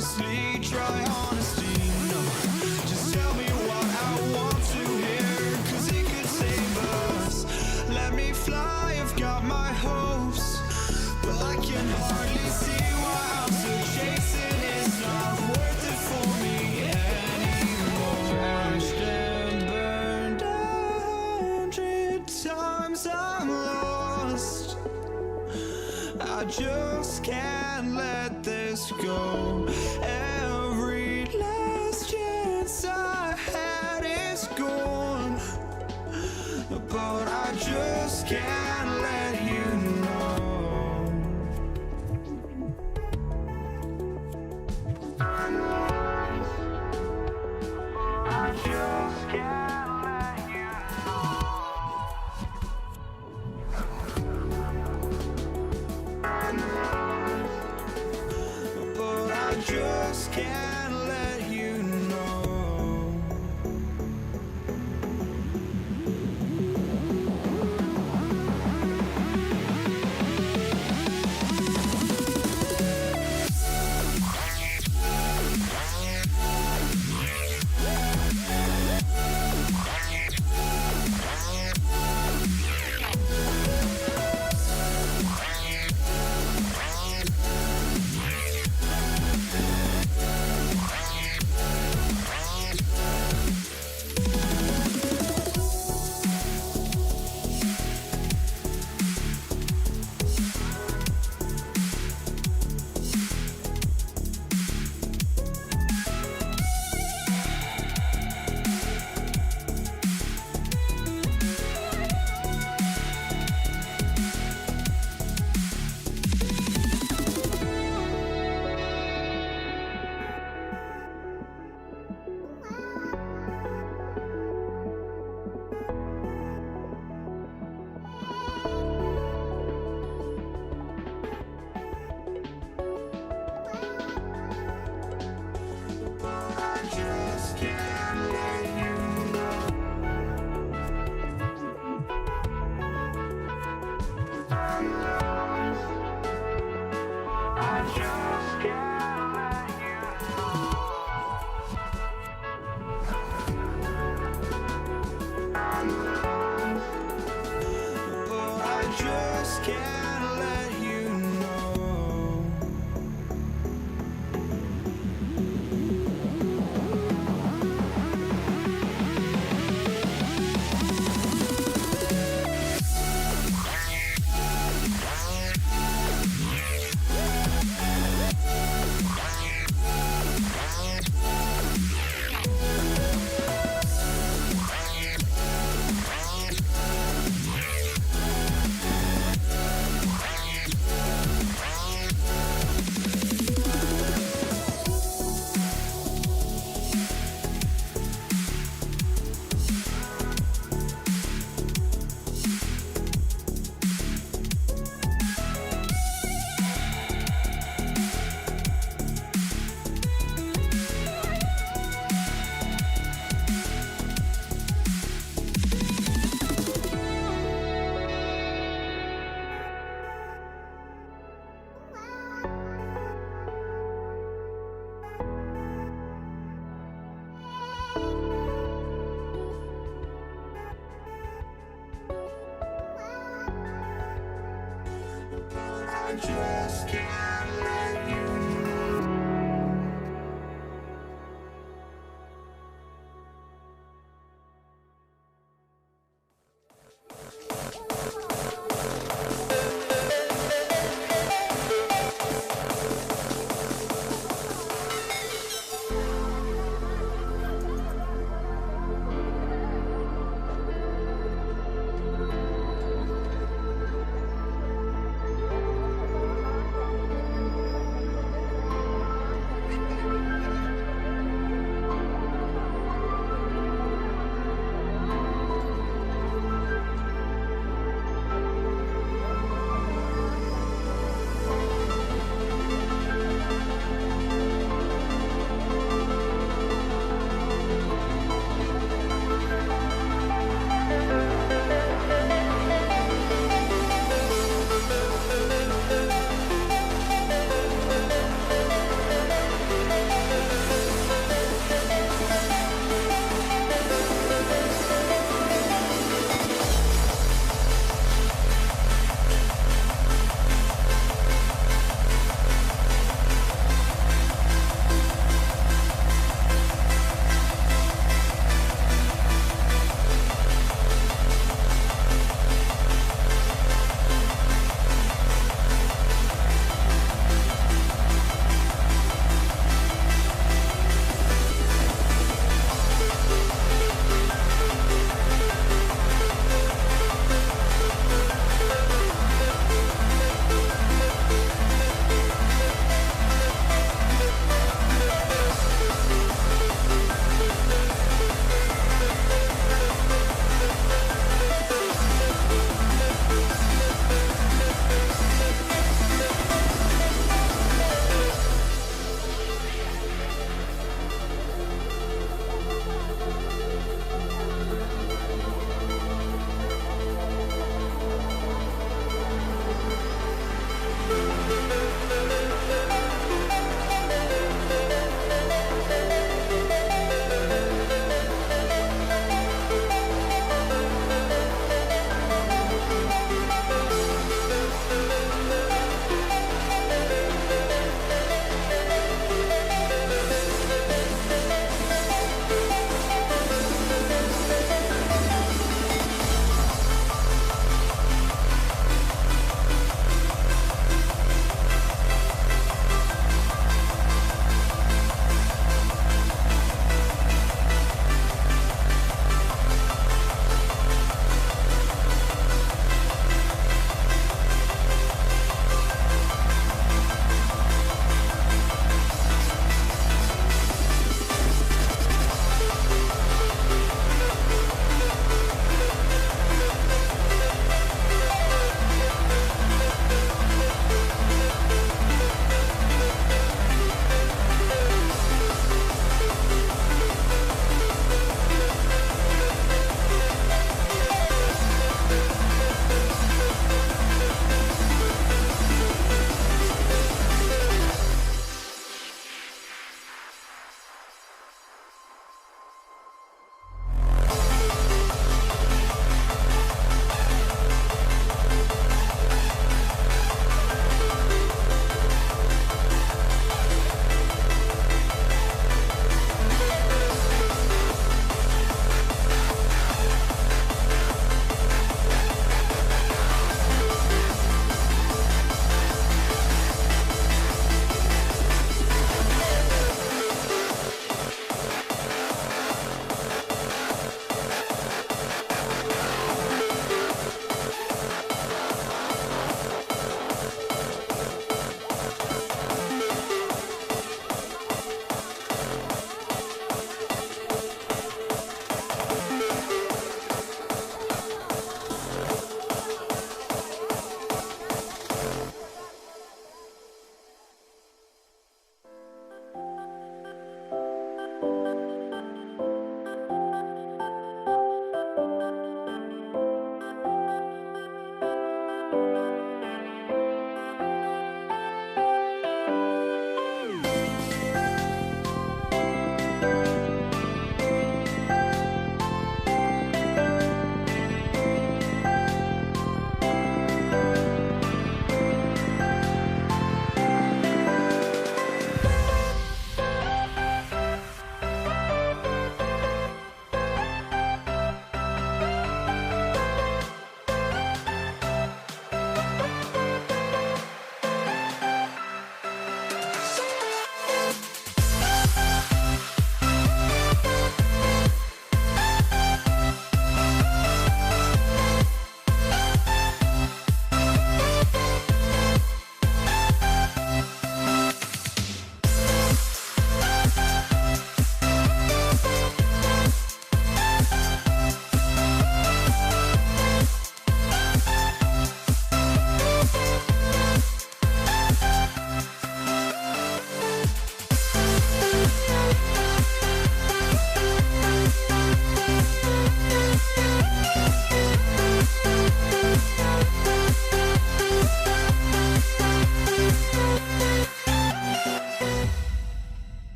honestly, try honesty. No, just tell me what I want to hear, 'cause it could save us. Let me fly, I've got my hopes, but I can hardly see why I'm still chasing. It's not worth it for me anymore. Crashed and burned 100 times, I'm lost. I just can't let this go. Every last chance I had is gone, but I just can't let you know. I just can't let you know. But I just can't let you know. I just can't let you know.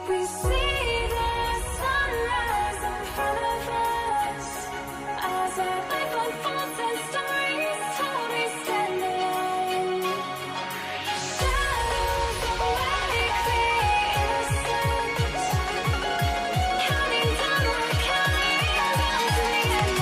We see the sunrise in front of us as our life unfolds and stories told we stand alone. Shadows awake the innocent, counting down, we're counting down to the end.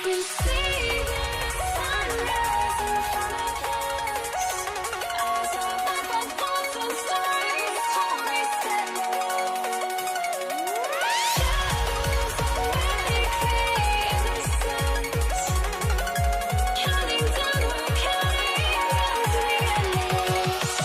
We see the sunrise in front of us as our life unfolds and stories told we stand alone. Shadows awake the innocent, counting down, we're counting down to the endless.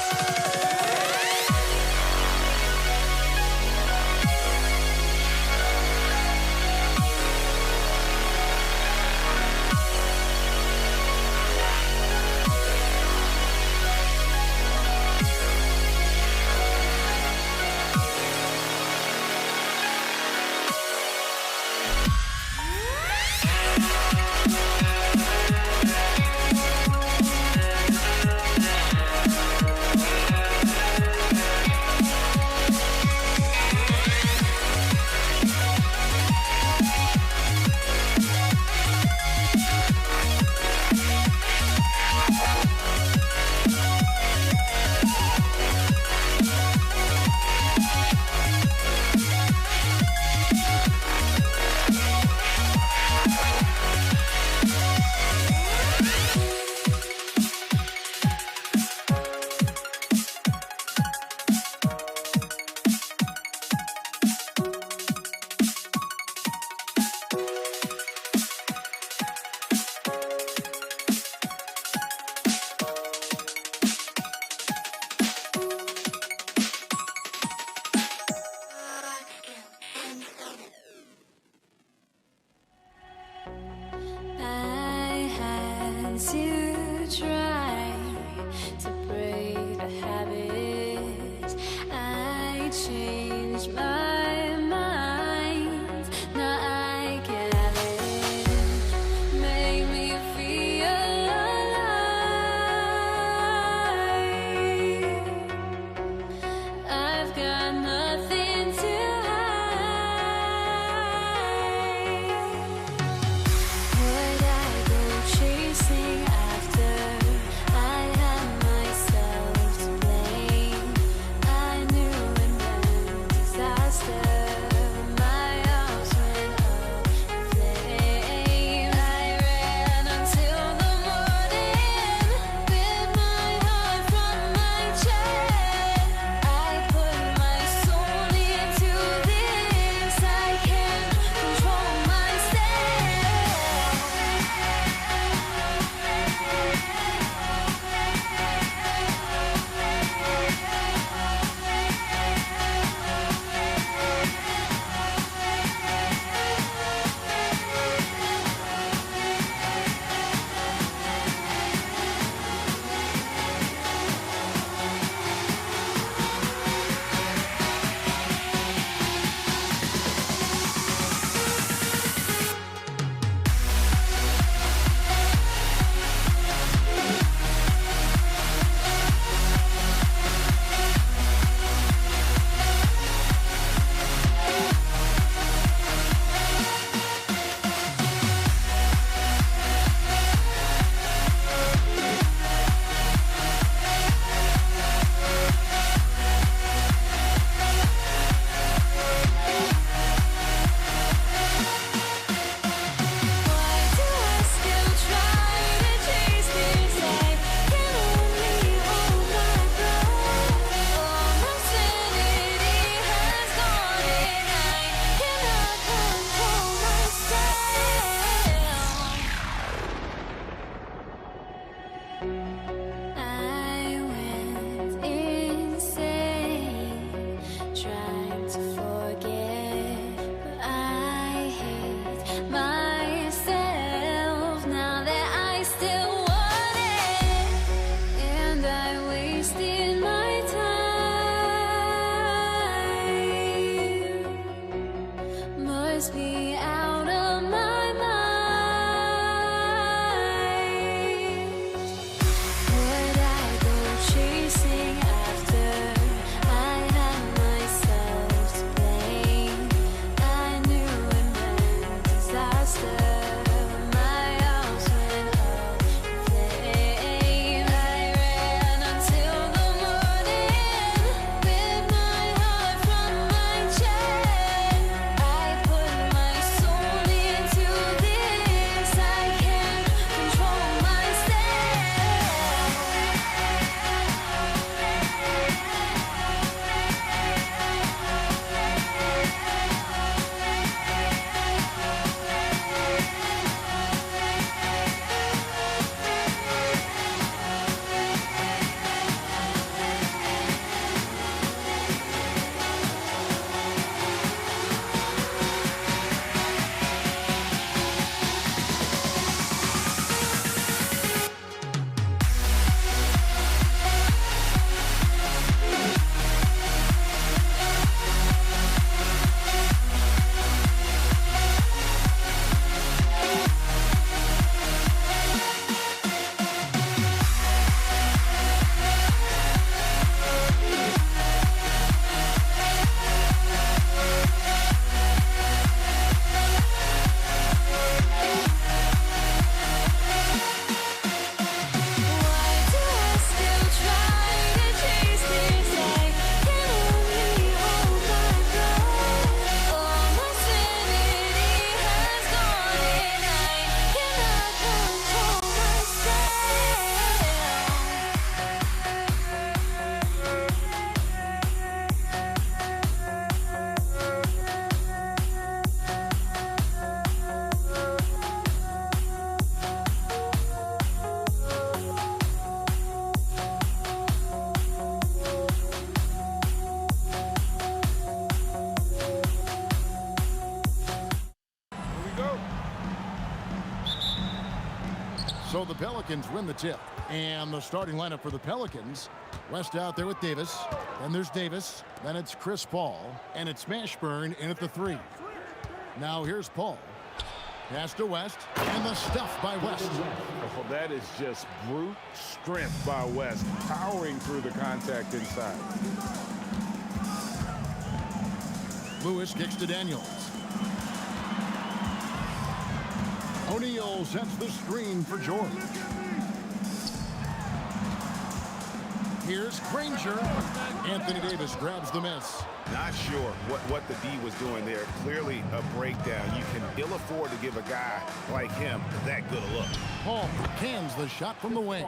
must be out of my mind. Would I go chasing after? I had myself to blame. I knew it meant disaster. My house went up in flames. I ran until the morning with my heart from my chest. I put my soul into this. I can't control So the Pelicans win the tip. And the starting lineup for the Pelicans, West out there with Davis. Then there's Davis. Then it's Chris Paul. And it's Mashburn in at the 3. Now here's Paul. Pass to West. And the stuff by West. Well, that is just brute strength by West, powering through the contact inside. Lewis kicks to Daniels. O'Neal sets the screen for George. Here's Granger. Anthony Davis grabs the miss. Not sure what the D was doing there. Clearly a breakdown. You can ill afford to give a guy like him that good a look. Paul cans the shot from the wing.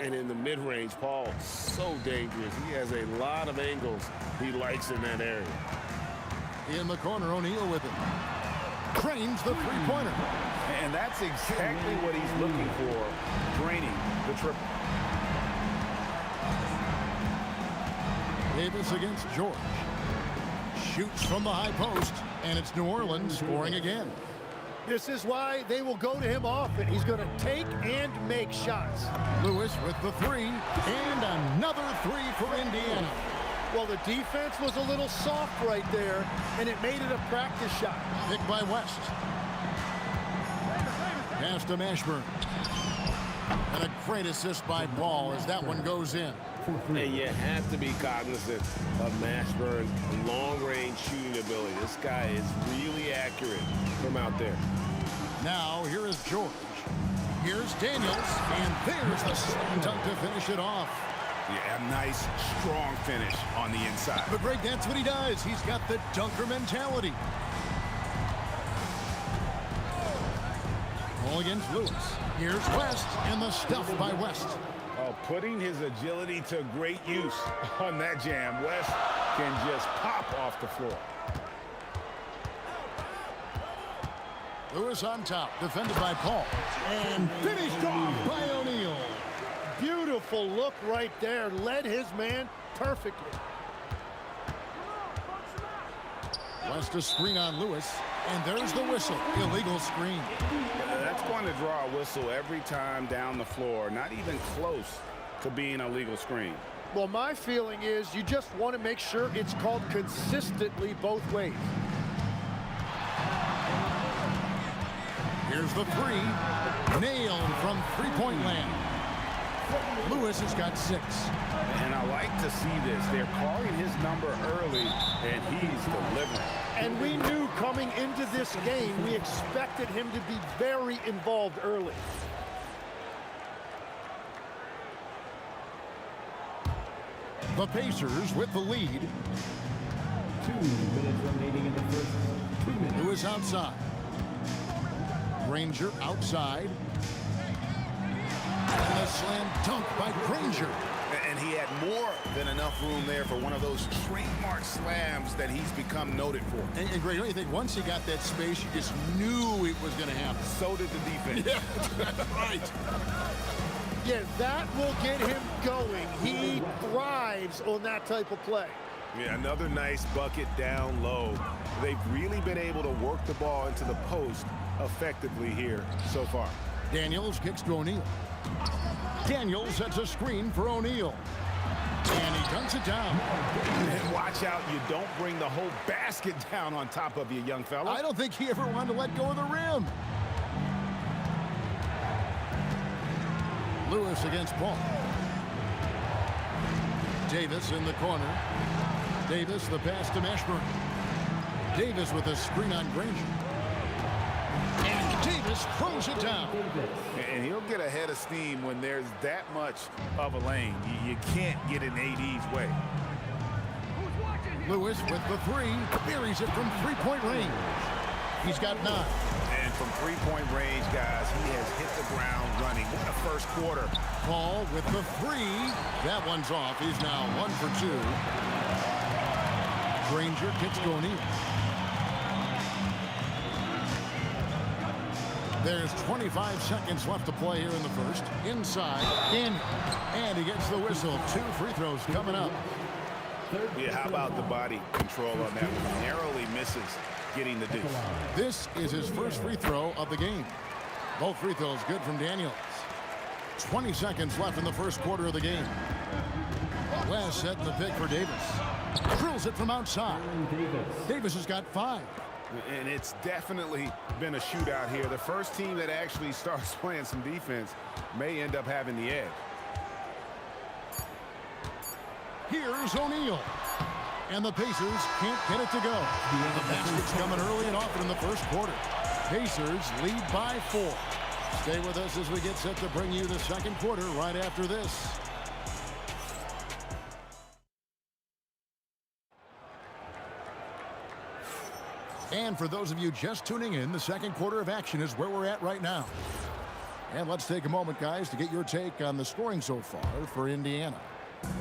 And in the mid-range, Paul, so dangerous. He has a lot of angles he likes in that area. In the corner, O'Neal with it. Cranes the three-pointer. And that's exactly what he's looking for, draining the triple. Davis against George. Shoots from the high post, and it's New Orleans scoring again. This is why they will go to him often. He's going to take and make shots. Lewis with the 3, and another 3 for Indiana. Well, the defense was a little soft right there, and it made it a practice shot. Picked by West. Pass to Mashburn. And a great assist by Paul as that one goes in. And you have to be cognizant of Mashburn's long-range shooting ability. This guy is really accurate from out there. Now, here is George. Here's Daniels, and there's the slam dunk to finish it off. Yeah, a nice, strong finish on the inside. But Greg, that's what he does. He's got the dunker mentality. Ball against Lewis. Here's West, and the stuff by West. Putting his agility to great use on that jam. West can just pop off the floor. Lewis on top, defended by Paul. And finished off by O'Neal. Beautiful look right there. Led his man perfectly. West a screen on Lewis. And there's the whistle. Illegal screen. That's going to draw a whistle every time down the floor. Not even close to being a legal screen. Well, my feeling is you just want to make sure it's called consistently both ways. Here's the three. Nailed from three-point land. Lewis has got 6. And I like to see this. They're calling his number early, and he's delivering. And we knew coming into this game, we expected him to be very involved early. The Pacers with the lead. 2 minutes remaining in the first. 2 minutes. Lewis outside. Granger outside. And a slam dunk by Granger. And he had more than enough room there for one of those trademark slams that he's become noted for. And Greg, don't you think once he got that space, you just knew it was going to happen? So did the defense. Yeah, right. Yeah, that will get him going. He thrives on that type of play. Yeah, another nice bucket down low. They've really been able to work the ball into the post effectively here so far. Daniels kicks to O'Neal. Daniels sets a screen for O'Neal. And he dunks it down. And watch out, you don't bring the whole basket down on top of you, young fella. I don't think he ever wanted to let go of the rim. Lewis against Paul. Davis in the corner. Davis, the pass to Mashburn. Davis with a screen on Granger. And Davis throws it down. And he'll get a head of steam when there's that much of a lane. You can't get in AD's way. Lewis with the three. Buries it from three-point range. He's got 9. And from three-point range, guys, he has hit the ground running. What a first quarter. Paul with the three. That one's off. He's now 1 for 2. Granger kicks to O'Neal. There's 25 seconds left to play here in the first. Inside, in, and he gets the whistle. 2 free throws coming up. Yeah, how about the body control on that one? Narrowly misses getting the deuce. This is his first free throw of the game. Both free throws good from Daniels. 20 seconds left in the first quarter of the game. West setting the pick for Davis. Drills it from outside. Davis has got 5. And it's definitely been a shootout here. The first team that actually starts playing some defense may end up having the edge. Here's O'Neal. And the Pacers can't get it to go. The basket's coming early and often in the first quarter. Pacers lead by 4. Stay with us as we get set to bring you the second quarter right after this. And for those of you just tuning in, the second quarter of action is where we're at right now. And let's take a moment, guys, to get your take on the scoring so far for Indiana.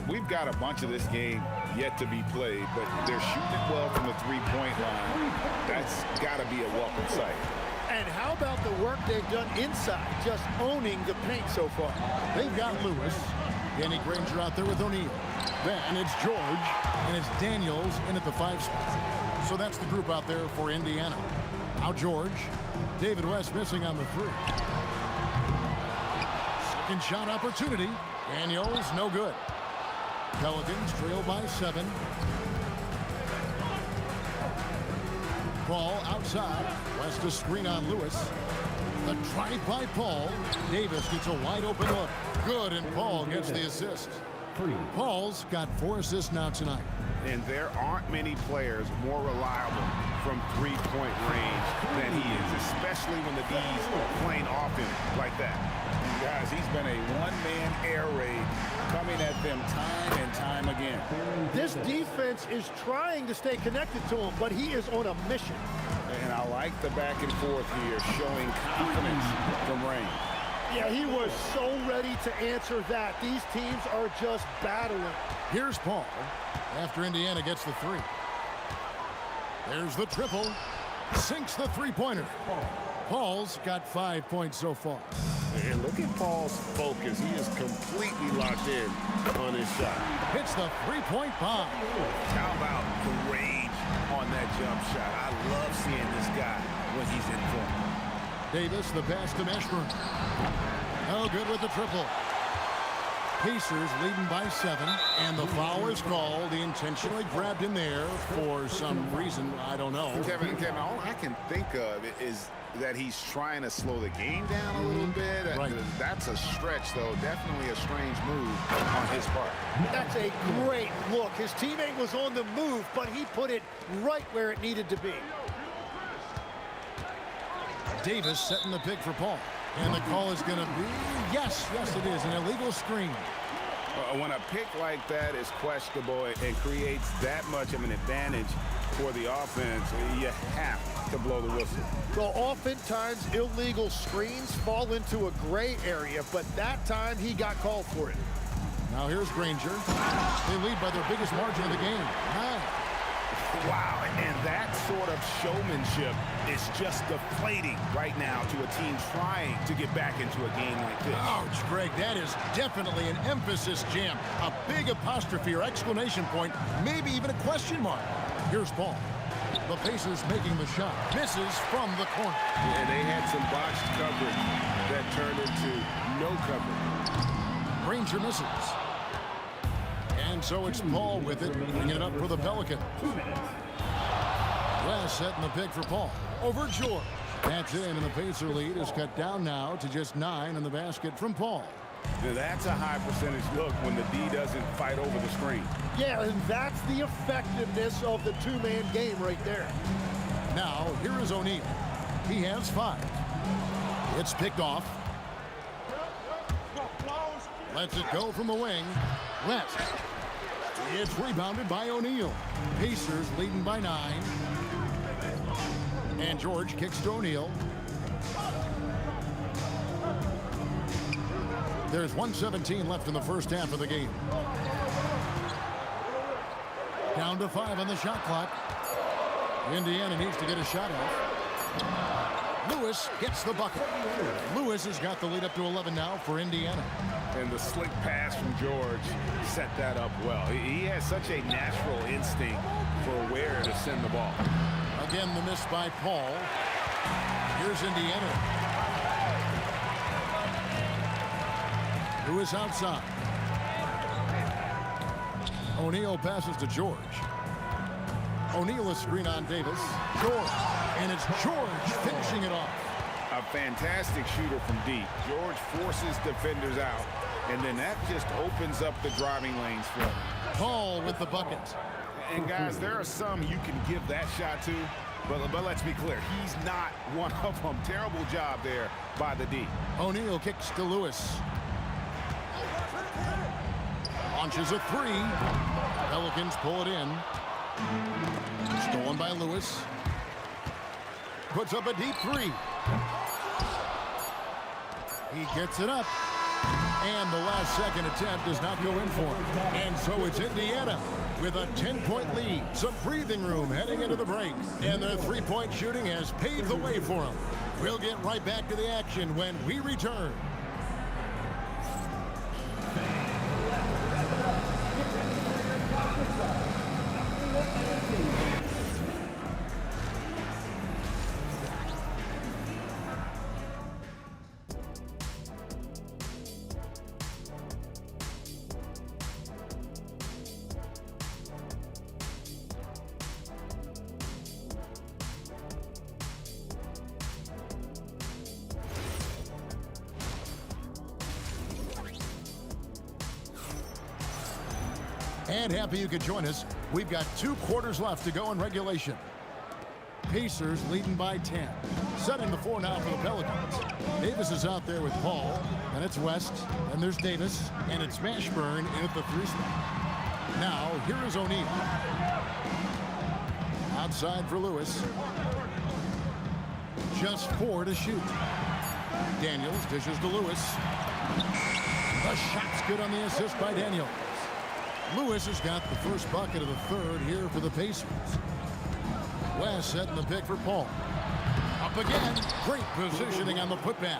We've got a bunch of this game yet to be played, but they're shooting it well from the three-point line. That's got to be a welcome sight. And how about the work they've done inside, just owning the paint so far? They've got Lewis, Danny Granger out there with O'Neal. Then it's George, and it's Daniels in at the 5 spot. So that's the group out there for Indiana. Now George, David West missing on the 3. Second shot opportunity. Daniels, no good. Pelicans trail by 7. Paul outside. West a screen on Lewis. The drive by Paul. Davis gets a wide open look. Good, and Paul gets the assist. Paul's got 4 assists now tonight. And there aren't many players more reliable from three-point range than he is, especially when the D's playing off him like that. And guys, he's been a one-man air raid coming at them time and time again. This defense is trying to stay connected to him, but he is on a mission. And I like the back and forth here, showing confidence from Rain. Yeah, he was so ready to answer that. These teams are just battling. Here's Paul after Indiana gets the 3. There's the triple. Sinks the three-pointer. Paul's got 5 points so far. And look at Paul's focus. He is completely locked in on his shot. Hits the three-point bomb. How about the range on that jump shot? I love seeing this guy when he's in form. Davis, the pass to Mashburn. Oh, good with the triple. Pacers leading by 7, and the foul is called. He intentionally grabbed him there for some reason. I don't know. Kevin, all I can think of is that he's trying to slow the game down a little bit. Right. That's a stretch, though. Definitely a strange move on his part. That's a great look. His teammate was on the move, but he put it right where it needed to be. Davis setting the pick for Paul. And the call is going to be, yes, it is, an illegal screen. When a pick like that is questionable and creates that much of an advantage for the offense, you have to blow the whistle. Well, oftentimes illegal screens fall into a gray area, but that time he got called for it. Now here's Granger. They lead by their biggest margin of the game, 9. Wow, and that sort of showmanship is just deflating right now to a team trying to get back into a game like this. Ouch, Greg, that is definitely an emphasis jam. A big apostrophe or exclamation point, maybe even a question mark. Here's Paul. The Pacers making the shot. Misses from the corner. And they had some botched coverage that turned into no coverage. Granger misses. And so it's Paul with it, bringing it up for the Pelicans. West setting the pick for Paul. Over George. That's in, and the Pacer lead is cut down now to just 9 in the basket from Paul. Now that's a high percentage look when the D doesn't fight over the screen. Yeah, and that's the effectiveness of the two-man game right there. Now, here is O'Neal. He has 5. It's picked off. Lets it go from the wing. West. It's rebounded by O'Neal. Pacers leading by 9. And George kicks to O'Neal. There's 1:17 left in the first half of the game. Down to 5 on the shot clock. Indiana needs to get a shot off. Lewis gets the bucket. Lewis has got the lead up to 11 now for Indiana. And the slick pass from George set that up well. He has such a natural instinct for where to send the ball. Again, the miss by Paul. Here's Indiana. Lewis outside. O'Neal passes to George. O'Neal a screen on Davis. George. And it's George finishing it off. A fantastic shooter from deep. George forces defenders out, and then that just opens up the driving lanes for him. Paul with the bucket. And guys, there are some you can give that shot to, but let's be clear, he's not one of them. Terrible job there by the D. O'Neal kicks to Lewis. Launches a 3. Pelicans pull it in. Stolen by Lewis. Puts up a deep 3. He gets it up. And the last second attempt does not go in for him. And so it's Indiana with a 10-point lead. Some breathing room heading into the break. And their three-point shooting has paved the way for them. We'll get right back to the action when we return. And happy you could join us. We've got 2 quarters left to go in regulation. Pacers leading by 10. Setting the 4 now for the Pelicans. Davis is out there with Paul. And it's West. And there's Davis. And it's Mashburn in at the 3 spot. Now, here is O'Neal. Outside for Lewis. Just 4 to shoot. Daniels dishes to Lewis. The shot's good on the assist by Daniels. Lewis has got the first bucket of the 3rd here for the Pacers. West setting the pick for Paul. Up again. Great positioning on the putback.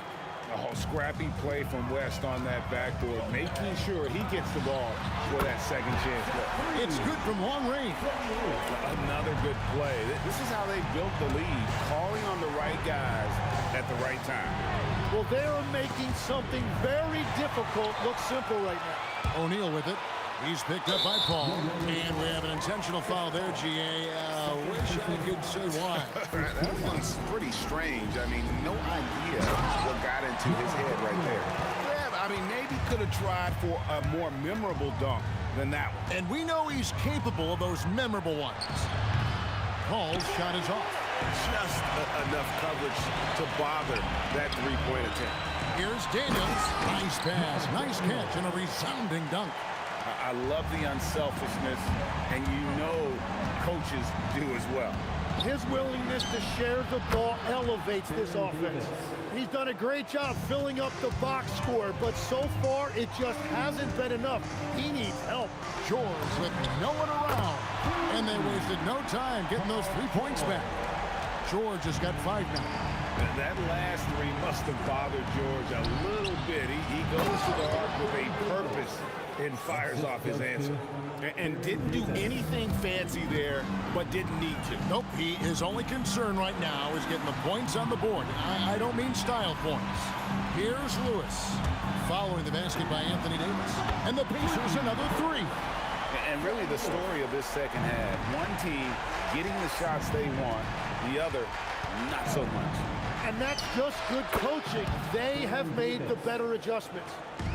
Oh, scrappy play from West on that backboard, making sure he gets the ball for that second chance play. It's good from long range. Another good play. This is how they built the lead, calling on the right guys at the right time. Well, they are making something very difficult look simple right now. O'Neal with it. He's picked up by Paul. And we have an intentional foul there, GA. Wish I could say why. That one's pretty strange. I mean, no idea what got into his head right there. Yeah, I mean, maybe could have tried for a more memorable dunk than that one. And we know he's capable of those memorable ones. Paul's shot is off. Just enough coverage to bother that three-point attempt. Here's Daniels. Nice pass, nice catch, and a resounding dunk. I love the unselfishness, and you know coaches do as well. His willingness to share the ball elevates this offense. He's done a great job filling up the box score, but so far it just hasn't been enough. He needs help. George with no one around. And they wasted no time getting those 3 points back. George has got 5 now. That last three must have bothered George a little bit. He goes to the arc with a purpose and fires off his answer. And didn't do anything fancy there, but didn't need to. Nope, his only concern right now is getting the points on the board. I don't mean style points. Here's Lewis, following the basket by Anthony Davis. And the Pacers another 3. And really the story of this second half, one team getting the shots they want, the other not so much. And that's just good coaching. They have made the better adjustments.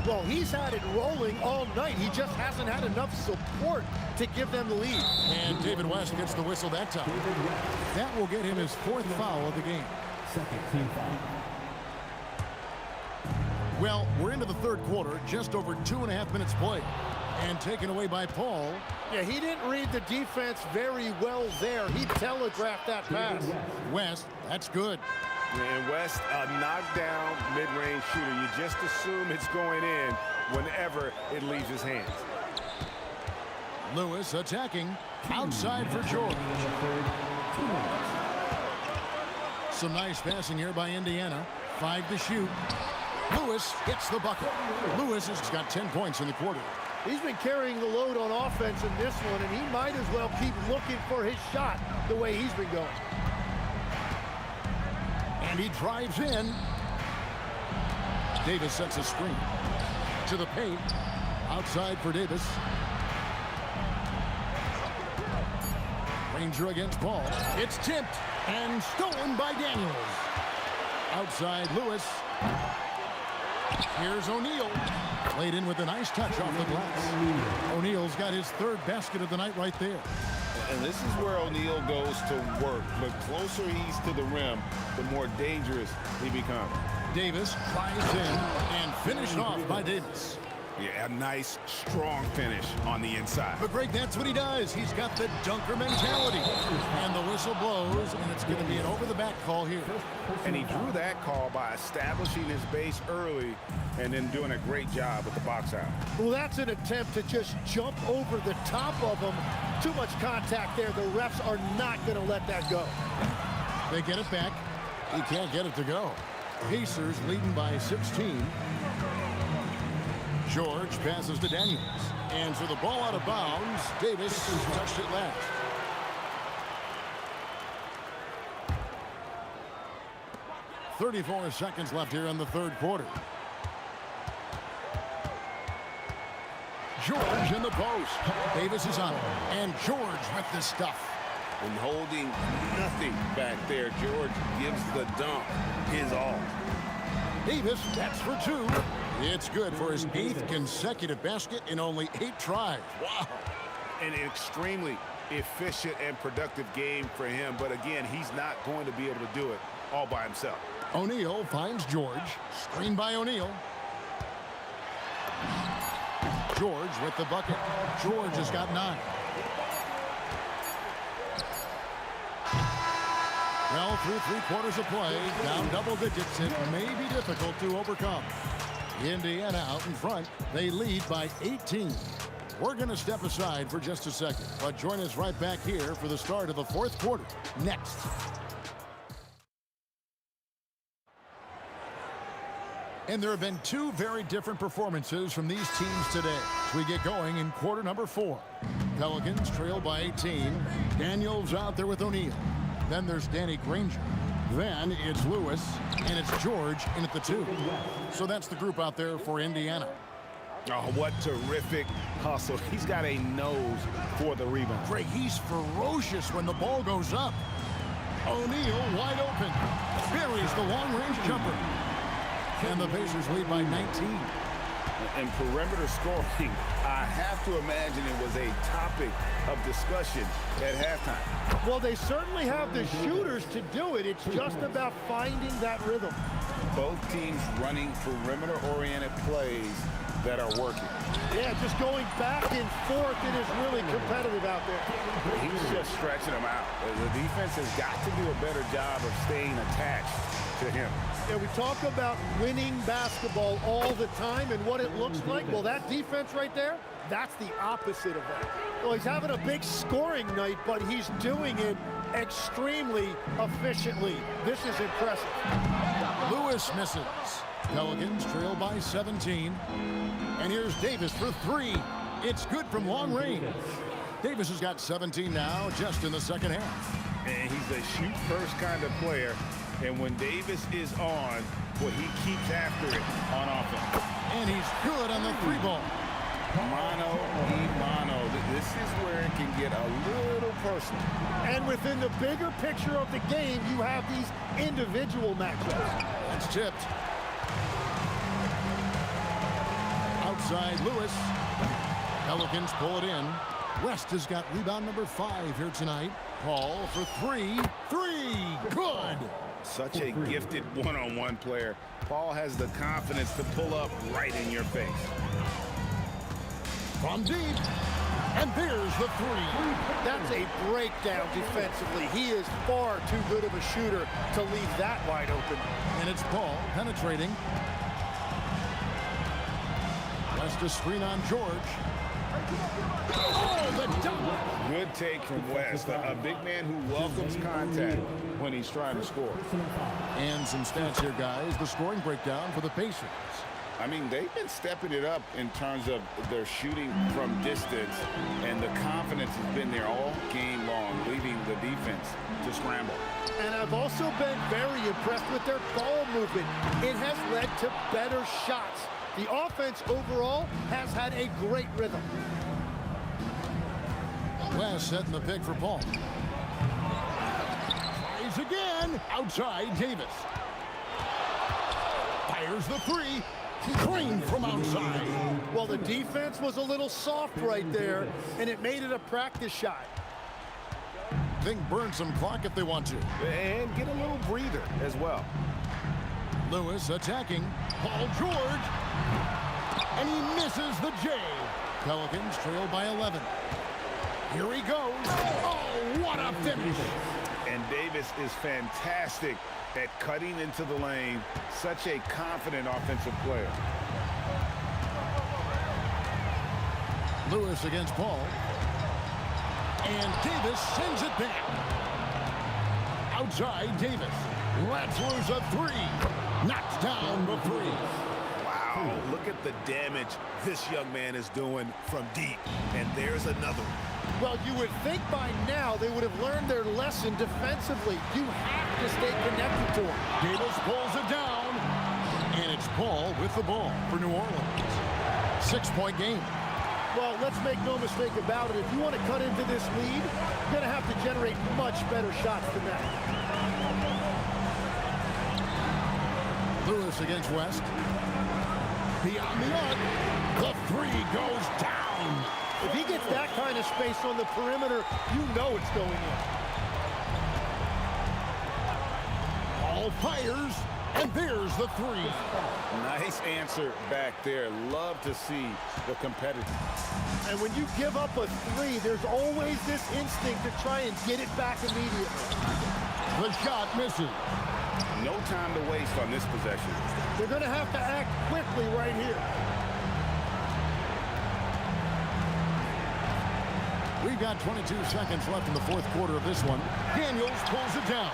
Well, he's had it rolling all night. He just hasn't had enough support to give them the lead. And David West gets the whistle that time. That will get him his 4th foul of the game. Second team foul. Well, we're into the 3rd quarter, just over 2.5 minutes played. And taken away by Paul. Yeah, he didn't read the defense very well there. He telegraphed that pass. West, that's good. And West, a knockdown mid-range shooter. You just assume it's going in whenever it leaves his hands. Lewis attacking. Outside for George. Some nice passing here by Indiana. 5 to shoot. Lewis gets the bucket. Lewis has got 10 points in the quarter. He's been carrying the load on offense in this one, and he might as well keep looking for his shot the way he's been going. And he drives in. Davis sets a screen. To the paint. Outside for Davis. Ranger against Paul. It's tipped and stolen by Daniels. Outside Lewis. Here's O'Neal. Played in with a nice touch off the glass. O'Neal's got his 3rd basket of the night right there. And this is where O'Neal goes to work. The closer he's to the rim, the more dangerous he becomes. Davis drives in and finished off by Davis. Yeah, a nice, strong finish on the inside. But Greg, that's what he does. He's got the dunker mentality. And the whistle blows, and it's going to be an over-the-back call here. And he drew that call by establishing his base early and then doing a great job with the box out. Well, that's an attempt to just jump over the top of him. Too much contact there. The refs are not going to let that go. They get it back. He can't get it to go. Pacers leading by 16. George passes to Daniels. And for the ball out of bounds, Davis touched it last. .34 seconds left here in the 3rd quarter. George in the post. Davis is on it. And George with the stuff. And holding nothing back there, George gives the dunk his all. Davis, that's for 2. It's good for his 8th consecutive basket in only 8 tries. Wow. An extremely efficient and productive game for him. But again, he's not going to be able to do it all by himself. O'Neal finds George. Screen by O'Neal. George with the bucket. George has got 9. Well, through 3 quarters of play, down double digits, it may be difficult to overcome. Indiana out in front. They lead by 18. We're going to step aside for just a second, but join us right back here for the start of the 4th quarter. Next. And there have been 2 very different performances from these teams today as we get going in quarter number 4. Pelicans trail by 18. Daniels out there with O'Neal. Then there's Danny Granger. Then it's Lewis, and it's George in at the 2. So that's the group out there for Indiana. Oh, what terrific hustle. He's got a nose for the rebound. Greg, he's ferocious when the ball goes up. O'Neal wide open. Buries the long-range jumper. And the Pacers lead by 19. And perimeter scoring, I have to imagine it was a topic of discussion at halftime. Well, they certainly have the shooters to do it. It's just about finding that rhythm. Both teams running perimeter-oriented plays that are working. Yeah, just going back and forth, it is really competitive out there. He's just stretching them out. The defense has got to do a better job of staying attached to him. Yeah, we talk about winning basketball all the time and what it looks like. Well, that defense right there, that's the opposite of that. Well, he's having a big scoring night, but he's doing it extremely efficiently. This is impressive. Lewis misses. Pelicans trail by 17. And here's Davis for three. It's good from long range. Davis has got 17 now just in the second half. And he's a shoot-first kind of player. And when Davis is on, well, he keeps after it on offense. And he's good on the three ball. Mano y mano. This is where it can get a little personal. And within the bigger picture of the game, you have these individual matchups. That's tipped. Outside Lewis. Pelicans pull it in. West has got rebound number 5 here tonight. Paul for three. Good. Such a gifted one-on-one player. Paul has the confidence to pull up right in your face. From deep. And there's the three. That's a breakdown defensively. He is far too good of a shooter to leave that wide open. And it's Paul penetrating. West a screen on George. Oh, the dunk! Good take from West. A big man who welcomes contact when he's trying to score. And some stats here, guys. The scoring breakdown for the Pacers. I mean, they've been stepping it up in terms of their shooting from distance, and the confidence has been there all game long, leaving the defense to scramble. And I've also been very impressed with their ball movement. It has led to better shots. The offense overall has had a great rhythm. West setting the pick for Paul. Tries again. Outside Davis. Fires the three. Clean from outside. Well, the defense was a little soft right there, and it made it a practice shot. Think burn some clock if they want to. And get a little breather as well. Lewis attacking. Paul George. And he misses the J. Pelicans trail by 11. Here he goes. Oh, what a finish. And Davis is fantastic at cutting into the lane. Such a confident offensive player. Lewis against Paul. And Davis sends it back. Outside Davis. Lets loose a three. Knocks down the three. Wow, look at the damage this young man is doing from deep. And there's another one. Well, you would think by now they would have learned their lesson defensively. You have to stay connected to him. Davis pulls it down. And it's Paul with the ball for New Orleans. 6-point game. Well, let's make no mistake about it. If you want to cut into this lead, you're going to have to generate much better shots than that. Lewis against West. Beyond the arc. The three goes down. If he gets that kind of space on the perimeter, you know it's going in. Paul fires. And there's the three. Nice answer back there. Love to see the competitiveness. And when you give up a three, there's always this instinct to try and get it back immediately. The shot misses. No time to waste on this possession. They're going to have to act quickly right here. We've got 22 seconds left in the fourth quarter of this one. Daniels pulls it down.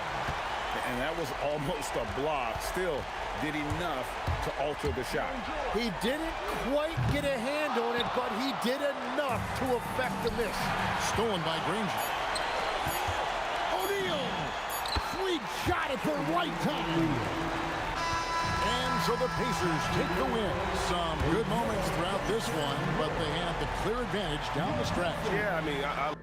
And that was almost a block. Still did enough to alter the shot. He didn't quite get a hand on it, but he did enough to affect the miss. Stolen by Granger. O'Neal! Sweet shot at the right time. And So the Pacers take the win. Some good moments throughout this one, but they had the clear advantage down the stretch. Yeah, I mean,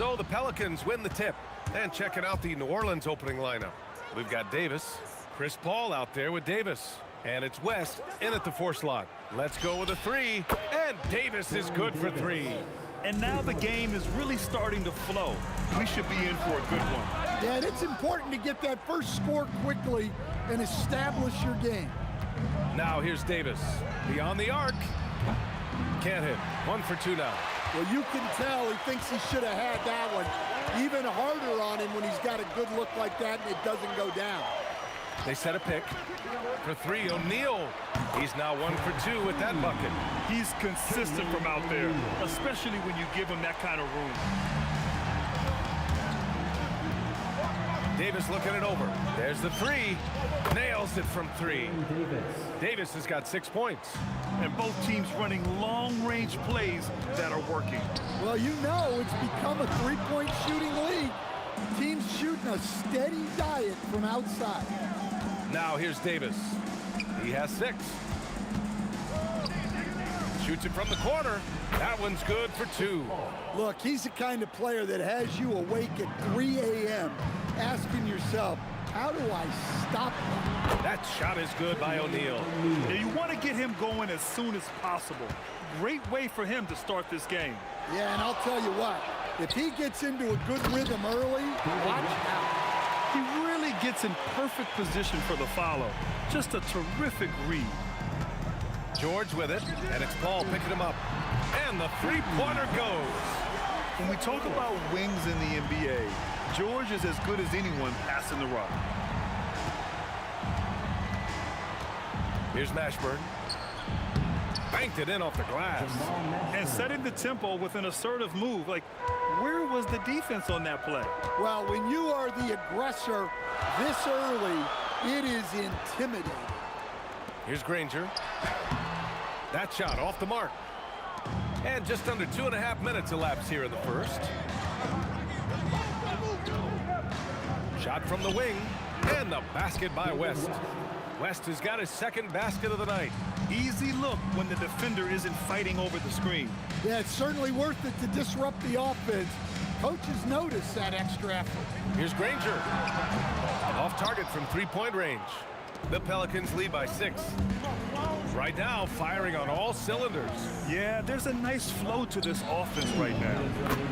So the Pelicans win the tip. And checking out the New Orleans opening lineup. We've got Davis, Chris Paul out there with Davis. And it's West in at the 4 slot. Let's go with a 3. And Davis is good for 3. And now the game is really starting to flow. We should be in for a good one. Yeah, and it's important to get that first score quickly and establish your game. Now here's Davis. Beyond the arc. Can't hit. 1 for 2 now. Well, you can tell he thinks he should have had that one. Even harder on him when he's got a good look like that and it doesn't go down. They set a pick. For 3, O'Neal. He's now 1 for 2 with that bucket. He's consistent from out there, especially when you give him that kind of room. Davis looking it over. There's the 3. Nails it from 3. Davis has got 6 points. And both teams running long-range plays that are working. Well, you know it's become a three-point shooting league. Teams shooting a steady diet from outside. Now here's Davis. He has 6. Shoots it from the corner. That one's good for 2. Look, he's the kind of player that has you awake at 3 a.m. asking yourself, how do I stop him? That shot is good by O'Neal. Yeah, you want to get him going as soon as possible. Great way for him to start this game. Yeah, and I'll tell you what, if he gets into a good rhythm early, watch out. He really gets in perfect position for the follow. Just a terrific read. George with it, and it's Paul picking him up. And the 3-pointer goes. When we talk about wings in the NBA, George is as good as anyone passing the rock. Here's Mashburn. Banked it in off the glass. And setting the tempo with an assertive move. Like, where was the defense on that play? Well, when you are the aggressor this early, it is intimidating. Here's Granger. That shot off the mark. And just under 2.5 minutes elapsed here in the first. Shot from the wing. And the basket by West. West has got his 2nd basket of the night. Easy look when the defender isn't fighting over the screen. Yeah, it's certainly worth it to disrupt the offense. Coaches notice that extra effort. Here's Granger. Off target from 3-point range. The Pelicans lead by 6. Right now, firing on all cylinders. Yeah, there's a nice flow to this offense right now.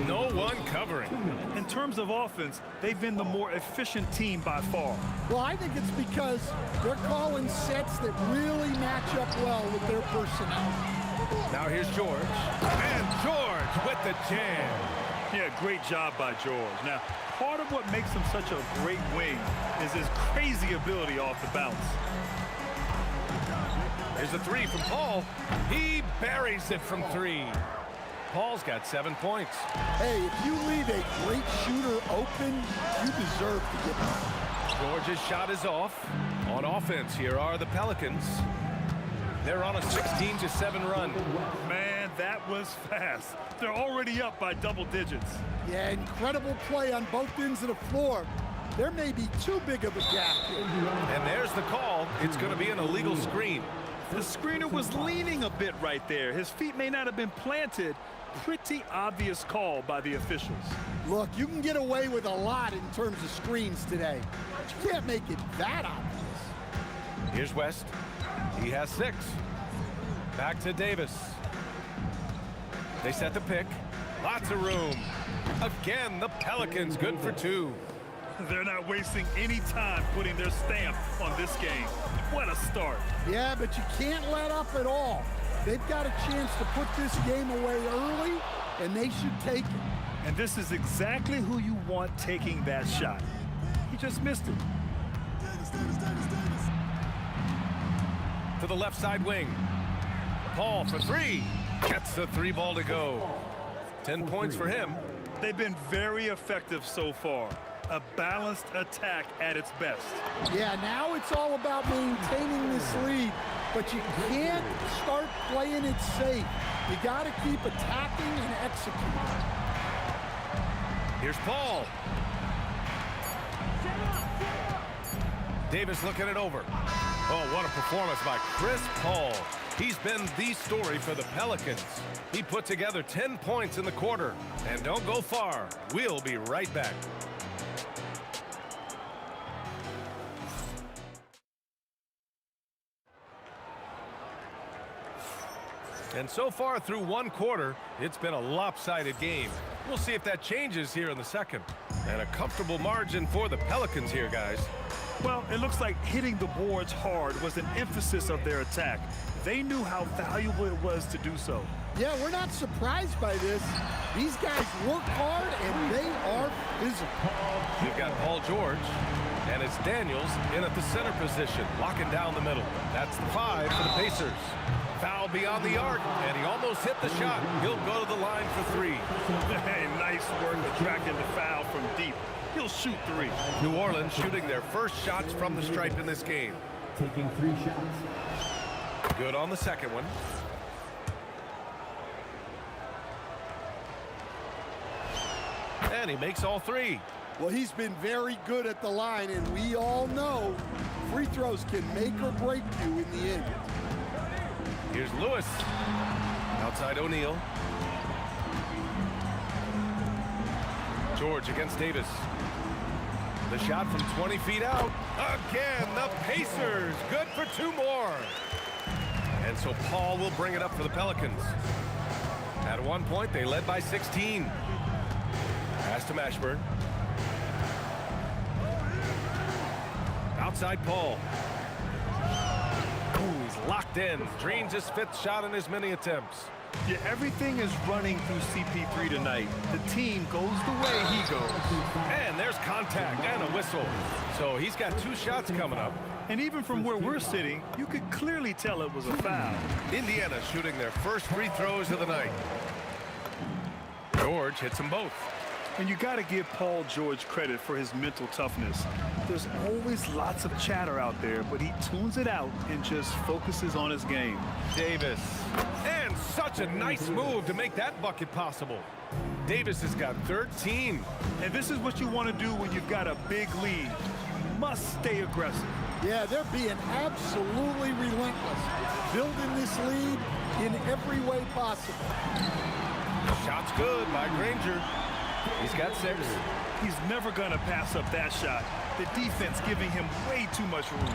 No one covering. In terms of offense, they've been the more efficient team by far. Well, I think it's because they're calling sets that really match up well with their personnel. Now here's George. And George with the jam. Yeah, great job by George. Now, part of what makes him such a great wing is his crazy ability off the bounce. There's Here's a three from Paul. He buries it from three. Paul's got 7 points. Hey, if you leave a great shooter open, you deserve to get one. George's shot is off. On offense, here are the Pelicans. They're on a 16-7 run. Man, that was fast. They're already up by double digits. Yeah, incredible play on both ends of the floor. There may be too big of a gap here. And there's the call. It's going to be an illegal screen. The screener was leaning a bit right there. His feet may not have been planted. Pretty obvious call by the officials. Look, you can get away with a lot in terms of screens today. But you can't make it that obvious. Here's West. He has 6. Back to Davis. They set the pick. Lots of room. Again, the Pelicans good for 2. They're not wasting any time putting their stamp on this game. What a start. Yeah, but you can't let up at all. They've got a chance to put this game away early, and they should take it. And this is exactly who you want taking that shot. He just missed it. To the left side wing. Paul for 3. Gets the 3 ball to go. 10 points for him. They've been very effective so far. A balanced attack at its best. Yeah, now it's all about maintaining this lead, but you can't start playing it safe. You got to keep attacking and executing. Here's Paul. Davis looking it over. Oh, what a performance by Chris Paul. He's been the story for the Pelicans. He put together 10 points in the quarter. And don't go far. We'll be right back. And so far through 1 quarter, it's been a lopsided game. We'll see if that changes here in the second. And a comfortable margin for the Pelicans here, guys. Well, it looks like hitting the boards hard was an emphasis of their attack. They knew how valuable it was to do so. Yeah, we're not surprised by this. These guys work hard, and they are physical. You've got Paul George, and it's Daniels in at the center position, locking down the middle. That's the 5 for the Pacers. Foul beyond the arc, and he almost hit the shot. He'll go to the line for 3. Hey, nice work attracting the foul from deep. He'll shoot 3. New Orleans shooting their first shots from the stripe in this game. Taking 3 shots. Good on the second one. And he makes all 3. Well, he's been very good at the line, and we all know free throws can make or break you in the end. Here's Lewis. Outside O'Neal. George against Davis. The shot from 20 feet out. Again, the Pacers. Good for 2 more. And so Paul will bring it up for the Pelicans. At one point, they led by 16. Pass to Mashburn. Outside Paul. Ooh, he's locked in. Drains his 5th shot in his many attempts. Yeah, everything is running through CP3 tonight. The team goes the way he goes. And there's contact and a whistle. So he's got 2 shots coming up. And even from where we're sitting, you could clearly tell it was a foul. Indiana shooting their first free throws of the night. George hits them both. And you got to give Paul George credit for his mental toughness. There's always lots of chatter out there, but he tunes it out and just focuses on his game. Davis. And such a nice move to make that bucket possible. Davis has got 13. And this is what you want to do when you've got a big lead. You must stay aggressive. Yeah, they're being absolutely relentless, building this lead in every way possible. Shot's good by Granger. He's got 6. He's never going to pass up that shot. The defense giving him way too much room.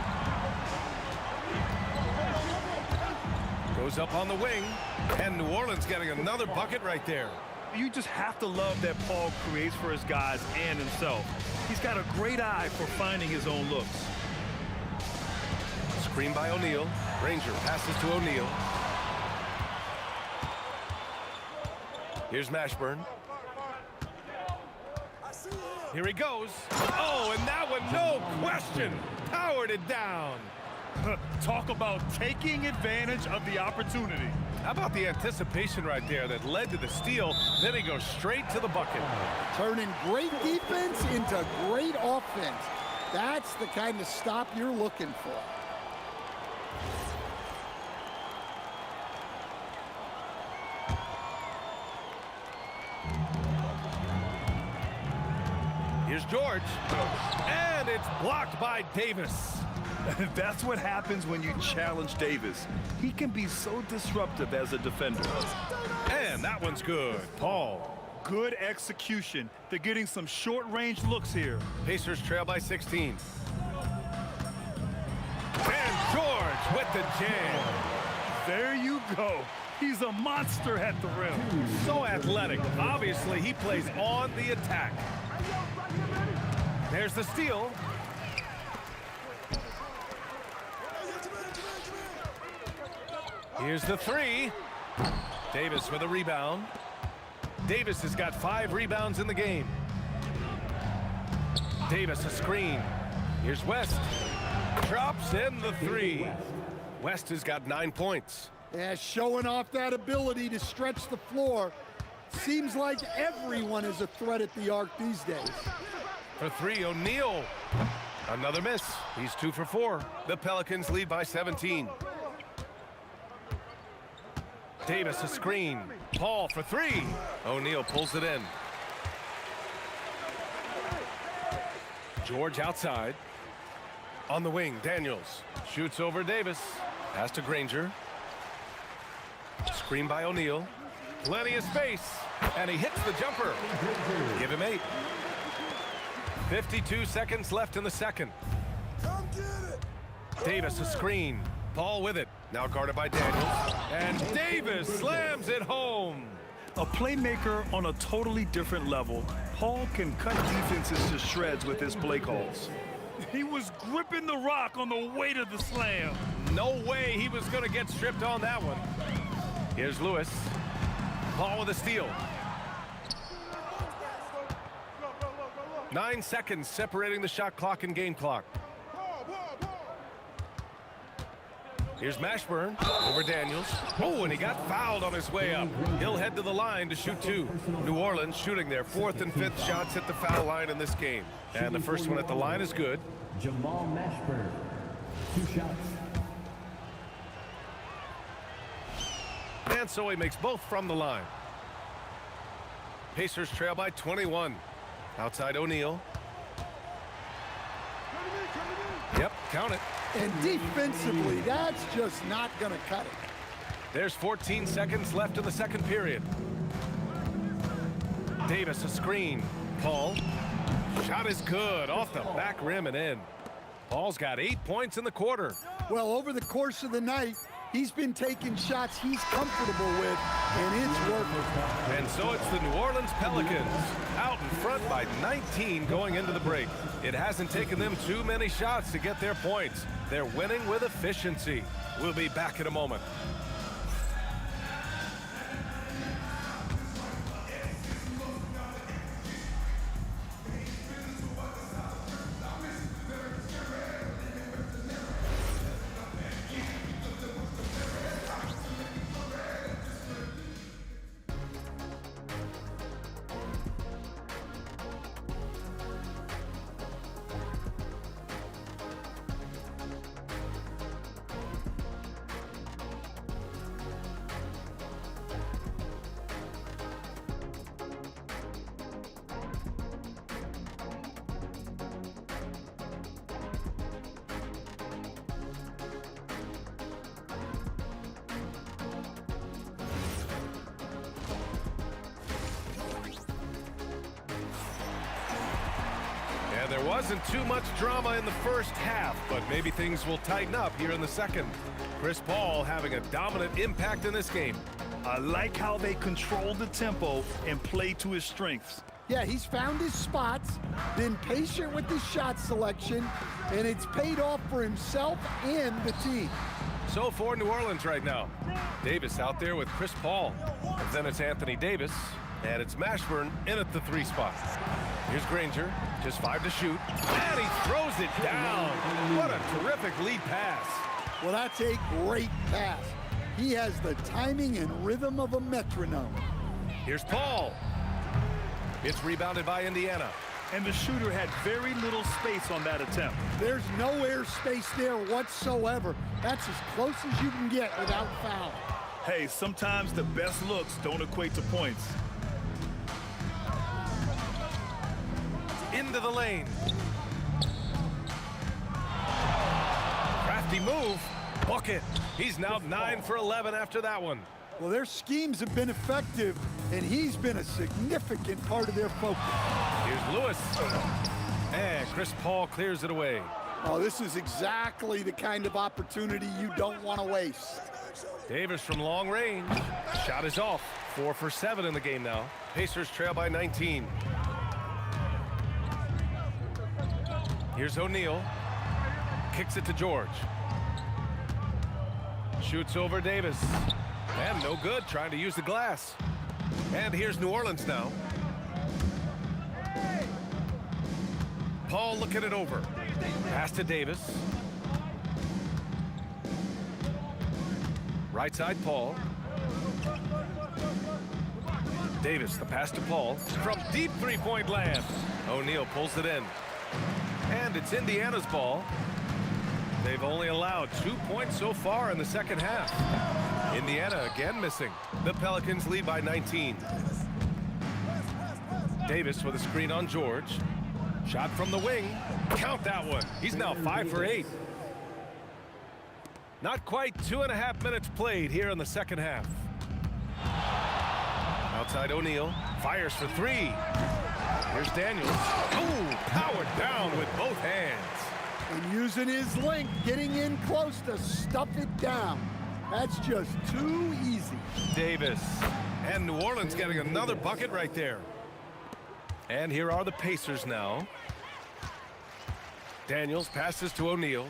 Goes up on the wing. And New Orleans getting another bucket right there. You just have to love that Paul creates for his guys and himself. He's got a great eye for finding his own looks. Screen by O'Neal. Granger passes to O'Neal. Here's Mashburn. Here he goes. Oh, and that one, no question, powered it down. Talk about taking advantage of the opportunity. How about the anticipation right there that led to the steal? Then he goes straight to the bucket. Turning great defense into great offense. That's the kind of stop you're looking for. Here's George, and it's blocked by Davis. That's what happens when you challenge Davis. He can be so disruptive as a defender. And that one's good. Paul. Good execution. They're getting some short-range looks here. Pacers trail by 16. And George with the jam. There you go. He's a monster at the rim. So athletic. Obviously, he plays on the attack. There's the steal. Here's the three. Davis with a rebound. Davis has got 5 rebounds in the game. Davis a screen. Here's West. Drops in the 3. West has got 9 points. Yeah, showing off that ability to stretch the floor. Seems like everyone is a threat at the arc these days. For 3, O'Neal. Another miss. He's 2 for 4. The Pelicans lead by 17. Davis a screen. Paul for 3. O'Neal pulls it in. George outside. On the wing, Daniels shoots over Davis. Pass to Granger. Screen by O'Neal. Plenty of space. And he hits the jumper. Give him 8. 52 seconds left in the second. Davis a screen. Paul with it. Now guarded by Daniels. And Davis slams it home. A playmaker on a totally different level. Paul can cut defenses to shreds with his play calls. He was gripping the rock on the way to the slam. No way he was going to get stripped on that one. Here's Lewis. Paul with a steal. 9 seconds separating the shot clock and game clock. Here's Mashburn over Daniels. Oh, and he got fouled on his way up. He'll head to the line to shoot 2. New Orleans shooting their 4th and 5th shots at the foul line in this game. And the first one at the line is good. Jamal Mashburn, 2 shots. And so he makes both from the line. Pacers trail by 21. Outside O'Neal. Yep, count it. And defensively, that's just not going to cut it. There's 14 seconds left in the second period. Davis a screen. Paul. Shot is good. Off the back rim and in. Paul's got 8 points in the quarter. Well, over the course of the night, he's been taking shots he's comfortable with, and it's working. And so it's the New Orleans Pelicans out in front by 19 going into the break. It hasn't taken them too many shots to get their points. They're winning with efficiency. We'll be back in a moment. There wasn't too much drama in the first half, but maybe things will tighten up here in the second. Chris Paul having a dominant impact in this game. I like how they control the tempo and play to his strengths. Yeah, he's found his spots, been patient with his shot selection, and it's paid off for himself and the team. So for New Orleans right now, Davis out there with Chris Paul. And then it's Anthony Davis, and it's Mashburn in at the 3 spot. Here's Granger, just 5 to shoot, and he throws it down. What a terrific lead pass. Well, that's a great pass. He has the timing and rhythm of a metronome. Here's Paul. It's rebounded by Indiana. And the shooter had very little space on that attempt. There's no air space there whatsoever. That's as close as you can get without foul. Hey, sometimes the best looks don't equate to points. Into the lane. Crafty move. Bucket. He's now 9 for 11 after that one. Well, their schemes have been effective, and he's been a significant part of their focus. Here's Lewis. And Chris Paul clears it away. Oh, this is exactly the kind of opportunity you don't want to waste. Davis from long range. Shot is off. 4 for 7 in the game now. Pacers trail by 19. Here's O'Neal. Kicks it to George. Shoots over Davis. And no good, trying to use the glass. And here's New Orleans now. Paul looking it over. Pass to Davis. Right side, Paul. Davis, the pass to Paul. From deep three-point land. O'Neal pulls it in. And it's Indiana's ball. They've only allowed 2 points so far in the second half. Indiana again missing. The Pelicans lead by 19. Davis with a screen on George. Shot from the wing. Count that one. He's now 5 for 8. Not quite 2.5 minutes played here in the second half. Outside O'Neal. Fires for 3. Here's Daniels. Ooh, powered down with both hands. And using his length, getting in close to stuff it down. That's just too easy. Davis. And New Orleans getting another bucket right there. And here are the Pacers now. Daniels passes to O'Neal.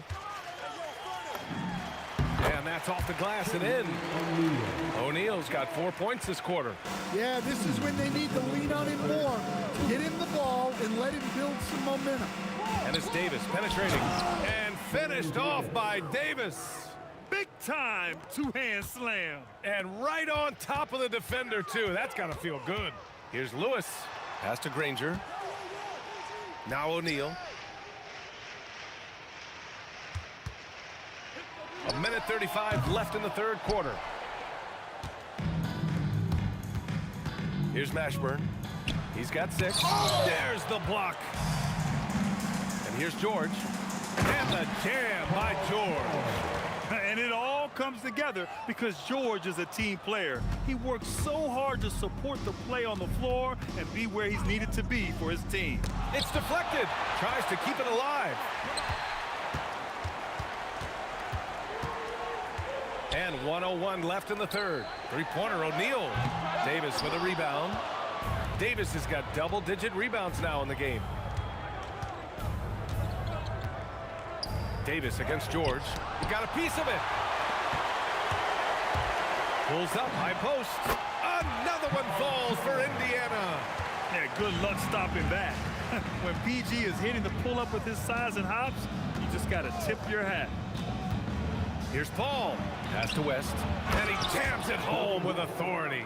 And that's off the glass and in. O'Neal's got 4 points this quarter. Yeah, this is when they need to lean on him more. Get him the ball and let him build some momentum. And it's Davis penetrating. And finished off by Davis. Big time two-hand slam. And right on top of the defender, too. That's got to feel good. Here's Lewis. Pass to Granger. Now O'Neal. 1:35 left in the third quarter. Here's Mashburn. He's got 6. There's the block. And here's George. And the jam by George. And it all comes together because George is a team player. He works so hard to support the play on the floor and be where he's needed to be for his team. It's deflected. Tries to keep it alive. And 1:01 left in the third. Three-pointer O'Neal. Davis with a rebound. Davis has got double-digit rebounds now in the game. Davis against George. He got a piece of it. Pulls up, high post. Another one falls for Indiana. Yeah, good luck stopping that. When PG is hitting the pull-up with his size and hops, you just got to tip your hat. Here's Paul. Pass to West. And he jams it home with authority.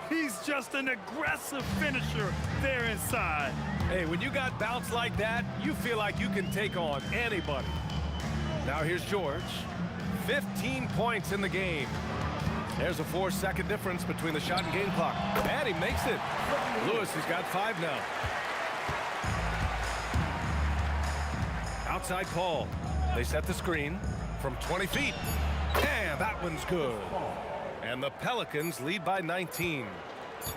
He's just an aggressive finisher there inside. Hey, when you got bounce like that, you feel like you can take on anybody. Now here's George. 15 points in the game. There's a 4-second difference between the shot and game clock. And he makes it. Lewis has got 5 now. Outside Paul. They set the screen from 20 feet. And that one's good. And the Pelicans lead by 19.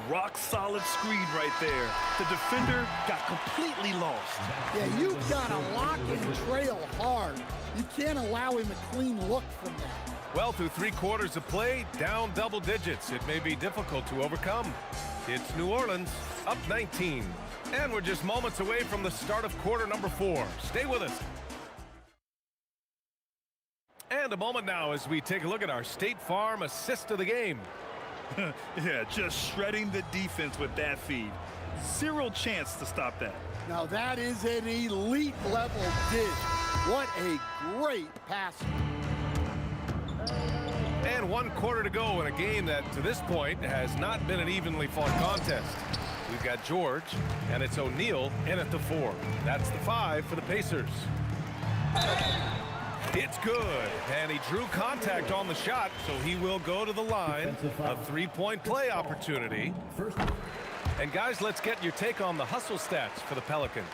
Rock solid screen right there. The defender got completely lost. Yeah, you've got to lock and trail hard. You can't allow him a clean look from that. Well, through 3 quarters of play, down double digits. It may be difficult to overcome. It's New Orleans, up 19. And we're just moments away from the start of quarter number 4. Stay with us. And a moment now as we take a look at our State Farm assist of the game. Yeah, just shredding the defense with that feed. 0 chance to stop that. Now that is an elite level dish. What a great pass. And 1 quarter to go in a game that, to this point, has not been an evenly fought contest. We've got George, and it's O'Neal in at the 4. That's the 5 for the Pacers. It's good, and he drew contact on the shot, so he will go to the line. A 3-point play opportunity. And guys, let's get your take on the hustle stats for the Pelicans.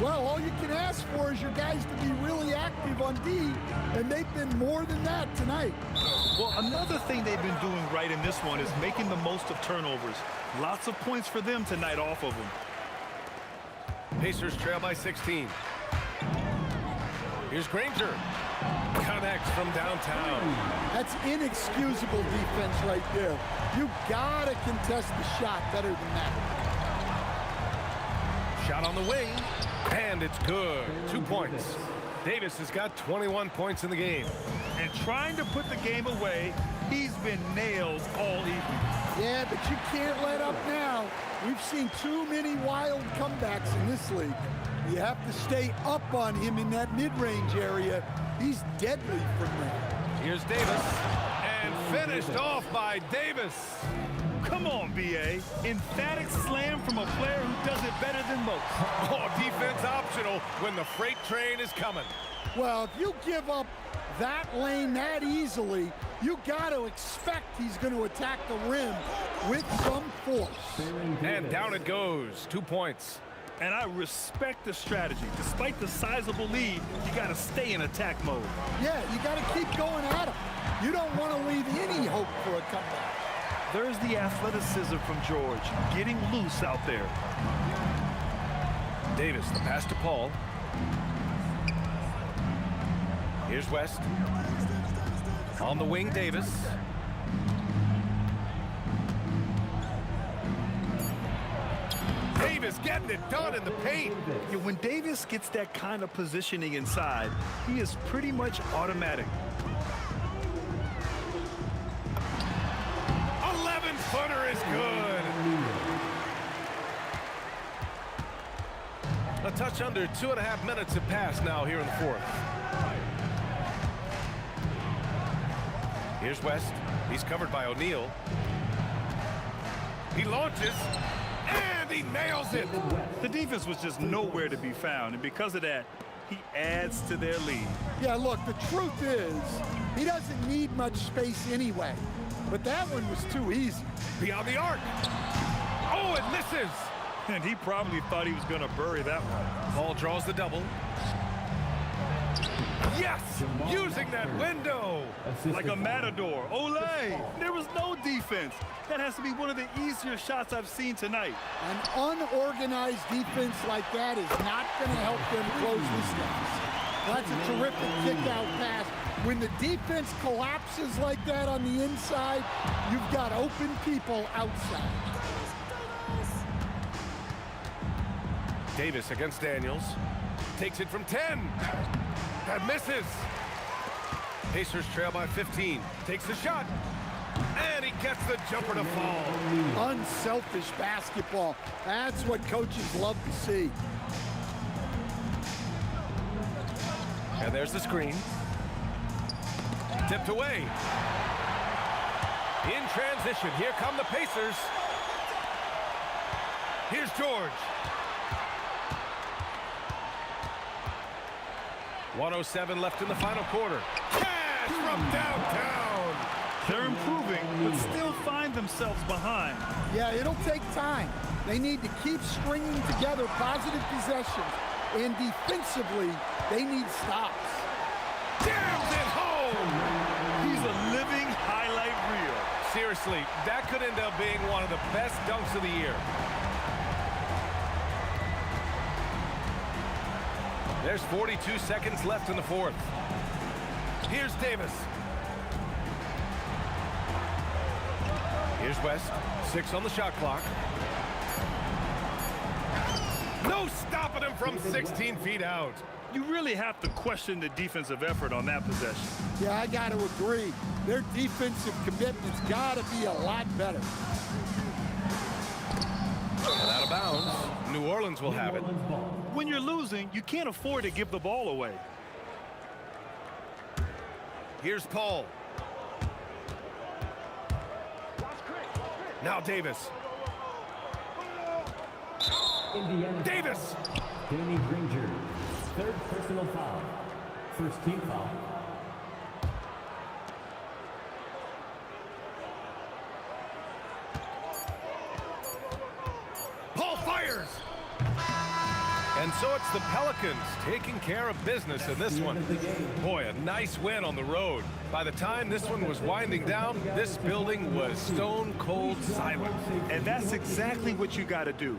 Well, all you can ask for is your guys to be really active on D, and they've been more than that tonight. Well, another thing they've been doing right in this one is making the most of turnovers. Lots of points for them tonight off of them. Pacers trail by 16. Here's Granger. Connects from downtown. That's inexcusable defense right there. You gotta contest the shot better than that. Shot on the wing, and it's good. 2 points. Davis has got 21 points in the game. And trying to put the game away, he's been nailed all evening. Yeah, but you can't let up now. We've seen too many wild comebacks in this league. You have to stay up on him in that mid-range area. He's deadly from there. Here's Davis, and finished off by Davis. Come on, B.A. Emphatic slam from a player who does it better than most. Oh, defense optional when the freight train is coming. Well, if you give up that lane that easily, you got to expect he's going to attack the rim with some force. And down it goes. 2 points. And I respect the strategy. Despite the sizable lead, you got to stay in attack mode. Yeah, you got to keep going at him. You don't want to leave any hope for a comeback. There's the athleticism from George, getting loose out there. Davis, the pass to Paul. Here's West. On the wing, Davis. Davis getting it done in the paint. Yeah, when Davis gets that kind of positioning inside, he is pretty much automatic. 11-footer is good. A touch under 2.5 minutes have passed now here in the 4th. Here's West. He's covered by O'Neal. He launches, and he nails it. The defense was just nowhere to be found, and because of that, he adds to their lead. Yeah, look, the truth is, he doesn't need much space anyway. But that one was too easy. Beyond the arc. Oh, it misses. And he probably thought he was going to bury that one. Paul draws the double. Yes! Using that window. Like a matador. Olé! There was no defense. That has to be one of the easier shots I've seen tonight. An unorganized defense like that is not going to help them close this game. That's a terrific kick-out pass. When the defense collapses like that on the inside, you've got open people outside. Davis against Daniels. Takes it from 10. That misses. Pacers trail by 15. Takes the shot. And he gets the jumper to fall. Unselfish basketball. That's what coaches love to see. And there's the screen. Tipped away. In transition, here come the Pacers. Here's George. 1:07 left in the final quarter. Cash from downtown. They're improving, but still find themselves behind. Yeah, it'll take time. They need to keep stringing together positive possessions. And defensively, they need stops. Jams it home. He's a living highlight reel. Seriously, that could end up being one of the best dunks of the year. There's 42 seconds left in the 4th. Here's Davis. Here's West. 6 on the shot clock. No stopping him from 16 feet out. You really have to question the defensive effort on that possession. Yeah, I got to agree. Their defensive commitment's got to be a lot better. And out of bounds. New Orleans will have it. When you're losing, you can't afford to give the ball away. Here's Paul. Now Davis. Indiana. Davis! Danny Granger. Third personal foul. First team foul. Paul fires! And so it's the Pelicans taking care of business in this one. Boy, a nice win on the road. By the time this one was winding down, this building was stone cold silent. And that's exactly what you got to do.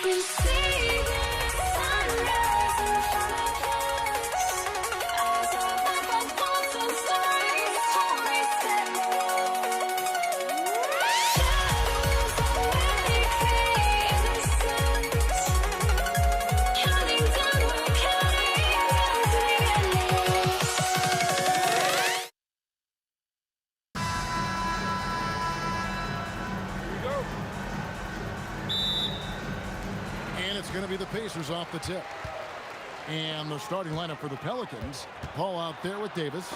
You see the sunrise in front of us. Eyes are like a thousand stories told me stand alone. Shadows already create innocence. Counting down, we're counting as we end. And it's going to be the Pacers off the tip. And the starting lineup for the Pelicans. Paul out there with Davis.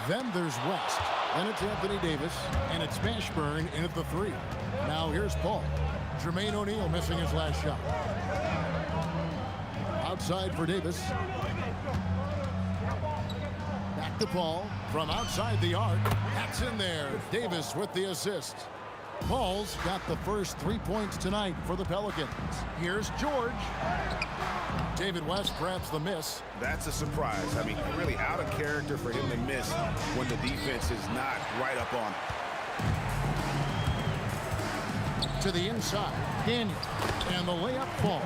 Then there's West. Then it's Anthony Davis. And it's Mashburn in at the 3. Now here's Paul. Jermaine O'Neal missing his last shot. Outside for Davis. Back to Paul from outside the arc. That's in there. Davis with the assist. Paul's got the first 3 points tonight for the Pelicans. Here's George. David West grabs the miss. That's a surprise. I mean, really out of character for him to miss when the defense is not right up on him. To the inside, Daniel, and the layup falls.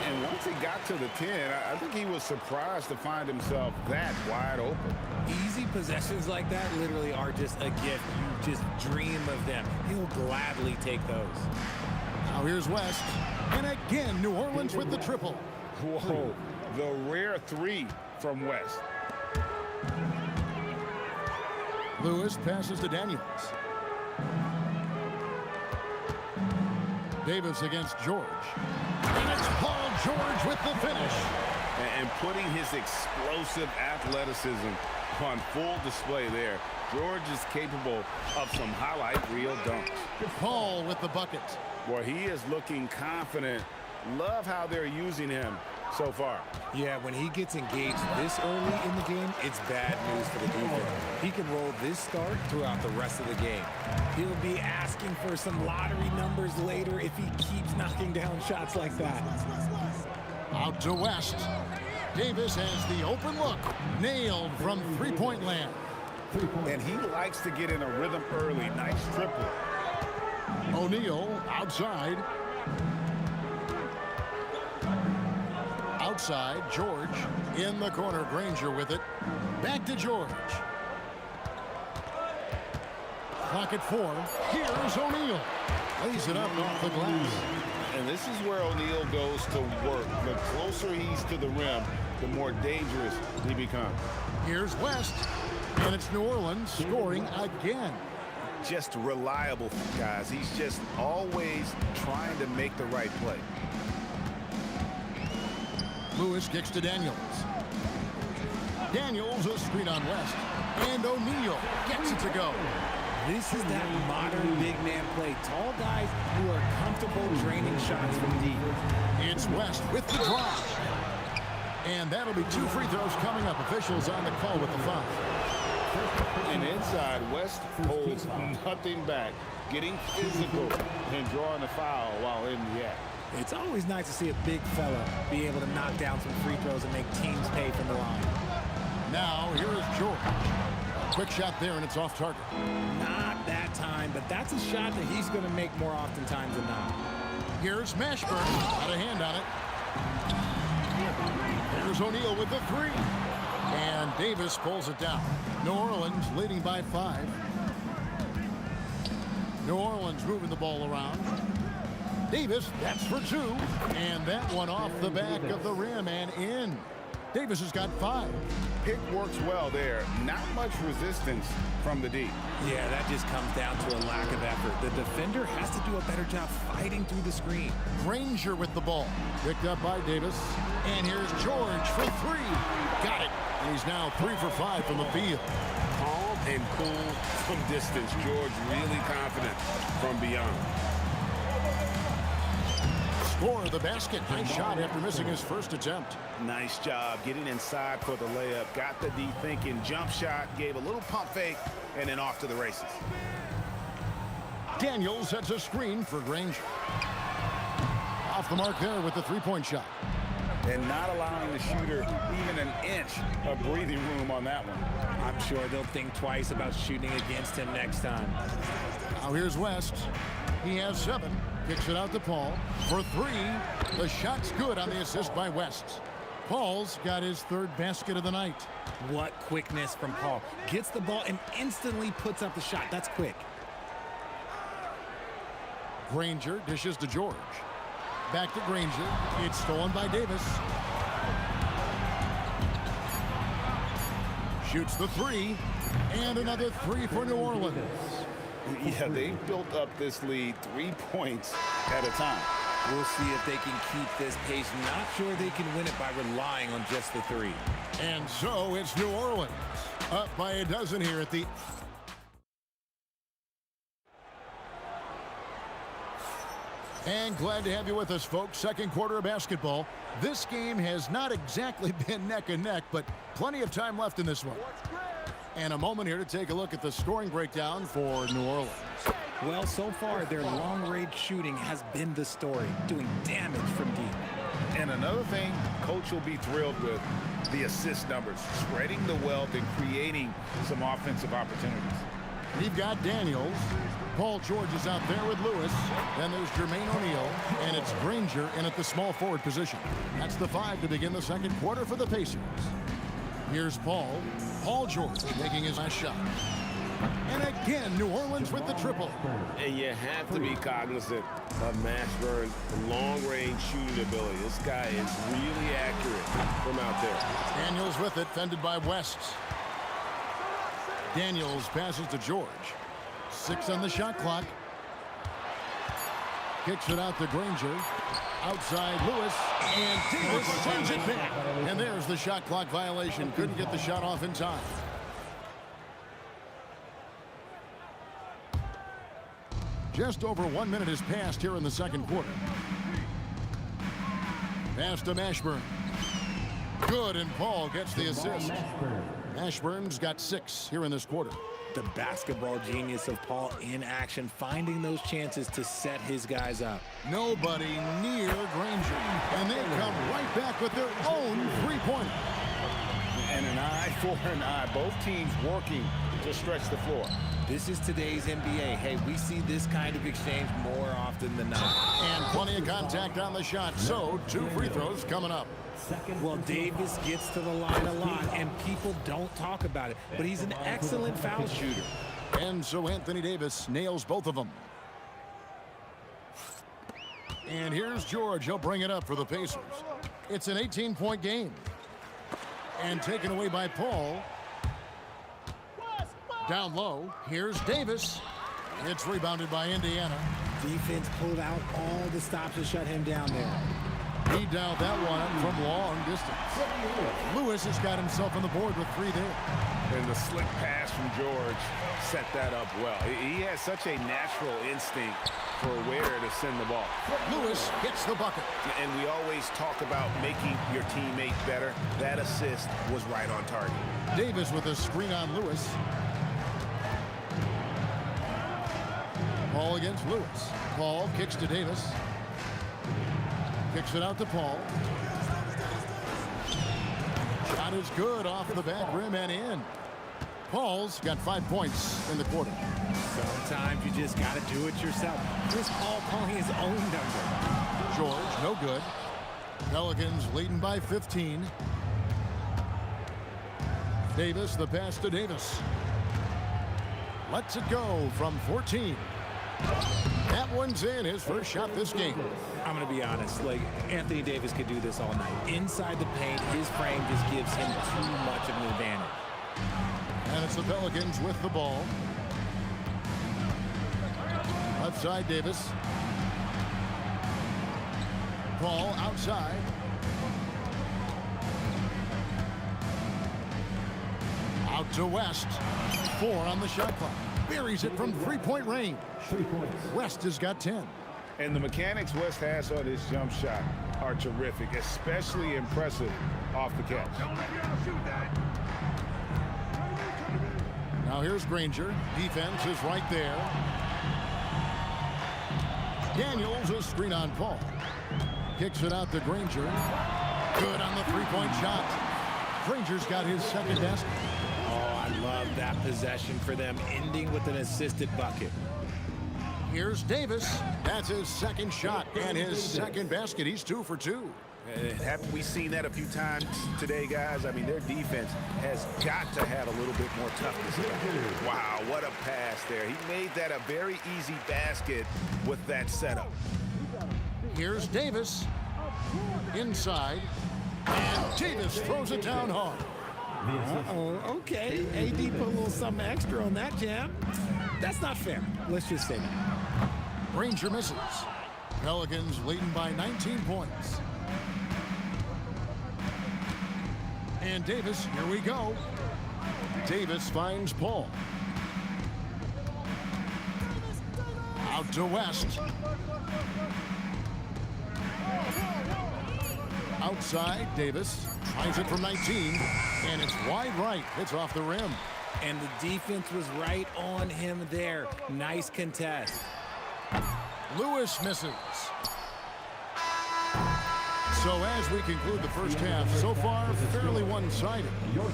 And once he got to the 10, I think he was surprised to find himself that wide open. Easy possessions like that literally are just a gift. You just dream of them. He'll gladly take those. Now here's West. And again, New Orleans with the triple. Whoa, the rare 3 from West. Lewis passes to Daniels. Davis against George. And it's Paul George with the finish. And putting his explosive athleticism on full display there. George is capable of some highlight reel dunks. Paul with the bucket. Boy, he is looking confident. Love how they're using him so far. Yeah, when he gets engaged this early in the game, it's bad news for the defense. He can roll this start throughout the rest of the game. He'll be asking for some lottery numbers later if he keeps knocking down shots like that. Out to West. Davis has the open look. Nailed from three-point land. And he likes to get in a rhythm early. Nice triple. O'Neal outside. Outside, George in the corner. Granger with it. Back to George. Clock at 4. Here's O'Neal. Lays it up off the glass. And this is where O'Neal goes to work. The closer he's to the rim, the more dangerous he becomes. Here's West. And it's New Orleans scoring again. Just reliable, guys. He's just always trying to make the right play. Lewis kicks to Daniels. Daniels a screen on West. And O'Neal gets it to go. This is that modern big man play. Tall guys who are comfortable draining shots from deep. It's West with the drive. And that'll be 2 free throws coming up. Officials on the call with the foul. And inside, West holds nothing back, getting physical and drawing a foul while in the act. It's always nice to see a big fella be able to knock down some free throws and make teams pay from the line. Now, here is George. Quick shot there, and it's off target. Not that time, but that's a shot that he's going to make more oftentimes than not. Here's Mashburn. Got a hand on it. Here's O'Neal with the 3. And Davis pulls it down. New Orleans leading by 5. New Orleans moving the ball around. Davis, that's for 2. And that one off the back of the rim and in. Davis has got 5. Pick works well there. Not much resistance from the D. Yeah, that just comes down to a lack of effort. The defender has to do a better job fighting through the screen. Granger with the ball. Picked up by Davis. And here's George for 3. Got it. And he's now 3 for 5 from the field. Calm and cool from distance. George really confident from beyond. score the basket. Nice shot after missing his first attempt. Nice job getting inside for the layup. Got the D thinking. Jump shot. Gave a little pump fake. And then off to the races. Daniels sets a screen for Granger. Off the mark there with the three-point shot. And not allowing the shooter even an inch of breathing room on that one. I'm sure they'll think twice about shooting against him next time. Now here's West. He has 7. Kicks it out to Paul for 3. The shot's good on the assist by West. Paul's got his 3rd basket of the night. What quickness from Paul. Gets the ball and instantly puts up the shot. That's quick. Granger dishes to George. Back to Granger. It's stolen by Davis. Shoots the 3. And another 3 for New Orleans. Yeah, they built up this lead 3 points at a time. We'll see if they can keep this pace. Not sure they can win it by relying on just the 3. And so it's New Orleans up by a dozen here at the... And glad to have you with us, folks. Second quarter of basketball. This game has not exactly been neck and neck, but plenty of time left in this one. And a moment here to take a look at the scoring breakdown for New Orleans. Well, so far, their long-range shooting has been the story, doing damage from deep. And another thing Coach will be thrilled with, the assist numbers, spreading the wealth and creating some offensive opportunities. We've got Daniels. Paul George is out there with Lewis. Then there's Jermaine O'Neal, and it's Granger in at the small forward position. That's the 5 to begin the second quarter for the Pacers. Here's Paul. Paul George making his last shot. And again, New Orleans with the triple. And you have to be cognizant of Mashburn's long-range shooting ability. This guy is really accurate from out there. Daniels with it, fended by West. Daniels passes to George. 6 on the shot clock. Kicks it out to Granger. Outside Lewis. And Davis sends it back. And there's the shot clock violation. Couldn't get the shot off in time. Just over 1 minute has passed here in the second quarter. Pass to Mashburn. Good, and Paul gets the assist. Mashburn's got 6 here in this quarter. The basketball genius of Paul in action, finding those chances to set his guys up. Nobody near Granger. And they come right back with their own three-pointer. And an eye for an eye. Both teams working to stretch the floor. This is today's NBA. Hey, we see this kind of exchange more often than not. And plenty of contact on the shot. So 2 free throws coming up. Well, Davis gets to the line a lot, and people don't talk about it. But he's an excellent foul shooter. And so Anthony Davis nails both of them. And here's George. He'll bring it up for the Pacers. It's an 18-point game. And taken away by Paul. Down low. Here's Davis. It's rebounded by Indiana. Defense pulled out all the stops to shut him down there. He dialed that one up from long distance. Lewis has got himself on the board with 3 there. And the slick pass from George set that up well. He has such a natural instinct for where to send the ball. Lewis hits the bucket. And we always talk about making your teammate better. That assist was right on target. Davis with a screen on Lewis. Paul against Lewis. Paul kicks to Davis. Kicks it out to Paul. Shot is good off the back rim and in. Paul's got 5 points in the quarter. Sometimes you just got to do it yourself. Chris Paul calling his own number. George, no good. Pelicans leading by 15. Davis, the pass to Davis. Lets it go from 14. That one's in, his first shot this game. I'm going to be honest, like Anthony Davis could do this all night. Inside the paint, his frame just gives him too much of an advantage. And it's the Pelicans with the ball. Left side, Davis. Paul outside. Out to West. 4 on the shot clock. Buries it from 3-point range. 3 points. West has got 10. And the mechanics West has on his jump shot are terrific, especially impressive off the catch. Now here's Granger. Defense is right there. Daniels a screen on Paul. Kicks it out to Granger. Good on the three-point shot. Granger's got his second basket. Oh, I love that possession for them, ending with an assisted bucket. Here's Davis. That's his second shot and his second basket. He's 2 for 2. Haven't we seen that a few times today, guys? I mean, their defense has got to have a little bit more toughness about it. Wow, what a pass there. He made that a very easy basket with that setup. Here's Davis. Inside. And Davis throws it down hard. Uh-oh, okay. AD put a little something extra on that jam. That's not fair. Let's just say that. Granger misses. Pelicans leading by 19 points. And Davis, here we go. Davis finds Paul. Out to West. Outside, Davis tries it from 19, and it's wide right. It's off the rim. And the defense was right on him there. Nice contest. Lewis misses. So as we conclude the first half, so far fairly one-sided.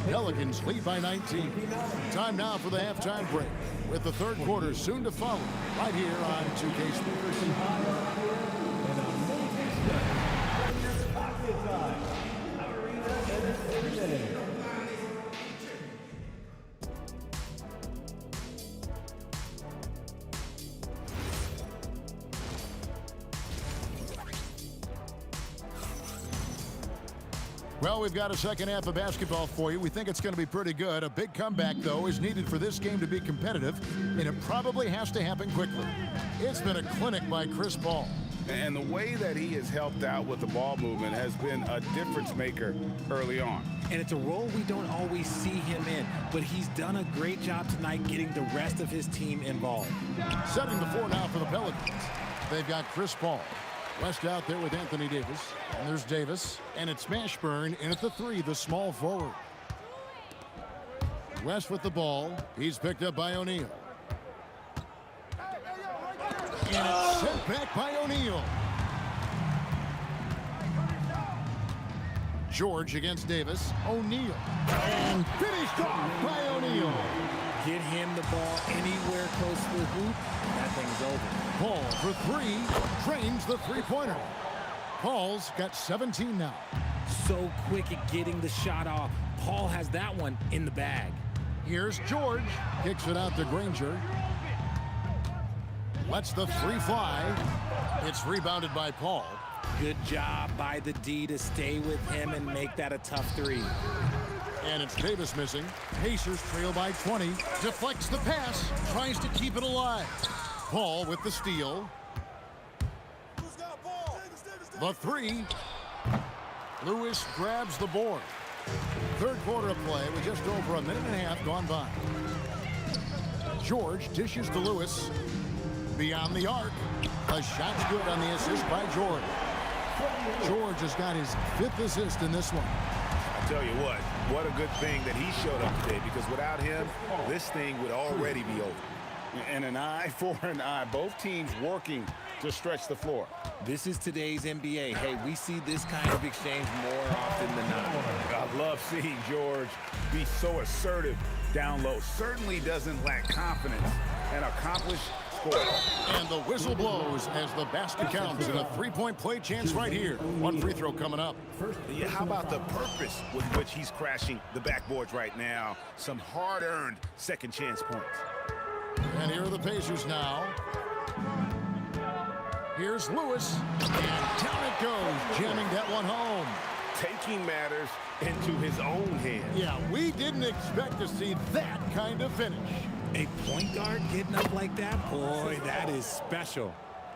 Pelicans lead by 19. Time now for the halftime break, with the third quarter soon to follow, right here on 2K Sports. Well, we've got a second half of basketball for you. We think it's going to be pretty good. A big comeback, though, is needed for this game to be competitive, and it probably has to happen quickly. It's been a clinic by Chris Paul. And the way that he has helped out with the ball movement has been a difference maker early on. And it's a role we don't always see him in, but he's done a great job tonight getting the rest of his team involved. Setting the floor now for the Pelicans. They've got Chris Paul. West out there with Anthony Davis. And there's Davis. And it's Mashburn in at the 3, the small forward. West with the ball. He's picked up by O'Neal. And it's sent back by O'Neal. George against Davis. O'Neal. And finished off by O'Neal. Get him the ball anywhere close to the hoop, that thing's over. Paul for 3, drains the three-pointer. Paul's got 17 now. So quick at getting the shot off. Paul has that one in the bag. Here's George. Kicks it out to Granger. Lets the 3 fly. It's rebounded by Paul. Good job by the D to stay with him and make that a tough 3. And it's Davis missing. Pacers trail by 20. Deflects the pass. Tries to keep it alive. Paul with the steal. The 3. Lewis grabs the board. Third quarter of play with just over a minute and a half gone by. George dishes to Lewis. Beyond the arc. A shot's good on the assist by George. George has got his 5th assist in this one. I tell you what a good thing that he showed up today, because without him, this thing would already be over. And an eye for an eye. Both teams working to stretch the floor. This is today's NBA. Hey, we see this kind of exchange more often than not. I love seeing George be so assertive down low. Certainly doesn't lack confidence and accomplished scorer. And the whistle blows as the basket counts, and a 3-point play chance right here. One free throw coming up. Yeah, how about the purpose with which he's crashing the backboards right now? Some hard-earned second chance points. And here are the Pacers now. Here's Lewis. And down it goes, jamming that one home. Taking matters into his own hands. Yeah, we didn't expect to see that kind of finish. A point guard getting up like that? Boy, that is special.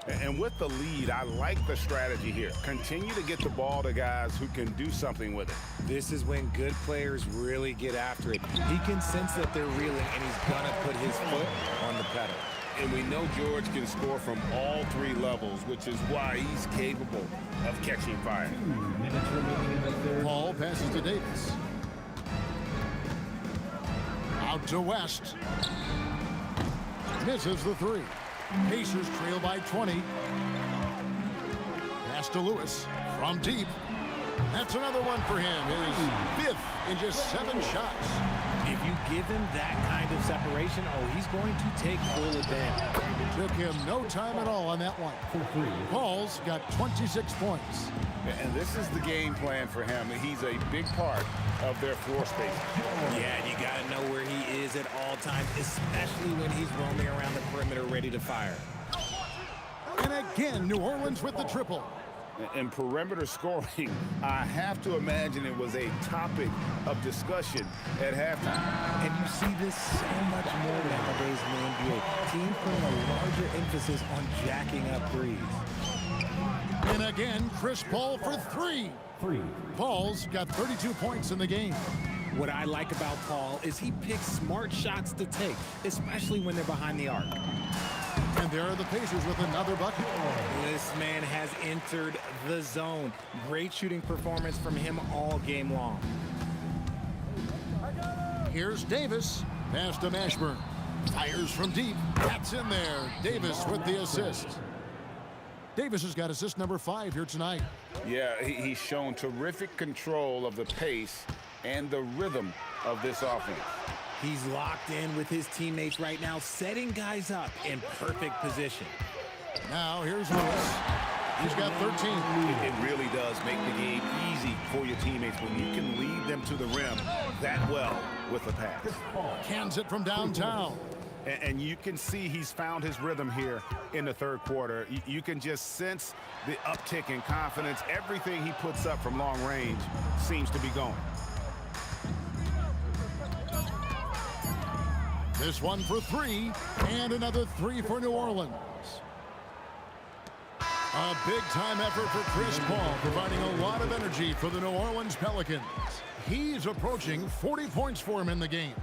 And with the lead, I like the strategy here. Continue to get the ball to guys who can do something with it. This is when good players really get after it. He can sense that they're reeling, and he's gonna put his foot on the pedal. And we know George can score from all three levels, which is why he's capable of catching fire. 2 minutes remaining in the third. Paul passes to Davis. Out to West. Misses the three. Pacers trail by 20. Pass to Lewis from deep. That's another one for him. His fifth in just 7 shots. If you give him that kind of separation, oh, he's going to take full advantage. Took him no time at all on that one. Paul's got 26 points. And this is the game plan for him. He's a big part of their floor space. Yeah, you got to know where he is at all times, especially when he's roaming around the perimeter ready to fire. And again, New Orleans with the triple. And perimeter scoring, I have to imagine it was a topic of discussion at halftime. And you see this so much more nowadays in the NBA. Teams putting a larger emphasis on jacking up threes. And again, Chris Paul for 3. Paul's got 32 points in the game. What I like about Paul is he picks smart shots to take, especially when they're behind the arc. And there are the Pacers with another bucket. This man has entered the zone. Great shooting performance from him all game long. Here's Davis. Pass to Mashburn. Fires from deep. That's in there. Davis with the assist. Davis has got assist number 5 here tonight. Yeah, he's shown terrific control of the pace and the rhythm of this offense. He's locked in with his teammates right now, setting guys up in perfect position. Now here's Lewis. He's got 13. It really does make the game easy for your teammates when you can lead them to the rim that well with a pass. Cans it from downtown. And you can see he's found his rhythm here in the third quarter. You can just sense the uptick in confidence. Everything he puts up from long range seems to be going. This one for 3, and another 3 for New Orleans. A big-time effort for Chris Paul, providing a lot of energy for the New Orleans Pelicans. He's approaching 40 points for him in the game.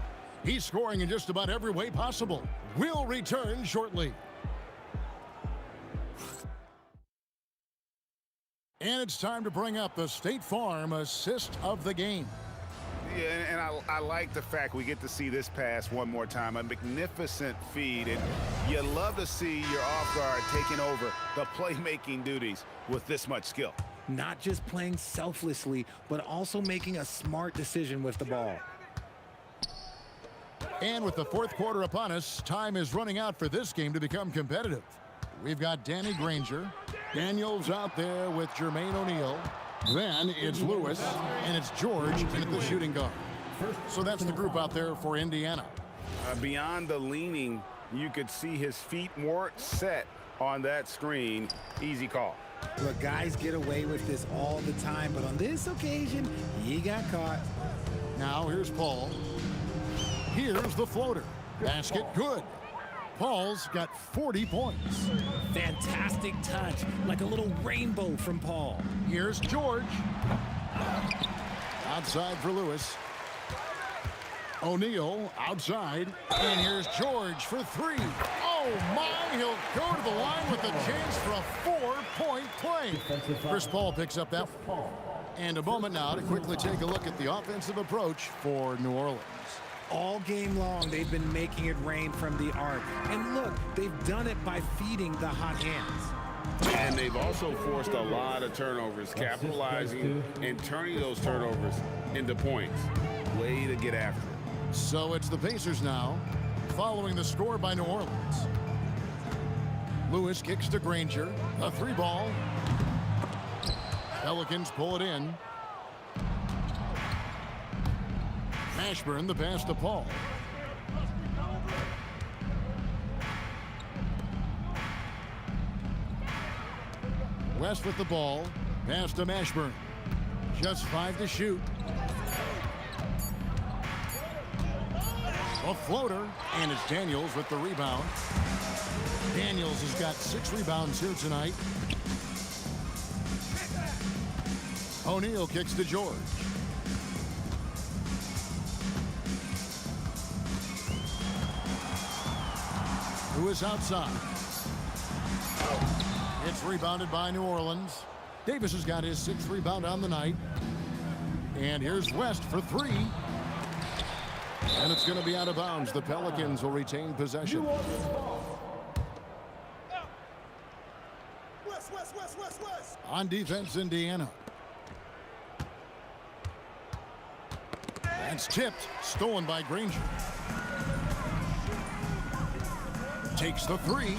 He's scoring in just about every way possible. We'll return shortly. And it's time to bring up the State Farm assist of the game. Yeah, and I like the fact we get to see this pass one more time. A magnificent feed, and you love to see your off guard taking over the playmaking duties with this much skill. Not just playing selflessly, but also making a smart decision with the ball. And with the fourth quarter upon us, time is running out for this game to become competitive. We've got Danny Granger. Daniels out there with Jermaine O'Neal. Then it's Lewis, and it's George in at the shooting guard. So that's the group out there for Indiana. Beyond the leaning, you could see his feet more set on that screen. Easy call. Look, guys get away with this all the time, but on this occasion, he got caught. Now here's Paul. Here's the floater. Basket good. Paul's got 40 points. Fantastic touch, like a little rainbow from Paul. Here's George. Outside for Lewis. O'Neal outside. And here's George for 3. Oh my, he'll go to the line with a chance for a 4-point play. Chris Paul picks up that one. And a moment now to quickly take a look at the offensive approach for New Orleans. All game long, they've been making it rain from the arc. And look, they've done it by feeding the hot hands. And they've also forced a lot of turnovers, capitalizing and turning those turnovers into points. Way to get after it. So it's the Pacers now, following the score by New Orleans. Lewis kicks to Granger. A 3-ball. Pelicans pull it in. Mashburn, the pass to Paul. West with the ball. Pass to Mashburn. Just 5 to shoot. A floater, and it's Daniels with the rebound. Daniels has got 6 rebounds here tonight. O'Neal kicks to George. Lewis outside. It's rebounded by New Orleans. Davis has got his 6th rebound on the night. And here's West for 3. And it's going to be out of bounds. The Pelicans will retain possession. On defense, Indiana. That's tipped. Stolen by Granger. Takes the 3.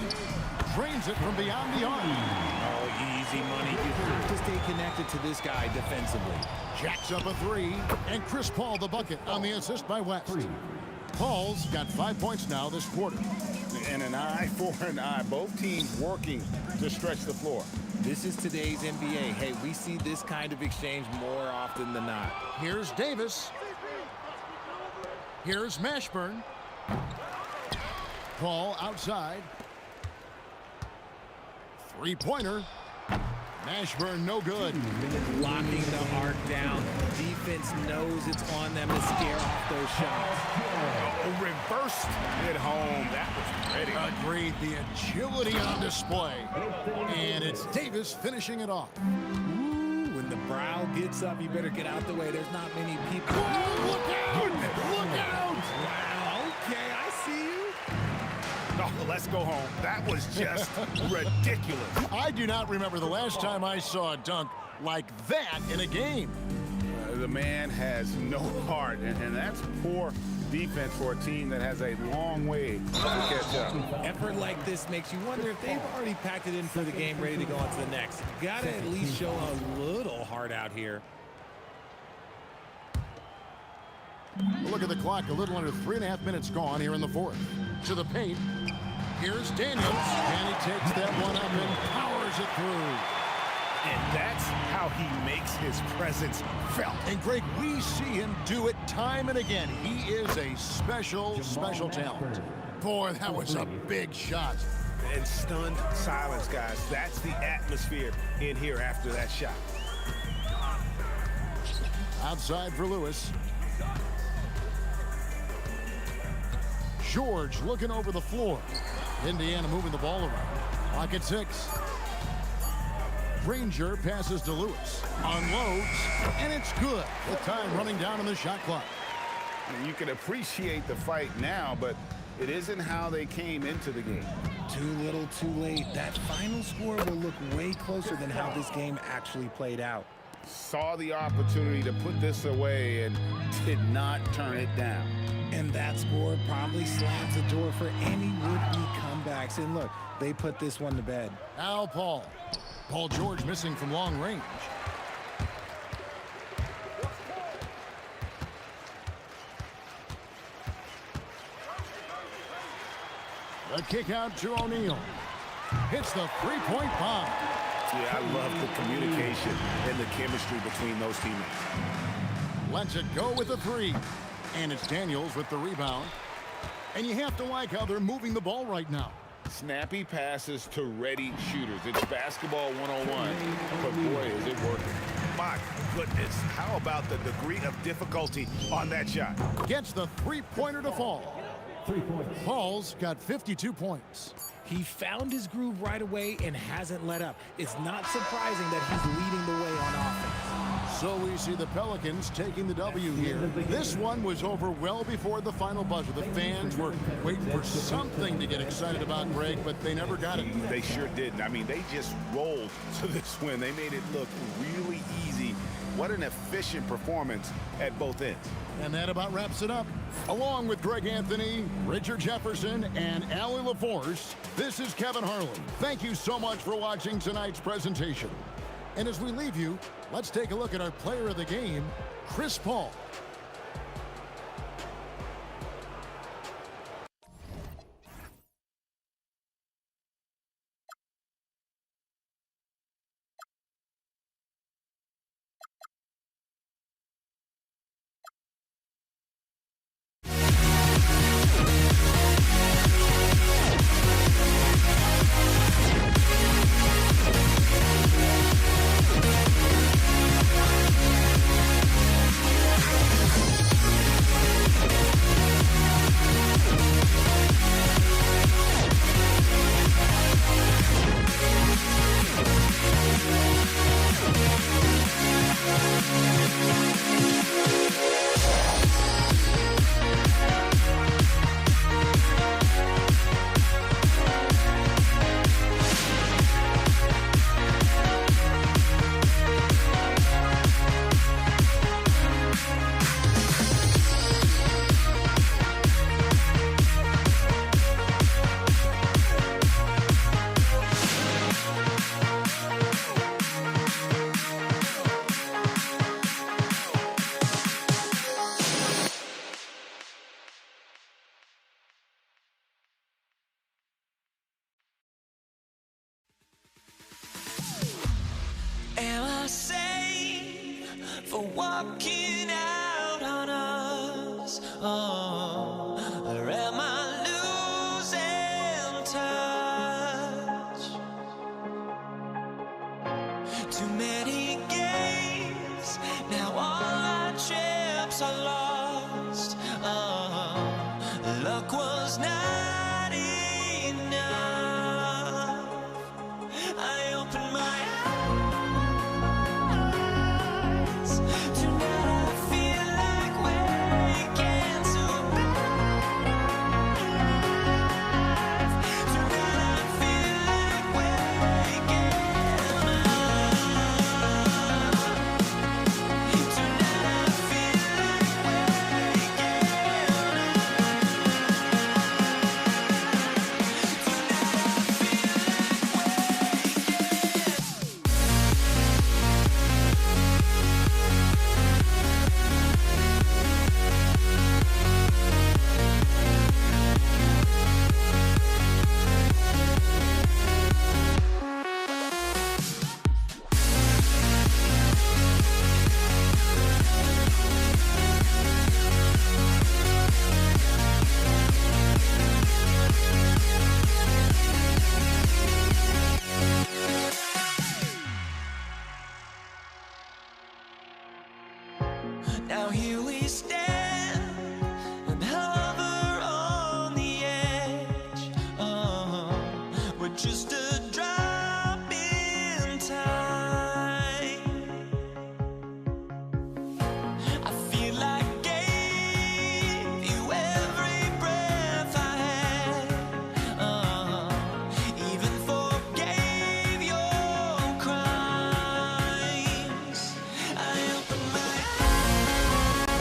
Drains it from beyond the arc. Oh, easy money. You have to stay connected to this guy defensively. Jacks up a 3. And Chris Paul the bucket on the assist by West. Paul's got 5 points now this quarter. And an eye for an eye. Both teams working to stretch the floor. This is today's NBA. Hey, we see this kind of exchange more often than not. Here's Davis. Here's Mashburn. Paul outside. 3-pointer. Mashburn no good. Locking the arc down. Defense knows it's on them to scare off those shots. Reversed it home. That was pretty. Agreed. The agility on display. And it's Davis finishing it off. Ooh, when the brow gets up, you better get out the way. There's not many people. Whoa, look out! Look out! Wow, okay, I see you. Oh, let's go home. That was just ridiculous. I do not remember the last time I saw a dunk like that in a game. The man has no heart, and that's poor defense for a team that has a long way to catch up. Effort like this makes you wonder if they've already packed it in for the game, ready to go on to the next. Gotta at least show a little heart out here. Look at the clock, a little under 3.5 minutes gone here in the 4th. To the paint. Here's Daniels, and he takes that one up and powers it through. And that's how he makes his presence felt. And Greg, we see him do it time and again. He is a special talent. Boy, that was a big shot. And stunned silence, guys. That's the atmosphere in here after that shot. Outside for Lewis. George looking over the floor. Indiana moving the ball around. Clock at 6. Granger passes to Lewis. Unloads, and it's good. With time running down on the shot clock. And you can appreciate the fight now, but it isn't how they came into the game. Too little, too late. That final score will look way closer than how this game actually played out. Saw the opportunity to put this away and did not turn it down. And that score probably slams the door for any would-be comebacks. And look, they put this one to bed. Now Paul. Paul George missing from long range. The kick out to O'Neal. Hits the 3-point bomb. Yeah, I love the communication and the chemistry between those teammates. Lets it go with the 3. And it's Daniels with the rebound. And you have to like how they're moving the ball right now. Snappy passes to ready shooters. It's basketball 101, but boy, is it working. My goodness, how about the degree of difficulty on that shot? Gets the 3-pointer to fall. 3 points. Paul's got 52 points. He found his groove right away and hasn't let up. It's not surprising that he's leading the way on offense. So we see the Pelicans taking the W here. This one was over well before the final buzzer. The fans were waiting for something to get excited about, Greg, but they never got it. They sure didn't. I mean, they just rolled to this win. They made it look really easy. What an efficient performance at both ends. And that about wraps it up. Along with Greg Anthony, Richard Jefferson, and Allie LaForce, this is Kevin Harlan. Thank you so much for watching tonight's presentation. And as we leave you, let's take a look at our player of the game, Chris Paul. were walking out on us. Oh, or am I losing touch? Too many games, now all our chips are lost. Oh, luck was not enough. I opened my eyes. Tonight I feel like waking to life. Tonight I feel like waking up. Tonight I feel like waking Now here we stand and hover on the edge. We're just a drop in time. I feel like I gave you every breath I had. Even forgave your crimes. I opened my eyes.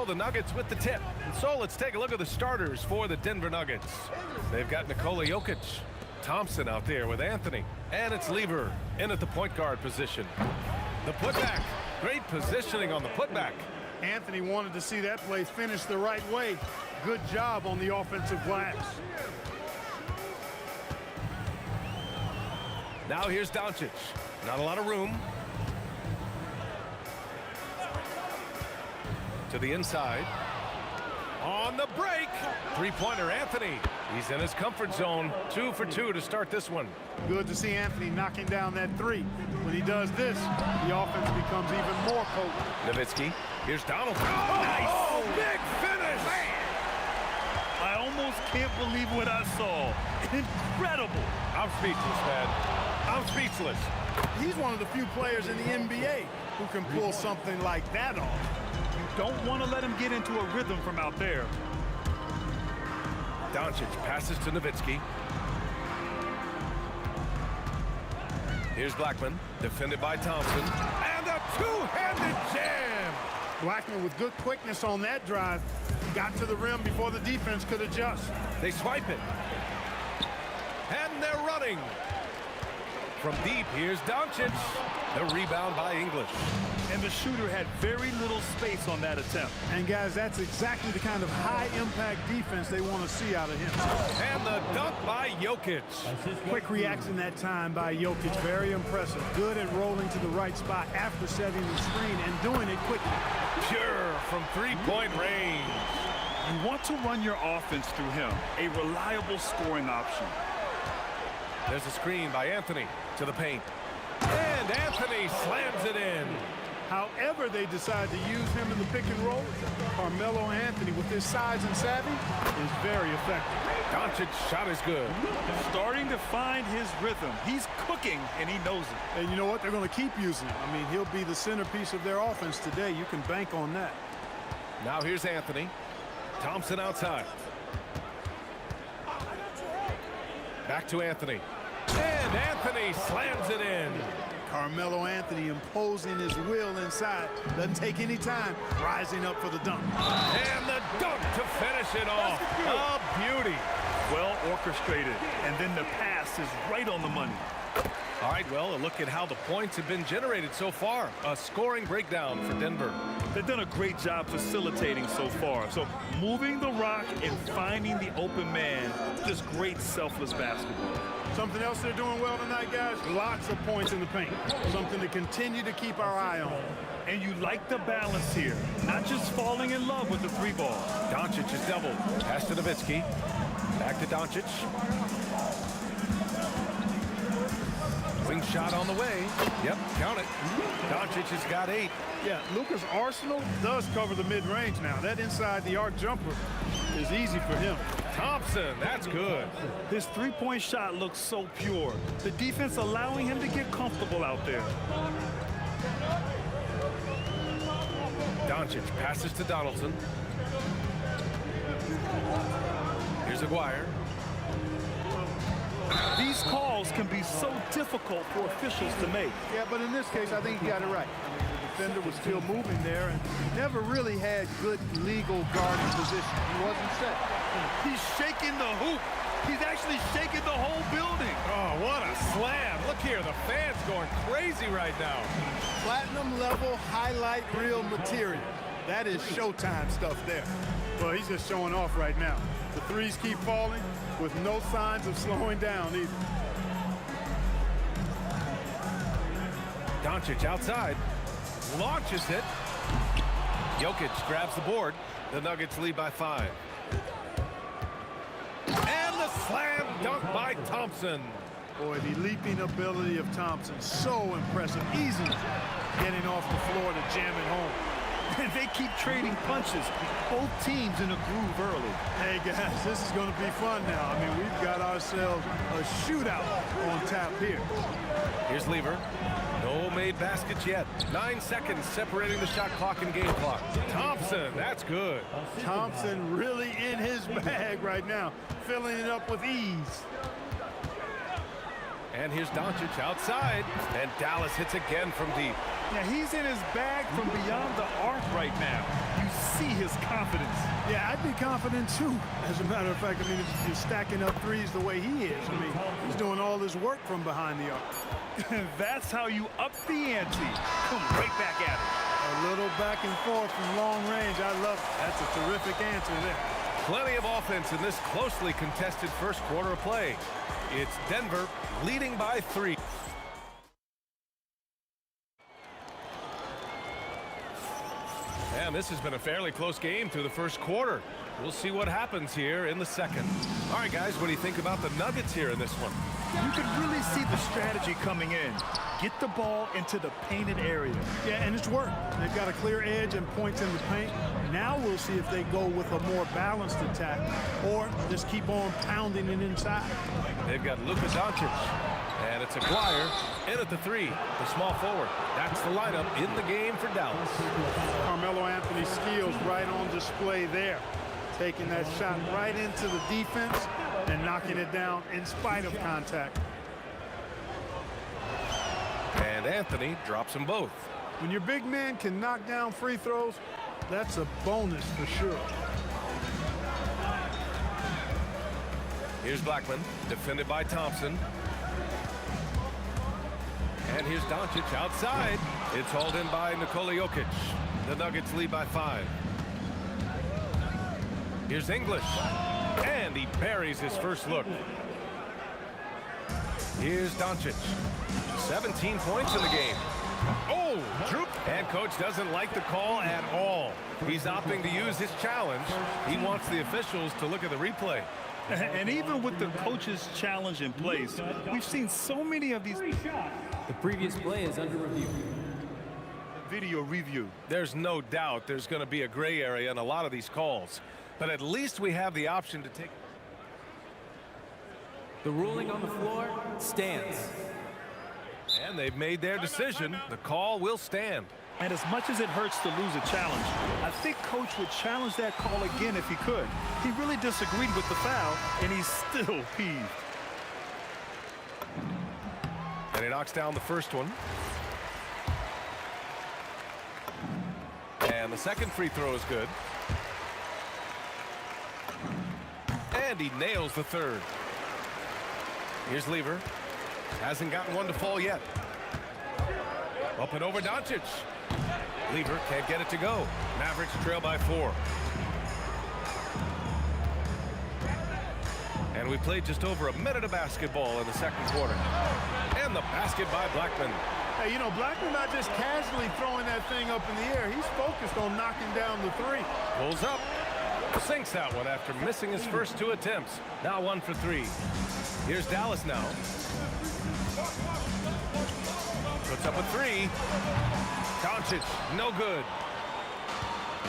So the Nuggets with the tip. So let's take a look at the starters for the Denver Nuggets. They've got Nikola Jokic, Thompson out there with Anthony, and it's Lever in at the point guard position. The putback, great positioning on the putback. Anthony wanted to see that play finish the right way. Good job on the offensive glass. Now here's Doncic. Not a lot of room. To the inside. On the break. Three-pointer Anthony. He's in his comfort zone. 2 for 2 to start this one. Good to see Anthony knocking down that three. When he does this, the offense becomes even more potent. Nowitzki. Here's Donaldson. Oh, nice. Oh, big finish. Man. I almost can't believe what I saw. Incredible. I'm speechless, man. I'm speechless. He's one of the few players in the NBA who can pull something like that off. Don't want to let him get into a rhythm from out there. Doncic passes to Nowitzki. Here's Blackman, defended by Thompson. And a two-handed jam! Blackman with good quickness on that drive. Got to the rim before the defense could adjust. They swipe it. And they're running. From deep, here's Doncic. The rebound by English. And the shooter had very little space on that attempt. And guys, that's exactly the kind of high-impact defense they want to see out of him. And the dunk by Jokic. Quick reaction that time by Jokic. Very impressive. Good at rolling to the right spot after setting the screen and doing it quickly. Pure from three-point range. You want to run your offense through him. A reliable scoring option. There's a screen by Anthony to the paint. And Anthony slams it in. However they decide to use him in the pick and roll, Carmelo Anthony, with his size and savvy, is very effective. Doncic's shot is good. Starting to find his rhythm. He's cooking, and he knows it. And you know what? They're going to keep using him. I mean, he'll be the centerpiece of their offense today. You can bank on that. Now here's Anthony. Thompson outside. Back to Anthony. And Anthony slams it in. Carmelo Anthony imposing his will inside. Doesn't take any time. Rising up for the dunk. And the dunk to finish it off. A beauty. Well orchestrated. And then the pass is right on the money. All right, well, a look at how the points have been generated so far. A scoring breakdown for Denver. They've done a great job facilitating so far. So moving the rock and finding the open man, just great selfless basketball. Something else they're doing well tonight, guys, lots of points in the paint. Something to continue to keep our eye on. And you like the balance here, not just falling in love with the three ball. Doncic is doubled. Pass to Nowitzki. Back to Doncic. Wing shot on the way. Yep, count it. Doncic has got 8. Yeah, Luka's arsenal does cover the mid-range now. That inside the arc jumper is easy for him. Thompson, that's good. His three-point shot looks so pure. The defense allowing him to get comfortable out there. Doncic passes to Donaldson. Here's Aguirre. These calls can be so difficult for officials to make. Yeah, but in this case, I think he got it right. I mean, the defender was still moving there and never really had good legal guarding position. He wasn't set. He's shaking the hoop. He's actually shaking the whole building. Oh, what a slam. Look here, the fans going crazy right now. Platinum level highlight reel material. That is Showtime stuff there. Well, he's just showing off right now. The threes keep falling with no signs of slowing down either. Doncic outside, launches it. Jokic grabs the board. The Nuggets lead by 5. And the slam dunk by Thompson. Boy, the leaping ability of Thompson, so impressive. Easy getting off the floor to jam it home. And they keep trading punches. Both teams in a groove early. Hey, guys, this is going to be fun now. I mean, we've got ourselves a shootout on tap here. Here's Lever. No made baskets yet. 9 seconds separating the shot clock and game clock. Thompson, that's good. Thompson really in his bag right now, filling it up with ease. And here's Doncic outside. And Dallas hits again from deep. Yeah, he's in his bag from beyond the arc right now. You see his confidence. Yeah, I'd be confident too. As a matter of fact, I mean, if you're stacking up threes the way he is, I mean, he's doing all his work from behind the arc. That's how you up the ante. Come right back at it. A little back and forth from long range. I love it. That's a terrific answer there. Plenty of offense in this closely contested first quarter of play. It's Denver leading by 3. And this has been a fairly close game through the first quarter. We'll see what happens here in the second. All right, guys, what do you think about the Nuggets here in this one? You can really see the strategy coming in. Get the ball into the painted area. Yeah, and it's worked. They've got a clear edge and points in the paint. Now we'll see if they go with a more balanced attack or just keep on pounding it inside. They've got Luka Doncic. And it's Aguirre in at the 3, the small forward. That's the lineup in the game for Dallas. Carmelo Anthony's skills right on display there. Taking that shot right into the defense and knocking it down in spite of contact. And Anthony drops them both. When your big man can knock down free throws, that's a bonus for sure. Here's Blackman, defended by Thompson. And here's Doncic outside. It's hauled in by Nikola Jokic. The Nuggets lead by 5. Here's English. And he buries his first look. Here's Doncic. 17 points in the game. Oh, Droop. And coach doesn't like the call at all. He's opting to use his challenge. He wants the officials to look at the replay. And even with the coach's challenge in place, we've seen so many of these. The previous play is under review. Video review. There's no doubt there's going to be a gray area in a lot of these calls. But at least we have the option to take. The ruling on the floor stands. And they've made their decision. The call will stand. And as much as it hurts to lose a challenge, I think coach would challenge that call again if he could. He really disagreed with the foul, and he's still peeved. And he knocks down the first one. And the second free throw is good. And he nails the third. Here's Lever. Hasn't gotten one to fall yet. Up and over Doncic. Lever can't get it to go. Mavericks trail by 4. And we played just over a minute of basketball in the second quarter. And the basket by Blackman. Hey, you know, Blackman not just casually throwing that thing up in the air. He's focused on knocking down the 3. Pulls up. Sinks that one after missing his first 2 attempts. Now 1 for 3. Here's Dallas now. Puts up a 3. Doncic, no good.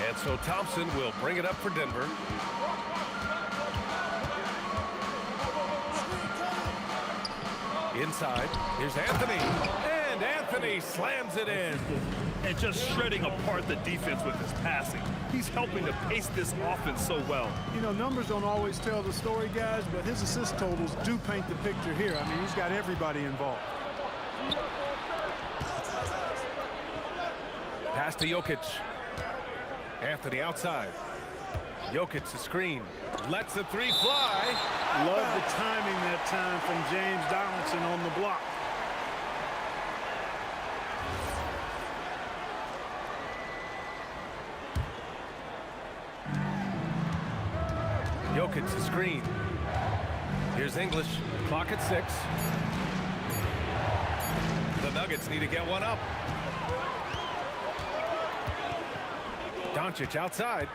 And so Thompson will bring it up for Denver. Inside, here's Anthony. And Anthony slams it in. And just shredding apart the defense with his passing. He's helping to pace this offense so well. You know, numbers don't always tell the story, guys, but his assist totals do paint the picture here. I mean, he's got everybody involved. Pass to Jokic. Anthony outside. Jokic the screen. Lets the 3 fly. Love the timing that time from James Donaldson on the block. Jokic the screen. Here's English. Clock at 6. The Nuggets need to get one up. Doncic outside.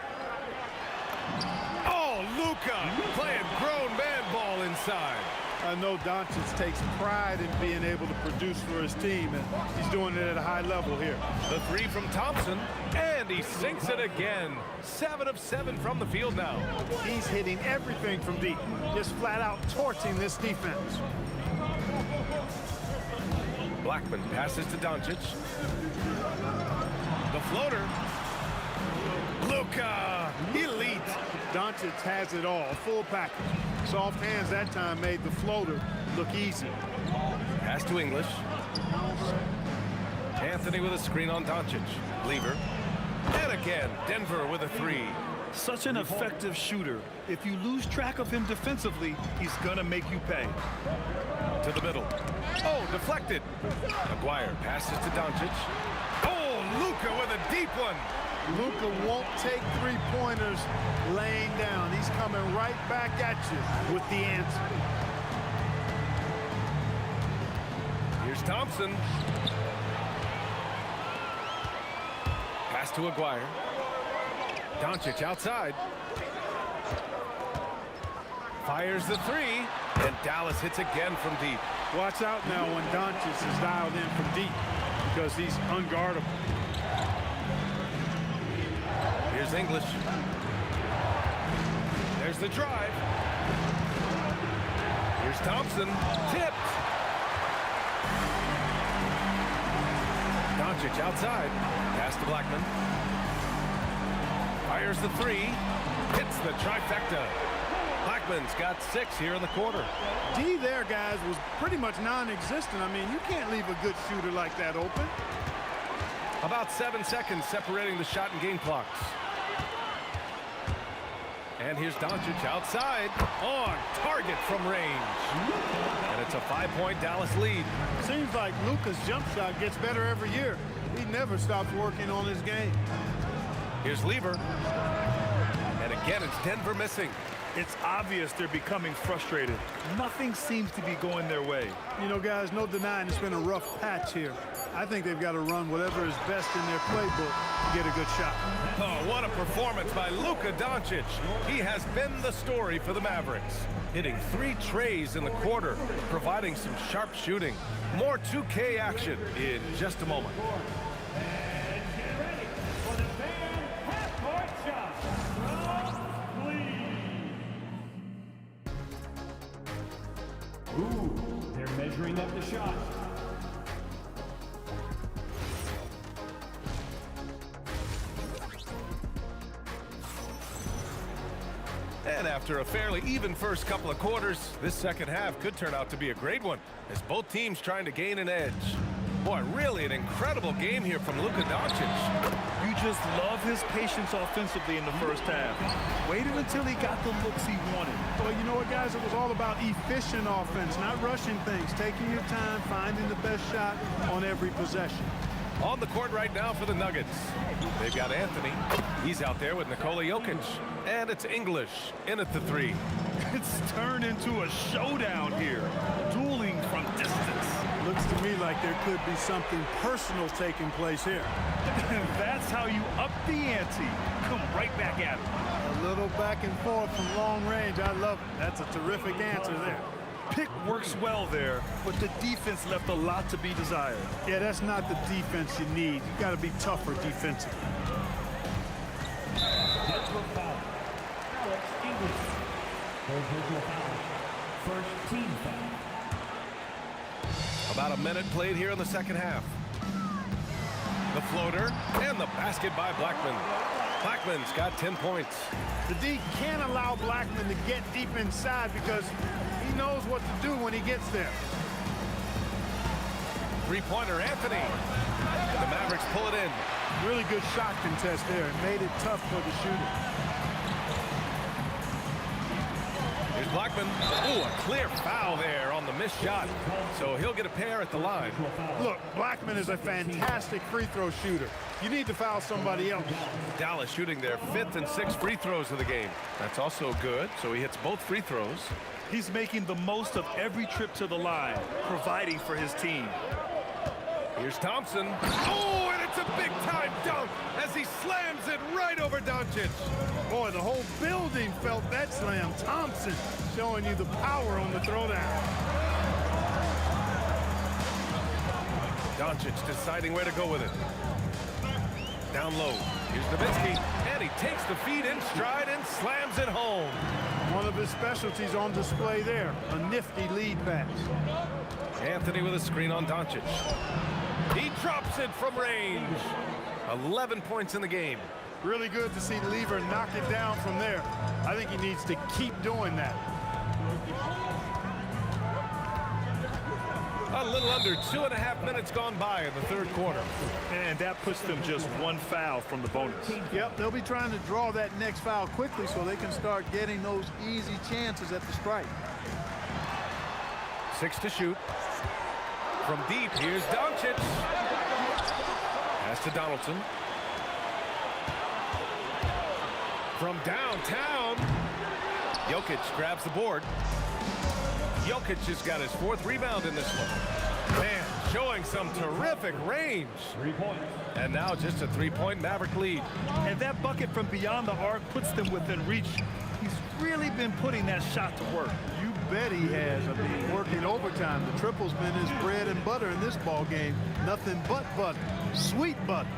Oh, Luka playing grown man ball inside. I know Doncic takes pride in being able to produce for his team, and he's doing it at a high level here. The 3 from Thompson, and he sinks it again. 7 of 7 from the field now. He's hitting everything from deep, just flat out torching this defense. Blackman passes to Doncic. The floater. Luka, elite. Doncic has it all, full package. Soft hands that time made the floater look easy. Pass to English. Anthony with a screen on Doncic. Lever. And again, Denver with a three. Such an effective shooter. If you lose track of him defensively, he's gonna make you pay. To the middle. Oh, deflected. Maguire passes to Doncic. Oh, Luka with a deep one. Luka won't take three-pointers laying down. He's coming right back at you with the answer. Here's Thompson. Pass to Maguire. Doncic outside. Fires the three, and Dallas hits again from deep. Watch out now when Doncic is dialed in from deep because he's unguardable. Here's English. There's the drive. Here's Thompson. Tipped. Doncic outside. Pass to Blackman. Fires the three. Hits the trifecta. Blackman's got 6 here in the quarter. D there, guys, was pretty much non-existent. I mean, you can't leave a good shooter like that open. About 7 seconds separating the shot and game clocks. And here's Doncic outside on target from range. And it's a 5-point Dallas lead. Seems like Luka's jump shot gets better every year. He never stops working on his game. Here's Lever. And again, it's Denver missing. It's obvious they're becoming frustrated. Nothing seems to be going their way. You know, guys, no denying it's been a rough patch here. I think they've got to run whatever is best in their playbook to get a good shot. Oh, what a performance by Luka Doncic. He has been the story for the Mavericks. Hitting 3 trays in the quarter, providing some sharp shooting. More 2K action in just a moment. Ooh, they're measuring up the shot. And after a fairly even first couple of quarters, this second half could turn out to be a great one, as both teams trying to gain an edge. Boy, really an incredible game here from Luka Doncic. You just love his patience offensively in the first half. Waited until he got the looks he wanted. Well, you know what, guys? It was all about efficient offense, not rushing things, taking your time, finding the best shot on every possession. On the court right now for the Nuggets. They've got Anthony. He's out there with Nikola Jokic. And it's English in at the 3. It's turned into a showdown here. Dueling from distance. Looks to me like there could be something personal taking place here. And that's how you up the ante. Come right back at it. A little back and forth from long range. I love it. That's a terrific answer there. Pick works well there, but the defense left a lot to be desired. Yeah, that's not the defense you need. You got to be tougher defensively. Personal foul. Alex English. Third personal foul. First team foul. About a minute played here in the second half. The floater and the basket by Blackman. Blackman's got 10 points. The D can't allow Blackman to get deep inside because he knows what to do when he gets there. Three-pointer, Anthony. The Mavericks pull it in. Really good shot contest there. It made it tough for the shooter. Here's Blackman. Ooh, a clear foul there on the missed shot. So he'll get a pair at the line. Look, Blackman is a fantastic free throw shooter. You need to foul somebody else. Dallas shooting their 5th and 6th free throws of the game. That's also good, so he hits both free throws. He's making the most of every trip to the line, providing for his team. Here's Thompson. Oh, and it's a big-time dunk as he slams it right over Doncic. Boy, the whole building felt that slam. Thompson showing you the power on the throwdown. Doncic deciding where to go with it. Down low. Here's Nowitzki, and he takes the feed in stride and slams it home. One of his specialties on display there, a nifty lead pass. Anthony with a screen on Doncic. He drops it from range. 11 points in the game. Really good to see Lever knock it down from there. I think he needs to keep doing that. A little under 2.5 minutes gone by in the third quarter. And that puts them just one foul from the bonus. Yep, they'll be trying to draw that next foul quickly so they can start getting those easy chances at the strike. 6 to shoot. From deep, here's Doncic. Pass to Donaldson. From downtown, Jokic grabs the board. Jokic has got his 4th rebound in this one. Man, showing some terrific range. 3 points. And now just a 3-point Maverick lead. And that bucket from beyond the arc puts them within reach. He's really been putting that shot to work. You bet he has. I mean, working overtime. The triple's been his bread and butter in this ball game. Nothing but butter. Sweet butter.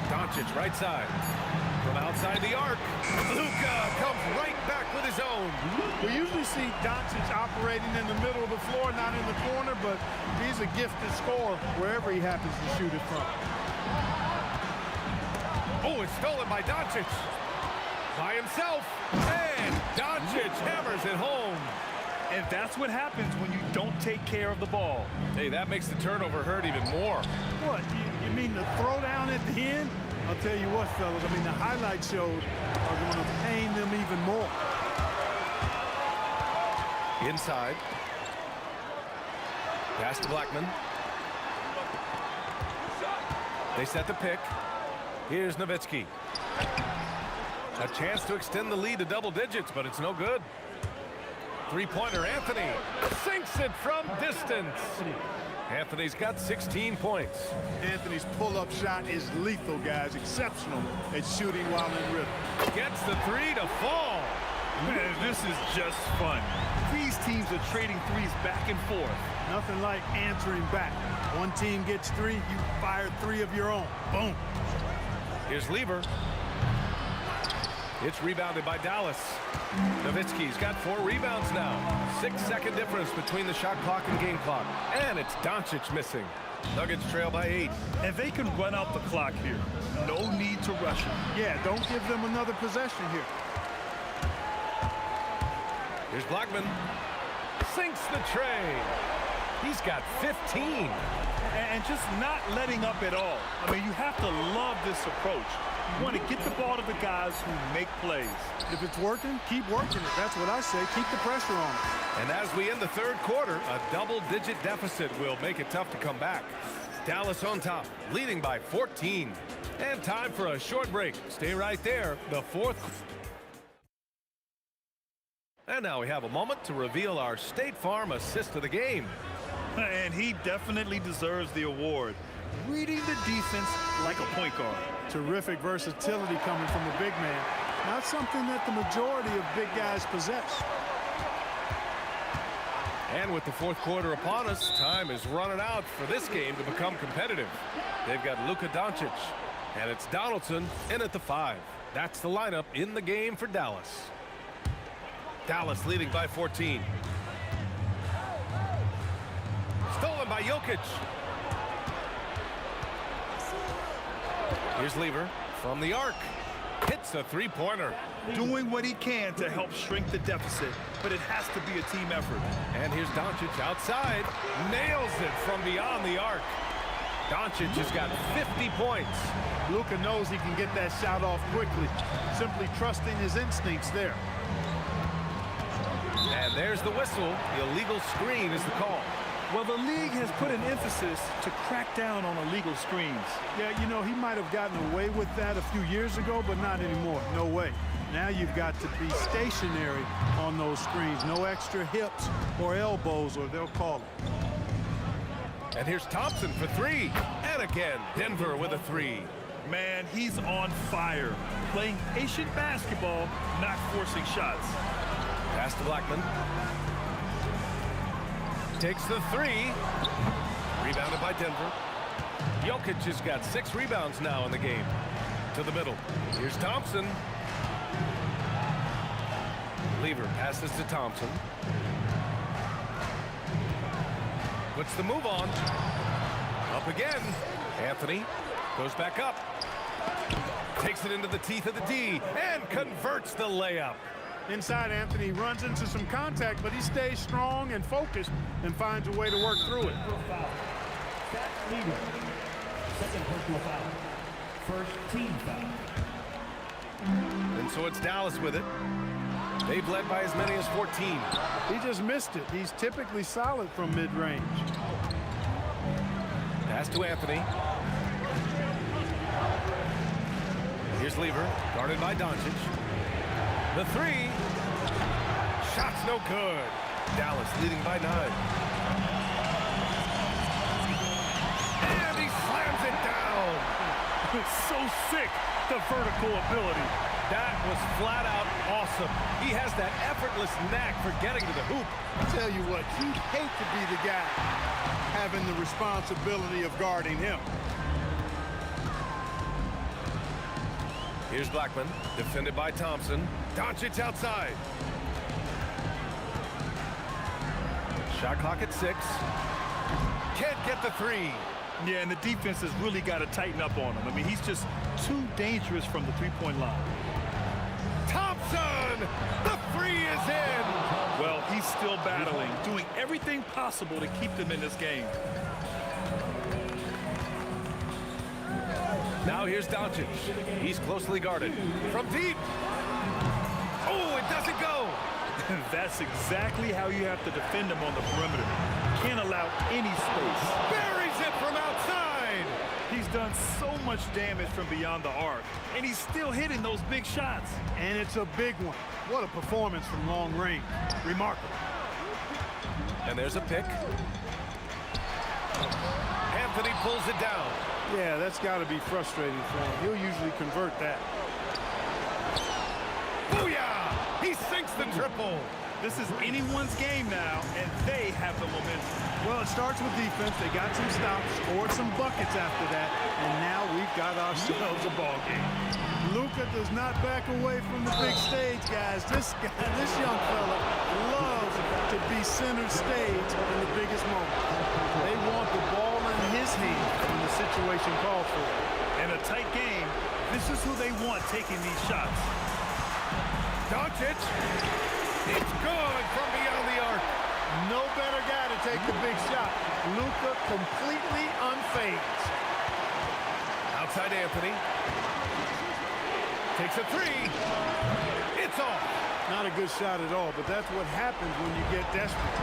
Doncic right side. From outside the arc, Luka comes right back with his own. We usually see Doncic operating in the middle of the floor, not in the corner, but he's a gifted scorer wherever he happens to shoot it from. Oh, it's stolen by Doncic. By himself. And Doncic hammers it home. And that's what happens when you don't take care of the ball. Hey, that makes the turnover hurt even more. What, you mean the throwdown at the end? I'll tell you what, fellas, I mean, the highlight shows are going to pain them even more. Inside. Pass to Blackman. They set the pick. Here's Nowitzki. A chance to extend the lead to double digits, but it's no good. 3-pointer, Anthony sinks it from distance. Anthony's got 16 points. Anthony's pull-up shot is lethal, guys. Exceptional at shooting while in rhythm. Gets the 3 to fall. Man, this is just fun. These teams are trading threes back and forth. Nothing like answering back. One team gets 3, you fire 3 of your own. Boom. Here's Lever. It's rebounded by Dallas. Nowitzki's got 4 rebounds now. 6-second difference between the shot clock and game clock. And it's Doncic missing. Nuggets trail by 8. And they can run out the clock here. No need to rush it. Yeah, don't give them another possession here. Here's Blackman. Sinks the tray. He's got 15. And just not letting up at all. I mean, you have to love this approach. You want to get the ball to the guys who make plays. If it's working, keep working it. That's what I say. Keep the pressure on it. And as we end the third quarter, a double-digit deficit will make it tough to come back. Dallas on top, leading by 14. And time for a short break. Stay right there. The fourth. And now we have a moment to reveal our State Farm assist of the game. And he definitely deserves the award. Reading the defense like a point guard. Terrific versatility coming from a big man. Not something that the majority of big guys possess. And with the fourth quarter upon us, time is running out for this game to become competitive. They've got Luka Doncic, and it's Donaldson in at the 5. That's the lineup in the game for Dallas. Dallas leading by 14. Stolen by Jokic. Here's Lever from the arc. Hits a 3-pointer. Doing what he can to help shrink the deficit, but it has to be a team effort. And here's Doncic outside. Nails it from beyond the arc. Doncic has got 50 points. Luka knows he can get that shot off quickly. Simply trusting his instincts there. And there's the whistle. The illegal screen is the call. Well, the league has put an emphasis to crack down on illegal screens. Yeah, you know, he might have gotten away with that a few years ago, but not anymore. No way. Now you've got to be stationary on those screens. No extra hips or elbows, or they'll call it. And here's Thompson for 3. And again, Denver with a 3. Man, he's on fire. Playing patient basketball, not forcing shots. Pass to Blackman. Takes the 3. Rebounded by Denver. Jokic has got 6 rebounds now in the game. To the middle. Here's Thompson. Lever passes to Thompson. Puts the move on. Up again. Anthony goes back up. Takes it into the teeth of the D and converts the layup. Inside, Anthony runs into some contact, but he stays strong and focused and finds a way to work through it. That's legal. Second personal foul. First team foul. And so it's Dallas with it. They've led by as many as 14. He just missed it. He's typically solid from mid-range. Pass to Anthony. Here's Lever, guarded by Doncic. The three. Shot's no good. Dallas leading by 9. And he slams it down. It's so sick, the vertical ability. That was flat out awesome. He has that effortless knack for getting to the hoop. I tell you what, you'd hate to be the guy having the responsibility of guarding him. Here's Blackman, defended by Thompson. Doncic outside. Shot clock at 6. Can't get the 3. Yeah, and the defense has really got to tighten up on him. I mean, he's just too dangerous from the three-point line. Thompson! The 3 is in! Well, he's still battling, doing everything possible to keep them in this game. Now here's Doncic. He's closely guarded. From deep. Oh, it doesn't go. That's exactly how you have to defend him on the perimeter. Can't allow any space. Buries it from outside. He's done so much damage from beyond the arc, and he's still hitting those big shots. And it's a big one. What a performance from long range. Remarkable. And there's a pick. Anthony pulls it down. Yeah, that's got to be frustrating for him. He'll usually convert that. Booyah! He sinks the triple. This is anyone's game now, and they have the momentum. Well, it starts with defense. They got some stops, scored some buckets after that, and now we've got ourselves a ball game. Luka does not back away from the big stage, guys. This young fella loves to be center stage in the biggest moment. They want the ball in his hand when the situation calls for it. In a tight game, this is who they want taking these shots. Doncic. It's good from beyond the arc. No better guy to take the big shot. Luka completely unfazed. Outside Anthony. Takes a 3. It's off. Not a good shot at all, but that's what happens when you get desperate.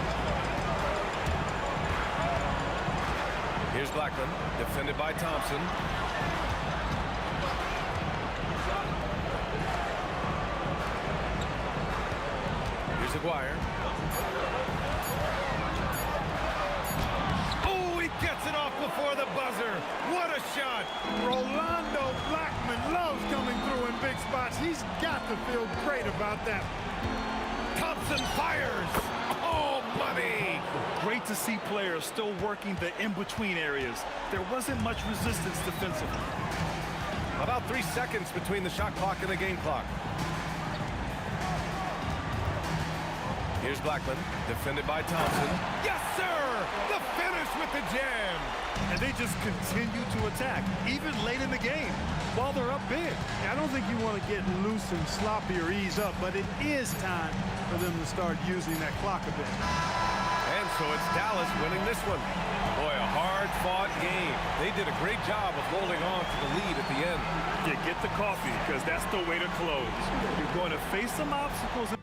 Here's Blackman, defended by Thompson. Here's Aguirre. Oh, he gets it off before the buzzer. What a shot. Rolando Blackman loves coming through in big spots. He's got to feel great about that. Thompson fires. Oh, money. Great to see players still working the in-between areas. There wasn't much resistance defensively. About 3 seconds between the shot clock and the game clock. Here's Blackman, defended by Thompson. Yes, sir! The finish with the jam. And they just continue to attack, even late in the game, while they're up big. I don't think you want to get loose and sloppy or ease up, but it is time for them to start using that clock a bit. And so it's Dallas winning this one. Boy, a hard-fought game. They did a great job of holding on to the lead at the end. You get the coffee, because that's the way to close. You're going to face some obstacles.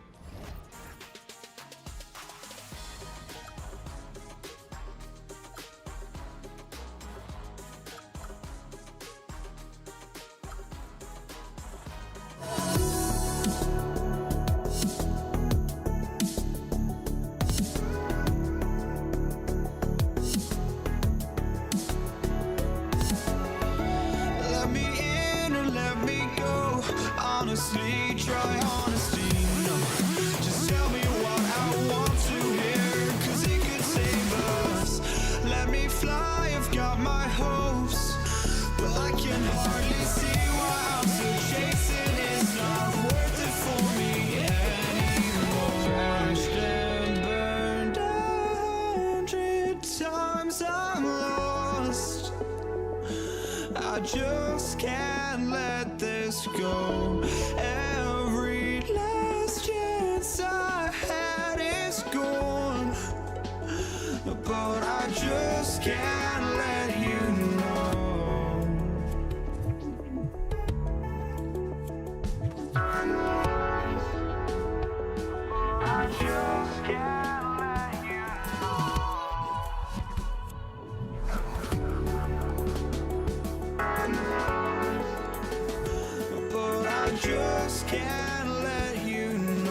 Let me in or let me go. Honestly, try honesty. No, just tell me what I want to hear, 'cause it could save us. Let me fly, I've got my hopes, but I can hardly see why I'm still chasing. It's not worth it for me anymore. Crashed and burned 100 times, I'm lost. I just can't let this go. Every last chance but I just can't let you know. I just can't let you know. But I just can't let you know.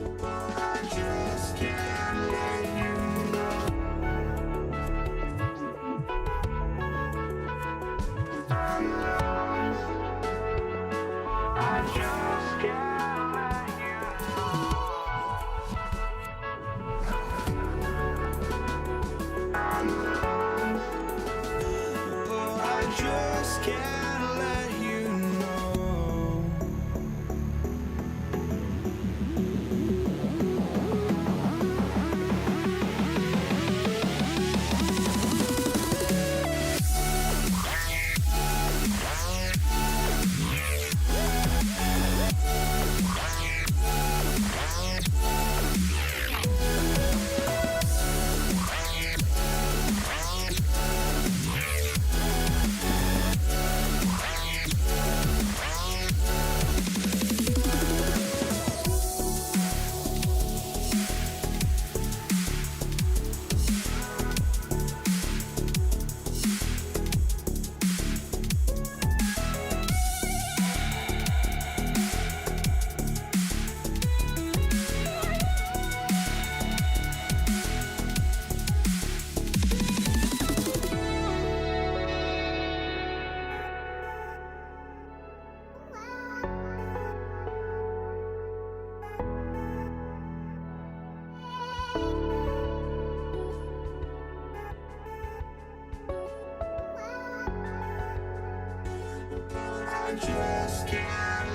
I just can't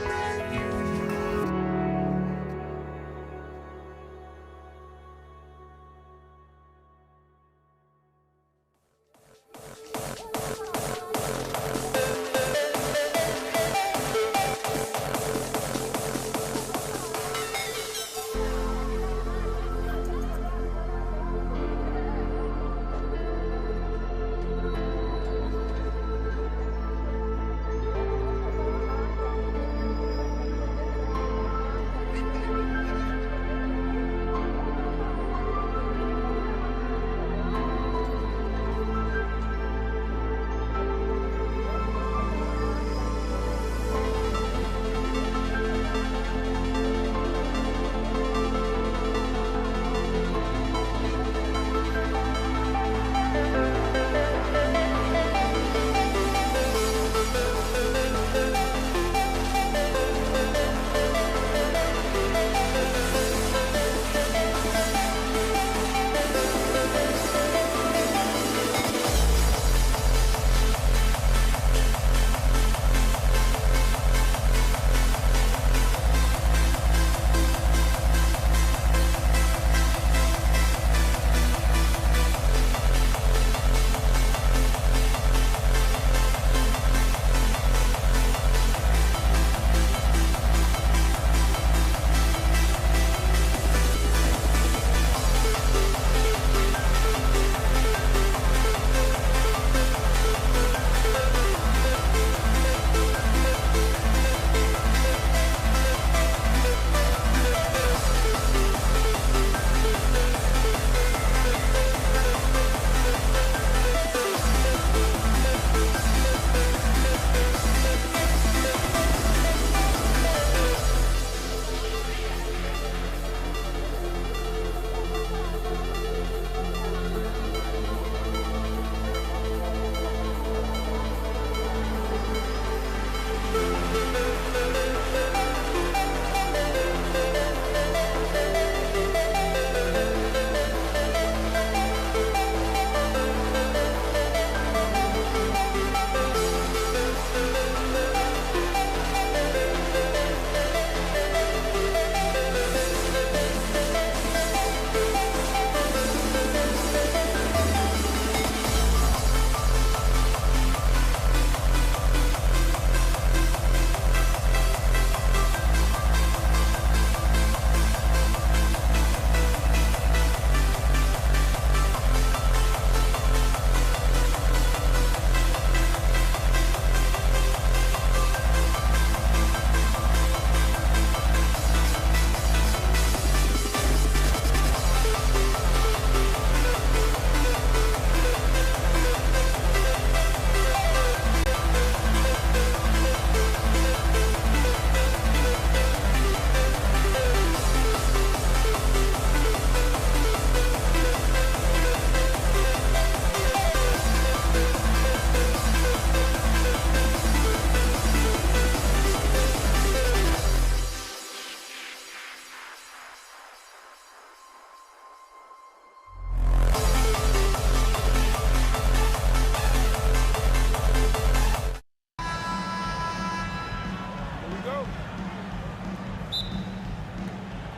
let you know.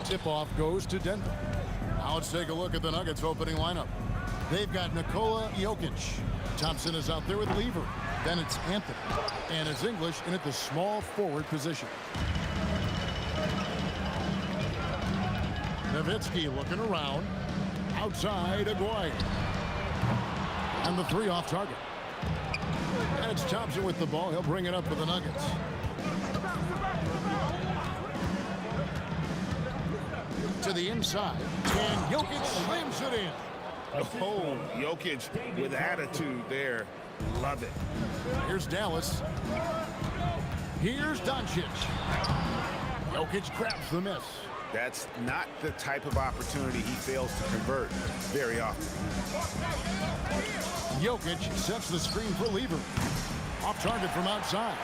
tip-off goes to Denver. Now let's take a look at the Nuggets opening lineup. They've got Nikola Jokic. Thompson is out there with Lever. Then it's Anthony. And it's English in at the small forward position. Nowitzki looking around. Outside, Aguirre. And the three off target. And it's Thompson with the ball. He'll bring it up for the Nuggets. To the inside. And Jokic slams it in. Oh, Jokic with attitude there. Love it. Here's Dallas. Here's Doncic. Jokic grabs the miss. That's not the type of opportunity he fails to convert very often. Jokic sets the screen for Lever. Off target from outside.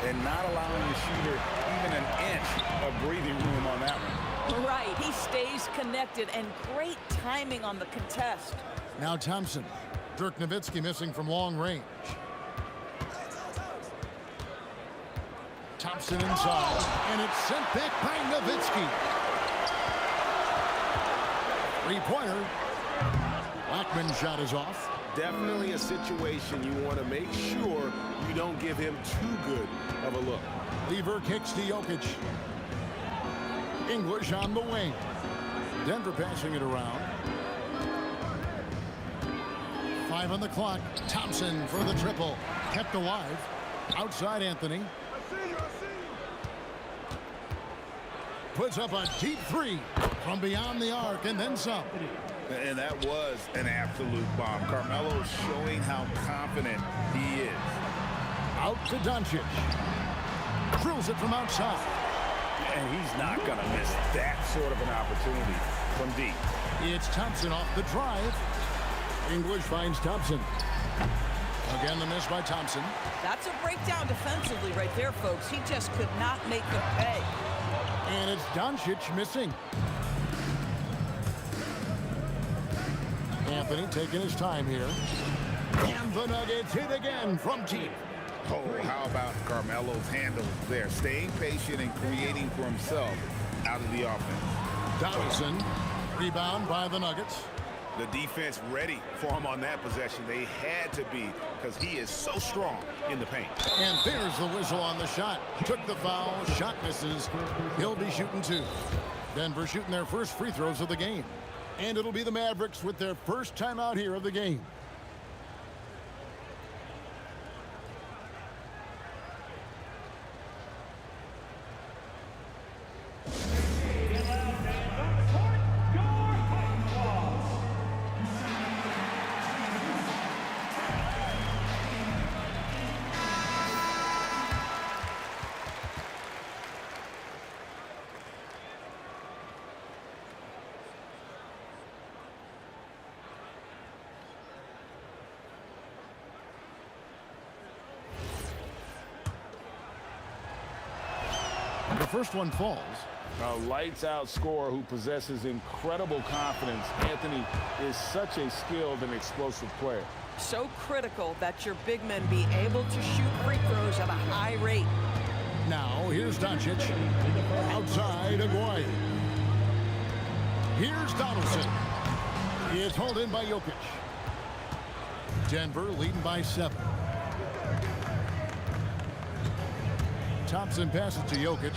And not allowing the shooter even an inch of breathing room on that one. Right, he stays connected, and great timing on the contest. Now Thompson. Dirk Nowitzki missing from long range. Thompson inside, and it's sent back by Nowitzki. Three-pointer. Blackman's shot is off. Definitely a situation you want to make sure you don't give him too good of a look. Lever kicks to Jokic. English on the wing. Denver passing it around. 5 on the clock. Thompson for the triple. Kept alive. Outside Anthony. Puts up a deep three from beyond the arc and then some. And that was an absolute bomb. Carmelo showing how confident he is. Out to Doncic. Drills it from outside. And he's not going to miss that sort of an opportunity from deep. It's Thompson off the drive. English finds Thompson. Again, the miss by Thompson. That's a breakdown defensively right there, folks. He just could not make them pay. And it's Doncic missing. Anthony taking his time here. And the Nuggets hit again from deep. Oh, how about Carmelo's handle there? Staying patient and creating for himself out of the offense. Donaldson, rebound by the Nuggets. The defense ready for him on that possession. They had to be, because he is so strong in the paint. And there's the whistle on the shot. Took the foul, shot misses. He'll be shooting 2. Denver shooting their first free throws of the game. And it'll be the Mavericks with their first time out here of the game. The first one falls. A lights-out scorer who possesses incredible confidence. Anthony is such a skilled and explosive player. So critical that your big men be able to shoot free throws at a high rate. Now, here's Doncic. Outside, Aguirre. Here's Donaldson. It's hauled in by Jokic. Denver leading by 7. Thompson passes to Jokic.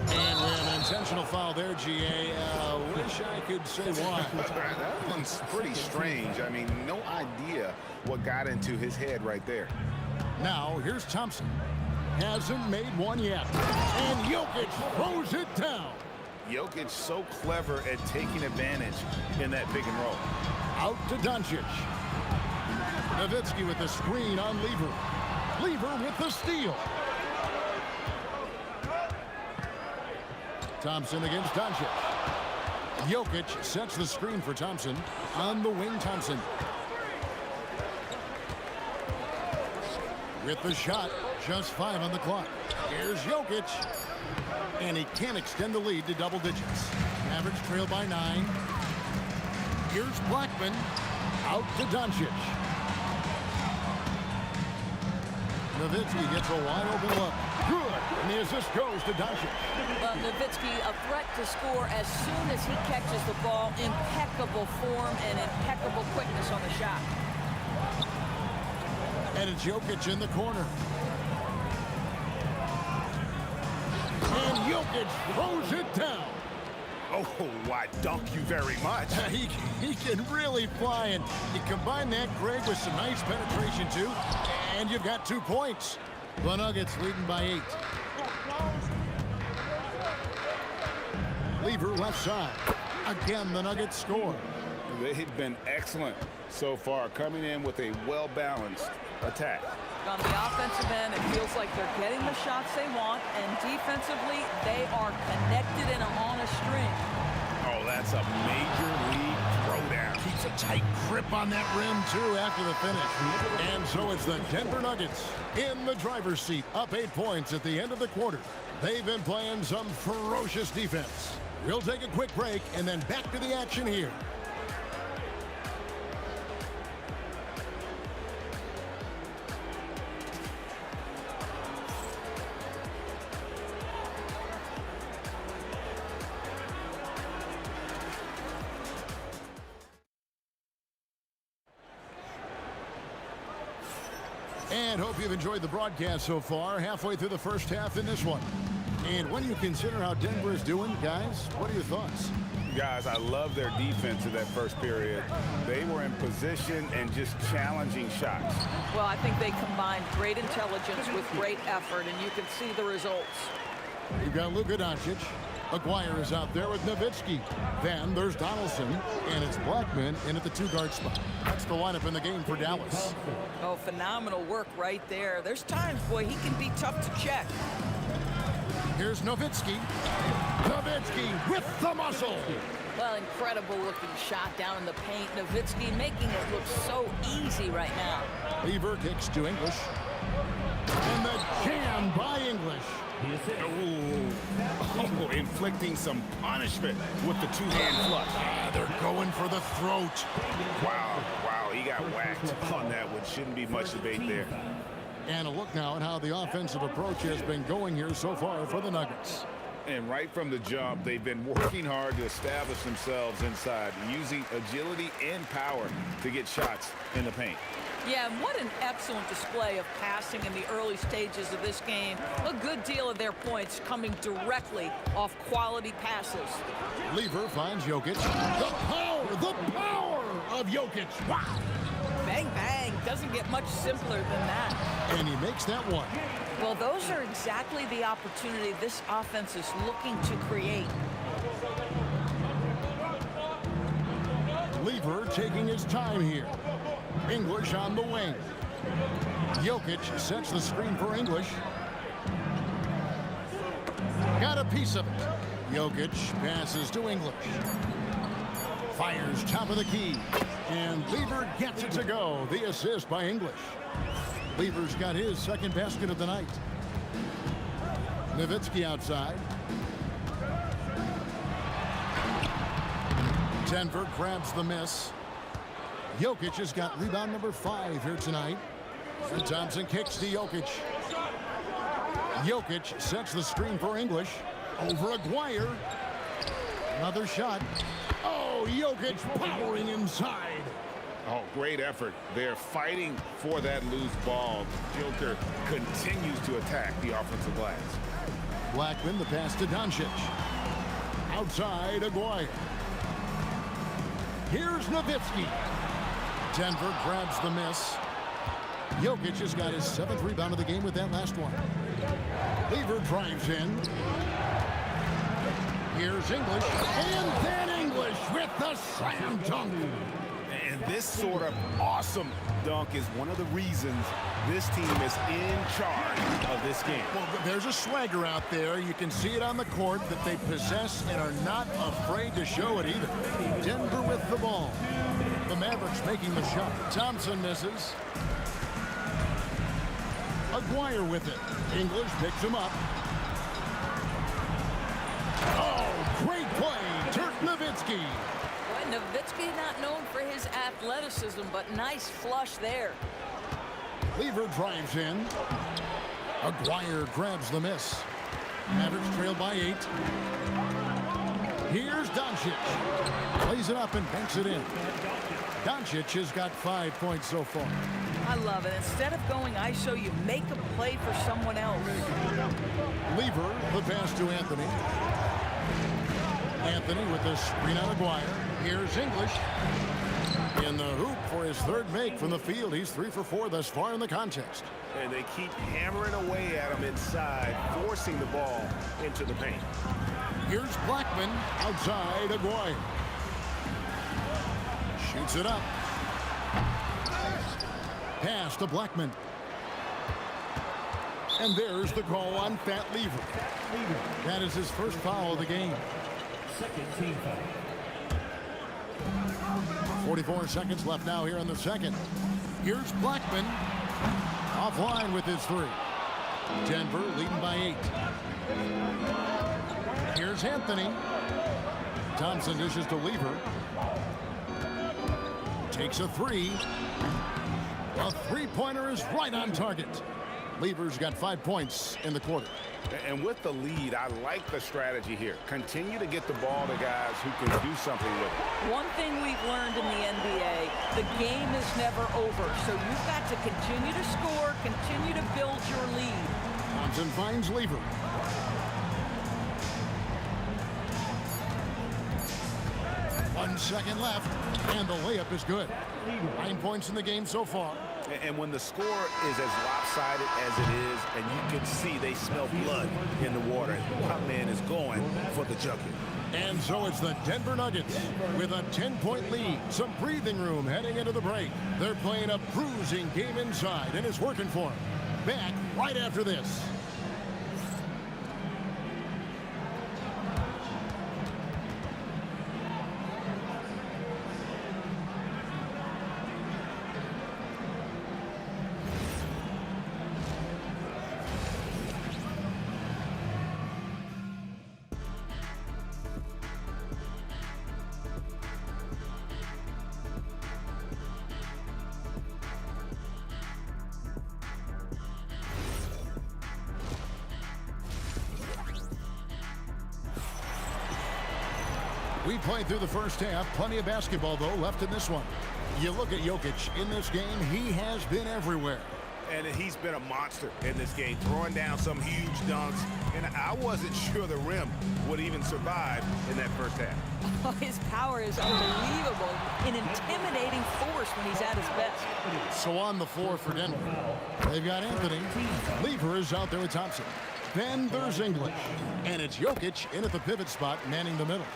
And we have an intentional foul there, GA. Wish I could say why. That one's pretty strange. I mean, no idea what got into his head right there. Now, here's Thompson. Hasn't made one yet. And Jokic throws it down. Jokic so clever at taking advantage in that pick and roll. Out to Doncic. Nowitzki with the screen on Lever. Lever with the steal. Thompson against Doncic. Jokic sets the screen for Thompson. On the wing, Thompson. With the shot, just 5 on the clock. Here's Jokic. And he can't extend the lead to double digits. Mavericks trail by 9. Here's Blackman. Out to Doncic. Nowitzki gets a wide open look. Good. And the assist goes to Doncic. Well, Nowitzki, a threat to score as soon as he catches the ball. Impeccable form and impeccable quickness on the shot. And it's Jokic in the corner. And Jokic throws it down. Oh, why, dunk you very much. He can really fly, and you combine that, Greg, with some nice penetration, too, and you've got 2 points. The Nuggets leading by 8. Lever left side. Again, the Nuggets score. They've been excellent so far, coming in with a well-balanced attack. On the offensive end, it feels like they're getting the shots they want, and defensively, they are connected and on a string. Oh, that's a major league throwdown. Keeps a tight grip on that rim, too, after the finish. And so it's the Denver Nuggets in the driver's seat, up 8 points at the end of the quarter. They've been playing some ferocious defense. We'll take a quick break and then back to the action here. And hope you've enjoyed the broadcast so far, halfway through the first half in this one. And when you consider how Denver is doing, guys, what are your thoughts? Guys, I love their defense in that first period. They were in position and just challenging shots. Well, I think they combined great intelligence with great effort, and you can see the results. You've got Luka Doncic. Aguirre is out there with Nowitzki. Then there's Donaldson, and it's Blackman in at the 2-guard spot. That's the lineup in the game for Dallas. Oh, phenomenal work right there. There's times, boy, he can be tough to check. Here's Nowitzki. Nowitzki with the muscle. Well, incredible looking shot down in the paint. Nowitzki making it look so easy right now. Lever kicks to English. And the jam by English. Oh, inflicting some punishment with the 2-hand flush. They're going for the throat. Wow, he got whacked on that one. Shouldn't be much debate there. And a look now at how the offensive approach has been going here so far for the Nuggets. And right from the jump, they've been working hard to establish themselves inside, using agility and power to get shots in the paint. Yeah, and what an excellent display of passing in the early stages of this game. A good deal of their points coming directly off quality passes. Lever finds Jokic. The power of Jokic. Wow. Bang, bang. Doesn't get much simpler than that. And he makes that one. Well, those are exactly the opportunity this offense is looking to create. Lever taking his time here. English on the wing. Jokic sets the screen for English. Got a piece of it. Jokic passes to English. Fires top of the key. And Lever gets it to go. The assist by English. Lever's got his second basket of the night. Nowitzki outside. Denver grabs the miss. Jokic has got rebound number 5 here tonight. And Thompson kicks to Jokic. Jokic sets the screen for English. Over Aguirre. Another shot. Oh, Jokic powering inside. Oh, great effort. They're fighting for that loose ball. Joker continues to attack the offensive glass. Blackman, the pass to Doncic. Outside, Aguirre. Here's Nowitzki. Denver grabs the miss. Jokic has got his 7th rebound of the game with that last one. Lever drives in. Here's English. And then English with the slam dunk. And this sort of awesome dunk is one of the reasons this team is in charge of this game. Well, there's a swagger out there. You can see it on the court that they possess and are not afraid to show it either. Denver with the ball. The Mavericks making the shot. Thompson misses. Aguirre with it. English picks him up. Oh, great play. Dirk Nowitzki. Boy, Nowitzki not known for his athleticism, but nice flush there. Lever drives in. Aguirre grabs the miss. Mavericks trail by 8. Here's Doncic. Plays it up and banks it in. Doncic has got 5 points so far. I love it. Instead of going ISO, you make a play for someone else. Lever, the pass to Anthony. Anthony with the screen on Aguirre. Here's English. In the hoop for his third make from the field. He's 3 for 4 thus far in the contest. And they keep hammering away at him inside, forcing the ball into the paint. Here's Blackman outside Aguirre. Shoots it up. Pass to Blackman. And there's the call on Fat Lever. That is his first foul of the game. Second team foul. 44 seconds left now here in the second. Here's Blackman. Offline with his 3. Denver leading by 8. Here's Anthony. Thompson dishes to Lever. Takes a 3. A three-pointer is right on target. Lever's got 5 points in the quarter. And with the lead, I like the strategy here. Continue to get the ball to guys who can do something with it. One thing we've learned in the NBA, the game is never over. So you've got to continue to score, continue to build your lead. Thompson finds Lever. One second left, and the layup is good. 9 points in the game so far. And when the score is as lopsided as it is, and you can see they smell blood in the water, my man is going for the jugular. And so it's the Denver Nuggets with a 10-point lead. Some breathing room heading into the break. They're playing a bruising game inside, and it's working for them. Back right after this. We played through the first half. Plenty of basketball, though, left in this one. You look at Jokic in this game, he has been everywhere. And he's been a monster in this game, throwing down some huge dunks. And I wasn't sure the rim would even survive in that first half. Oh, his power is unbelievable. An intimidating force when he's at his best. So on the floor for Denver, they've got Anthony. Lever is out there with Thompson. Then there's English. And it's Jokic in at the pivot spot, manning the middle.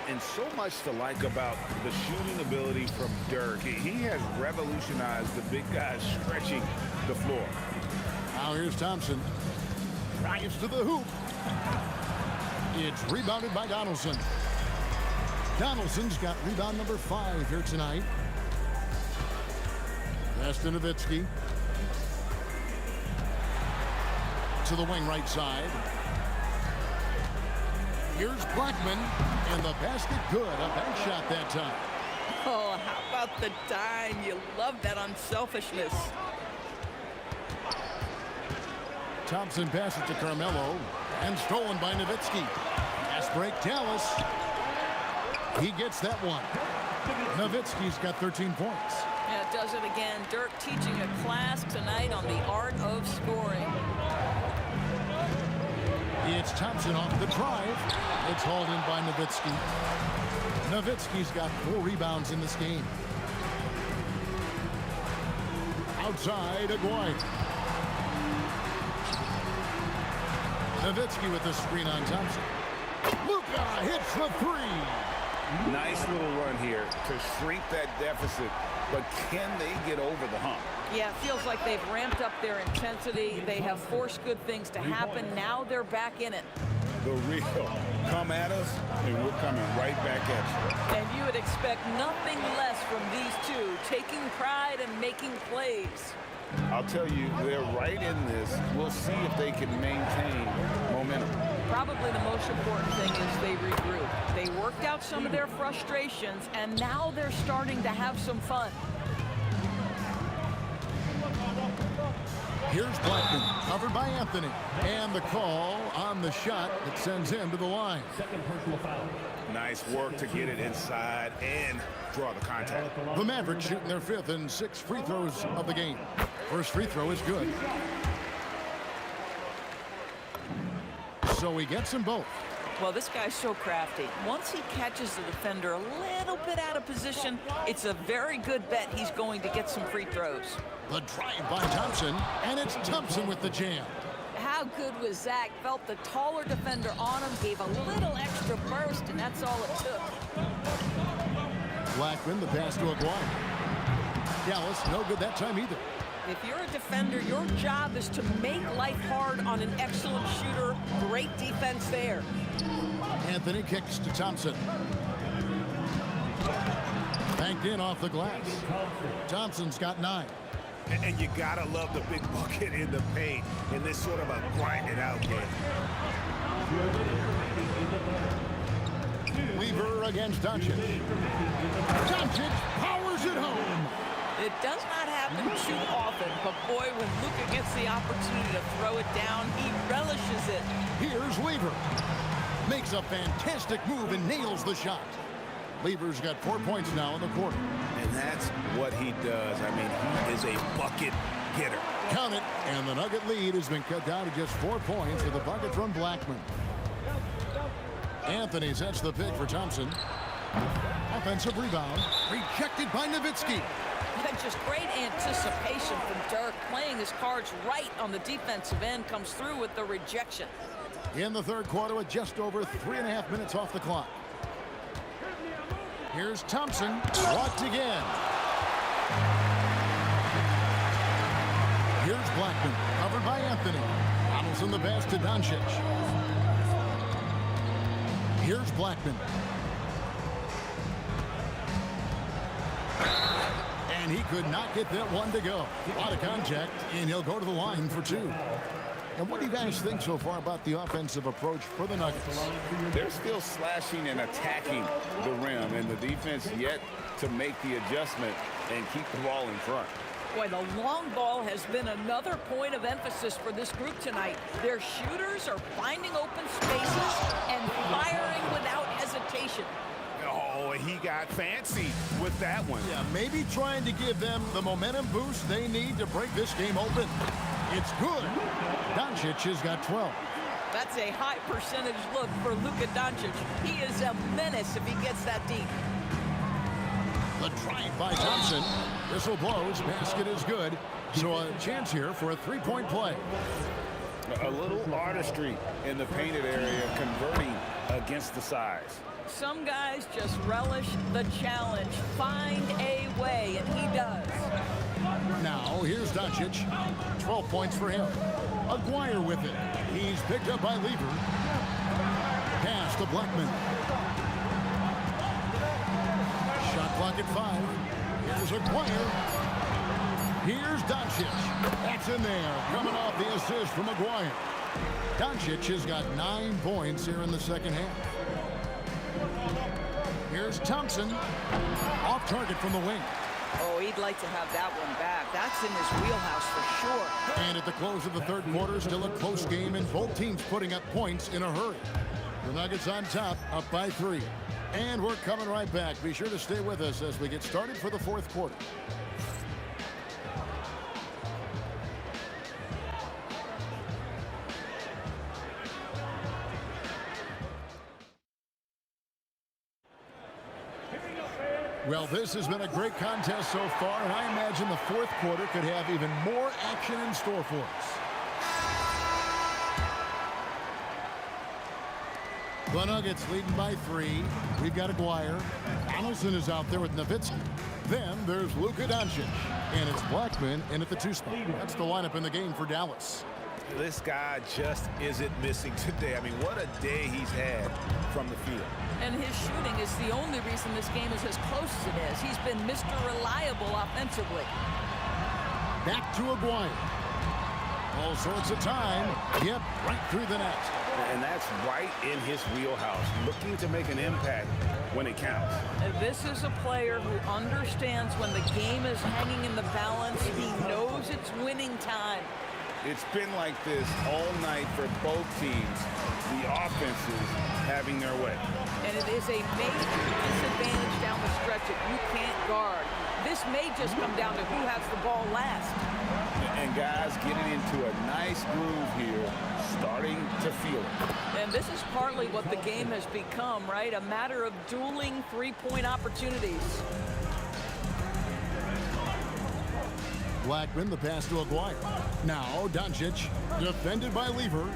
And so much to like about the shooting ability from Dirk. He has revolutionized the big guys stretching the floor. Now here's Thompson. Drives to the hoop. It's rebounded by Donaldson. Donaldson's got rebound number 5 here tonight. Pass to Nowitzki. To the wing right side. Here's Blackman, and the basket good. A bank shot that time. Oh, how about the dime? You love that unselfishness. Thompson passes to Carmelo, and stolen by Nowitzki. Pass break, Dallas. He gets that one. Nowitzki's got 13 points. Yeah, does it again. Dirk teaching a class tonight on the art of scoring. It's Thompson off the drive. It's hauled in by Nowitzki. Nowitzki's got 4 rebounds in this game. Outside, Aguirre. Nowitzki with the screen on Thompson. Luka hits the 3. Nice little run here to shrink that deficit, but can they get over the hump? Yeah, it feels like they've ramped up their intensity. They have forced good things to happen. Now they're back in it. The real come at us, and we're coming right back at you. And you would expect nothing less from these two, taking pride and making plays. I'll tell you, they're right in this. We'll see if they can maintain momentum. Probably the most important thing is they regroup. They worked out some of their frustrations, and now they're starting to have some fun. Here's Blackman, covered by Anthony. And the call on the shot that sends him to the line. Second personal foul. Nice work to get it inside and draw the contact. The Mavericks shooting their 5th and 6th free throws of the game. First free throw is good. So he gets them both. Well, this guy's so crafty. Once he catches the defender a little bit out of position, it's a very good bet he's going to get some free throws. The drive by Thompson, and it's Thompson with the jam. How good was Zach? Felt the taller defender on him, gave a little extra burst, and that's all it took. Blackman, the pass to Aguirre. Dallas, no good that time either. If you're a defender, your job is to make life hard on an excellent shooter. Great defense there. Anthony kicks to Thompson. Banked in off the glass. Thompson's got 9. And you gotta love the big bucket in the paint in this sort of a grinded out game. Weaver against Doncic. Doncic powers it home. It does not happen too often, but boy, when Luka gets the opportunity to throw it down, he relishes it. Here's Weaver. Makes a fantastic move and nails the shot. Weaver's got 4 points now in the quarter. And that's what he does. I mean, he is a bucket getter. Count it, and the Nugget lead has been cut down to just 4 points with a bucket from Blackman. Anthony sets the pick for Thompson. Offensive rebound, rejected by Nowitzki. Just great anticipation from Dirk, playing his cards right on the defensive end, comes through with the rejection. In the third quarter with just over 3.5 minutes off the clock. Here's Thompson, blocked again. Here's Blackman, covered by Anthony. Donaldson the pass to Doncic. Here's Blackman. And he could not get that one to go. A lot of contact, and he'll go to the line for 2. And what do you guys think so far about the offensive approach for the Nuggets? They're still slashing and attacking the rim, and the defense yet to make the adjustment and keep the ball in front. Boy, the long ball has been another point of emphasis for this group tonight. Their shooters are finding open spaces and firing without hesitation. Oh, he got fancy with that one. Yeah, maybe trying to give them the momentum boost they need to break this game open. It's good. Doncic has got 12. That's a high percentage look for Luka Doncic. He is a menace if he gets that deep. The drive by Thompson. Whistle blows. Basket is good. So a chance here for a 3-point play. A little artistry in the painted area, converting against the size. Some guys just relish the challenge. Find a way, and he does. Now, here's Doncic. 12 points for him. Aguirre with it. He's picked up by Weaver. Pass to Blackman. Shot clock at 5. Here's Aguirre. Here's Doncic. That's in there. Coming off the assist from Aguirre. Doncic has got 9 points here in the second half. Here's Thompson. Off target from the wing. Oh, he'd like to have that one back. That's in his wheelhouse for sure. And at the close of the third quarter, still a close game, and both teams putting up points in a hurry. The Nuggets on top, up by 3. And we're coming right back. Be sure to stay with us as we get started for the fourth quarter. Well, this has been a great contest so far, and I imagine the fourth quarter could have even more action in store for us. The Nuggets leading by 3. We've got Aguirre. Donaldson is out there with Nowitzki. Then there's Luka Doncic, and it's Blackman in at the 2 spot. That's the lineup in the game for Dallas. This guy just isn't missing today. I mean, what a day he's had from the field. And his shooting is the only reason this game is as close as it is. He's been Mr. Reliable offensively. Back to Aguirre. All sorts of time. Yep, right through the net. And that's right in his wheelhouse, looking to make an impact when it counts. And this is a player who understands when the game is hanging in the balance. He knows it's winning time. It's been like this all night for both teams. The offenses having their way. And it is a major disadvantage down the stretch if you can't guard. This may just come down to who has the ball last. And guys getting into a nice groove here, starting to feel it. And this is partly what the game has become, right? A matter of dueling three-point opportunities. Blackman, the pass to Aguirre. Now Doncic, defended by Lever.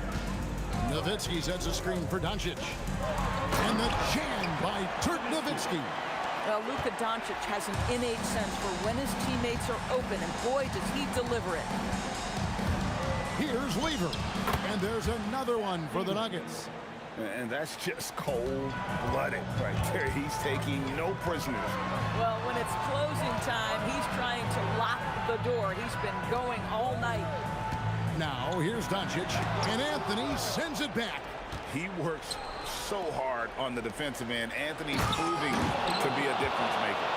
Nowitzki sets a screen for Doncic. And the jam by Dirk Nowitzki. Well, Luka Doncic has an innate sense for when his teammates are open, and boy, does he deliver it. Here's Lever. And there's another one for the Nuggets. And that's just cold-blooded right there. He's taking no prisoners. Well, when it's closing time, he's trying to lock the door. He's been going all night. Now, here's Doncic, and Anthony sends it back. He works so hard on the defensive end. Anthony's proving to be a difference maker.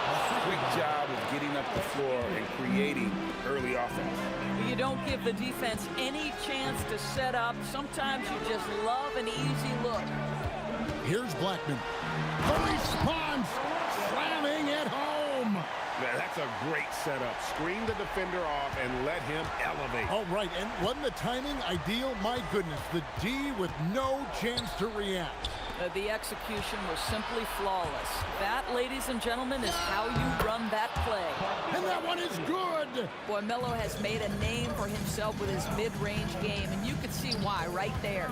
Quick job of getting up the floor and creating early offense. You don't give the defense any chance to set up. Sometimes you just love an easy look. Here's Blackman. The response, slamming it home. Yeah, that's a great setup. Screen the defender off and let him elevate. All right, and wasn't the timing ideal? My goodness, the D with no chance to react. The execution was simply flawless. That, ladies and gentlemen, is how you run that play. And that one is good. Boy, Melo has made a name for himself with his mid-range game, and you can see why right there.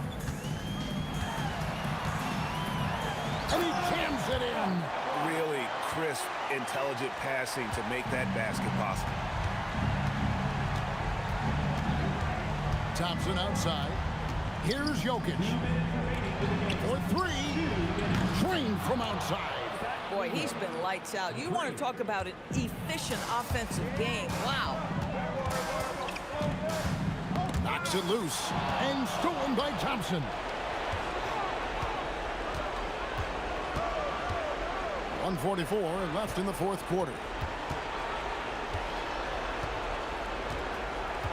And he jams it in. Really crisp, intelligent passing to make that basket possible. Thompson outside. Here's Jokic. For three. Trained from outside. Boy, he's been lights out. You want to talk about an efficient offensive game. Wow. Knocks it loose. And stolen by Thompson. 1:44 left in the fourth quarter.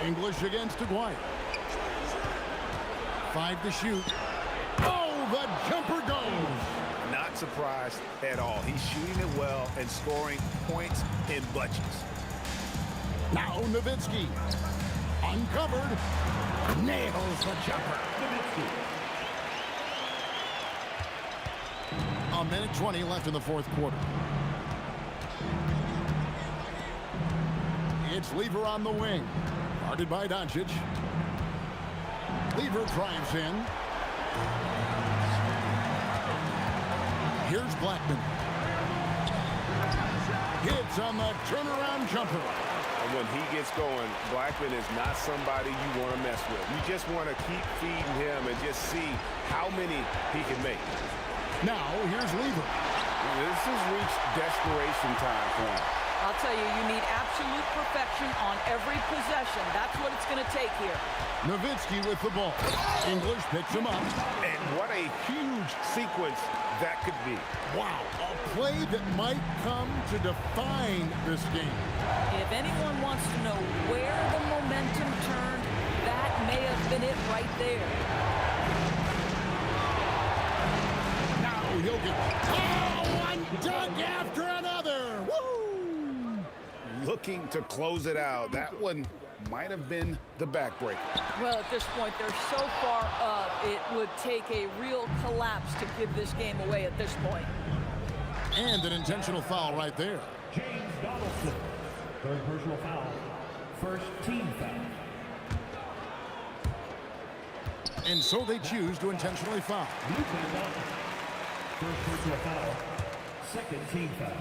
English against Aguirre. 5 to shoot. Oh, the jumper goes. Not surprised at all. He's shooting it well and scoring points in bunches. Now Nowitzki. Uncovered. Nails the jumper. A minute 20 left in the fourth quarter. It's Lever on the wing. Guarded by Doncic. Lever drives in. Here's Blackman. Hits on the turnaround jumper. And when he gets going, Blackman is not somebody you want to mess with. You just want to keep feeding him and just see how many he can make. Now, here's Lever. This has reached desperation time for him. I'll tell you, you need absolute perfection on every possession. That's what it's going to take here. Nowitzki with the ball. English picks him up. And what a huge sequence that could be. Wow, a play that might come to define this game. If anyone wants to know where the momentum turned, that may have been it right there. Now he'll get... Oh, one dunk after another! Woo! Looking to close it out. That one might have been the backbreaker. Well, at this point, they're so far up, it would take a real collapse to give this game away at this point. And an intentional foul right there. James Donaldson. Third personal foul. First team foul. And so they choose to intentionally foul. First personal foul. Second team foul.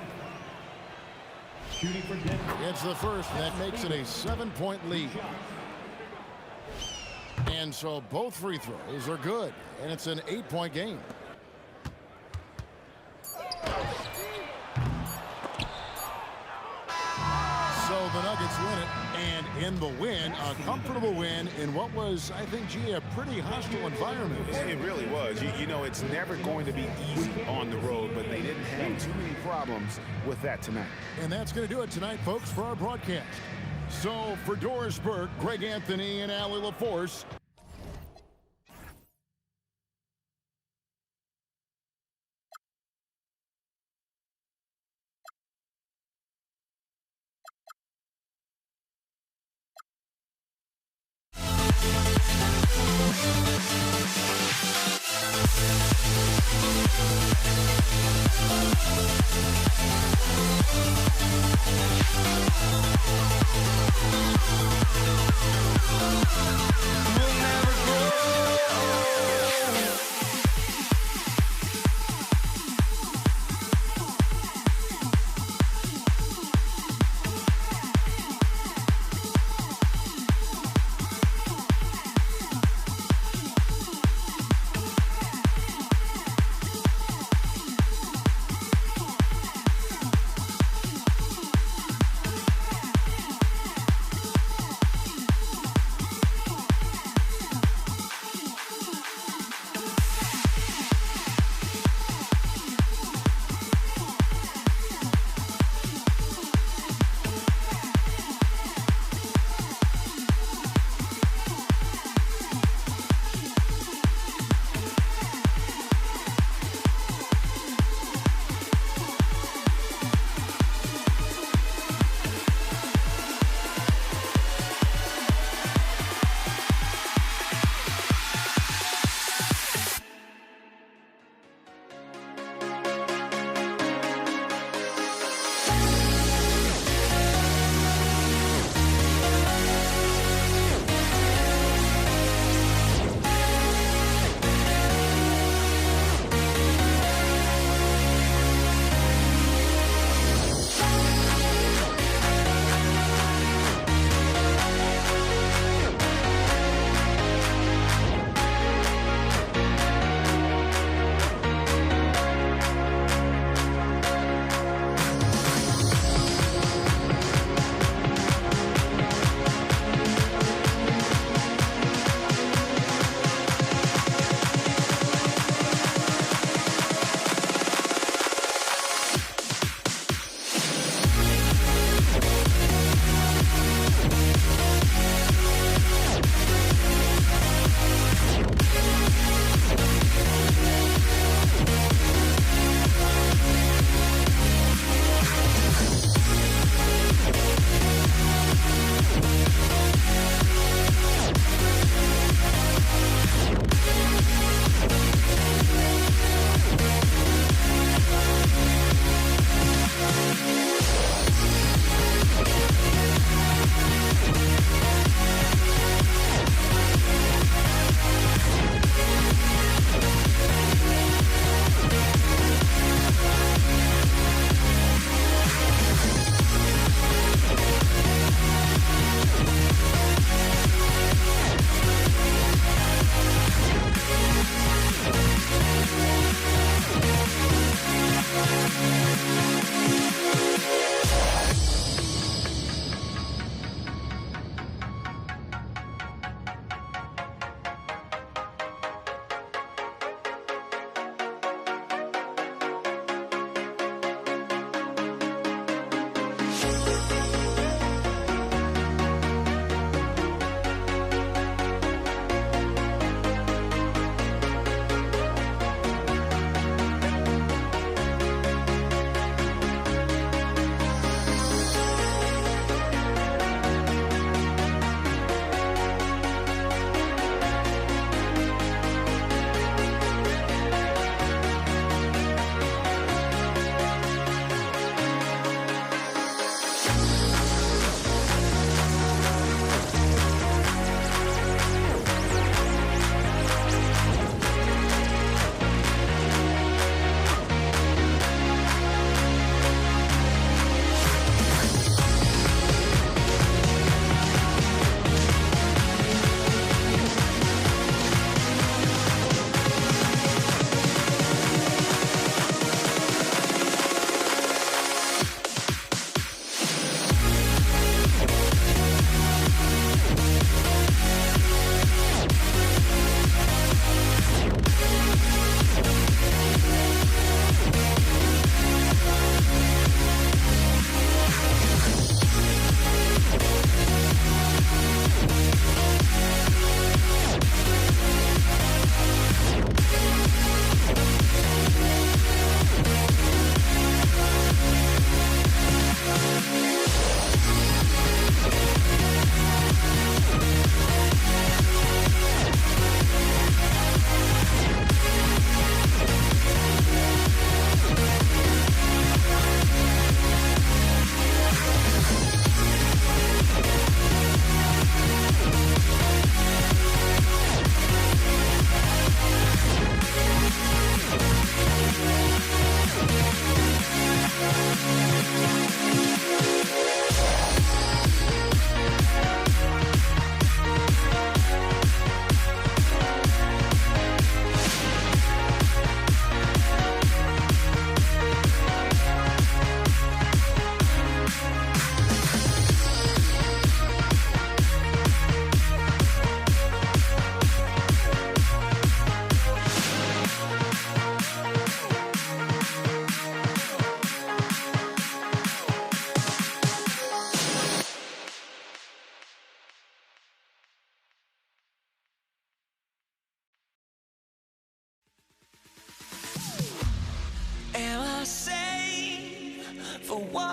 Shooting for Denver. It's the first. That makes it a 7-point lead. And so both free throws are good. And it's an 8-point game. So the Nuggets win it, and in the win, a comfortable win in what was, I think, gee, a pretty hostile environment. It really was. You know, it's never going to be easy on the road, but they didn't have too many problems with that tonight. And that's going to do it tonight, folks, for our broadcast. So for Doris Burke, Greg Anthony, and Allie LaForce,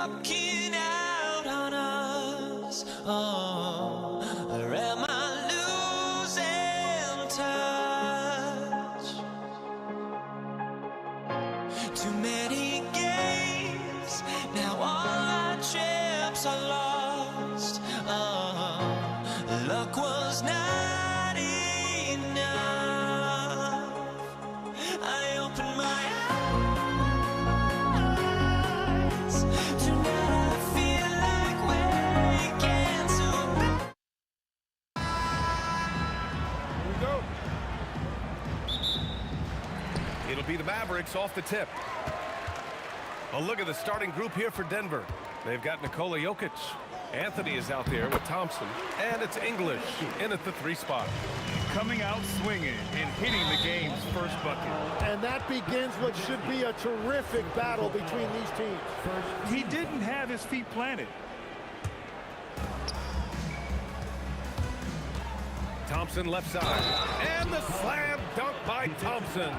walking out on us. Oh, or am I losing touch? Too many games, now all our chips are lost. Oh, luck was not enough. I opened my eyes. Tonight I feel like waking to. Here we go. It'll be the Mavericks off the tip. A look at the starting group here for Denver. They've got Nikola Jokic. Anthony is out there with Thompson. And it's English in at the 3 spot. Coming out swinging and hitting the game's first bucket. And that begins what should be a terrific battle between these teams. He didn't have his feet planted. Thompson left side. And the slam dunk by Thompson.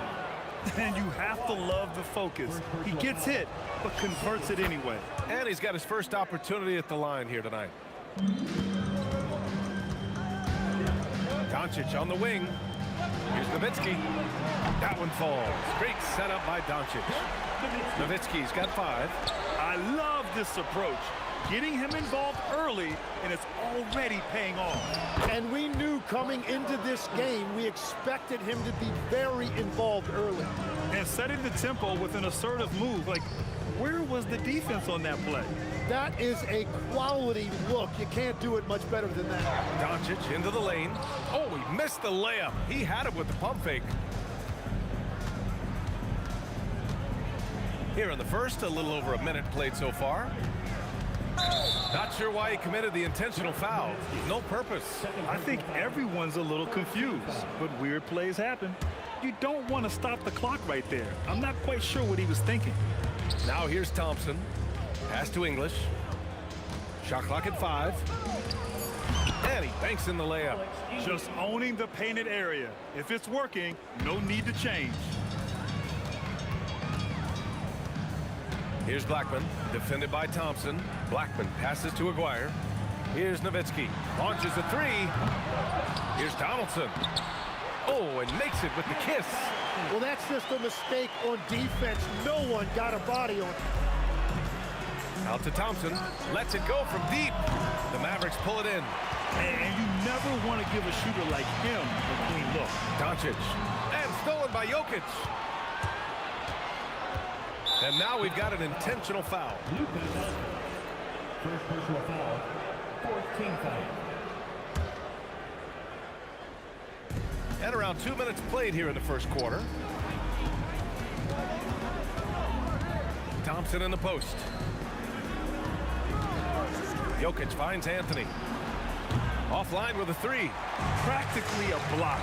And you have to love the focus. He gets hit, but converts it anyway. And he's got his first opportunity at the line here tonight. Doncic on the wing. Here's Nowitzki. That one falls. Great setup by Doncic. Nowitzki's got 5. I love this approach. Getting him involved early, and it's already paying off. And we knew coming into this game, we expected him to be very involved early. And setting the tempo with an assertive move. Like, where was the defense on that play? That is a quality look. You can't do it much better than that. Doncic into the lane. Oh, he missed the layup. He had it with the pump fake. Here in the first, a little over a minute played so far. Not sure why he committed the intentional foul. No purpose. I think everyone's a little confused, but weird plays happen. You don't want to stop the clock right there. I'm not quite sure what he was thinking. Now here's Thompson. Pass to English. Shot clock at 5. And he banks in the layup. Just owning the painted area. If it's working, no need to change. Here's Blackman, defended by Thompson. Blackman passes to Aguirre. Here's Nowitzki, launches a 3. Here's Donaldson. Oh, and makes it with the kiss. Well, that's just a mistake on defense. No one got a body on it. Out to Thompson, lets it go from deep. The Mavericks pull it in. And you never want to give a shooter like him a clean look. Doncic, and stolen by Jokic. And now we've got an intentional foul. First personal foul, 14th foul. And around 2 minutes played here in the first quarter. Thompson in the post. Jokic finds Anthony. Offline with a 3. Practically a block.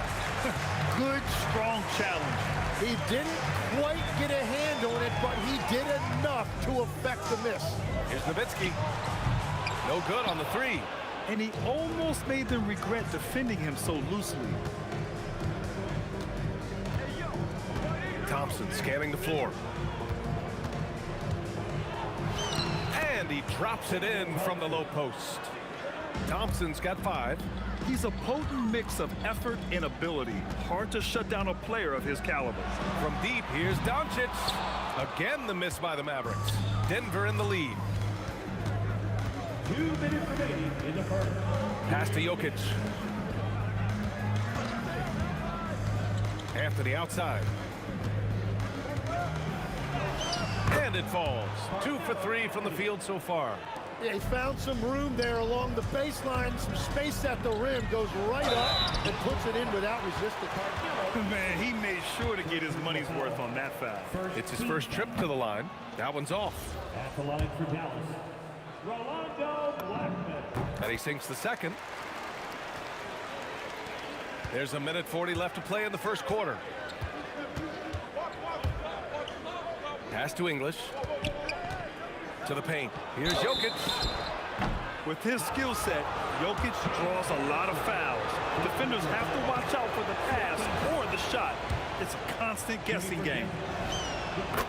Good, strong challenge. He didn't quite get a hand on it, but he did enough to affect the miss. Here's Nowitzki. No good on the 3. And he almost made them regret defending him so loosely. Thompson scanning the floor. And he drops it in from the low post. Thompson's got 5. He's a potent mix of effort and ability. Hard to shut down a player of his caliber. From deep, here's Doncic. Again, the miss by the Mavericks. Denver in the lead. 2 minutes remaining in the first. Pass to Jokic. Anthony outside. And it falls. 2 for 3 from the field so far. Yeah, he found some room there along the baseline, some space at the rim, goes right up and puts it in without resistance. Man, he made sure to get his money's worth on that foul. It's his first trip to the line. That one's off. At the line for Dallas, Rolando Blackman. And he sinks the second. There's 1:40 left to play in the first quarter. Pass to English. To the paint. Here's Jokic. With his skill set, Jokic draws a lot of fouls. Defenders have to watch out for the pass or the shot. It's a constant guessing game.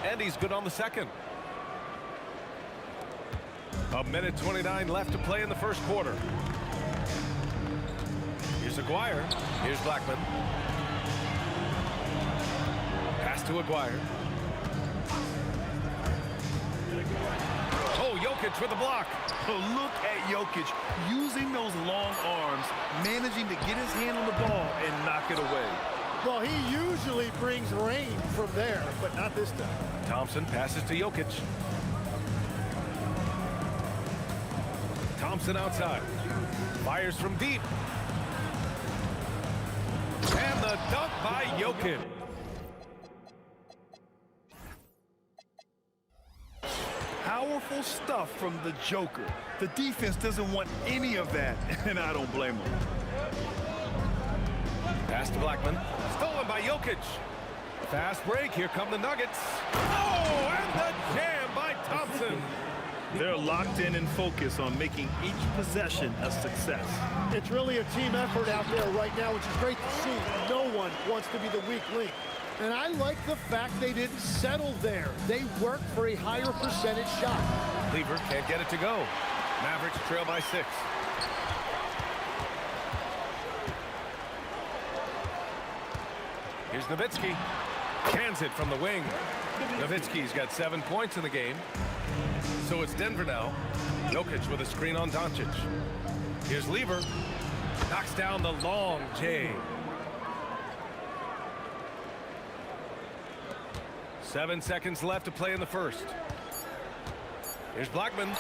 And he's good on the second. A minute 29 left to play in the first quarter. Here's Aguirre. Here's Blackman. Pass to Aguirre. Oh, Jokic with the block. Oh, look at Jokic using those long arms, managing to get his hand on the ball and knock it away. Well, he usually brings rain from there, but not this time. Thompson passes to Jokic. Thompson outside. Fires from deep. And the dunk by Jokic. Powerful stuff from the Joker. The defense doesn't want any of that, and I don't blame them. Pass to Blackman. Stolen by Jokic. Fast break. Here come the Nuggets. Oh, and the jam by Thompson. They're locked in and focused on making each possession a success. It's really a team effort out there right now, which is great to see. No one wants to be the weak link. And I like the fact they didn't settle there. They worked for a higher percentage shot. Lever can't get it to go. Mavericks trail by 6. Here's Nowitzki. Cans it from the wing. Nowitzki's got 7 points in the game. So it's Denver now. Jokic with a screen on Doncic. Here's Lever. Knocks down the long J. 7 seconds left to play in the first. Here's Blackman.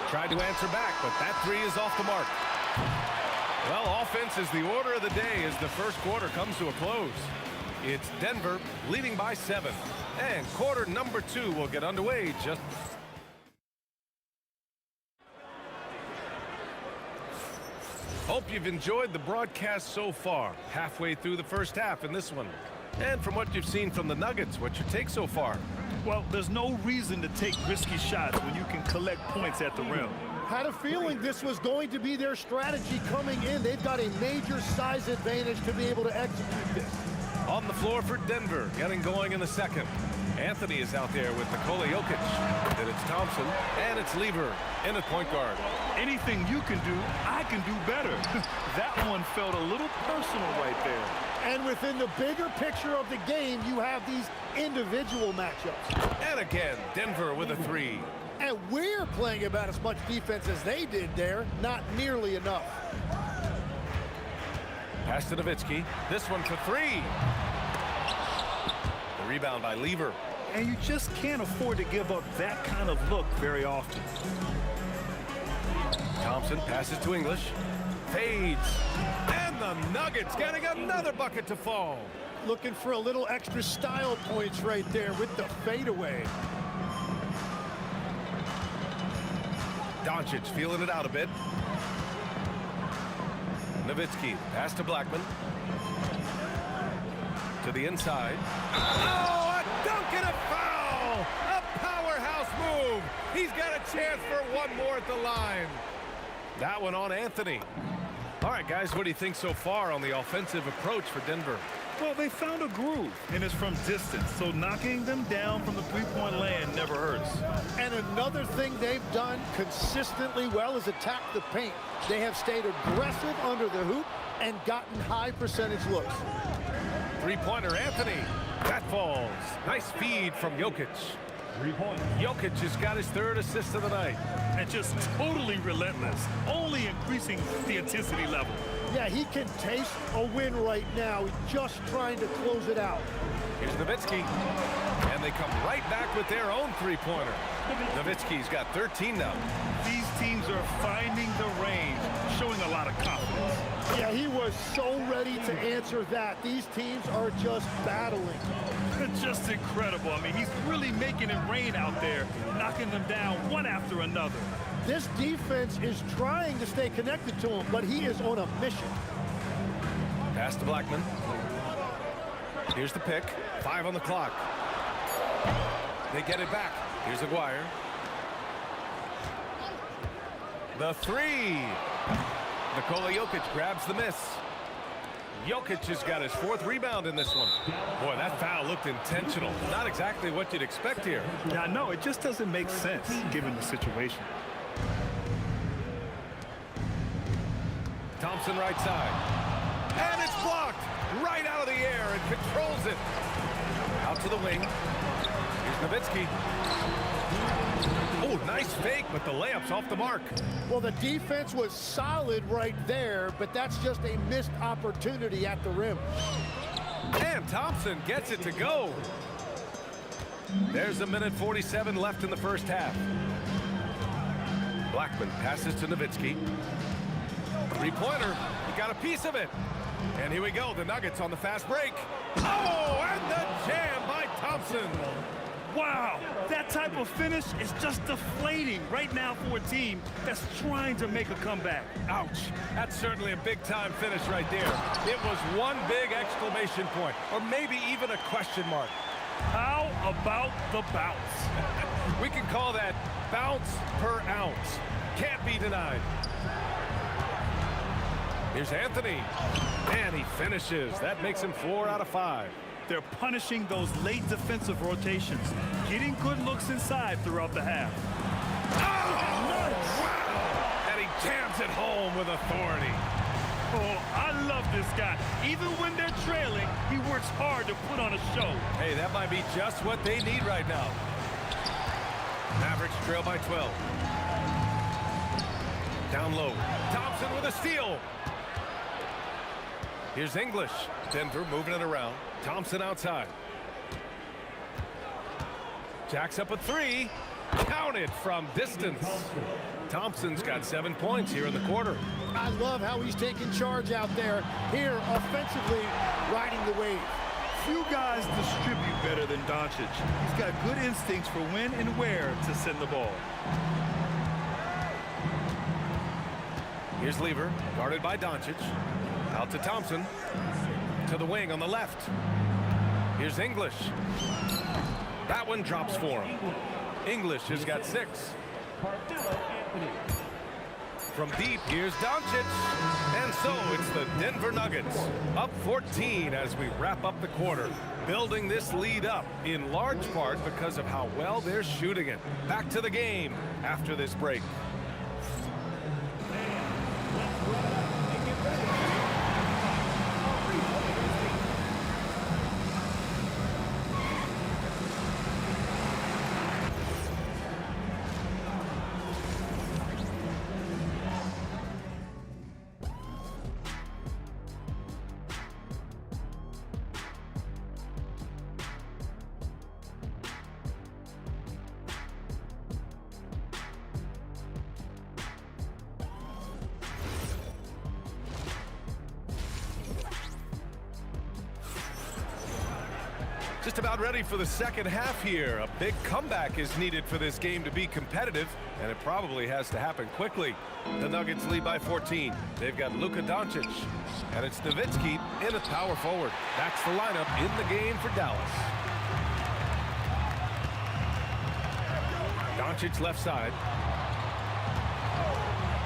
Tried to answer back, but that 3 is off the mark. Well, offense is the order of the day as the first quarter comes to a close. It's Denver leading by 7. And quarter number 2 will get underway just... Hope you've enjoyed the broadcast so far. Halfway through the first half in this one. And from what you've seen from the Nuggets, what's your take so far? Well, there's no reason to take risky shots when you can collect points at the rim. Had a feeling this was going to be their strategy coming in. They've got a major size advantage to be able to execute this. On the floor for Denver, getting going in the second. Anthony is out there with Nikola Jokic. Then it's Thompson, and it's Lever in at point guard. Anything you can do, I can do better. That one felt a little personal right there. And within the bigger picture of the game, you have these individual matchups. And again, Denver with a 3. And we're playing about as much defense as they did there. Not nearly enough. Pass to Nowitzki. This one for 3. The rebound by Lever. And you just can't afford to give up that kind of look very often. Thompson passes to English. Fades. And the Nuggets getting another bucket to fall. Looking for a little extra style points right there with the fadeaway. Doncic feeling it out a bit. Nowitzki, pass to Blackman. To the inside. Oh, a dunk and a foul! A powerhouse move! He's got a chance for one more at the line. That one on Anthony. All right, guys, what do you think so far on the offensive approach for Denver? Well, they found a groove, and it's from distance, so knocking them down from the three-point land never hurts. And another thing they've done consistently well is attack the paint. They have stayed aggressive under the hoop and gotten high percentage looks. Three-pointer, Anthony. That falls. Nice feed from Jokic. 3 points. Jokic has got his 3rd assist of the night. And just totally relentless, only increasing the intensity level. Yeah, he can taste a win right now. He's just trying to close it out. Here's Nowitzki. And they come right back with their own three-pointer. Nowitzki's got 13 now. These teams are finding the range, showing a lot of confidence. Yeah, he was so ready to answer that. These teams are just battling. Just incredible. I mean, he's really making it rain out there, knocking them down one after another. This defense is trying to stay connected to him, but he is on a mission. Pass to Blackman. Here's the pick. 5 on the clock. They get it back. Here's Aguirre. The 3. Nikola Jokic grabs the miss. Jokic has got his 4th rebound in this one. Boy, that foul looked intentional. Not exactly what you'd expect here. Yeah, no, it just doesn't make sense given the situation. Thompson right side. And it's blocked right out of the air and controls it. Out to the wing. Here's Nowitzki. Oh, nice fake, but the layup's off the mark. Well, the defense was solid right there, but that's just a missed opportunity at the rim. And Thompson gets it to go. There's 1:47 left in the first half. Blackman passes to Nowitzki. Three-pointer. He got a piece of it. And here we go. The Nuggets on the fast break. Oh, and the jam by Thompson. Wow, that type of finish is just deflating right now for a team that's trying to make a comeback. Ouch. That's certainly a big-time finish right there. It was one big exclamation point, or maybe even a question mark. How about the bounce? We can call that bounce per ounce. Can't be denied. Here's Anthony. And he finishes. That makes him 4 out of 5. They're punishing those late defensive rotations, getting good looks inside throughout the half. Oh, nice. Wow. And he jams it home with authority. Oh, I love this guy. Even when they're trailing, he works hard to put on a show. Hey, that might be just what they need right now. Mavericks trail by 12. Down low. Thompson with a steal. Here's English. Denver moving it around. Thompson outside. Jacks up a 3. Counted from distance. Thompson's got 7 points here in the quarter. I love how he's taking charge out there. Here, offensively, riding the wave. Few guys distribute better than Doncic. He's got good instincts for when and where to send the ball. Here's Lever, guarded by Doncic. Out to Thompson. To the wing on the left. Here's English. That one drops for him. English has got 6. From deep, here's Doncic. And so it's the Denver Nuggets up 14 as we wrap up the quarter. Building this lead up in large part because of how well they're shooting it. Back to the game after this break. Just about ready for the second half here. A big comeback is needed for this game to be competitive, and it probably has to happen quickly. The Nuggets lead by 14. They've got Luka Doncic, and it's Nowitzki in at power forward. That's the lineup in the game for Dallas. Doncic left side.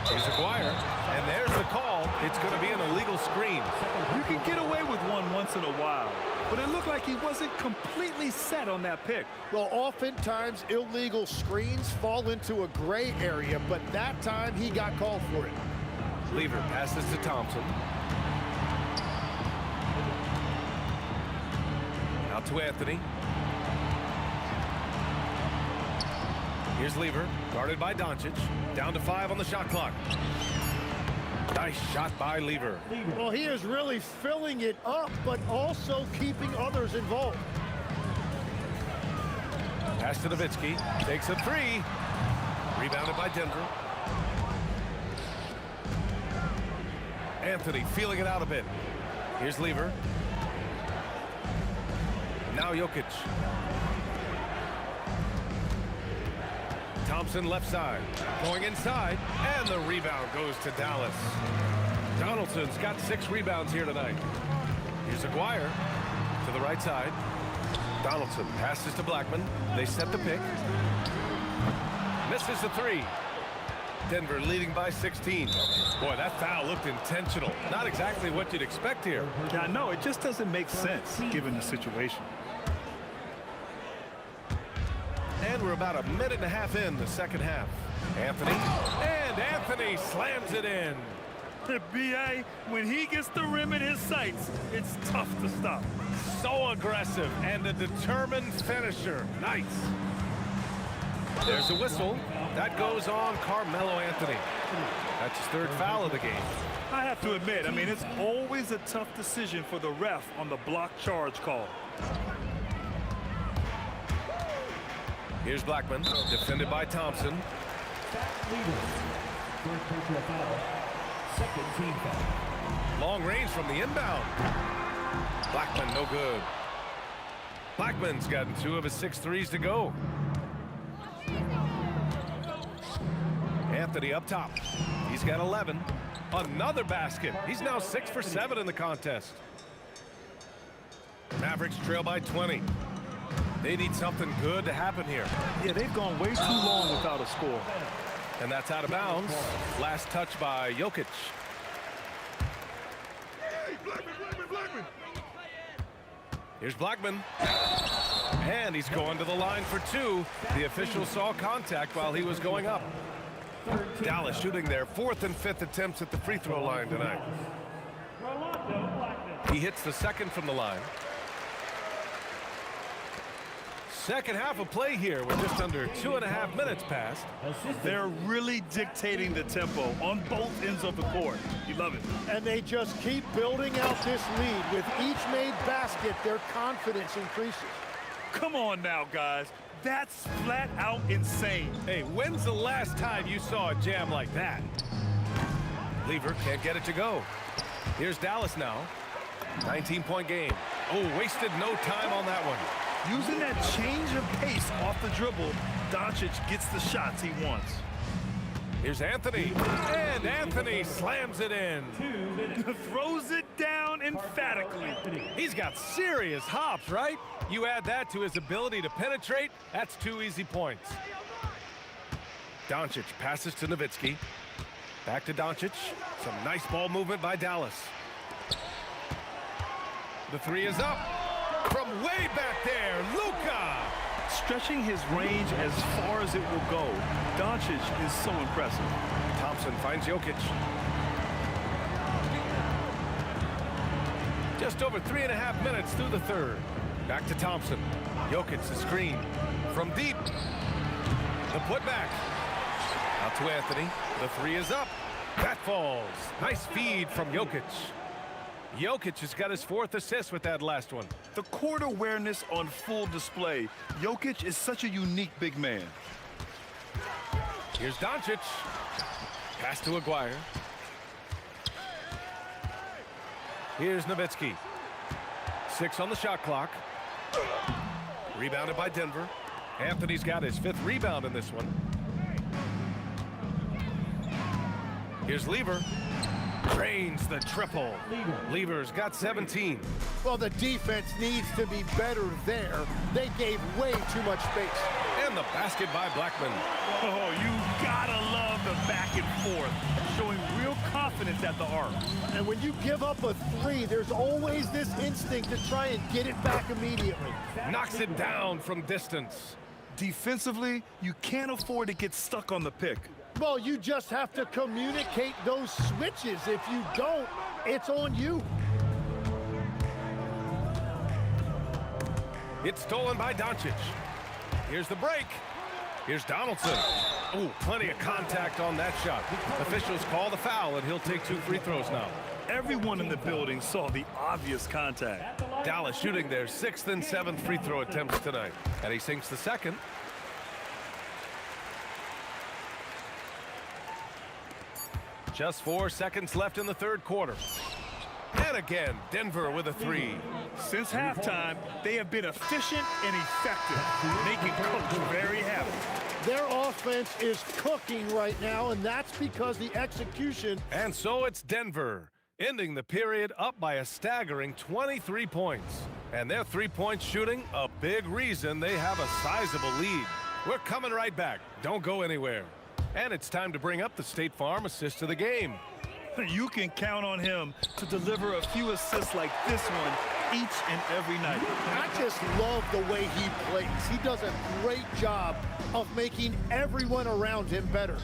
Here's Aguirre, and there's the call. It's going to be an illegal screen. You can get away with one once in a while, but it looked like he wasn't completely set on that pick. Well, oftentimes illegal screens fall into a gray area, but that time he got called for it. Lever passes to Thompson. Out to Anthony. Here's Lever, guarded by Doncic. Down to 5 on the shot clock. Nice shot by Lever. Well, he is really filling it up, but also keeping others involved. Pass to Nowitzki. Takes a 3. Rebounded by Denver. Anthony feeling it out a bit. Here's Lever. Now Jokic. Thompson left side, going inside, and the rebound goes to Dallas. Donaldson's got 6 rebounds here tonight. Here's Aguirre to the right side. Donaldson passes to Blackman. They set the pick. Misses the 3. Denver leading by 16. Boy, that foul looked intentional. Not exactly what you'd expect here. Yeah, no, it just doesn't make sense given the situation. And we're about a minute and a half in the second half. Anthony slams it in. B.A., when he gets the rim in his sights, it's tough to stop. So aggressive and a determined finisher. Nice. There's a whistle. That goes on Carmelo Anthony. That's his third foul of the game. I have to admit, I mean, it's always a tough decision for the ref on the block charge call. Here's Blackman, defended by Thompson. First personal foul. Second team foul. Long range from the inbound. Blackman, no good. Blackman's gotten 2 of his 6 threes to go. Anthony up top. He's got 11. Another basket. He's now 6 for 7 in the contest. Mavericks trail by 20. They need something good to happen here. Yeah, they've gone way too long without a score. And that's out of bounds. Last touch by Jokic. Here's Blackman. And he's going to the line for 2. The official saw contact while he was going up. Dallas shooting their 4th and 5th attempts at the free throw line tonight. He hits the second from the line. Second half of play here with just under 2.5 minutes passed. They're really dictating the tempo on both ends of the court. You love it. And they just keep building out this lead. With each made basket, their confidence increases. Come on now, guys. That's flat out insane. Hey, when's the last time you saw a jam like that? Lever can't get it to go. Here's Dallas now. 19-point game. Oh, wasted no time on that one. Using that change of pace off the dribble, Doncic gets the shots he wants. Here's Anthony. And Anthony slams it in. Throws it down emphatically. He's got serious hops, right? You add that to his ability to penetrate, that's 2 easy points. Doncic passes to Nowitzki. Back to Doncic. Some nice ball movement by Dallas. The 3 is up. From way back there, Luka! Stretching his range as far as it will go. Doncic is so impressive. Thompson finds Jokic. Just over 3.5 minutes through the third. Back to Thompson. Jokic, the screen. From deep. The putback. Out to Anthony. The 3 is up. That falls. Nice feed from Jokic. Jokic has got his 4th assist with that last one. The court awareness on full display. Jokic is such a unique big man. Here's Doncic. Pass to Aguirre. Here's Nowitzki. 6 on the shot clock. Rebounded by Denver. Anthony's got his 5th rebound in this one. Here's Lever. Drains the triple. Lever's got 17. Well, the defense needs to be better there. They gave way too much space. And the basket by Blackman. Oh, you gotta love the back and forth. Showing real confidence at the arc. And when you give up a 3, there's always this instinct to try and get it back immediately. Knocks it down from distance. Defensively, you can't afford to get stuck on the pick. Well, you just have to communicate those switches. If you don't, it's on you. It's stolen by Doncic. Here's the break. Here's Donaldson. Ooh, plenty of contact on that shot. Officials call the foul, and he'll take 2 free throws now. Everyone in the building saw the obvious contact. Dallas shooting their 6th and 7th free throw attempts tonight. And he sinks the 2nd. Just 4 seconds left in the 3rd quarter. And again, Denver with a 3. Since halftime, they have been efficient and effective, making Coach very happy. Their offense is cooking right now, and that's because the execution. And so it's Denver, ending the period up by a staggering 23 points. And their 3-point shooting, a big reason they have a sizable lead. We're coming right back. Don't go anywhere. And it's time to bring up the State Farm assist of the game. You can count on him to deliver a few assists like this one each and every night. I just love the way he plays. He does a great job of making everyone around him better.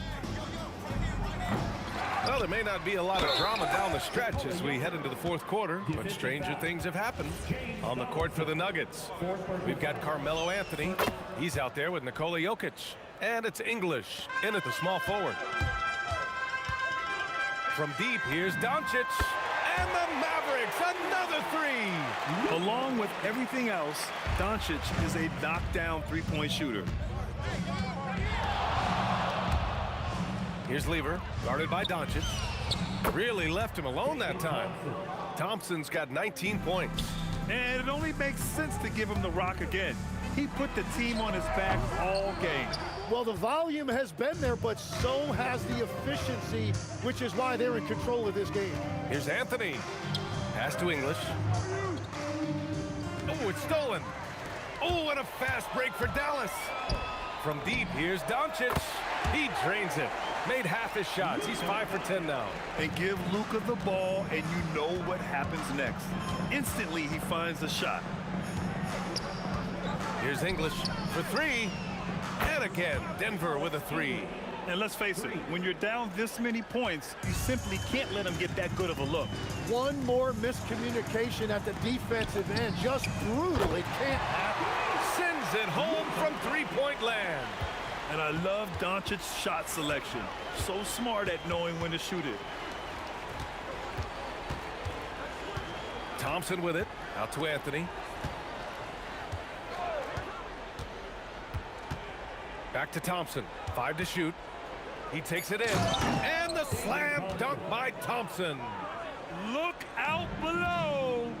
Well, there may not be a lot of drama down the stretch as we head into the fourth quarter, but stranger things have happened on the court for the Nuggets. We've got Carmelo Anthony. He's out there with Nikola Jokic. And it's English in at the small forward. From deep, here's Doncic. And the Mavericks, another three. Along with everything else, Doncic is a knockdown three-point shooter. Here's Lever, guarded by Doncic. Really left him alone that time. Thompson's got 19 points. And it only makes sense to give him the rock again. He put the team on his back all game. Well, the volume has been there, but so has the efficiency, which is why they're in control of this game. Here's Anthony. Pass to English. Oh, it's stolen. Oh, and a fast break for Dallas. From deep, here's Doncic. He drains it. Made half his shots. He's 5 for 10 now. And give Luka the ball, and you know what happens next. Instantly, he finds the shot. Here's English for three. And again, Denver with a three. And let's face it, when you're down this many points, you simply can't let them get that good of a look. One more miscommunication at the defensive end. Just brutal. It can't happen. Sends it home from three-point land. And I love Doncic's shot selection. So smart at knowing when to shoot it. Thompson with it. Out to Anthony. Back to Thompson. 5 to shoot. He takes it in. And the slam dunk by Thompson. Look out below.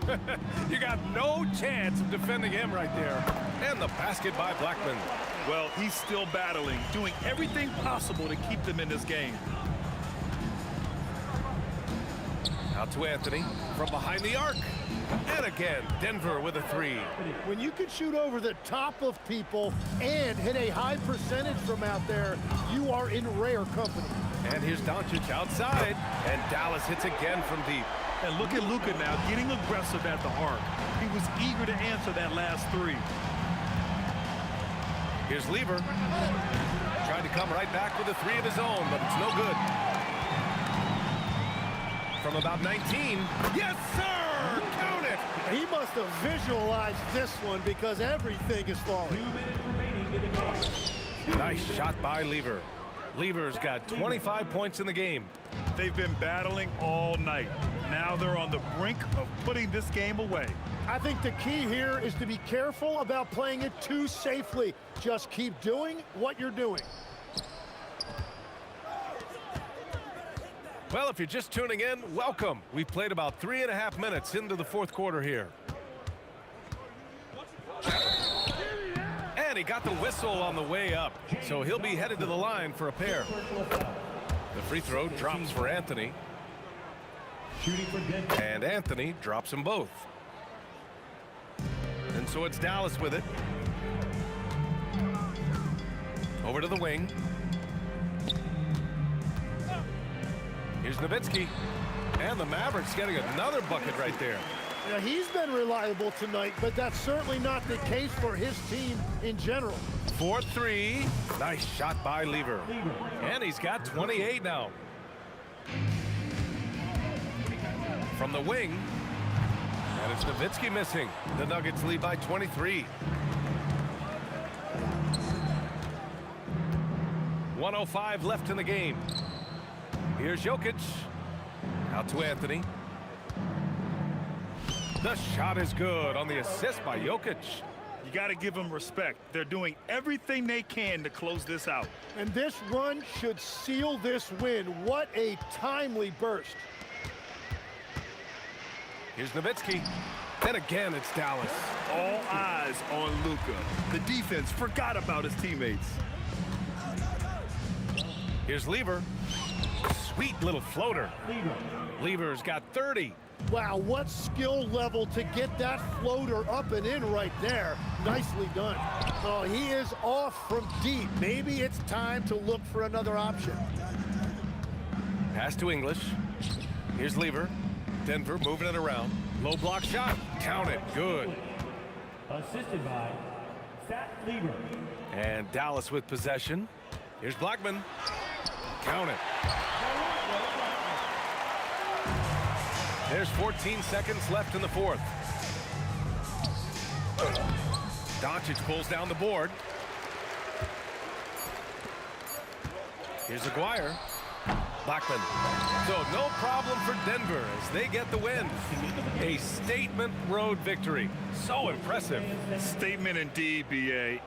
You got no chance of defending him right there. And the basket by Blackman. Well, he's still battling, doing everything possible to keep them in this game. Out to Anthony from behind the arc. And again, Denver with a three. When you can shoot over the top of people and hit a high percentage from out there, you are in rare company. And here's Doncic outside. And Dallas hits again from deep. And look at Luka now getting aggressive at the arc. He was eager to answer that last three. Here's Lever. Trying to come right back with a three of his own, but it's no good. From about 19. Yes, sir! Count it! He must have visualized this one because everything is falling. Nice shot by Lever. Lever's got 25 points in the game. They've been battling all night. Now they're on the brink of putting this game away. I think the key here is to be careful about playing it too safely. Just keep doing what you're doing. Well, if you're just tuning in, welcome. We've played about 3.5 minutes into the fourth quarter here. And he got the whistle on the way up, so he'll be headed to the line for a pair. The free throw drops for Anthony. And Anthony drops them both. And so it's Dallas with it. Over to the wing. Here's Nowitzki. And the Mavericks getting another bucket right there. Now, he's been reliable tonight, but that's certainly not the case for his team in general. 4-3. Nice shot by Lever. And he's got 28 now. From the wing. And it's Nowitzki missing. The Nuggets lead by 23. 1:05 left in the game. Here's Jokic. Out to Anthony. The shot is good on the assist by Jokic. You got to give them respect. They're doing everything they can to close this out. And this run should seal this win. What a timely burst. Here's Nowitzki. And again, it's Dallas. All eyes on Luka. The defense forgot about his teammates. Here's Lever. Sweet little floater. Lever's got 30. Wow, what skill level to get that floater up and in right there. Nicely done. Oh, he is off from deep. Maybe it's time to look for another option. Pass to English. Here's Lever. Denver moving it around. Low block shot. Count it. Good. Assisted by Fat Lever. And Dallas with possession. Here's Blackman. Count it. There's 14 seconds left in the fourth. Doncic pulls down the board. Here's Aguirre. Blackman. So no problem for Denver as they get the win. A statement road victory. So impressive. Statement indeed, B.A.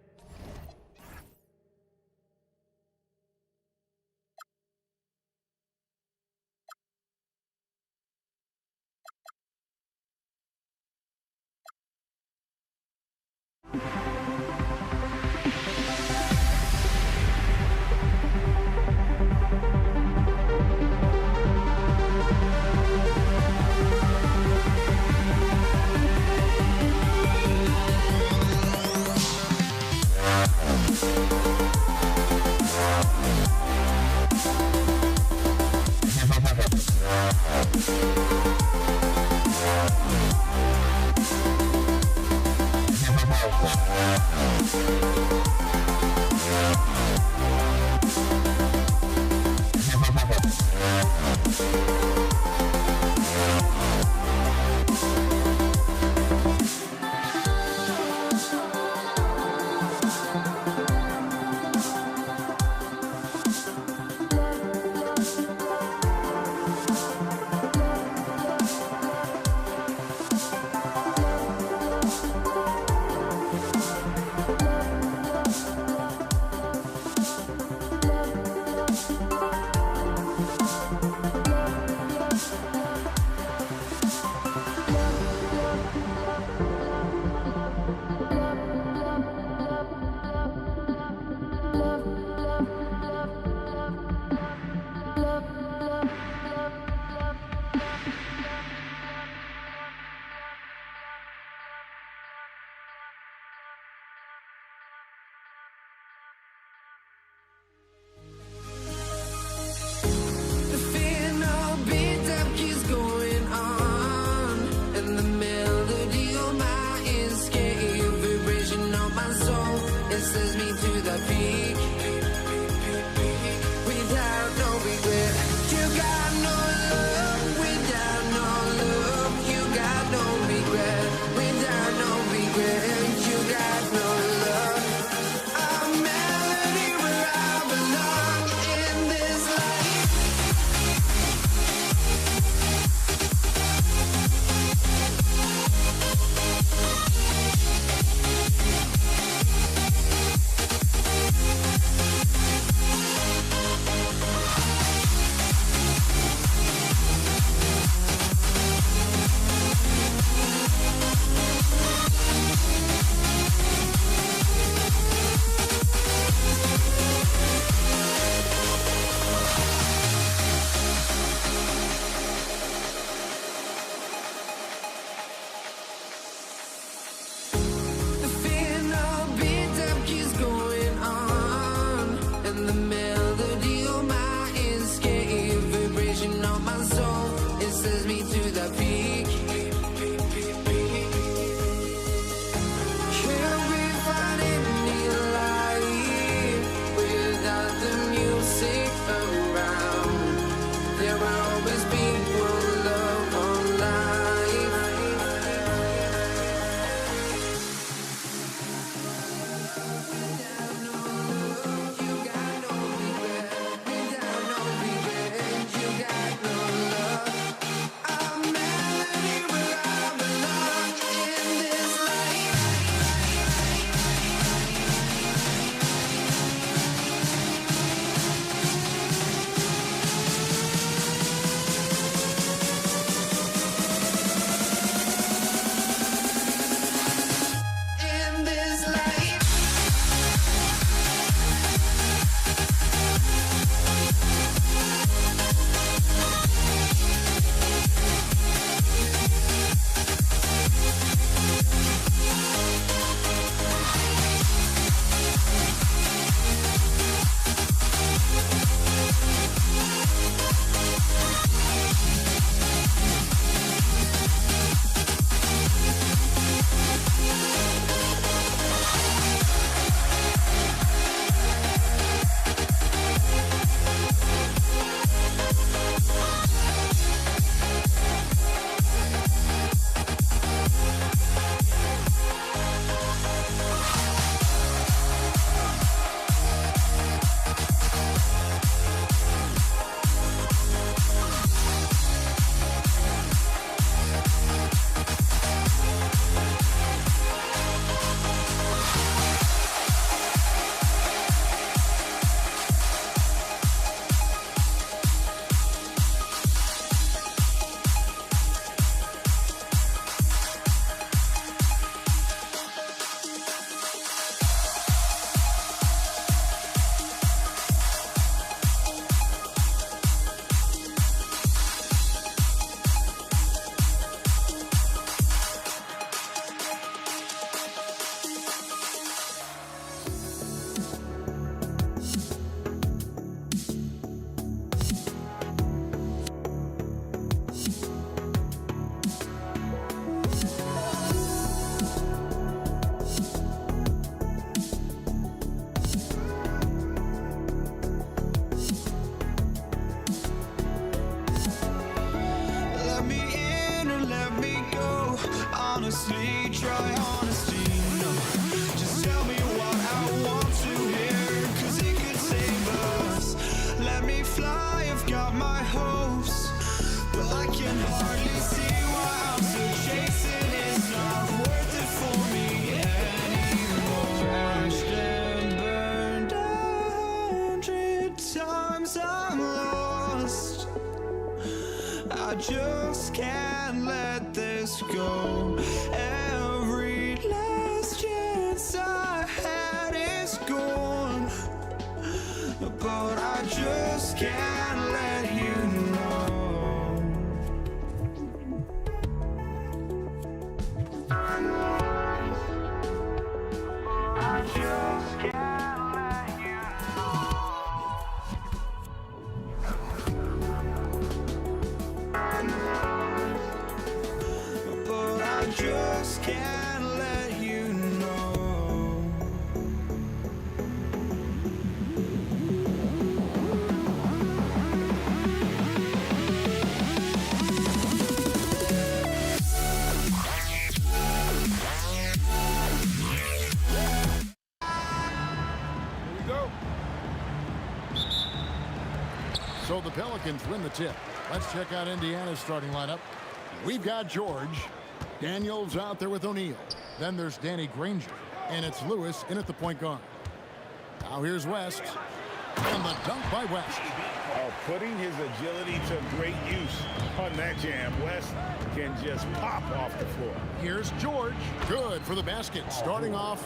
me in or let me go. Honestly, try honesty. No, just tell me what I want to hear, 'cause it could save us. Let me fly, I've got my hopes, but I can hardly see why I'm still chasing. It's not worth it for me anymore. Crashed and burned 100 times, I'm lost. I just can't let this go. Every last chance I had is gone, but I just can't let you know. I just can't let you know. But I just can't let you know. So the Pelicans win the tip. Let's check out Indiana's starting lineup. We've got George. Daniels out there with O'Neal. Then there's Danny Granger. And it's Lewis in at the point guard. Now here's West. And the dunk by West. Putting his agility to great use on that jam. West can just pop off the floor. Here's George. Good for the basket. Starting off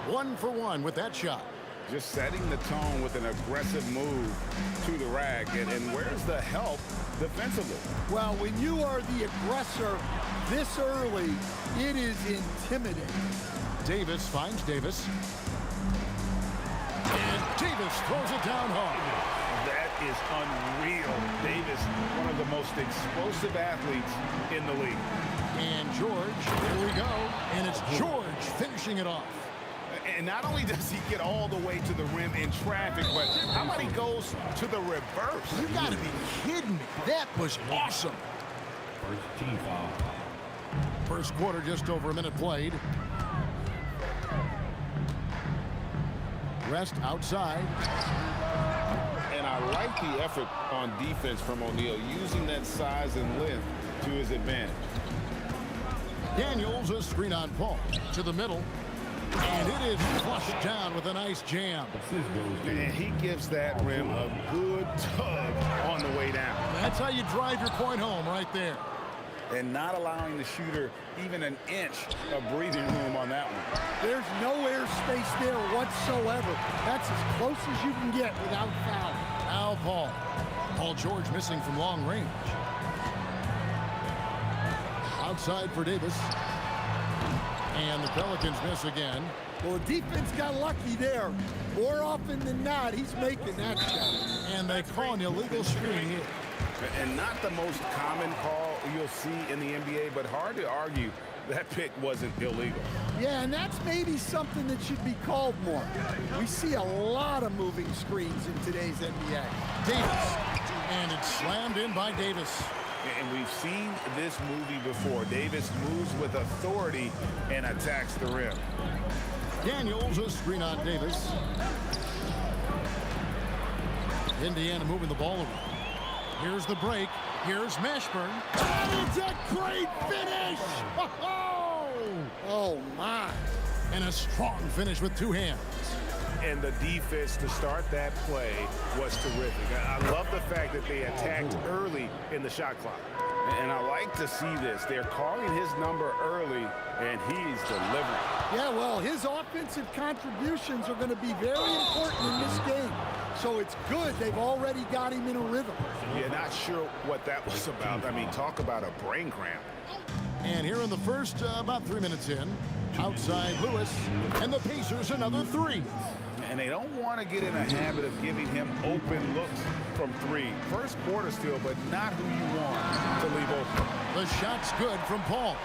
1 for 1 with that shot. Just setting the tone with an aggressive move to the rack. And where's the help defensively? Well, when you are the aggressor this early, it is intimidating. Davis finds Davis. And Davis throws it down hard. That is unreal. Davis, one of the most explosive athletes in the league. And George, here we go. And it's George finishing it off. And not only does he get all the way to the rim in traffic, but how about he goes to the reverse? You got to be kidding me. That was awesome. First team foul. First quarter, just over a minute played. Rest outside. And I like the effort on defense from O'Neal, using that size and length to his advantage. Daniels, a screen on Paul. To the middle. And it is flushed down with a nice jam. And he gives that rim a good tug on the way down. That's how you drive your point home right there. And not allowing the shooter even an inch of breathing room on that one. There's no airspace there whatsoever. That's as close as you can get without foul. Now Paul. Paul George missing from long range. Outside for Davis. And the Pelicans miss again. Well, the defense got lucky there. More often than not, he's making that shot. And they call an illegal screen here. And not the most common call you'll see in the NBA, but hard to argue that pick wasn't illegal. Yeah, and that's maybe something that should be called more. We see a lot of moving screens in today's NBA. Davis. And it's slammed in by Davis. And we've seen this movie before. Davis moves with authority and attacks the rim. Daniels, a screen on Davis. Indiana moving the ball around. Here's the break. Here's Mashburn. And it's a great finish! Oh, my. And a strong finish with two hands. And the defense to start that play was terrific. I love the fact that they attacked early in the shot clock. And I like to see this. They're calling his number early, and he's delivering. Yeah, well, his offensive contributions are going to be very important in this game. So it's good they've already got him in a rhythm. Yeah, not sure what that was about. I mean, talk about a brain cramp. And here in the first, about 3 minutes in, outside Lewis, and the Pacers another three. And they don't want to get in a habit of giving him open looks from three. First quarter still, but not who you want to leave open. The shot's good from Paul.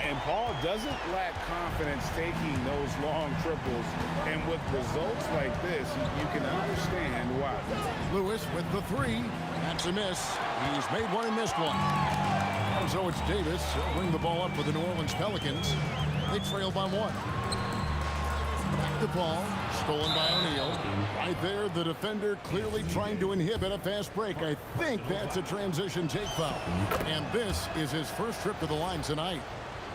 And Paul doesn't lack confidence taking those long triples. And with results like this, you can understand why. Lewis with the three. That's a miss. He's made one and missed one. So it's Davis. He'll bring the ball up for the New Orleans Pelicans. They trail by 1. Back to Paul. Stolen by O'Neal. Right there, the defender clearly trying to inhibit a fast break. I think that's a transition take foul. And this is his first trip to the line tonight.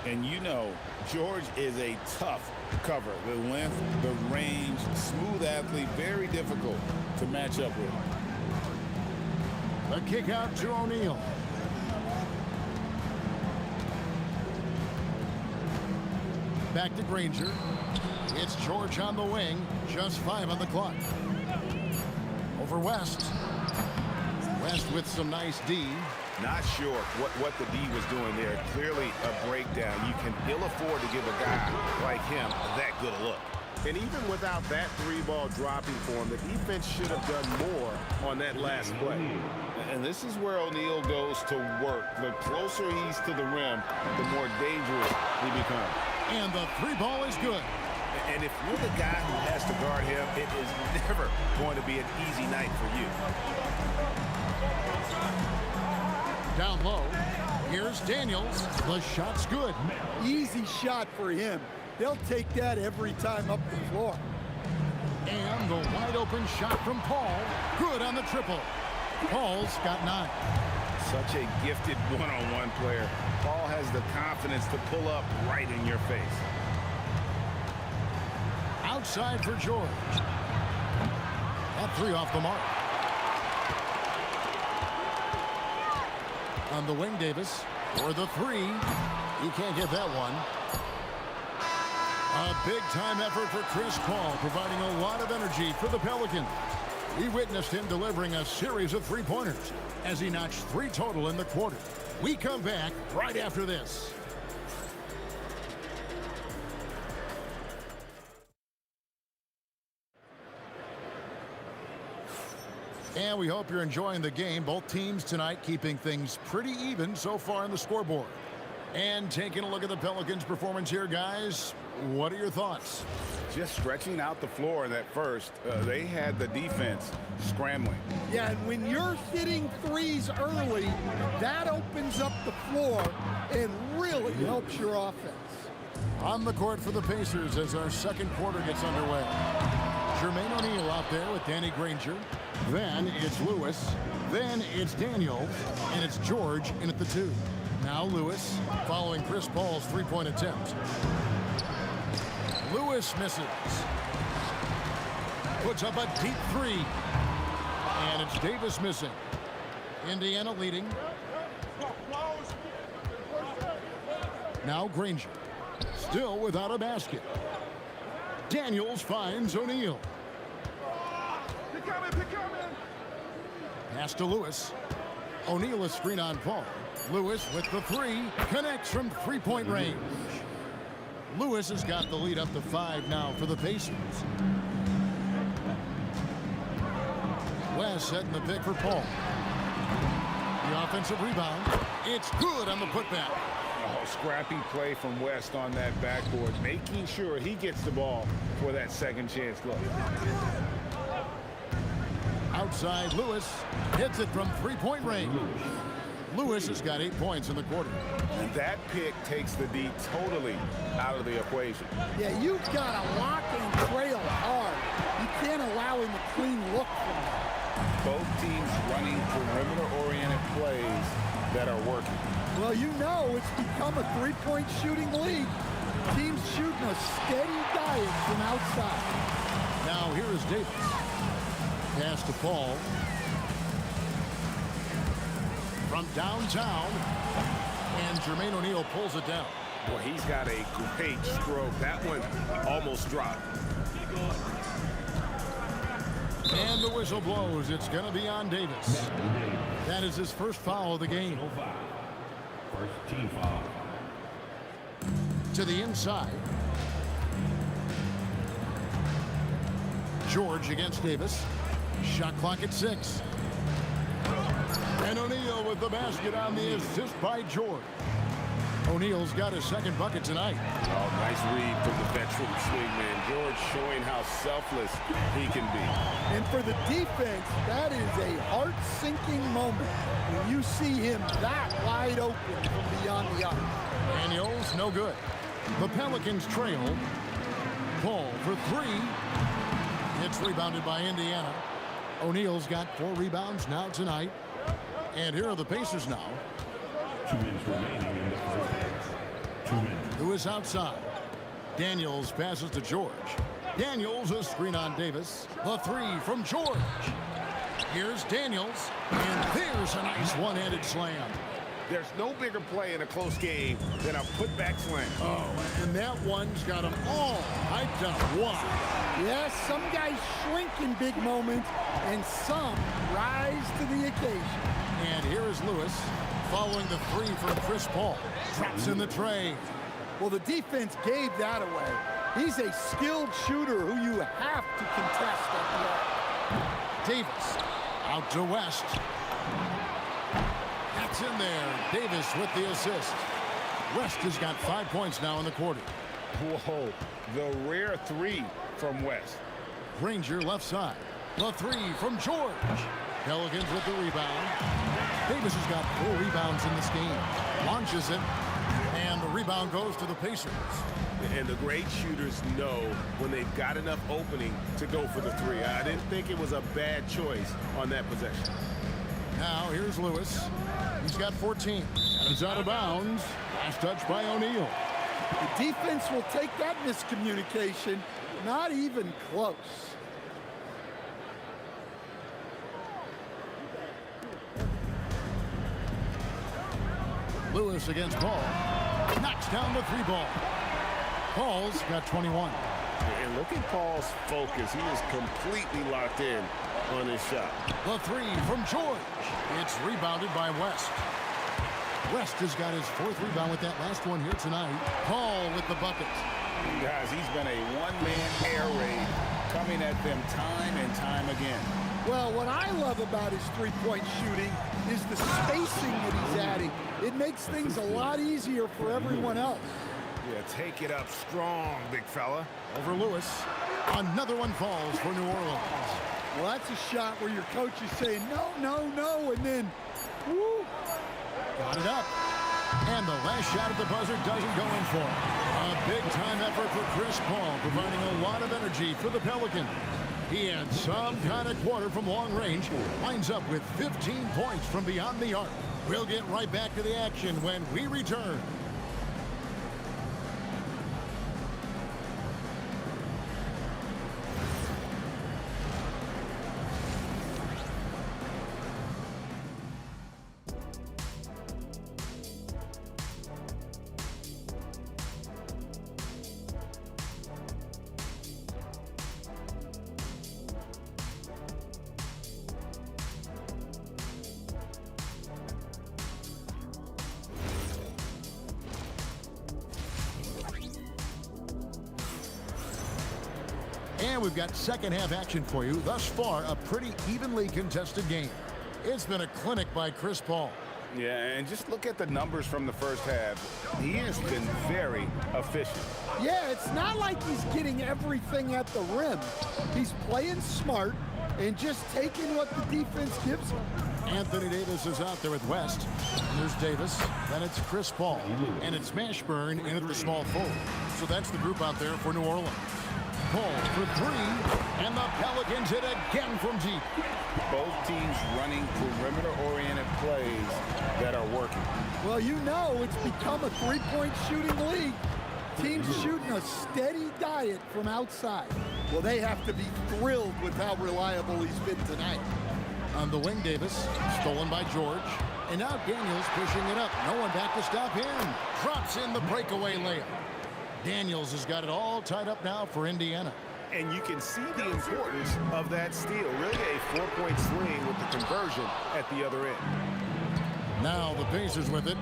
And you know, George is a tough cover. The length, the range, smooth athlete, very difficult to match up with. A kick out to O'Neal. Back to Granger. It's George on the wing. Just 5 on the clock. Over West. West with some nice D. Not sure what the D was doing there. Clearly a breakdown. You can ill afford to give a guy like him that good a look. And even without that 3-ball dropping for him, the defense should have done more on that last play. And this is where O'Neal goes to work. The closer he's to the rim, the more dangerous he becomes. And the 3-ball is good. And if you're the guy who has to guard him, it is never going to be an easy night for you. Down low. Here's Daniels. The shot's good. Easy shot for him. They'll take that every time up the floor. And the wide open shot from Paul. Good on the triple. Paul's got 9. Such a gifted one-on-one player. Paul has the confidence to pull up right in your face. Outside for George. That 3 off the mark. On the wing, Davis for the 3. He can't get that one. A big-time effort for Chris Paul, providing a lot of energy for the Pelicans. We witnessed him delivering a series of 3-pointers as he notched 3 total in the quarter. We come back right after this. And we hope you're enjoying the game. Both teams tonight keeping things pretty even so far on the scoreboard. And taking a look at the Pelicans' performance here, guys. What are your thoughts? Just stretching out the floor in that first. They had the defense scrambling. Yeah, and when you're hitting threes early, that opens up the floor and really helps your offense. On the court for the Pacers as our second quarter gets underway. Jermaine O'Neal out there with Danny Granger. Then it's Lewis. Then it's Daniels. And it's George in at the 2. Now Lewis following Chris Paul's 3-point attempt. Lewis misses. Puts up a deep 3. And it's Davis missing. Indiana leading. Now Granger. Still without a basket. Daniels finds O'Neal. Pass to Lewis. O'Neal a screen on Paul. Lewis with the 3. Connects from 3-point range. Lewis has got the lead up to 5 now for the Pacers. West setting the pick for Paul. The offensive rebound. It's good on the putback. Oh, scrappy play from West on that backboard, making sure he gets the ball for that second chance look. Outside, Lewis hits it from 3-point range. Lewis has got 8 points in the quarter. And that pick takes the D totally out of the equation. Yeah, you've got to lock and trail hard. You can't allow him a clean look from that. Both teams running perimeter-oriented plays that are working. Well, you know it's become a 3-point shooting league. Teams shooting a steady diet from outside. Now here is Davis. Pass to Paul. From downtown. And Jermaine O'Neal pulls it down. Boy, he's got a great stroke. That one almost dropped. And the whistle blows. It's going to be on Davis. That is his first foul of the game. First team foul. To the inside. George against Davis. Shot clock at 6. And O'Neal with the basket on the assist by George. O'Neal's got his second bucket tonight. Oh, nice read from the veteran swingman. George showing how selfless he can be. And for the defense, that is a heart-sinking moment when you see him that wide open from It's no good. The Pelicans trail. Paul for three. It's rebounded by Indiana. O'Neal's got 4 rebounds now tonight. And here are the Pacers now. 2 minutes remaining in the first half. 2 minutes. Who is outside? Daniels passes to George. Daniels, a screen on Davis. The 3 from George. Here's Daniels. And there's a nice one-handed slam. There's no bigger play in a close game than a putback slam. Oh, and that one's got them all hyped up. Wow. Yes, some guys shrink in big moments, and some rise to the occasion. And here is Lewis following the 3 from Chris Paul. Drops in the tray. Well, the defense gave that away. He's a skilled shooter who you have to contest at the arc. Davis out to West. That's in there. Davis with the assist. West has got 5 points now in the quarter. Whoa, the rare 3 from West. Granger left side. The 3 from George. Pelicans with the rebound. Davis has got 4 rebounds in this game. Launches it. And the rebound goes to the Pacers. And the great shooters know when they've got enough opening to go for the 3. I didn't think it was a bad choice on that possession. Now here's Lewis. He's got 14. And it's out of bounds. Last touch by O'Neal. The defense will take that miscommunication. Not even close. Lewis against Paul. Knocks down the 3 ball. Paul's got 21. And look at Paul's focus. He is completely locked in on his shot. The 3 from George. It's rebounded by West. West has got his 4th rebound with that last one here tonight. Paul with the bucket. Guys, he's been a one-man air raid coming at them time and time again. Well, what I love about his three-point shooting is the spacing that he's adding. It makes things a lot easier for everyone else. Yeah, take it up strong, big fella. Over Lewis. Another one falls for New Orleans. Well, that's a shot where your coach is saying, no, no, no, and then, woo. Got it up. And the last shot at the buzzer doesn't go in for it. A big-time effort for Chris Paul, providing a lot of energy for the Pelicans. He had some kind of quarter from long range. Winds up with 15 points from beyond the arc. We'll get right back to the action when we return. And we've got second half action for you. Thus far, a pretty evenly contested game. It's been a clinic by Chris Paul. Yeah, and just look at the numbers from the first half. He has been very efficient. Yeah, it's not like he's getting everything at the rim. He's playing smart and just taking what the defense gives him. Anthony Davis is out there with West. And there's Davis. Then it's Chris Paul. And it's Mashburn in at the small forward. So that's the group out there for New Orleans. Paul for 3, and the Pelicans hit again from deep. Both teams running perimeter-oriented plays that are working. Well, you know it's become a three-point shooting league. Teams shooting a steady diet from outside. Well, they have to be thrilled with how reliable he's been tonight. On the wing, Davis, stolen by George. And now Daniels pushing it up. No one back to stop him. Drops in the breakaway layup. Daniels has got it all tied up now for Indiana. And you can see the importance of that steal. Really a 4-point swing with the conversion at the other end. Now the Pacers with it.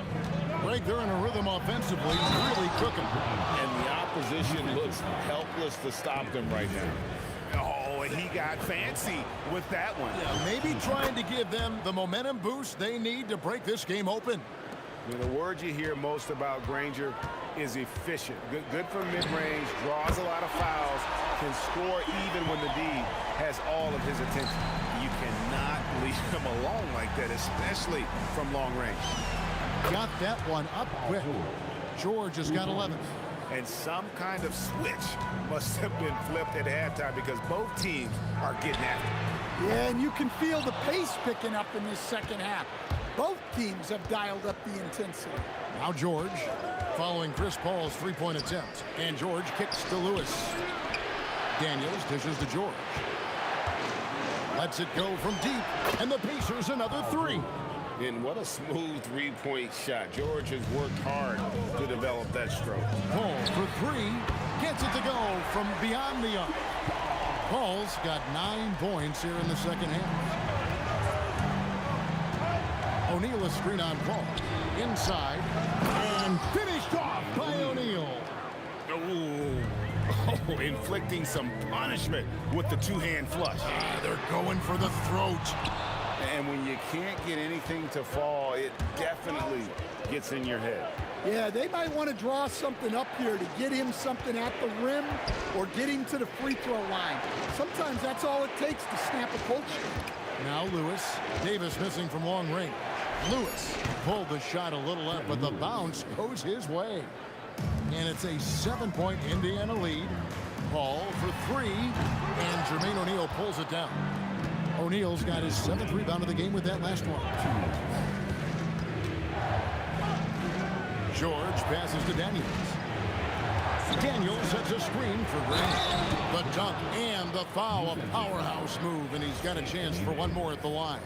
Greg, they're in a rhythm offensively, really cooking. And the opposition looks helpless to stop them right now. Oh, and he got fancy with that one. Yeah, maybe trying to give them the momentum boost they need to break this game open. I mean, the word you hear most about Granger is efficient. Good from mid-range, draws a lot of fouls, can score even when the D has all of his attention. You cannot leave him alone like that, especially from long range. Got that one up quick. George has got 11. And some kind of switch must have been flipped at halftime because both teams are getting after it. Yeah, and you can feel the pace picking up in this second half. Both teams have dialed up the intensity. Now George, following Chris Paul's three-point attempt. And George kicks to Lewis. Daniels dishes to George. Lets it go from deep. And the Pacers another three. And what a smooth three-point shot. George has worked hard to develop that stroke. Paul for three. Gets it to go from beyond the arc. Paul's got 9 points here in the second half. O'Neal a screen on Paul. Inside. And finished off by O'Neal. Oh, inflicting some punishment with the two-hand flush. They're going for the throat. And when you can't get anything to fall, it definitely gets in your head. Yeah, they might want to draw something up here to get him something at the rim or get him to the free throw line. Sometimes that's all it takes to snap a cold streak. Now Lewis. Davis missing from long range. Lewis pulled the shot a little up, but the bounce goes his way. And it's a 7-point Indiana lead. Paul for three, and Jermaine O'Neal pulls it down. O'Neal's got his 7th rebound of the game with that last one. George passes to Daniels. Daniels sets a screen for Green. The dunk and the foul, a powerhouse move, and he's got a chance for one more at the line.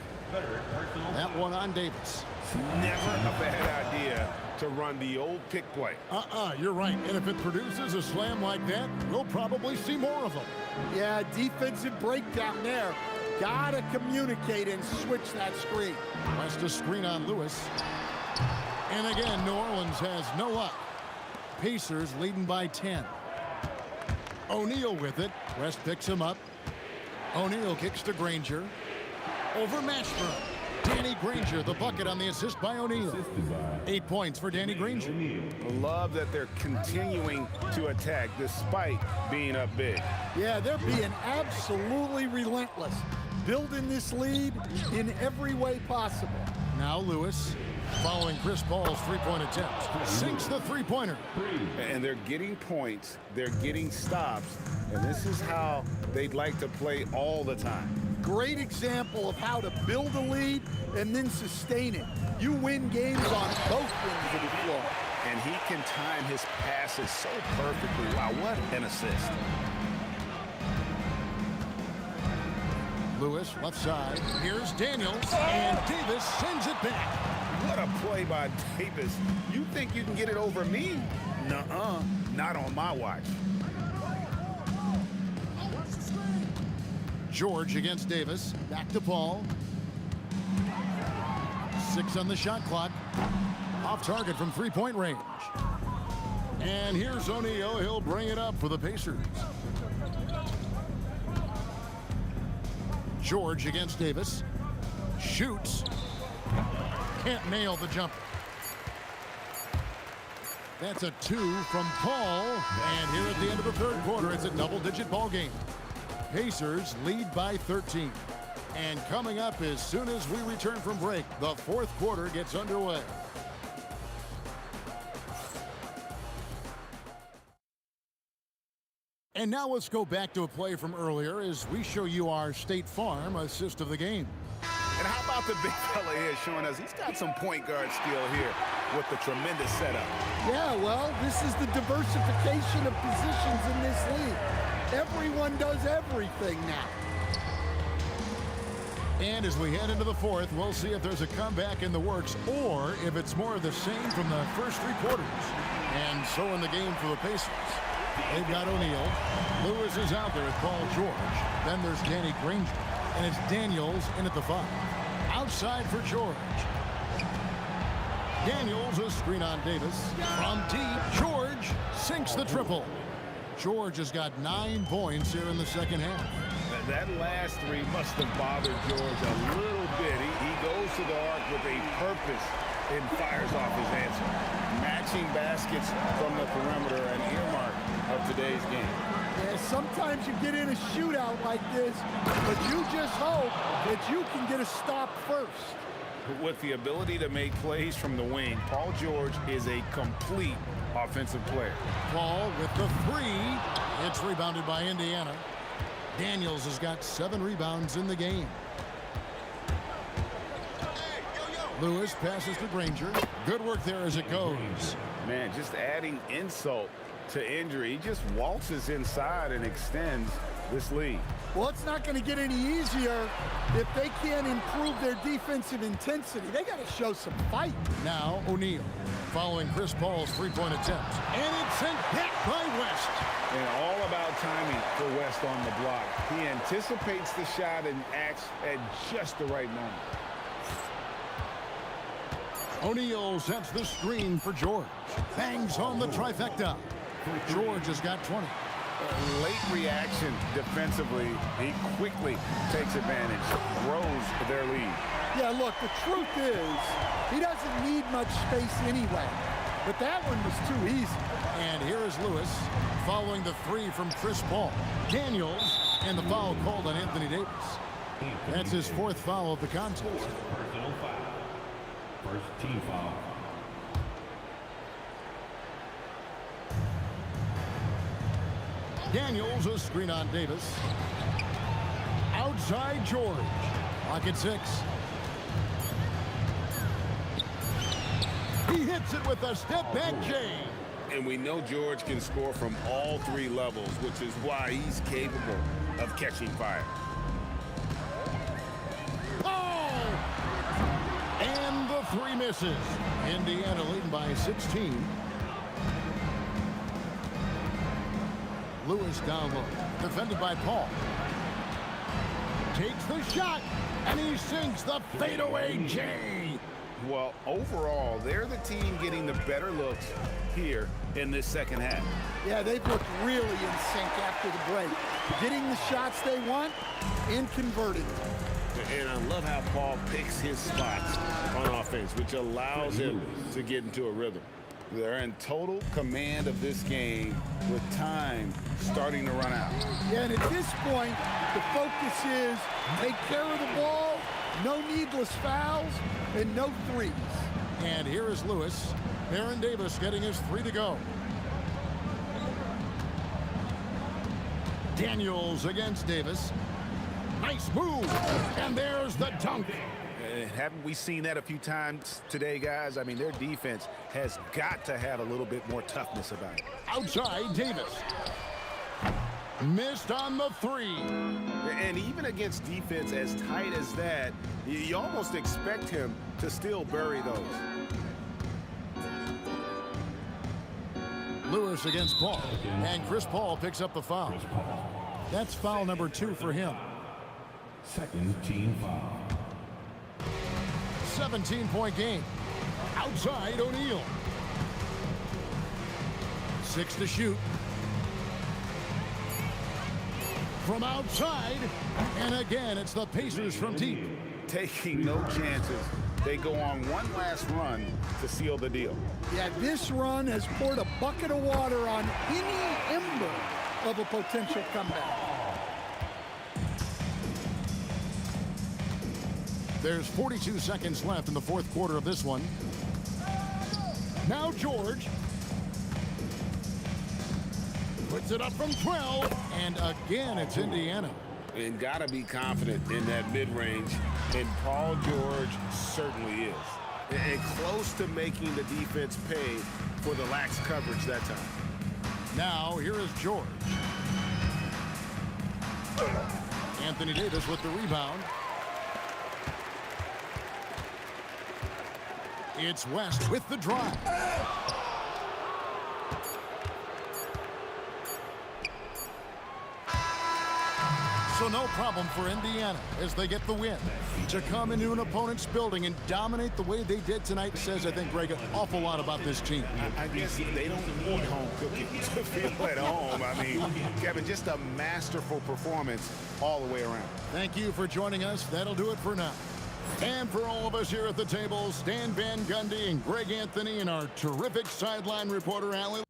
That one on Davis. Never a bad idea to run the old pick play. You're right. And if it produces a slam like that, we'll probably see more of them. Yeah, defensive breakdown there. Gotta communicate and switch that screen. West a screen on Lewis. And again, New Orleans has no luck. Pacers leading by 10. O'Neal with it. West picks him up. O'Neal kicks to Granger. Over Mashburn. Danny Granger, the bucket on the assist by O'Neal. 8 points for Danny Granger. Love that they're continuing to attack despite being up big. Yeah, they're being absolutely relentless. Building this lead in every way possible. Now Lewis, following Chris Paul's three-point attempt, sinks the three-pointer. And they're getting points, they're getting stops, and this is how they'd like to play all the time. Great example of how to build a lead and then sustain it. You win games on both ends of the floor. And he can time his passes so perfectly. Wow, what an assist. Lewis, left side. Here's Daniels, and Davis sends it back. What a play by Davis. You think you can get it over me? Nuh-uh, not on my watch. George against Davis. Back to Paul. 6 on the shot clock. Off target from three-point range. And here's O'Neal. He'll bring it up for the Pacers. George against Davis. Shoots. Can't nail the jumper. That's a 2 from Paul. And here at the end of the third quarter, it's a double-digit ball game. Pacers lead by 13. And coming up as soon as we return from break, the fourth quarter gets underway. And now let's go back to a play from earlier as we show you our State Farm assist of the game. And how about the big fella here showing us he's got some point guard skill here with the tremendous setup. Yeah, well, this is the diversification of positions in this league. Everyone does everything now. And as we head into the fourth, we'll see if there's a comeback in the works or if it's more of the same from the first 3 quarters. And so in the game for the Pacers. They've got O'Neal. Lewis is out there with Paul George. Then there's Danny Granger. And it's Daniels in at the 5. Outside for George. Daniels, a screen on Davis. From deep, George sinks the triple. George has got 9 points here in the second half. That last 3 must have bothered George a little bit. He goes to the arc with a purpose and fires off his answer. Matching baskets from the perimeter, an earmark of today's game. Yeah, sometimes you get in a shootout like this, but you just hope that you can get a stop first. With the ability to make plays from the wing, Paul George is a complete offensive player. Paul with the three. It's rebounded by Indiana. Daniels has got 7 rebounds in the game. Lewis passes to Granger. Good work there as it goes. Man, just adding insult to injury. He just waltzes inside and extends this lead. Well, it's not going to get any easier if they can't improve their defensive intensity. They got to show some fight. Now O'Neal following Chris Paul's three-point attempt. And it's sent back by West. And all about timing for West on the block. He anticipates the shot and acts at just the right moment. O'Neal sets the screen for George. Bangs on the trifecta. George has got 20. Late reaction defensively. He quickly takes advantage, grows their lead. Yeah, look, the truth is he doesn't need much space anyway. But that one was too easy. And here is Lewis following the three from Chris Paul. Daniels and the foul called on Anthony Davis. That's his 4th foul of the contest. Personal foul. First team foul. Daniels, a screen on Davis. Outside George. Clock at 6. He hits it with a step-back J. And we know George can score from all 3 levels, which is why he's capable of catching fire. Oh! And the 3 misses. Indiana leading by 16. Lewis down low. Defended by Paul. Takes the shot. And he sinks the fadeaway J. Well, overall, they're the team getting the better looks here in this second half. Yeah, they've looked really in sync after the break. Getting the shots they want and converting. And I love how Paul picks his spots on offense, which allows him to get into a rhythm. They're in total command of this game with time starting to run out. Yeah, and at this point, the focus is take care of the ball, no needless fouls, and no threes. And here is Lewis. Aaron Davis getting his 3 to go. Daniels against Davis. Nice move. And there's the dunk. Haven't we seen that a few times today, guys? I mean, their defense has got to have a little bit more toughness about it. Outside Davis. Missed on the 3. And even against defense as tight as that, you almost expect him to still bury those. Lewis against Paul. And Chris Paul picks up the foul. That's foul number 2 for him. Second team foul. 17-point game. Outside O'Neal. 6 to shoot. From outside. And again, it's the Pacers from deep. Taking no chances. They go on one last run to seal the deal. Yeah, this run has poured a bucket of water on any ember of a potential comeback. There's 42 seconds left in the 4th quarter of this one. Now George puts it up from 12. And again, it's Indiana. And got to be confident in that mid-range. And Paul George certainly is. And close to making the defense pay for the lax coverage that time. Now, here is George. Anthony Davis with the rebound. It's West with the drive. So no problem for Indiana as they get the win. To come into an opponent's building and dominate the way they did tonight says, I think, Greg, an awful lot about this team. I guess they don't want home cooking to feel at home. I mean, Kevin, just a masterful performance all the way around. Thank you for joining us. That'll do it for now. And for all of us here at the table, Stan Van Gundy and Greg Anthony and our terrific sideline reporter, Allie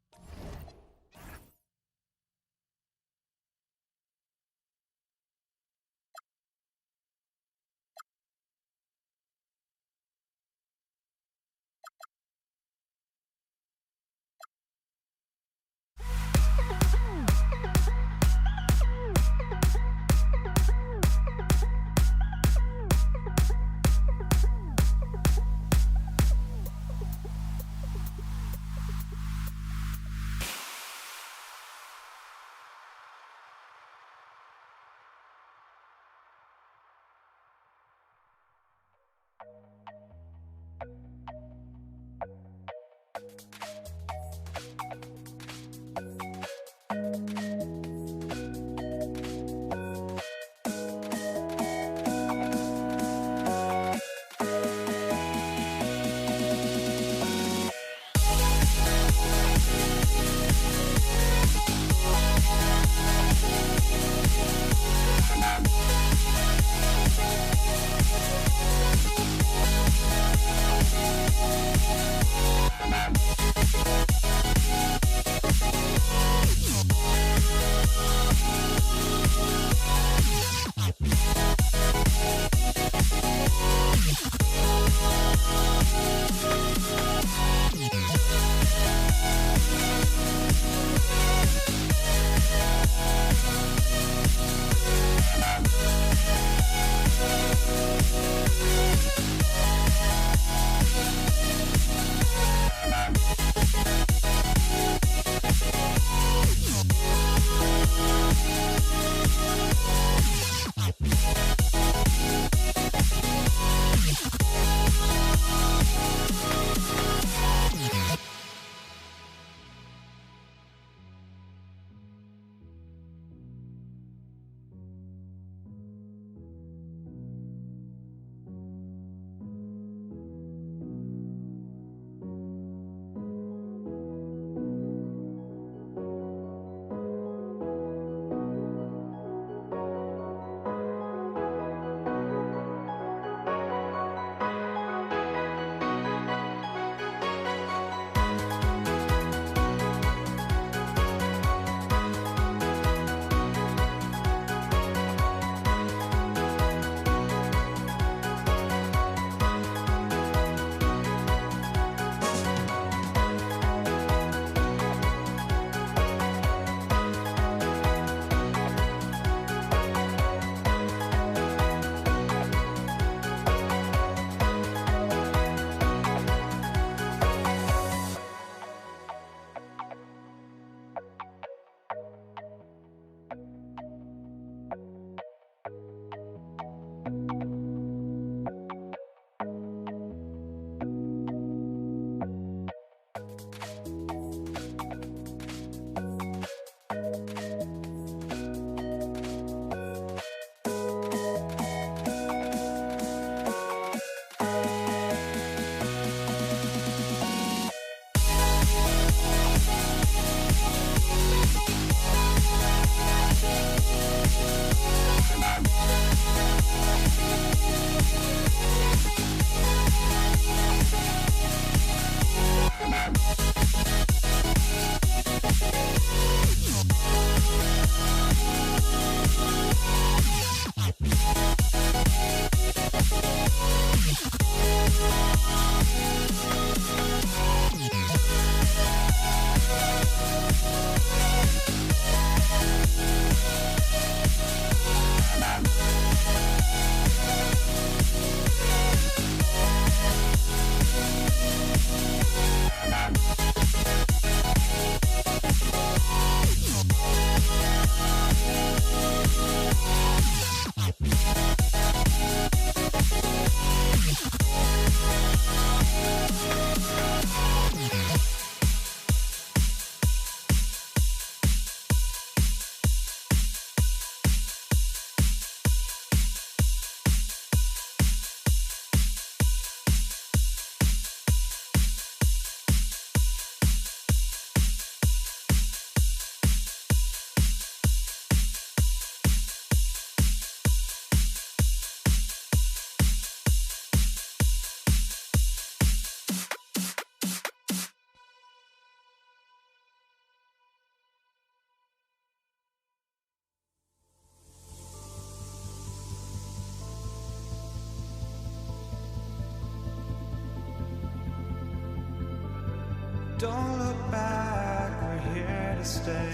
Don't look back, we're here to stay.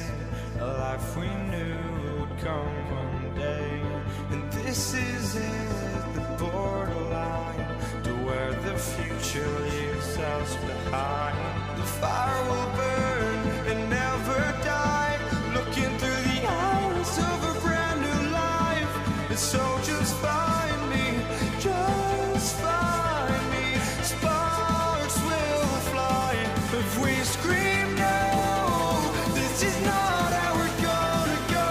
A life we knew would come one day. And this is it, the borderline to where the future leaves us behind. The fire will burn and never die, looking through the eyes of a brand new life. And so just find me, just find me. Sparks will fly if we scream no. This is not how we're gonna go.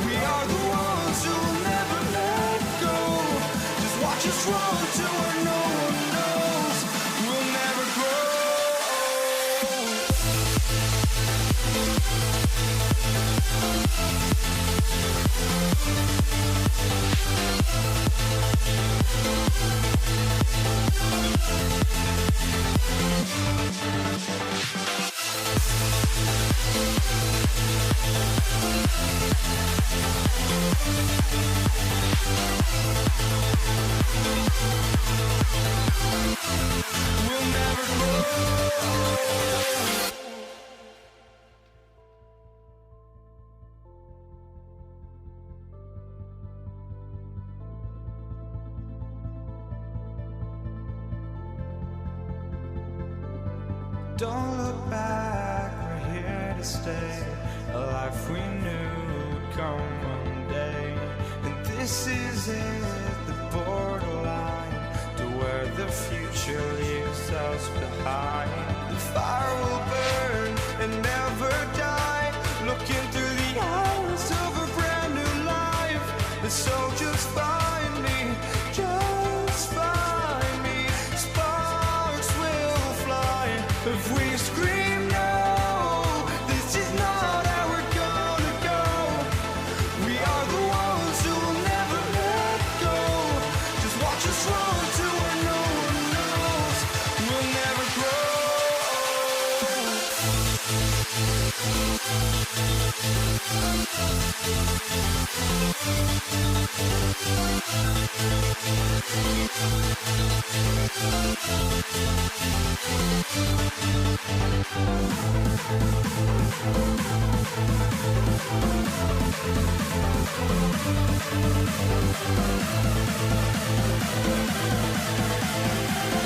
We are the ones who will never let go. Just watch us run to where no one knows. We'll never grow. We'll never grow. Don't look back, we're here to stay. A life we knew would come one day. And this is it, the borderline to where the future leaves us behind. The fire will burn and never die. Looking through the eyes of a brand new life. And so just find me, just find me. Sparks will fly if we scream no. This is not how we're gonna go. We are the ones who will never let go. Just watch us run to where no one knows. We'll never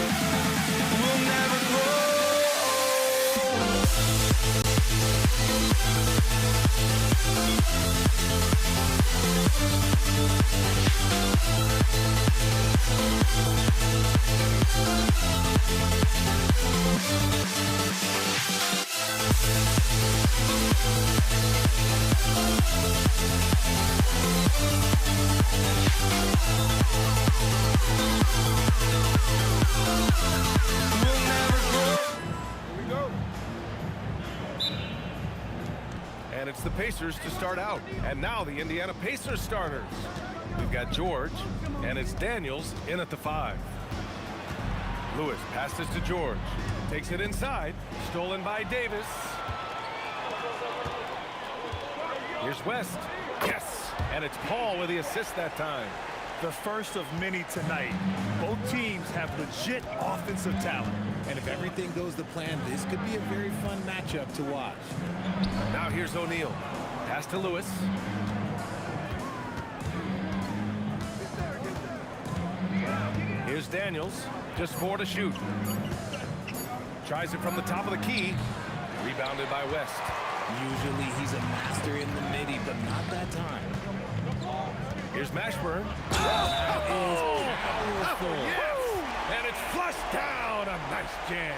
We'll never grow. We'll never grow. Here we go. And it's the Pacers to start out. And now the Indiana Pacers starters. We've got George, and it's Daniels in at the 5. Lewis passes to George. Takes it inside. Stolen by Davis. Here's West. Yes! And it's Paul with the assist that time. The first of many tonight. Both teams have legit offensive talent. And if everything goes to plan, this could be a very fun matchup to watch. Now here's O'Neal. Pass to Lewis. Here's Daniels. Just 4 to shoot. Tries it from the top of the key. Rebounded by West. Usually he's a master in the midi, but not that time. Here's Mashburn. Oh, Yes! And it's flushed down. A nice jam.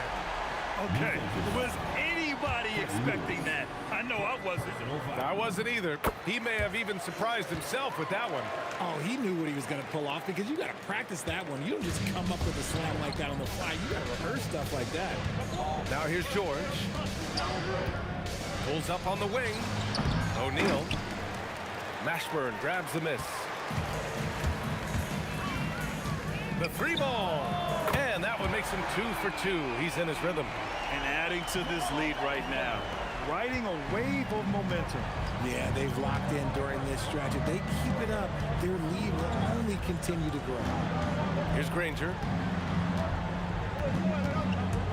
Okay, was anybody expecting that? I know I wasn't. I wasn't either. He may have even surprised himself with that one. Oh, he knew what he was going to pull off because you got to practice that one. You don't just come up with a slam like that on the fly. You got to rehearse stuff like that. Now here's George. Pulls up on the wing. O'Neal. Mashburn grabs the miss. The 3 ball. And that one makes him 2 for 2. He's in his rhythm. And adding to this lead right now. Riding a wave of momentum. Yeah, they've locked in during this stretch. If they keep it up, their lead will only continue to grow. Here's Granger.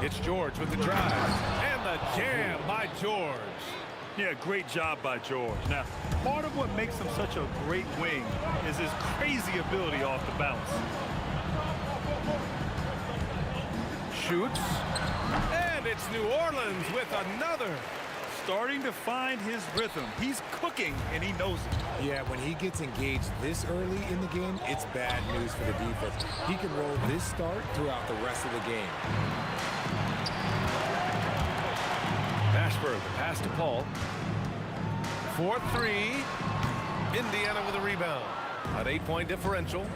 It's George with the drive. And the jam by George. Yeah, great job by George. Now, part of what makes him such a great wing is his crazy ability off the bounce. Shoots. And it's New Orleans with another. Starting to find his rhythm. He's cooking, and he knows it. Yeah, when he gets engaged this early in the game, it's bad news for the defense. He can roll this start throughout the rest of the game. Mashburn, the pass to Paul. 4-3. Indiana with a rebound. An 8-point differential.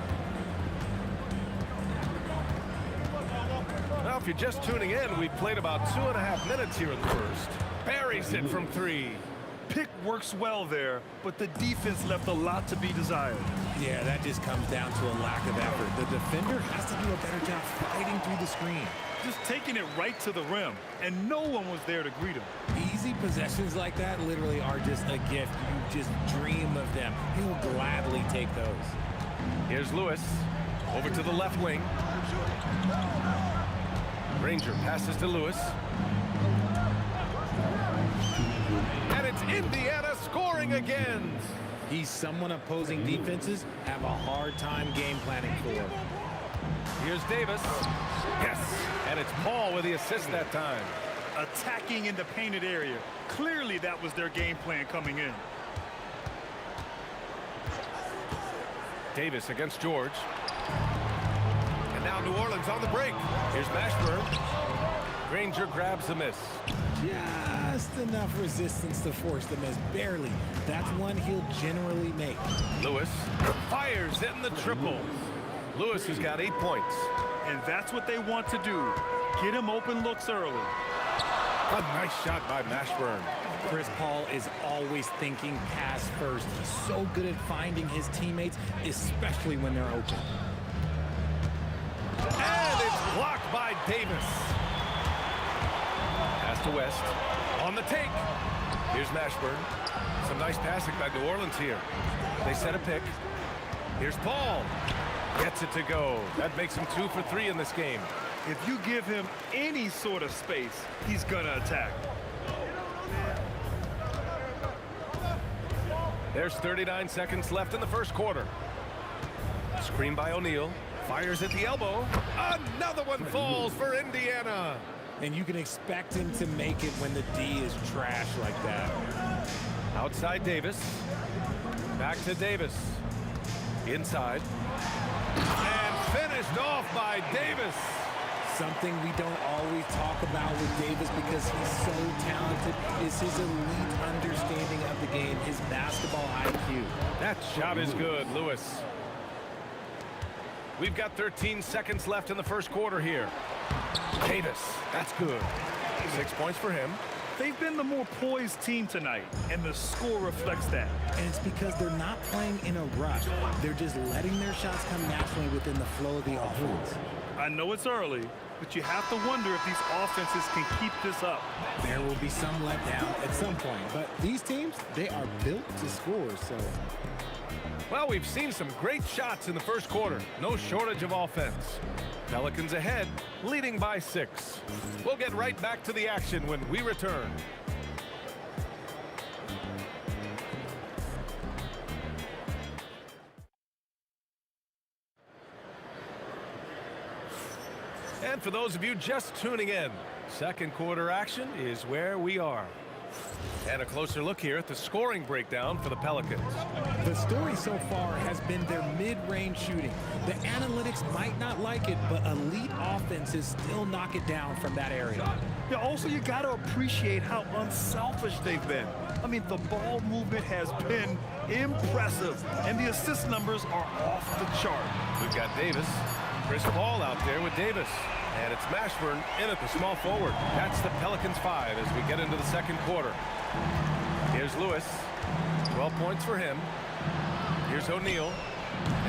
Now if you're just tuning in, we've played about 2.5 minutes here in the first. Buries it from 3. Pick works well there, but the defense left a lot to be desired. Yeah, that just comes down to a lack of effort. The defender has to do a better job fighting through the screen. Just taking it right to the rim, and no one was there to greet him. Easy possessions like that literally are just a gift. You just dream of them. He'll gladly take those. Here's Lewis. Over to the left wing. Granger passes to Lewis. And it's Indiana scoring again. He's someone opposing defenses have a hard time game planning for. Here's Davis. Yes. And it's Paul with the assist that time. Attacking in the painted area. Clearly that was their game plan coming in. Davis against George. And now New Orleans on the break. Here's Mashburn. Granger grabs the miss. Just enough resistance to force the miss. Barely. That's one he'll generally make. Lewis fires in the triple. Lewis has got 8 points. And that's what they want to do. Get him open looks early. A nice shot by Mashburn. Chris Paul is always thinking pass first. He's so good at finding his teammates, especially when they're open. And it's blocked by Davis. Pass to West. On the take. Here's Mashburn. Some nice passing by New Orleans here. They set a pick. Here's Paul. Gets it to go. That makes him 2 for 3 in this game. If you give him any sort of space, he's gonna attack. There's 39 seconds left in the first quarter. Screen by O'Neal. Fires at the elbow. Another one falls for Indiana. And you can expect him to make it when the D is trash like that. Outside Davis. Back to Davis. Inside. And finished off by Davis. Something we don't always talk about with Davis because he's so talented is his elite understanding of the game, his basketball IQ. That shot is good, Lewis. We've got 13 seconds left in the first quarter here. Davis, that's good. 6 points for him. They've been the more poised team tonight, and the score reflects that. And it's because they're not playing in a rush. They're just letting their shots come naturally within the flow of the offense. I know it's early, but you have to wonder if these offenses can keep this up. There will be some letdown at some point, but these teams, they are built to score, so... Well, we've seen some great shots in the first quarter. No shortage of offense. Pelicans ahead, leading by 6. We'll get right back to the action when we return. And for those of you just tuning in, second quarter action is where we are. And a closer look here at the scoring breakdown for the Pelicans. The story so far has been their mid-range shooting. The analytics might not like it, but elite offenses still knock it down from that area. Yeah, also, you got to appreciate how unselfish they've been. I mean, the ball movement has been impressive, and the assist numbers are off the chart. We've got Davis. Chris Paul out there with Davis. And it's Mashburn in at the small forward. That's the Pelicans 5 as we get into the second quarter. Here's Lewis. 12 points for him. Here's O'Neal.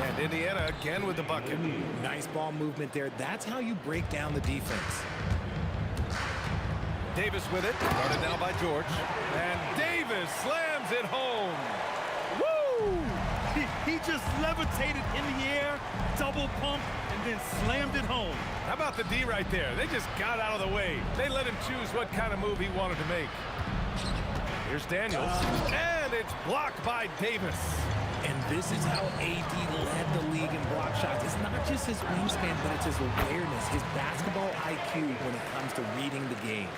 And Indiana again with the bucket. Nice ball movement there. That's how you break down the defense. Davis with it. Guarded now by George. And Davis slams it home. Woo! He just levitated in the air, double pump, and then slammed it home. How about the D right there? They just got out of the way. They let him choose what kind of move he wanted to make. Here's Daniels. And it's blocked by Davis. And this is how AD led the league in block shots. It's not just his wingspan, but it's his awareness, his basketball IQ when it comes to reading the game.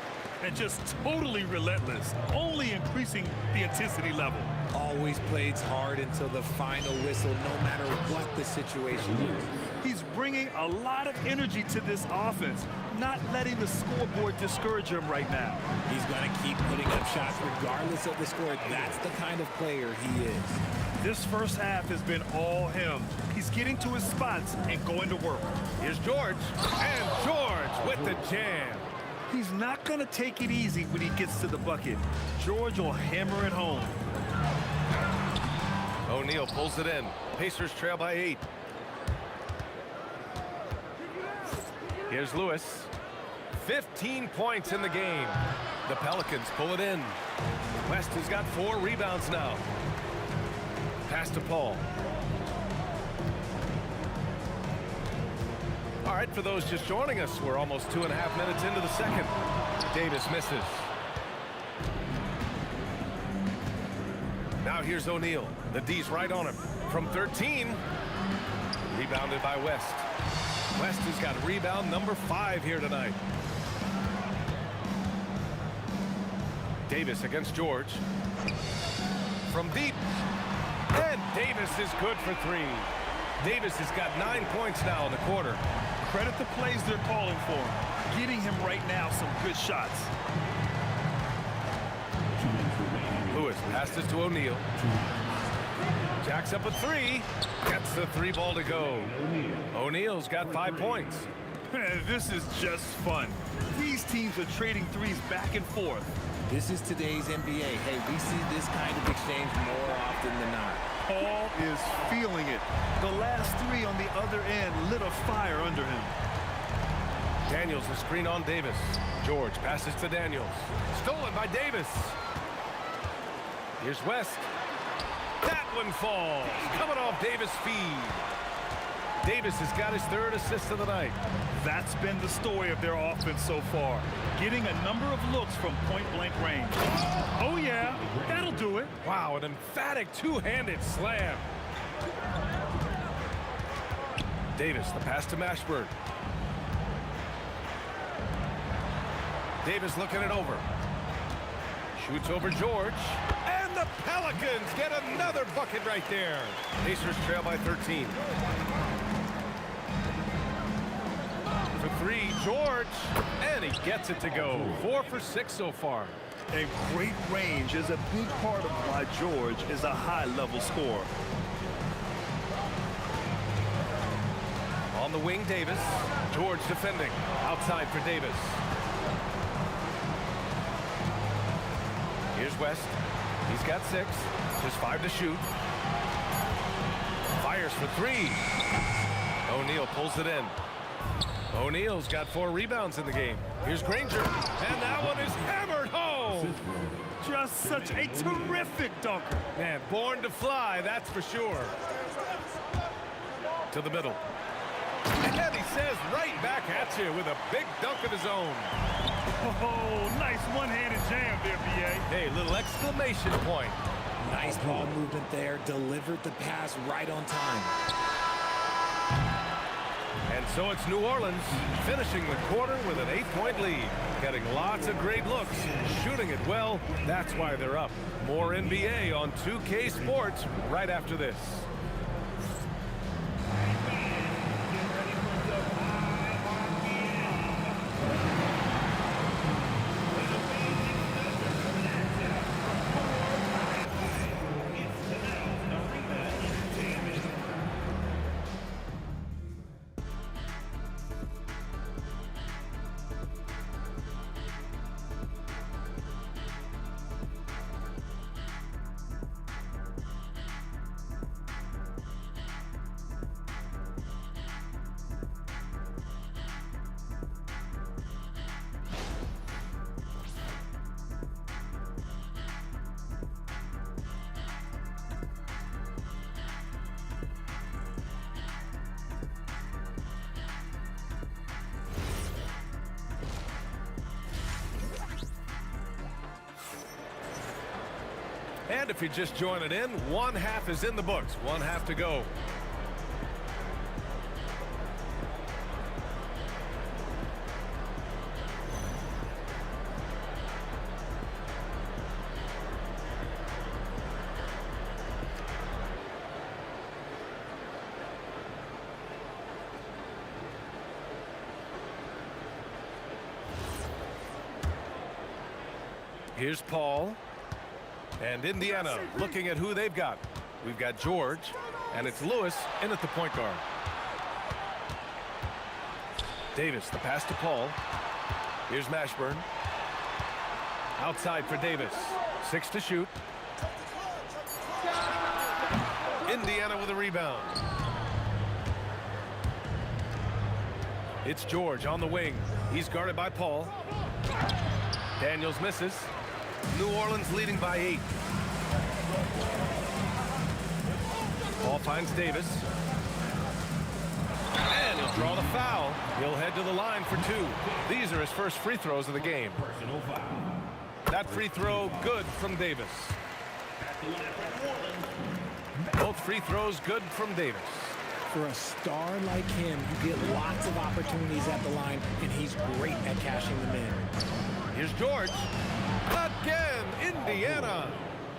And just totally relentless, only increasing the intensity level. Always plays hard until the final whistle, no matter what the situation is. He's bringing a lot of energy to this offense, not letting the scoreboard discourage him right now. He's going to keep putting up shots regardless of the score. That's the kind of player he is. This first half has been all him. He's getting to his spots and going to work. Here's George. And George with the jam. He's not going to take it easy when he gets to the bucket. George will hammer it home. O'Neal pulls it in. Pacers trail by 8. Here's Lewis. 15 points in the game. The Pelicans pull it in. West has got 4 rebounds now. Pass to Paul. All right, for those just joining us, we're almost 2.5 minutes into the second. Davis misses. Now here's O'Neal. The D's right on him. From 13. Rebounded by West. West has got rebound number 5 here tonight. Davis against George. From deep. And Davis is good for 3. Davis has got 9 points now in the quarter. Credit the plays they're calling for. Getting him right now some good shots. Lewis passes to O'Neal. Jacks up a 3. Gets the 3 ball to go. O'Neal's got 5 points. This is just fun. These teams are trading threes back and forth. This is today's NBA. Hey, we see this kind of exchange more often than not. Paul is feeling it. The last 3 on the other end lit a fire under him. Daniels the screen on Davis. George passes to Daniels. Stolen by Davis. Here's West. That one falls. Coming off Davis' feed. Davis has got his 3rd assist of the night. That's been the story of their offense so far. Getting a number of looks from point-blank range. Oh, yeah. That'll do it. Wow, an emphatic 2-handed slam. Davis, the pass to Mashburn. Davis looking it over. Shoots over George. And the Pelicans get another bucket right there. Pacers trail by 13. For 3, George. And he gets it to go. 4 for 6 so far. And great range is a big part of why George is a high-level scorer. On the wing, Davis. George defending. Outside for Davis. Here's West. He's got 6. Just 5 to shoot. Fires for 3. O'Neal pulls it in. O'Neal's got 4 rebounds in the game. Here's Granger. And that one is hammered home. Just such a terrific dunker. Man, born to fly, that's for sure. To the middle. And he says right back at you with a big dunk of his own. Oh, nice one-handed jam there, B.A. Hey, little exclamation point. Nice ball movement there. Delivered the pass right on time. And so it's New Orleans finishing the quarter with an 8-point lead. Getting lots of great looks, shooting it well. That's why they're up. More NBA on 2K Sports right after this. And if you're just joining in, 1 half is in the books. 1 half to go. Here's Paul. And Indiana looking at who they've got. We've got George, and it's Lewis in at the point guard. Davis, the pass to Paul. Here's Mashburn. Outside for Davis. 6 to shoot. Indiana with a rebound. It's George on the wing. He's guarded by Paul. Daniels misses. New Orleans leading by 8. Paul finds Davis. And he'll draw the foul. He'll head to the line for 2. These are his first free throws of the game. That free throw good from Davis. Both free throws good from Davis. For a star like him, you get lots of opportunities at the line, and he's great at cashing them in. Here's George. Again, Indiana.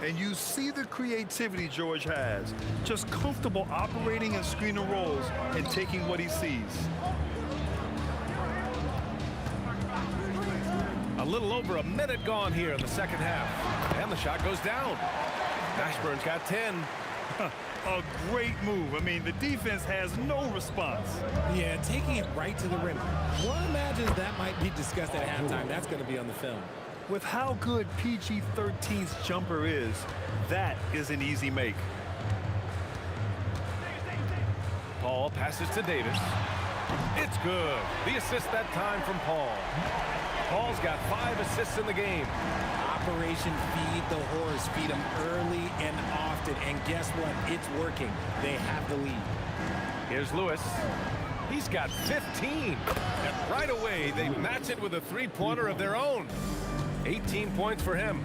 And you see the creativity George has. Just comfortable operating in screen and rolls and taking what he sees. A little over a minute gone here in the second half. And the shot goes down. Mashburn's got 10. A great move. I mean, the defense has no response. Yeah, taking it right to the rim. One imagines that might be discussed at halftime. That's going to be on the film. With how good PG-13's jumper is, that is an easy make. Paul passes to Davis. It's good. The assist that time from Paul. Paul's got 5 assists in the game. Operation Feed the Horse. Feed them early and often. And guess what? It's working. They have the lead. Here's Lewis. He's got 15. And right away, they match it with a three-pointer of their own. 18 points for him.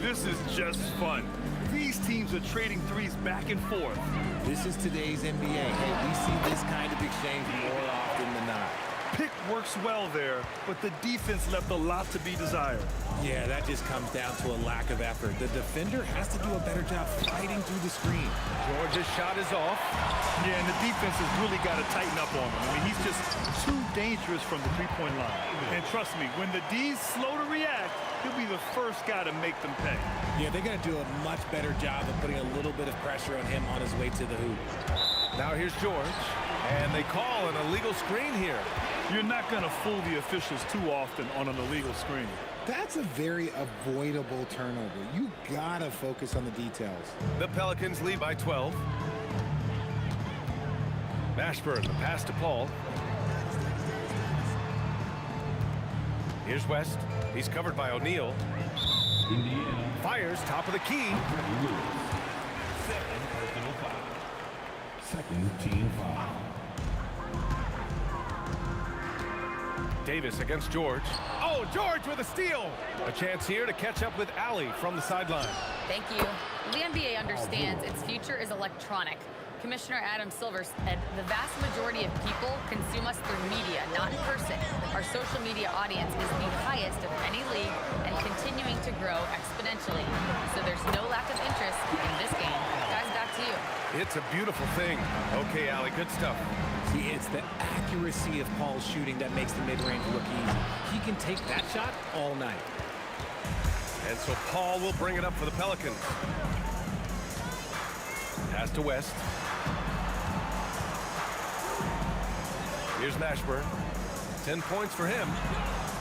This is just fun. These teams are trading threes back and forth. This is today's NBA. Hey, we see this kind of exchange more often than not. Pick works well there, but the defense left a lot to be desired. Yeah, that just comes down to a lack of effort. The defender has to do a better job fighting through the screen. George's shot is off. Yeah, and the defense has really got to tighten up on him. I mean, he's just too dangerous from the three-point line. And trust me, when the D's slow to react, he'll be the first guy to make them pay. Yeah, they're going to do a much better job of putting a little bit of pressure on him on his way to the hoop. Now here's George. And they call an illegal screen here. You're not going to fool the officials too often on an illegal screen. That's a very avoidable turnover. You got to focus on the details. The Pelicans lead by 12. Mashburn, the pass to Paul. Here's West. He's covered by O'Neal. Indiana. Fires, top of the key. 7 personal foul. Second team foul. Davis against George. Oh, George with a steal. A chance here to catch up with Allie from the sideline. Thank you. The NBA understands its future is electronic. Commissioner Adam Silver said the vast majority of people consume us through media, not in person. Our social media audience is the highest of any league and continuing to grow exponentially. So there's no lack of interest in this game. Guys, back to you. It's a beautiful thing. Okay, Allie, good stuff. See, it's the accuracy of Paul's shooting that makes the mid-range look easy. He can take that shot all night. And so Paul will bring it up for the Pelicans. Pass to West. Here's Mashburn. 10 points for him.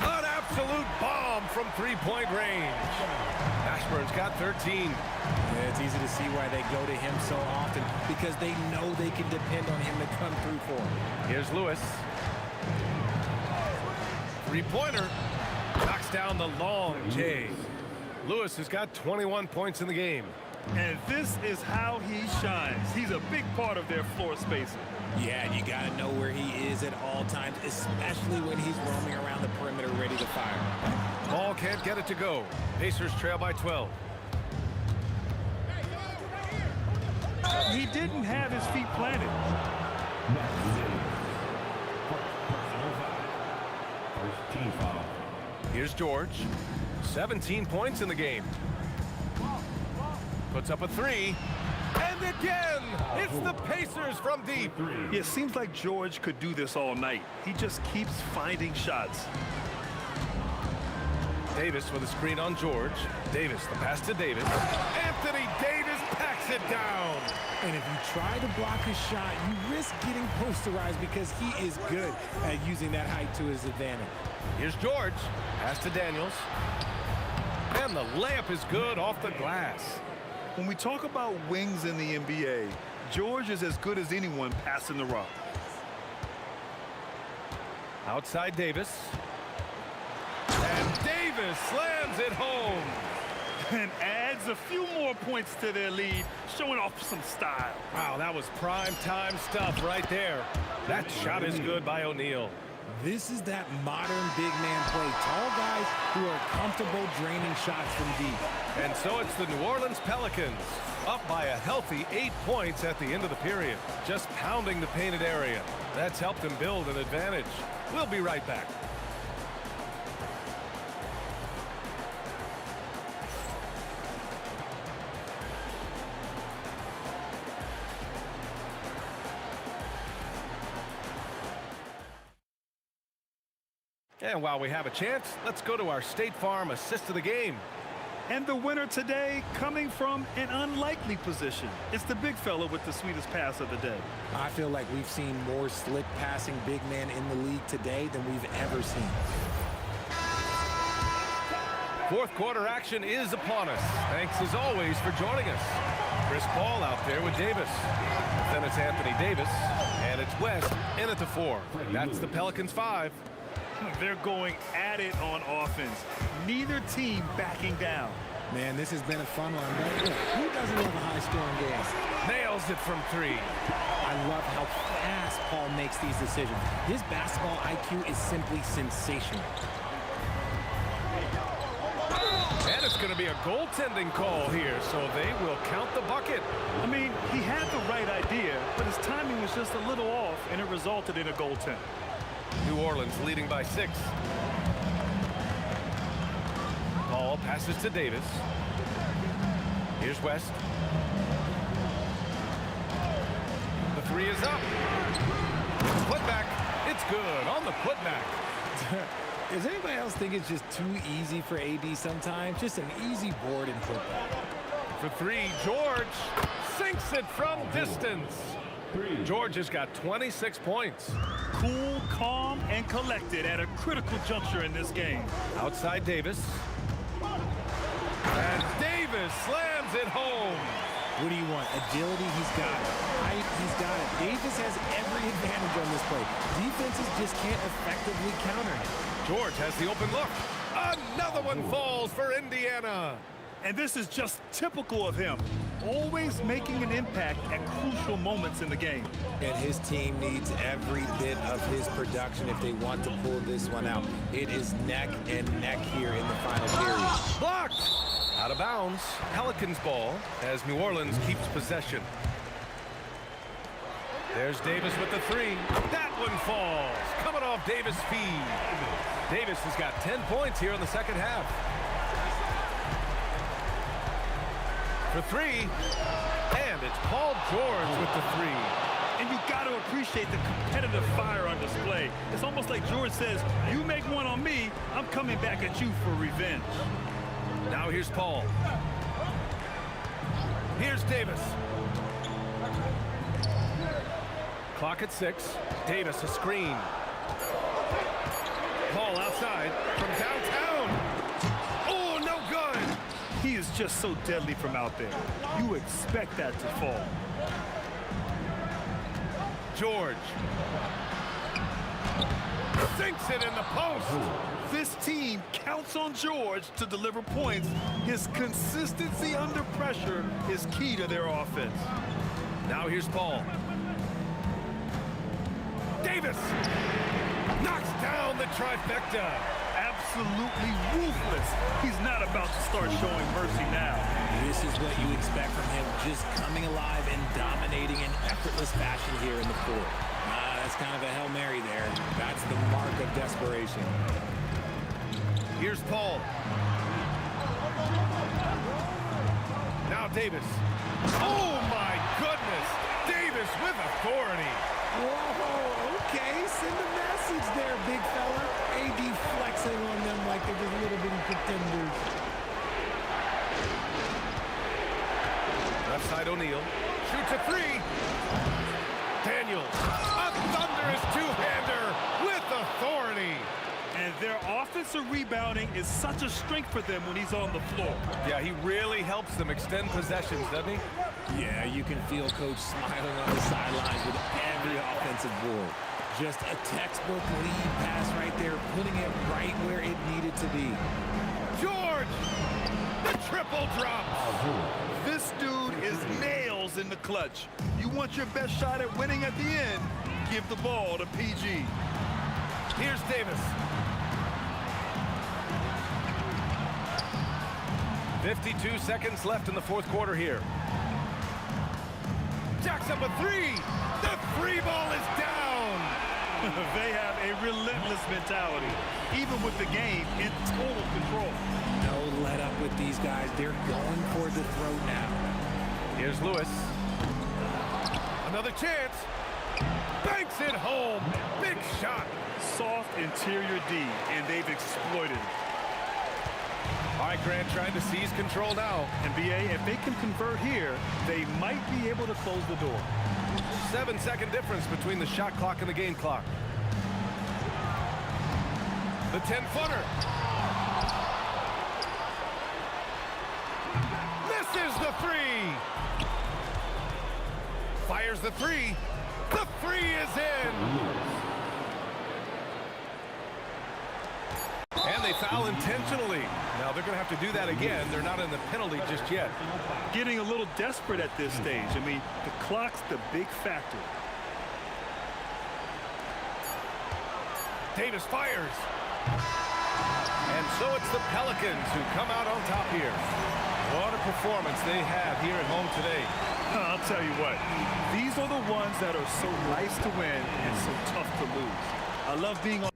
An absolute bomb from three-point range. Mashburn's got 13. Yeah, it's easy to see why they go to him so often, because they know they can depend on him to come through for them. Here's Lewis. Three-pointer. Knocks down the long J. Lewis has got 21 points in the game. And this is how he shines. He's a big part of their floor spacing. Yeah, and you got to know where he is at all times, especially when he's roaming around the perimeter ready to fire. Ball can't get it to go. Pacers trail by 12. He didn't have his feet planted. First team foul. Here's George. 17 points in the game. Puts up a three. And again, it's the Pacers from deep. Yeah, it seems like George could do this all night. He just keeps finding shots. Davis with a screen on George. Davis, the pass to Davis. Anthony Davis packs it down. And if you try to block his shot, you risk getting posterized because he is good at using that height to his advantage. Here's George. Pass to Daniels. And the layup is good off the glass. When we talk about wings in the NBA, George is as good as anyone passing the rock. Outside Davis. And Davis slams it home. And adds a few more points to their lead, showing off some style. Wow, that was prime time stuff right there. That shot is good by O'Neal. This is that modern big man play. Tall guys who are comfortable draining shots from deep. And so it's the New Orleans Pelicans, up by a healthy 8 points at the end of the period, just pounding the painted area. That's helped them build an advantage. We'll be right back. And while we have a chance, let's go to our State Farm assist of the game. And the winner today coming from an unlikely position. It's the big fella with the sweetest pass of the day. I feel like we've seen more slick passing big men in the league today than we've ever seen. Fourth quarter action is upon us. Thanks as always for joining us. Chris Paul out there with Davis. Then it's Anthony Davis. And it's West in at the 4. That's the Pelicans 5. They're going at it on offense. Neither team backing down. Man, this has been a fun one, right? Look, who doesn't love a high-scoring game? Nails it from 3. I love how fast Paul makes these decisions. His basketball IQ is simply sensational. And it's going to be a goaltending call here, so they will count the bucket. I mean, he had the right idea, but his timing was just a little off, and it resulted in a goaltend. New Orleans leading by 6. Paul passes to Davis. Here's West. The 3 is up. Putback. It's good on the putback. Does anybody else think it's just too easy for AD sometimes? Just an easy board and putback. For 3, George sinks it from distance. George has got 26 points. Cool, calm, and collected at a critical juncture in this game. Outside Davis. And Davis slams it home. What do you want? Agility, he's got it. Height, he's got it. Davis has every advantage on this play. Defenses just can't effectively counter him. George has the open look. Another one falls for Indiana. And this is just typical of him. Always making an impact at crucial moments in the game. And his team needs every bit of his production if they want to pull this one out. It is neck and neck here in the final period. Blocked! Out of bounds. Pelicans ball as New Orleans keeps possession. There's Davis with the 3. That one falls. Coming off Davis' feed. Davis has got 10 points here in the second half. For 3, and it's Paul George with the 3. And you got to appreciate the competitive fire on display. It's almost like George says, you make one on me, I'm coming back at you for revenge. Now here's Paul. Here's Davis. Clock at 6. Davis a screen. Paul outside from downtown. Oh, no good. He is just so deadly from out there. You expect that to fall. George. Sinks it in the post. This team counts on George to deliver points. His consistency under pressure is key to their offense. Now here's Paul. Davis knocks down the trifecta. Absolutely ruthless. He's not about to start showing mercy now. This is what you expect from him, just coming alive and dominating in effortless fashion here in the court. That's kind of a Hail Mary there. That's the mark of desperation. Here's Paul. Now Davis. Oh my goodness! Davis with authority. Whoa, okay, send a message there, big fella. AD flexing on them like they're just little bitty pretenders. Left side side, O'Neal. Shoots a three. Daniels, a thunderous two-hander with authority. And their offensive rebounding is such a strength for them when he's on the floor. Yeah, he really helps them extend possessions, doesn't he? Yeah, you can feel Coach smiling on the sidelines with every offensive board. Just a textbook lead pass right there, putting it right where it needed to be. George, the triple drop. This dude is nails in the clutch. You want your best shot at winning at the end, give the ball to PG. Here's Davis. 52 seconds left in the fourth quarter here. Jacks up a three. The free ball is down. They have a relentless mentality, even with the game in total control. No let up with these guys. They're going for the throat now. Here's Lewis. Another chance. Banks it home. Big shot. Soft interior D, and they've exploited it. All right, Grant trying to seize control now. And BA, if they can convert here, they might be able to close the door. 7-second difference between the shot clock and the game clock. The 10-footer. Misses the three. Fires the three. The three is in. And they foul intentionally. Now they're going to have to do that again. They're not in the penalty just yet. Getting a little desperate at this stage. I mean, the clock's the big factor. Davis fires. And so it's the Pelicans who come out on top here. What a performance they have here at home today. I'll tell you what, these are the ones that are so nice to win and so tough to lose. I love being on.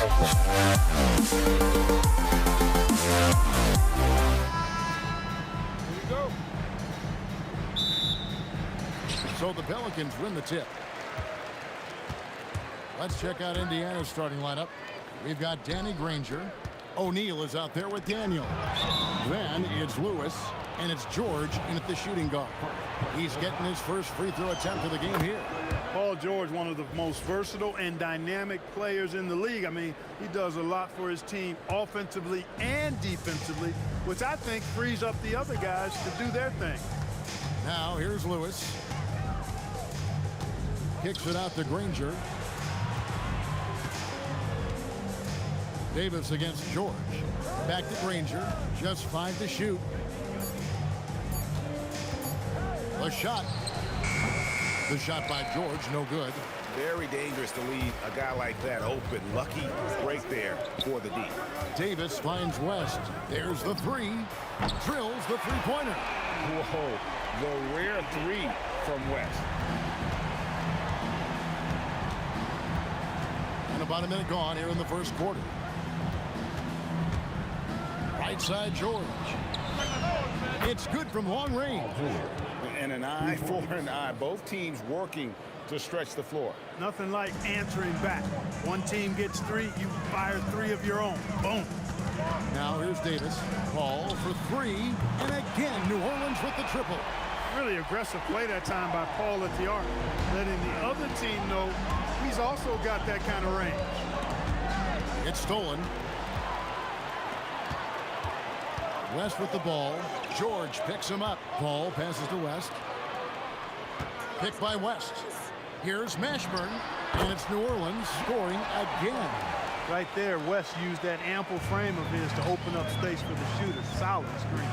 So the Pelicans win the tip. Let's check out Indiana's starting lineup. We've got Danny Granger. O'Neal is out there with Daniel. Then it's Lewis, and it's George in at the shooting guard. He's getting his first free throw attempt of the game here. Paul George, one of the most versatile and dynamic players in the league. I mean, he does a lot for his team offensively and defensively, which I think frees up the other guys to do their thing. Now here's Lewis. Kicks it out to Granger. Davis against George. Back to Granger. Just 5 to shoot. A shot. The shot by George, no good. Very dangerous to leave a guy like that open. Lucky break there for the D. Davis finds West. There's the three. Drills the three-pointer. Whoa, the rare three from West. And about a minute gone here in the first quarter. Right side, George. It's good from long range. And an eye for an eye. Both teams working to stretch the floor. Nothing like answering back. One team gets 3, you fire 3 of your own. Boom. Now here's Davis. Paul for 3. And again, New Orleans with the triple. Really aggressive play that time by Paul at the arc. Letting the other team know he's also got that kind of range. It's stolen. West with the ball. George picks him up. Paul passes to West. Picked by West. Here's Mashburn. And it's New Orleans scoring again. Right there, West used that ample frame of his to open up space for the shooter. Solid screen.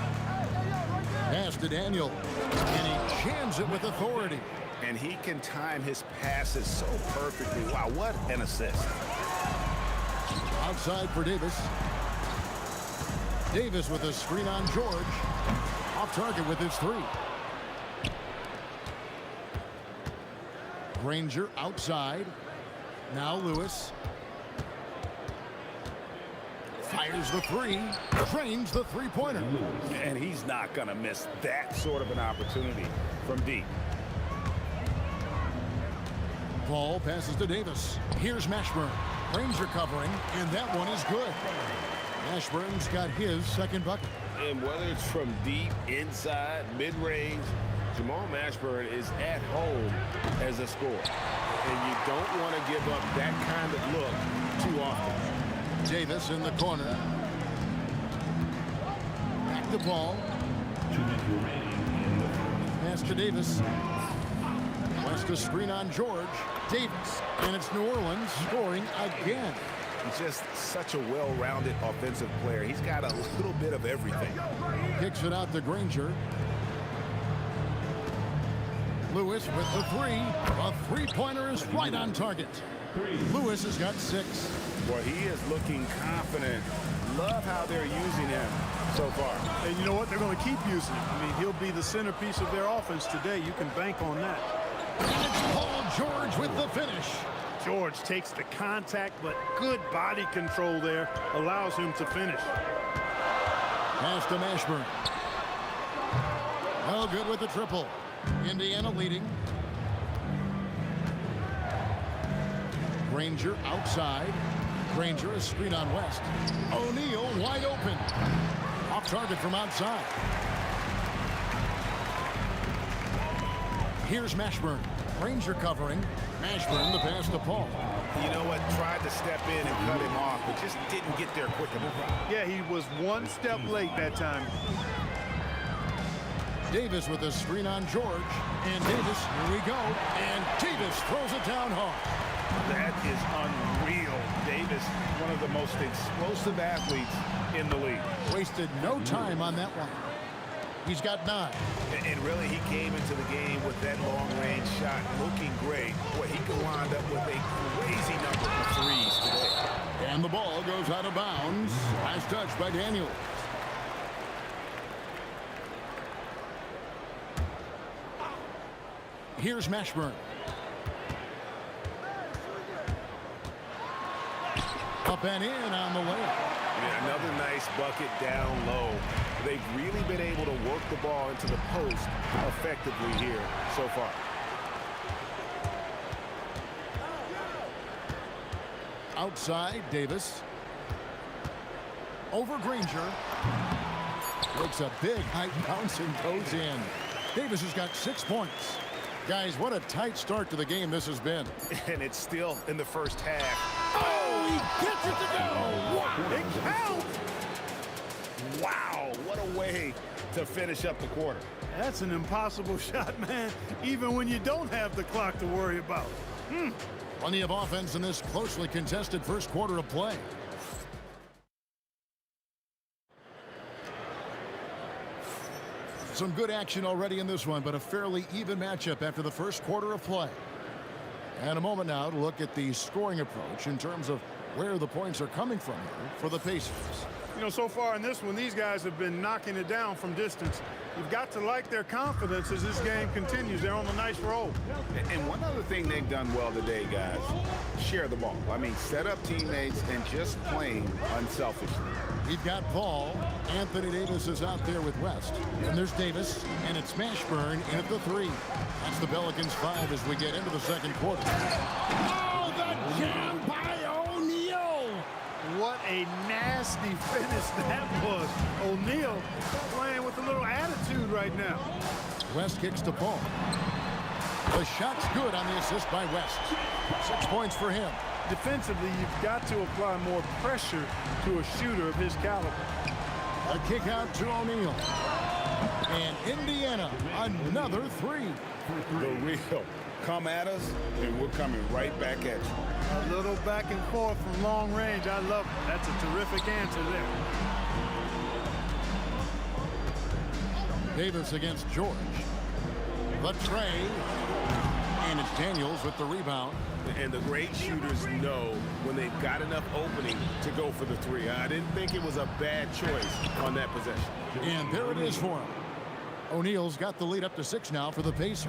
Pass to Daniel. And he jams it with authority. And he can time his passes so perfectly. Wow, what an assist. Outside for Davis. Davis with a screen on George. Off target with his 3. Granger outside. Now Lewis. Fires the 3. Drains the three-pointer. And he's not going to miss that sort of an opportunity from deep. Paul passes to Davis. Here's Mashburn. Granger covering, and that one is good. Mashburn's got his second bucket. And whether it's from deep, inside, mid-range, Jamal Mashburn is at home as a scorer. And you don't want to give up that kind of look too often. Davis in the corner. Back to Paul. 2 minutes remaining in the first. Pass to Davis. West a screen on George. Davis. And it's New Orleans scoring again. He's just such a well-rounded offensive player. He's got a little bit of everything. Kicks it out to Granger. Lewis with the 3. A three-pointer is right on target. Lewis has got 6. Boy, he is looking confident. Love how they're using him so far. And you know what? They're going to keep using him. I mean, he'll be the centerpiece of their offense today. You can bank on that. And it's Paul George with the finish. George takes the contact, but good body control there allows him to finish. Pass to Mashburn. Well, good with the triple. Indiana leading. Granger outside. Granger is screen on West. O'Neal wide open. Off target from outside. Here's Mashburn. Granger covering. Mashburn the pass to Paul. You know what? Tried to step in and cut him off, but just didn't get there quick enough. Yeah, he was one step late that time. Davis with a screen on George. And Davis, here we go. And Davis throws it down hard. That is unreal. Davis, one of the most explosive athletes in the league. Wasted no time on that one. He's got 9. And really, he came into the game with that long-range shot looking great. Boy, he could wind up with a crazy number of threes today. And the ball goes out of bounds. Last touch by Daniel. Here's Mashburn. Up and in on the layup. Yeah, another nice bucket down low. They've really been able to work the ball into the post effectively here so far. Outside, Davis. Over Granger. Makes a big height bounce and goes in. Davis has got 6 points. Guys, what a tight start to the game this has been. And it's still in the first half. Oh, he gets it to go. Wow, it counts. Wow, what a way to finish up the quarter. That's an impossible shot, man, even when you don't have the clock to worry about. Plenty of offense in this closely contested first quarter of play. Some good action already in this one, but a fairly even matchup after the first quarter of play. And a moment now to look at the scoring approach in terms of where the points are coming from here for the Pacers. You know, so far in this one, these guys have been knocking it down from distance. You've got to like their confidence as this game continues. They're on a nice roll. And one other thing they've done well today, guys, share the ball. I mean, set up teammates and just playing unselfishly. We've got Paul. Anthony Davis is out there with West. And there's Davis, and it's Mashburn in at the 3. That's the Pelicans 5 as we get into the second quarter. Oh, the jam by O'Neal. What a nasty finish that was. O'Neal playing with a little attitude right now. West kicks to Paul. The shot's good on the assist by West. 6 points for him. Defensively, you've got to apply more pressure to a shooter of his caliber. A kick out to O'Neal. And Indiana, another 3. The real. Come at us, and we're coming right back at you. A little back and forth from long range. I love it. That's a terrific answer there. Davis against George. The tray. And it's Daniels with the rebound. And the great shooters know when they've got enough opening to go for the 3. I didn't think it was a bad choice on that possession. And there it is for him. O'Neal's got the lead up to 6 now for the Pacers.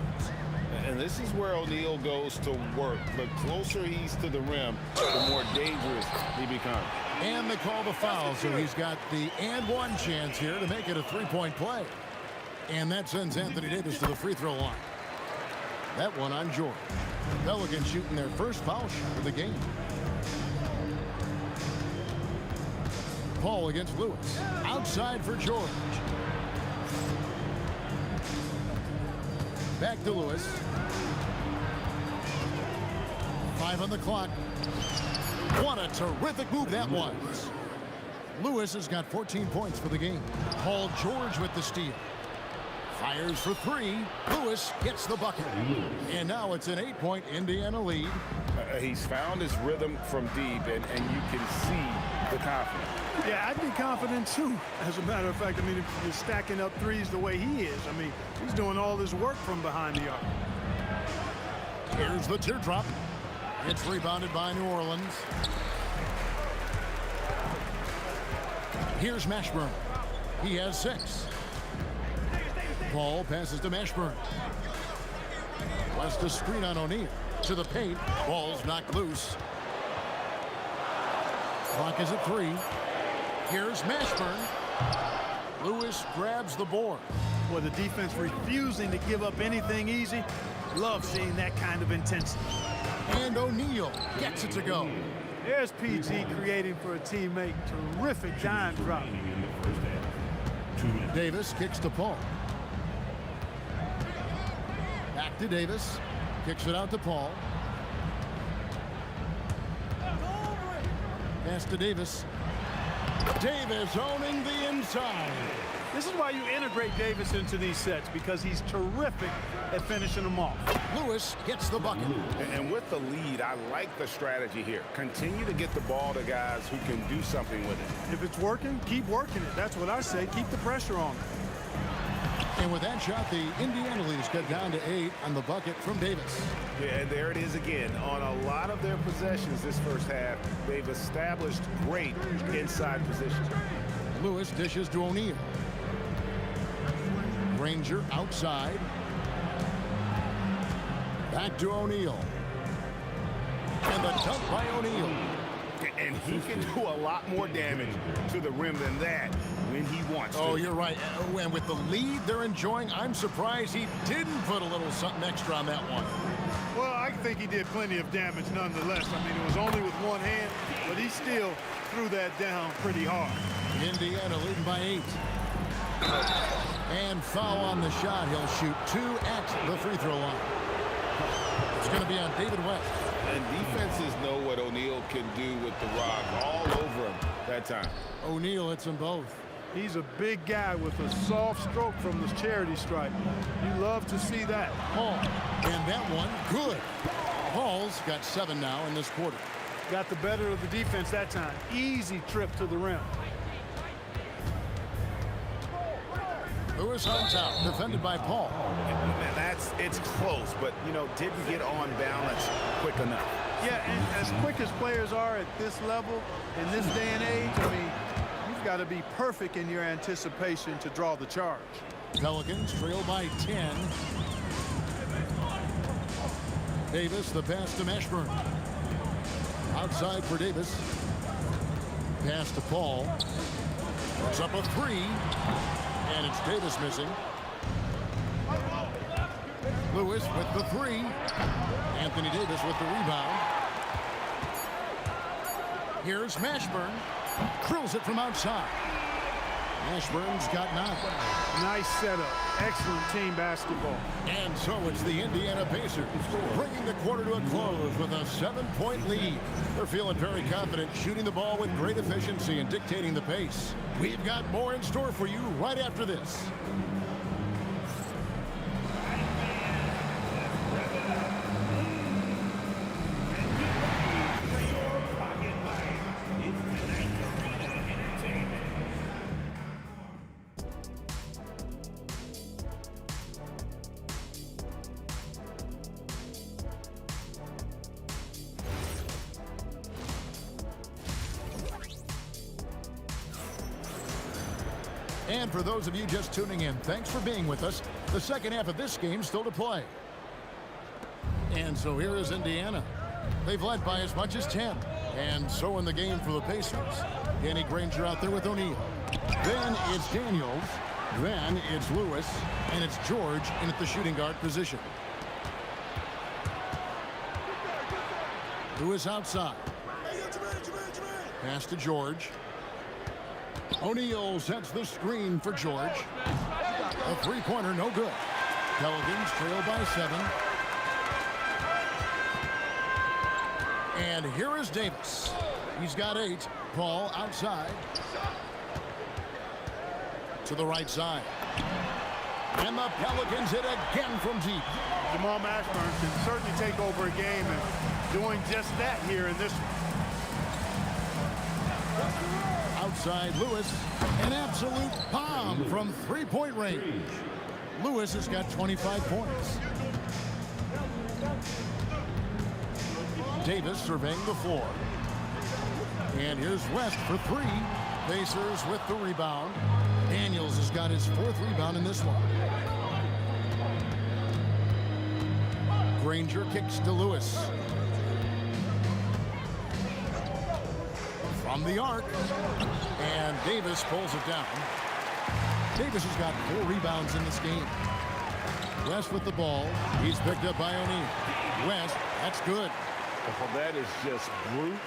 And this is where O'Neal goes to work. The closer he's to the rim, the more dangerous he becomes. And they call the foul, so he's got the and one chance here to make it a 3-point play. And that sends Anthony Davis to the free throw line. That one on George. Pelicans shooting their first foul shot of the game. Paul against Lewis. Outside for George. Back to Lewis. 5 on the clock. What a terrific move that was. Lewis has got 14 points for the game. Paul George with the steal. Fires for 3. Lewis gets the bucket. And now it's an 8-point Indiana lead. He's found his rhythm from deep, and you can see the confidence. Yeah, I'd be confident too. As a matter of fact, I mean, if you're stacking up threes the way he is, I mean, he's doing all this work from behind the arc. Here's the teardrop. It's rebounded by New Orleans. Here's Mashburn. He has 6. Paul passes to Mashburn. West a screen on O'Neal. To the paint. Ball's knocked loose. Clock is at 3. Here's Mashburn. Lewis grabs the board. Boy, the defense refusing to give up anything easy. Love seeing that kind of intensity. And O'Neal gets it to go. There's PG creating for a teammate. Terrific dime drop. Davis kicks to Paul. Back to Davis. Kicks it out to Paul. Pass to Davis. Davis owning the inside. This is why you integrate Davis into these sets, because he's terrific at finishing them off. Lewis gets the bucket. And with the lead, I like the strategy here. Continue to get the ball to guys who can do something with it. If it's working, keep working it. That's what I say. Keep the pressure on. And with that shot, the Indiana lead is cut down to 8 on the bucket from Davis. Yeah, and there it is again. On a lot of their possessions this first half, they've established great inside positions. Lewis dishes to O'Neal. Granger outside. Back to O'Neal. And the dunk by O'Neal. And he can do a lot more damage to the rim than that when he wants to. Oh, you're right. And with the lead they're enjoying, I'm surprised he didn't put a little something extra on that one. Well, I think he did plenty of damage nonetheless. I mean, it was only with one hand, but he still threw that down pretty hard. Indiana leading by 8. And foul on the shot. He'll shoot 2 at the free throw line. It's going to be on David West. And defenses know what O'Neal can do with the rock all over him that time. O'Neal hits them both. He's a big guy with a soft stroke from the charity stripe. You love to see that. Hall. And that one, good. Hall's got 7 now in this quarter. Got the better of the defense that time. Easy trip to the rim. Lewis on top, defended by Paul. Man, it's close, but, you know, didn't get on balance quick enough. Yeah, and as quick as players are at this level, in this day and age, I mean, you've got to be perfect in your anticipation to draw the charge. Pelicans trail by 10. Davis, the pass to Mashburn. Outside for Davis. Pass to Paul. Puts up a 3. And it's Davis missing. Lewis with the 3. Anthony Davis with the rebound. Here's Mashburn. Drills it from outside. Mashburn's got 9. Nice setup. Excellent team basketball. And so it's the Indiana Pacers bringing the quarter to a close with a 7-point lead. They're feeling very confident, shooting the ball with great efficiency and dictating the pace. We've got more in store for you right after this. And for those of you just tuning in, thanks for being with us. The second half of this game still to play. And so here is Indiana. They've led by as much as 10. And so in the game for the Pacers. Danny Granger out there with O'Neal. Then it's Daniels. Then it's Lewis. And it's George in at the shooting guard position. Lewis outside. Pass to George. O'Neal sets the screen for George. A three-pointer, no good. Pelicans trail by 7. And here is Davis. He's got 8. Paul outside. To the right side. And the Pelicans hit again from deep. Jamal Mashburn can certainly take over a game and doing just that here in this one. Outside Lewis, an absolute bomb from three-point range. Lewis has got 25 points. Davis surveying the floor. And here's West for 3. Pacers with the rebound. Daniels has got his 4th rebound in this one. Granger kicks to Lewis. From the arc. And Davis pulls it down. Davis has got 4 rebounds in this game. West with the ball. He's picked up by O'Neal. West, that's good. Well, that is just brute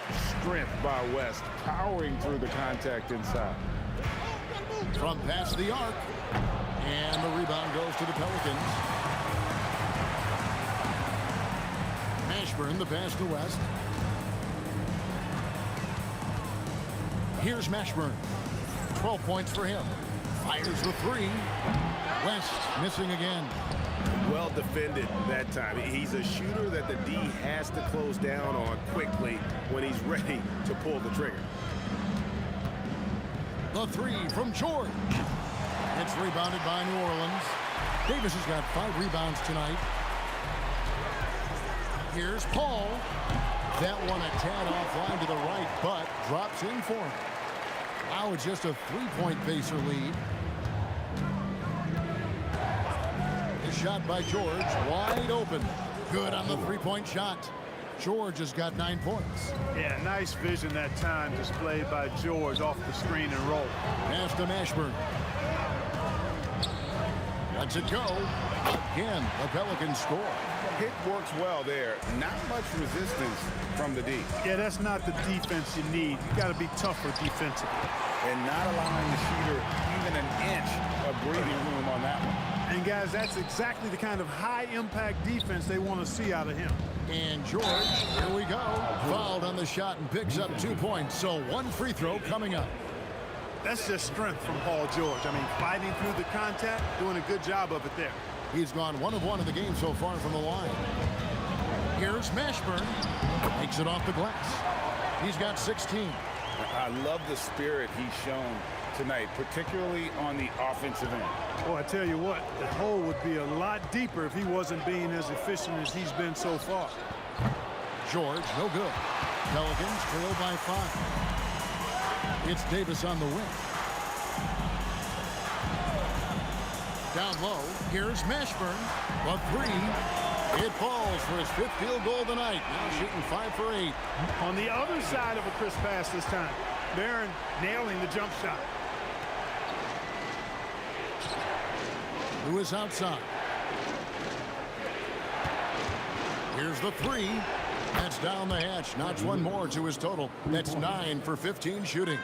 strength by West, powering through the contact inside. From past the arc. And the rebound goes to the Pelicans. Mashburn, the pass to West. Here's Mashburn. 12 points for him. Fires the 3. West missing again. Well defended that time. He's a shooter that the D has to close down on quickly when he's ready to pull the trigger. The 3 from George. It's rebounded by New Orleans. Davis has got 5 rebounds tonight. Here's Paul. That one a tad offline to the right, but drops in for him. Now it's just a 3-point Pacer lead. The shot by George, wide open. Good on the 3-point shot. George has got 9 points. Yeah, nice vision that time displayed by George off the screen and roll. Pass to Mashburn. Lets it go. Again, the Pelicans score. Hit works well there. Not much resistance from the D. Yeah, that's not the defense you need. You got to be tougher defensively. And not allowing the shooter even an inch of breathing room on that one. And guys, that's exactly the kind of high-impact defense they want to see out of him. And George, here we go. Fouled on the shot and picks up 2 points. So 1 free throw coming up. That's just strength from Paul George. I mean, fighting through the contact, doing a good job of it there. He's gone 1 of 1 in the game so far from the line. Here's Mashburn. Takes it off the glass. He's got 16. I love the spirit he's shown tonight, particularly on the offensive end. Well, I tell you what, the hole would be a lot deeper if he wasn't being as efficient as he's been so far. George, no good. Pelicans trail by 5. It's Davis on the wing. Down low, here's Mashburn. A 3. It falls for his 5th field goal of the night. Now shooting 5 for 8. On the other side of a crisp pass this time. Barron nailing the jump shot. Lewis outside. Here's the 3. That's down the hatch. Knocks 1 more to his total. That's 9 for 15 shooting.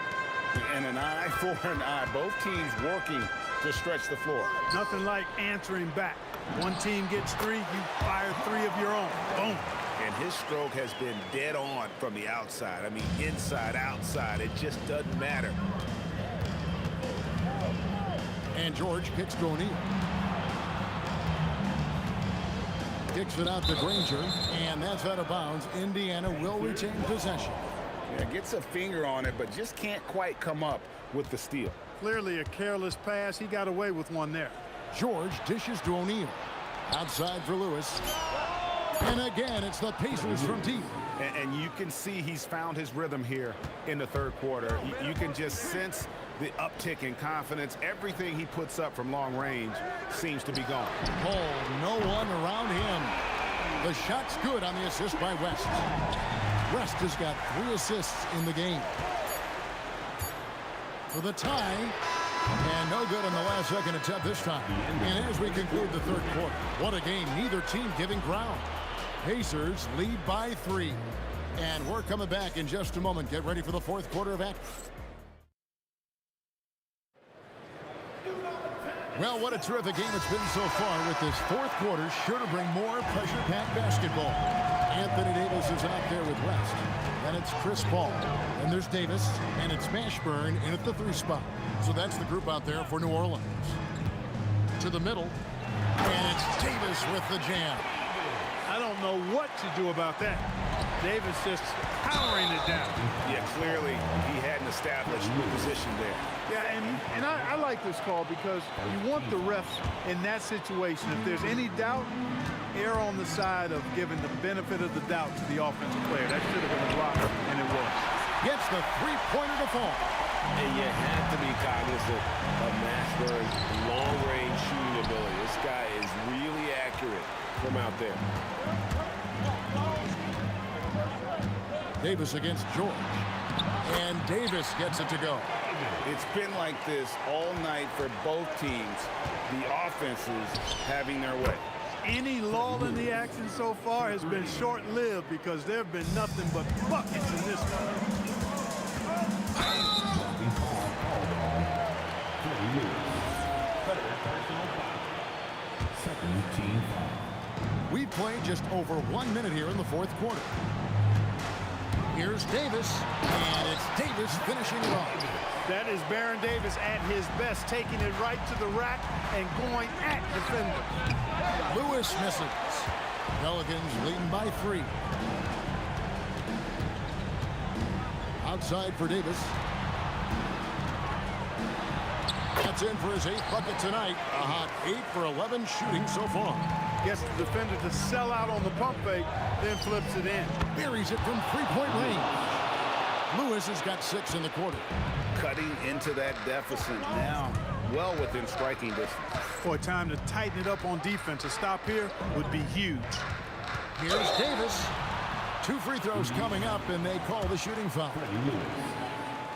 And an eye for an eye. Both teams working to stretch the floor. Nothing like answering back. One team gets 3, you fire 3 of your own. Boom. And his stroke has been dead on from the outside. I mean, inside, outside, it just doesn't matter. And George kicks to O'Neal. Kicks it out to Granger, and that's out of bounds. Indiana will retain possession. Yeah, gets a finger on it, but just can't quite come up with the steal. Clearly a careless pass. He got away with one there. George dishes to O'Neal. Outside for Lewis. And again, it's the Pacers from deep. And you can see he's found his rhythm here in the 3rd quarter. You can just sense the uptick in confidence. Everything he puts up from long range seems to be gone. No one around him. The shot's good on the assist by West. West has got 3 assists in the game. For the tie. And no good on the last second attempt this time. And as we conclude the 3rd quarter, what a game. Neither team giving ground. Pacers lead by 3. And we're coming back in just a moment. Get ready for the 4th quarter of action. Well, what a terrific game it's been so far, with this 4th quarter sure to bring more pressure-packed basketball. Anthony Davis is out there with West. Then it's Chris Paul. And there's Davis, and it's Mashburn in at the 3 spot. So that's the group out there for New Orleans. To the middle, and it's Davis with the jam. I don't know what to do about that. Davis just powering it down. Yeah, clearly he hadn't established the position there. Yeah, and I like this call because you want the refs in that situation. If there's any doubt, err on the side of giving the benefit of the doubt to the offensive player. That should have been a block, and it was. Gets the 3-pointer to fall. And you have to be cognizant of Mashburn's long-range shooting ability. This guy is really accurate from out there. Davis against George. And Davis gets it to go. It's been like this all night for both teams. The offenses having their way. Any lull in the action so far has been short-lived because there have been nothing but buckets in this one. We've played just over 1 minute here in the 4th quarter. Here's Davis, and it's Davis finishing it off. That is Baron Davis at his best, taking it right to the rack and going at defenders. Lewis misses. Pelicans leading by 3. Outside for Davis. That's in for his 8th bucket tonight. A hot 8 for 11 shooting so far. Gets the defender to sell out on the pump fake, then flips it in. Buries it from 3-point range. Lewis has got 6 in the quarter. Cutting into that deficit now, well within striking distance. Boy, time to tighten it up on defense. A stop here would be huge. Here's Davis. 2 free throws coming up, and they call the shooting foul.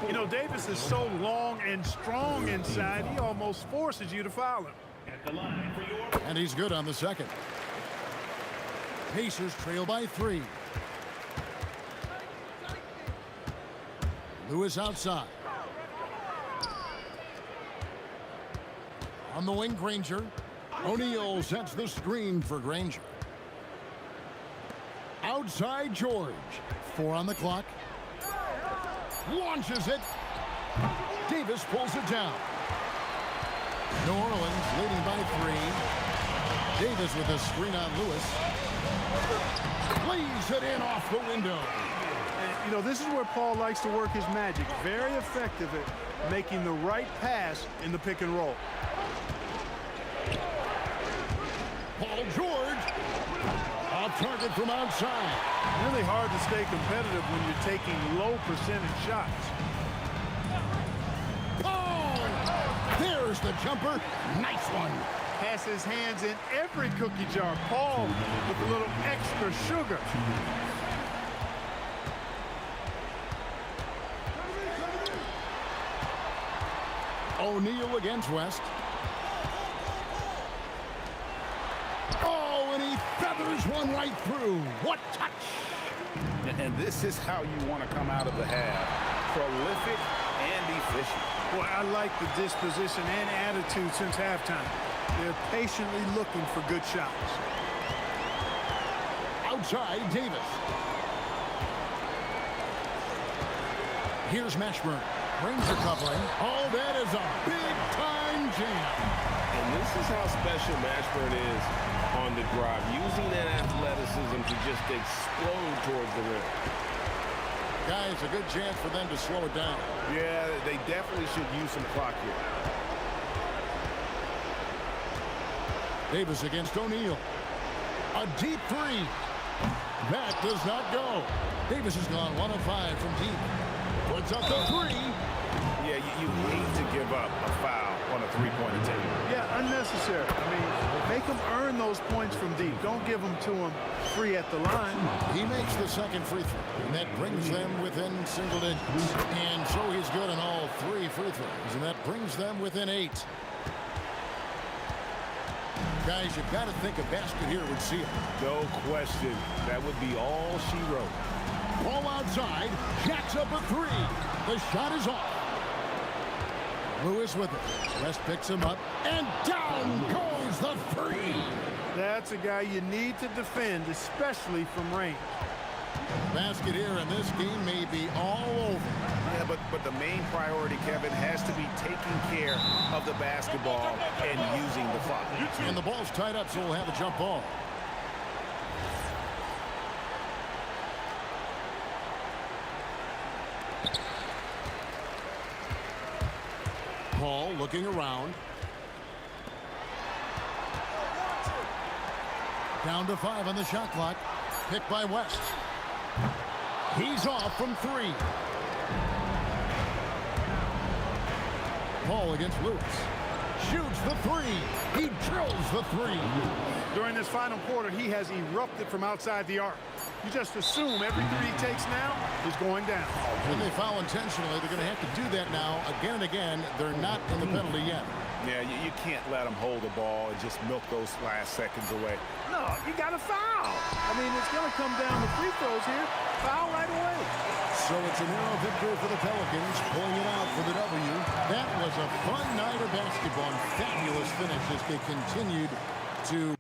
You know, Davis is so long and strong inside, he almost forces you to foul him. At the line for your... And he's good on the second. Pacers trail by 3. Lewis outside. On the wing, Granger. O'Neal sets the screen for Granger. Outside George. 4 on the clock. Launches it. Davis pulls it down. New Orleans leading by 3. Davis with a screen on Lewis. Lays it in off the window. And, you know, this is where Paul likes to work his magic. Very effective at making the right pass in the pick and roll. Paul George. Off target from outside. Really hard to stay competitive when you're taking low percentage shots. Oh! There's the jumper. Nice one. Has his hands in every cookie jar. Paul with a little extra sugar. O'Neal against West. Oh, and he feathers one right through. What touch! And this is how you want to come out of the half. Prolific and efficient. Boy, I like the disposition and attitude since halftime. They're patiently looking for good shots. Outside, Davis. Here's Mashburn. Ranger covering. Oh, that is a big-time jam. And this is how special Mashburn is on the drive, using that athleticism to just explode towards the rim. Guys, a good chance for them to slow it down. Yeah, they definitely should use some clock here. Davis against O'Neal. A deep 3. That does not go. Davis has gone 1 of 5 from deep. Puts up the 3. Yeah, you hate to give up a foul on a three-point attempt. Yeah, unnecessary. I mean, make them earn those points from deep. Don't give them to them free at the line. He makes the second free throw, and that brings them within single digits. And so he's good on all 3 free throws, and that brings them within 8. Guys, you've got to think a basket here would seal. No question. That would be all she wrote. Ball outside. Jacks up a 3. The shot is off. Lewis with it. West picks him up, and down goes the 3. That's a guy you need to defend, especially from range. Basket here, and this game may be all over. Yeah, but the main priority, Kevin, has to be taking care of the basketball and using the clock. And the ball's tied up, so we'll have a jump ball. Paul looking around. Down to 5 on the shot clock. Picked by West. He's off from 3. Paul against Lewis. Shoots the 3. He drills the 3. During this final quarter, he has erupted from outside the arc. You just assume every 3 he takes now is going down. When they foul intentionally, they're going to have to do that now again and again. They're not in the penalty yet. Yeah, you can't let them hold the ball and just milk those last seconds away. No, you got to foul. I mean, it's going to come down to free throws here. Foul right away. So it's a narrow victory for the Pelicans, pulling it out for the W. That was a fun night of basketball and fabulous finish as they continued to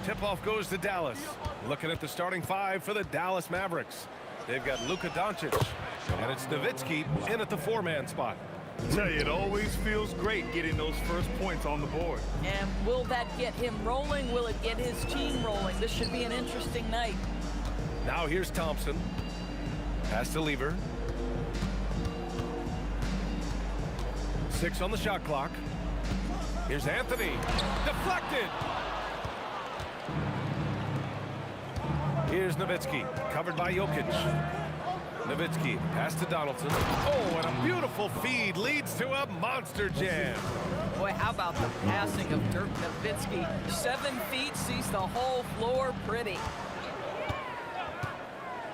tip-off goes to Dallas. Looking at the starting five for the Dallas Mavericks. They've got Luka Doncic, and it's Nowitzki in at the four-man spot. I tell you, it always feels great getting those first points on the board. And will that get him rolling? Will it get his team rolling? This should be an interesting night. Now here's Thompson. Pass to Lever. 6 on the shot clock. Here's Anthony. Deflected. Here's Nowitzki. Covered by Jokic. Nowitzki. Pass to Donaldson. Oh, and a beautiful feed leads to a monster jam. Boy, how about the passing of Dirk Nowitzki? 7 feet, sees the whole floor pretty.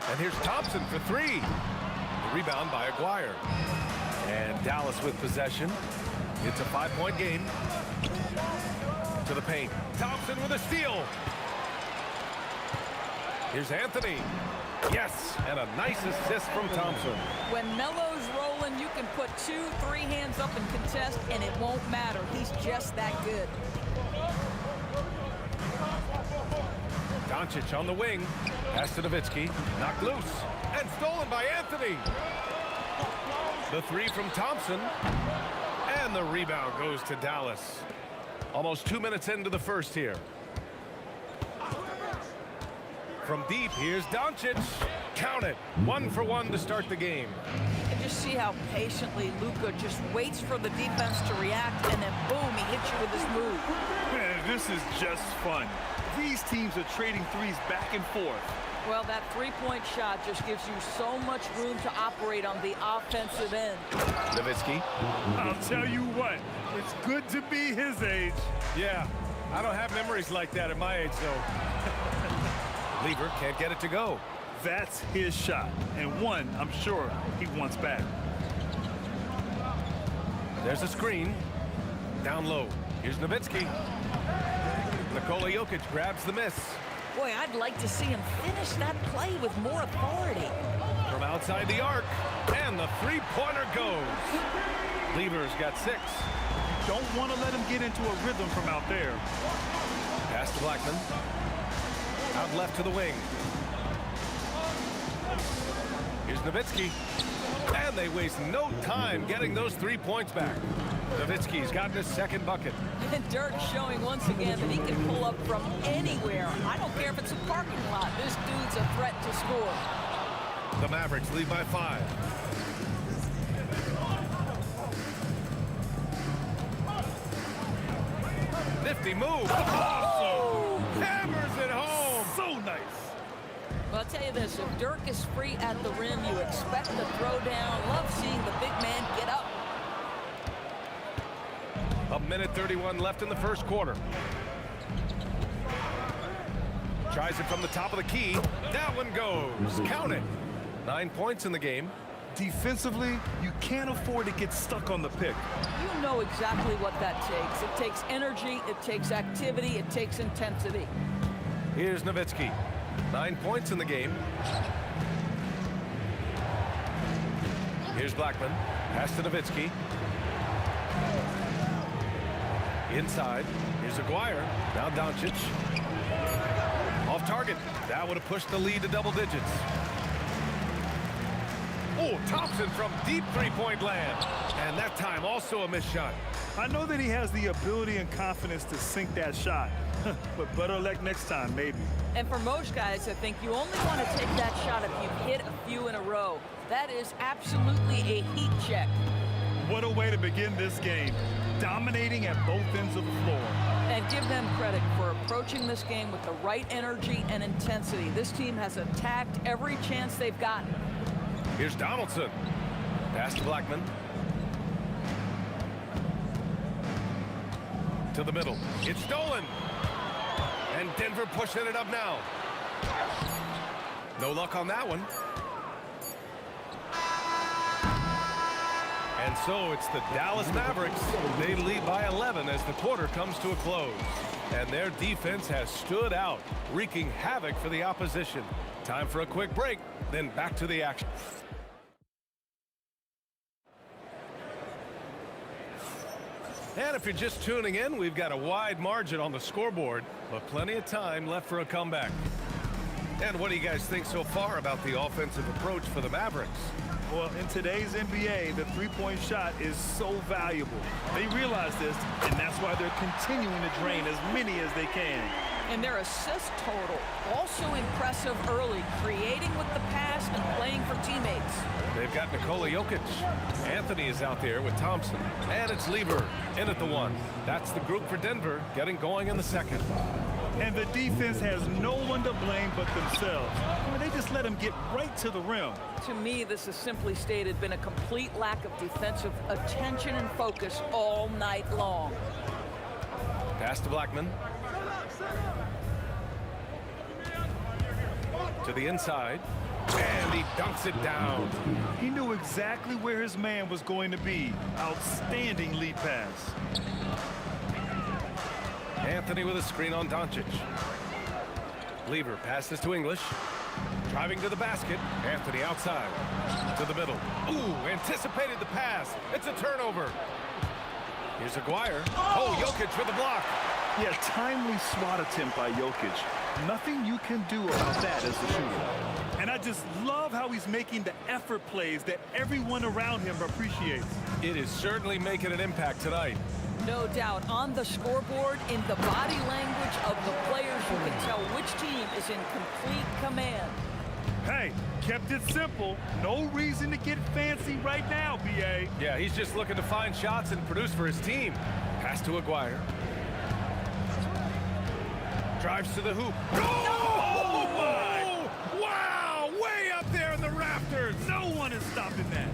And here's Thompson for 3. The rebound by Aguirre. And Dallas with possession. It's a 5-point game. To the paint. Thompson with a steal. Here's Anthony. Yes, and a nice assist from Thompson. When Melo's rolling, you can put 2, 3 hands up and contest, and it won't matter. He's just that good. Doncic on the wing. Pass to Nowitzki. Knocked loose. And stolen by Anthony. The 3 from Thompson. And the rebound goes to Dallas. Almost 2 minutes into the first here. From deep, here's Doncic. Count it. 1 for 1 to start the game. And just see how patiently Luka just waits for the defense to react, and then boom, he hits you with his move. Man, this is just fun. These teams are trading threes back and forth. Well, that three-point shot just gives you so much room to operate on the offensive end. Nowitzki. I'll tell you what, it's good to be his age. Yeah, I don't have memories like that at my age, though. Lever can't get it to go. That's his shot, and one I'm sure he wants back. There's a screen. Down low. Here's Nowitzki. Nikola Jokic grabs the miss. Boy, I'd like to see him finish that play with more authority. From outside the arc, and the three-pointer goes. Lever's got 6. Don't want to let him get into a rhythm from out there. Pass to Blackman. Out left to the wing. Here's Nowitzki. And they waste no time getting those 3 points back. Nowitzki's gotten his second bucket. And Dirk showing once again that he can pull up from anywhere. I don't care if it's a parking lot. This dude's a threat to score. The Mavericks lead by 5. Nifty move. Oh! Hammers it home. So nice. Well, I'll tell you this, if Dirk is free at the rim, you expect the throwdown. Love seeing the big man get up. A minute 31 left in the first quarter. Tries it from the top of the key. That one goes. Count it. 9 points in the game. Defensively, you can't afford to get stuck on the pick. You know exactly what that takes. It takes energy, it takes activity, it takes intensity. Here's Nowitzki. 9 points in the game. Here's Blackman. Pass to Nowitzki. Inside. Here's Aguirre. Now Doncic. Off target. That would have pushed the lead to double digits. Oh, Thompson from deep three-point land. And that time also a missed shot. I know that he has the ability and confidence to sink that shot. But better luck next time, maybe. And for most guys, I think you only want to take that shot if you've hit a few in a row. That is absolutely a heat check. What a way to begin this game. Dominating at both ends of the floor. And give them credit for approaching this game with the right energy and intensity. This team has attacked every chance they've gotten. Here's Donaldson. Pass to Blackman. To the middle. It's stolen. And Denver pushing it up now. No luck on that one. And so it's the Dallas Mavericks. They lead by 11 as the quarter comes to a close. And their defense has stood out, wreaking havoc for the opposition. Time for a quick break, then back to the action. And if you're just tuning in, we've got a wide margin on the scoreboard, but plenty of time left for a comeback. And what do you guys think so far about the offensive approach for the Mavericks? Well, in today's NBA, the three-point shot is so valuable. They realize this, and that's why they're continuing to drain as many as they can. And their assist total, also impressive early, creating with the pass and playing for teammates. They've got Nikola Jokic. Anthony is out there with Thompson. And it's Lieber in at the 1. That's the group for Denver, getting going in the second. And the defense has no one to blame but themselves. I mean, they just let them get right to the rim. To me, this has simply stated been a complete lack of defensive attention and focus all night long. Pass to Blackman. To the inside. And he dunks it down. He knew exactly where his man was going to be. Outstanding lead pass. Anthony with a screen on Doncic. Lieber passes to English. Driving to the basket. Anthony outside. To the middle. Ooh, anticipated the pass. It's a turnover. Here's Aguirre. Oh, Jokic for the block. Yeah, timely swat attempt by Jokic. Nothing you can do about that as the shooter. And I just love how he's making the effort plays that everyone around him appreciates. It is certainly making an impact tonight. No doubt. On the scoreboard, in the body language of the players, you can tell which team is in complete command. Hey, kept it simple. No reason to get fancy right now, B.A. Yeah, he's just looking to find shots and produce for his team. Pass to Aguirre. Drives to the hoop. Oh, my! Wow! Way up there in the rafters. No one is stopping that.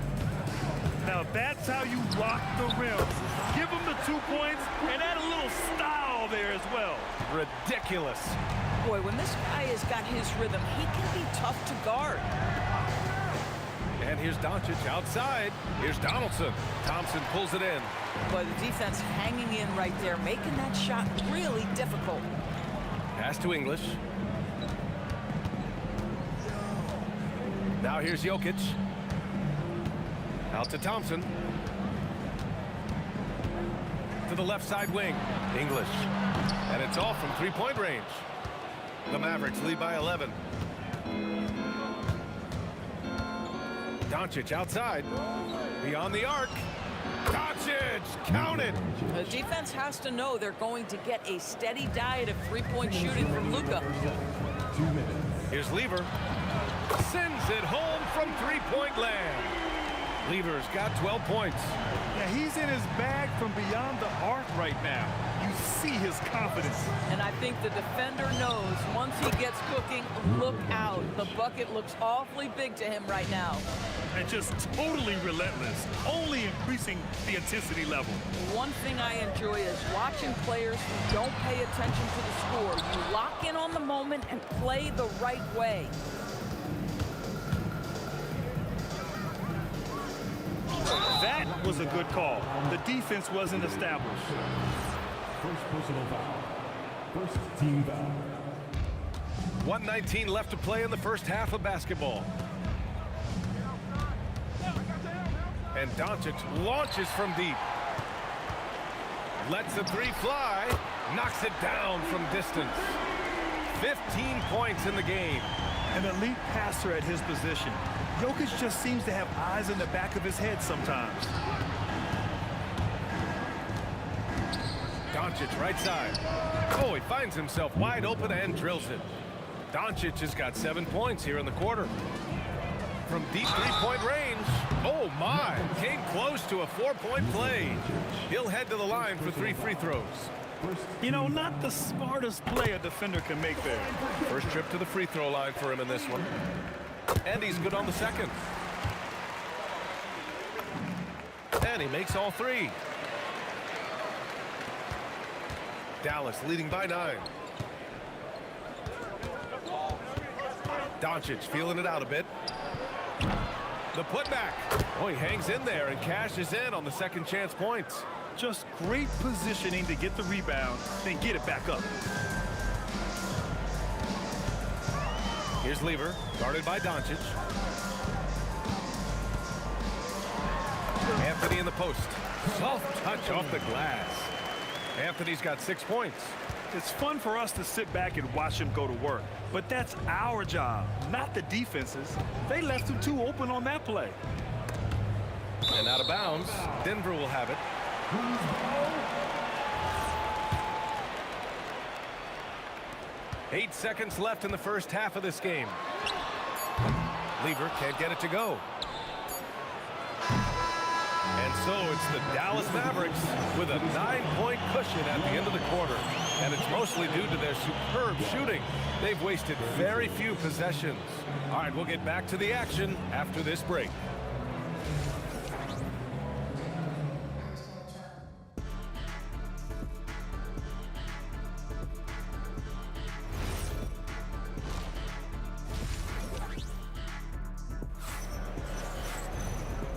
Now, that's how you rock the rim. Give him the 2 points and add a little style there as well. Ridiculous. Boy, when this guy has got his rhythm, he can be tough to guard. And here's Doncic outside. Here's Donaldson. Thompson pulls it in. But the defense hanging in right there, making that shot really difficult. Pass to English. Now here's Jokic. Out to Thompson. To the left side wing. English. And it's off from three-point range. The Mavericks lead by 11. Doncic outside. Beyond the arc. Doncic, count it. The defense has to know they're going to get a steady diet of three-point shooting from Luka. Here's Lieber. Sends it home from three-point land. Lieber's got 12 points. Yeah, he's in his bag from beyond the arc right now. You see his confidence. And I think the defender knows once he gets cooking, look out. The bucket looks awfully big to him right now. And just totally relentless, only increasing the intensity level. One thing I enjoy is watching players who don't pay attention to the score. You lock in on the moment and play the right way. That was a good call. The defense wasn't established. First personal foul. First team foul. 1:19 left to play in the first half of basketball. And Doncic launches from deep. Lets the three fly. Knocks it down from distance. 15 points in the game. An elite passer at his position. Jokic just seems to have eyes in the back of his head sometimes. Doncic right side. Oh, he finds himself wide open and drills it. Doncic has got 7 points here in the quarter. From deep three-point range. Oh, my. Came close to a 4-point play. He'll head to the line for 3 free throws. You know, not the smartest play a defender can make there. First trip to the free throw line for him in this one. And he's good on the second. And he makes all 3. Dallas leading by 9. Doncic feeling it out a bit. The putback. Oh, he hangs in there and cashes in on the second chance points. Just great positioning to get the rebound, then get it back up. Here's Lieber, guarded by Doncic. Anthony in the post. Soft touch off the glass. Anthony's got 6 points. It's fun for us to sit back and watch him go to work. But that's our job, not the defense's. They left him too open on that play. And out of bounds. Denver will have it. 8 seconds left in the first half of this game. Lever can't get it to go. And so it's the Dallas Mavericks with a 9-point cushion at the end of the quarter. And it's mostly due to their superb shooting. They've wasted very few possessions. All right, we'll get back to the action after this break.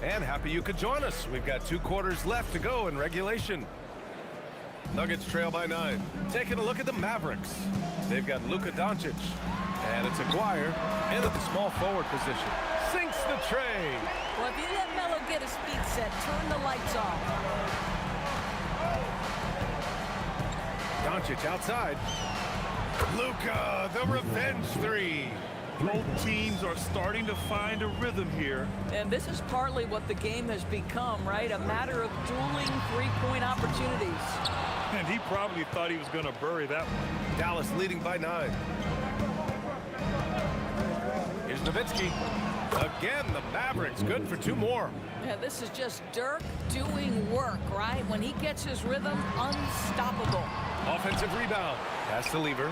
And happy you could join us. We've got 2 quarters left to go in regulation. Nuggets trail by 9. Taking a look at the Mavericks. They've got Luka Doncic. And it's Aguirre in at the small forward position. Sinks the tray. Well, if you let Melo get his feet set, turn the lights off. Doncic outside. Luka, the revenge 3. Both teams are starting to find a rhythm here. And this is partly what the game has become, right? A matter of dueling three-point opportunities. And he probably thought he was going to bury that one. Dallas leading by 9. Here's Nowitzki. Again, the Mavericks good for 2 more. Yeah, this is just Dirk doing work, right? When he gets his rhythm, unstoppable. Offensive rebound. Pass to Lever.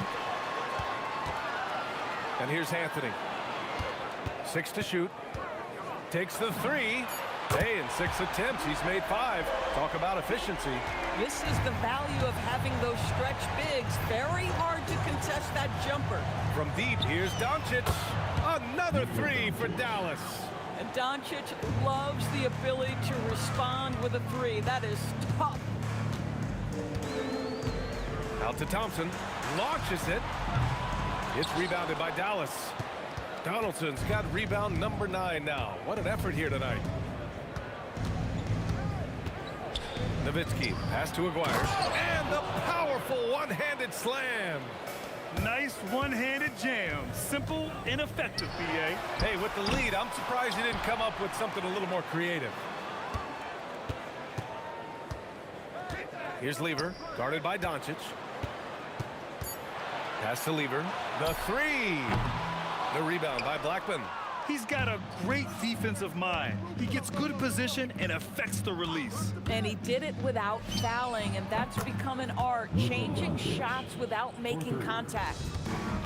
And here's Anthony. 6 to shoot. Takes the 3. Hey, in 6 attempts, he's made 5. Talk about efficiency. This is the value of having those stretch bigs. Very hard to contest that jumper. From deep, here's Doncic. Another 3 for Dallas. And Doncic loves the ability to respond with a 3. That is tough. Out to Thompson. Launches it. It's rebounded by Dallas. Donaldson's got rebound number 9 now. What an effort here tonight. Nowitzki, pass to Aguirre. And the powerful one-handed slam. Nice one-handed jam. Simple and effective, BA. Hey, with the lead, I'm surprised he didn't come up with something a little more creative. Here's Lever, guarded by Doncic. Pass to Lever. The 3. The rebound by Blackman. He's got a great defensive mind. He gets good position and affects the release. And he did it without fouling, and that's become an art, changing shots without making contact.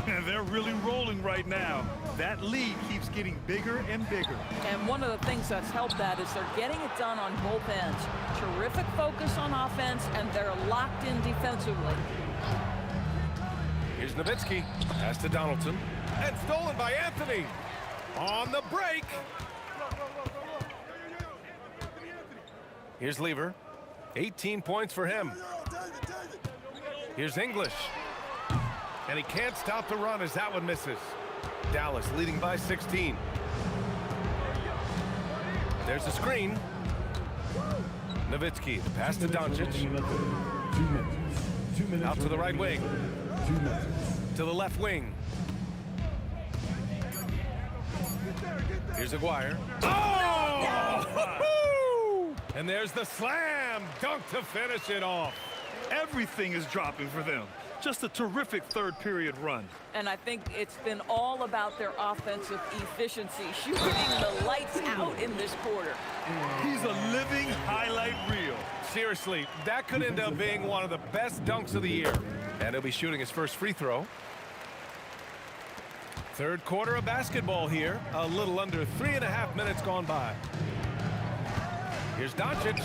And they're really rolling right now. That lead keeps getting bigger and bigger. And one of the things that's helped that is they're getting it done on both ends. Terrific focus on offense, and they're locked in defensively. Here's Nowitzki. Pass to Donaldson. And stolen by Anthony. On the break. Here's Lever. 18 points for him. Here's English. And he can't stop the run as that one misses. Dallas leading by 16. There's the screen. Nowitzki. Pass to Doncic. 2 minutes. Out to the right wing. 2 minutes. To the left wing. Here's Aguirre. Oh! And there's the slam dunk to finish it off. Everything is dropping for them. Just a terrific third period run. And I think it's been all about their offensive efficiency, shooting the lights out in this quarter. He's a living highlight reel. Seriously, that could end up being one of the best dunks of the year. And he'll be shooting his first free throw. Third quarter of basketball here. A little under 3.5 minutes gone by. Here's Doncic.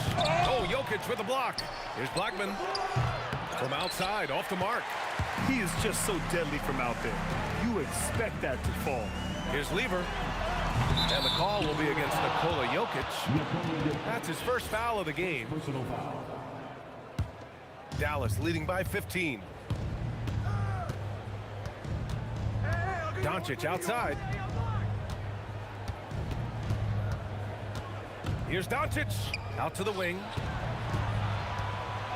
Oh, Jokic with the block. Here's Blackman. From outside, off the mark. He is just so deadly from out there. You expect that to fall. Here's Lever. And the call will be against Nikola Jokic. That's his first foul of the game. Personal foul. Dallas leading by 15. Doncic outside. Here's Doncic. Out to the wing.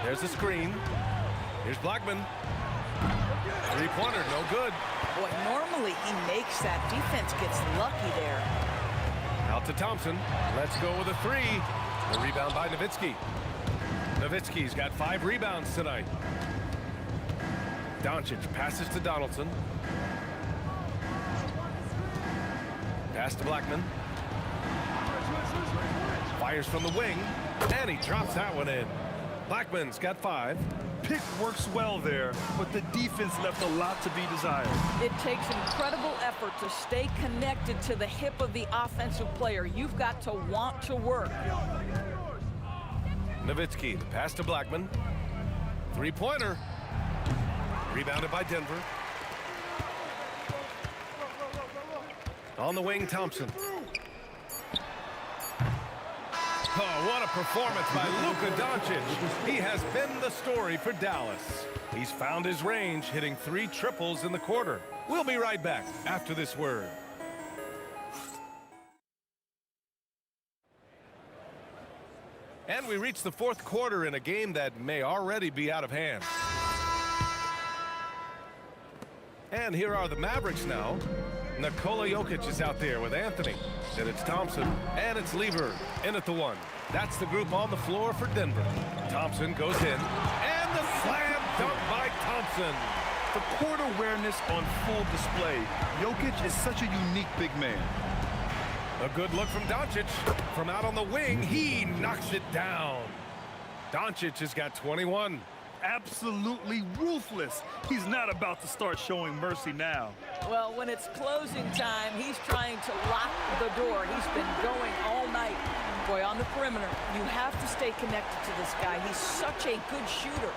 There's a screen. Here's Blackman. Three-pointer, no good. Boy, normally he makes that. Defense gets lucky there. Out to Thompson. Let's go with a three. The rebound by Nowitzki. Nowitzki's got 5 rebounds tonight. Doncic passes to Donaldson. Pass to Blackman. Fires from the wing, and he drops that one in. Blackman's got 5. Pick works well there, but the defense left a lot to be desired. It takes incredible effort to stay connected to the hip of the offensive player. You've got to want to work. Nowitzki, the pass to Blackman. Three-pointer. Rebounded by Denver. On the wing, Thompson. Oh, what a performance by Luka Doncic. He has been the story for Dallas. He's found his range, hitting 3 triples in the quarter. We'll be right back after this word. And we reach the 4th quarter in a game that may already be out of hand. And here are the Mavericks now. Nikola Jokic is out there with Anthony. Then it's Thompson, and it's Lever in at the 1. That's the group on the floor for Denver. Thompson goes in, and the slam dunk by Thompson. The court awareness on full display. Jokic is such a unique big man. A good look from Doncic. From out on the wing, he knocks it down. Doncic has got 21. Absolutely ruthless. He's not about to start showing mercy now. Well, when it's closing time, he's trying to lock the door. He's been going all night. Boy, on the perimeter, you have to stay connected to this guy. He's such a good shooter.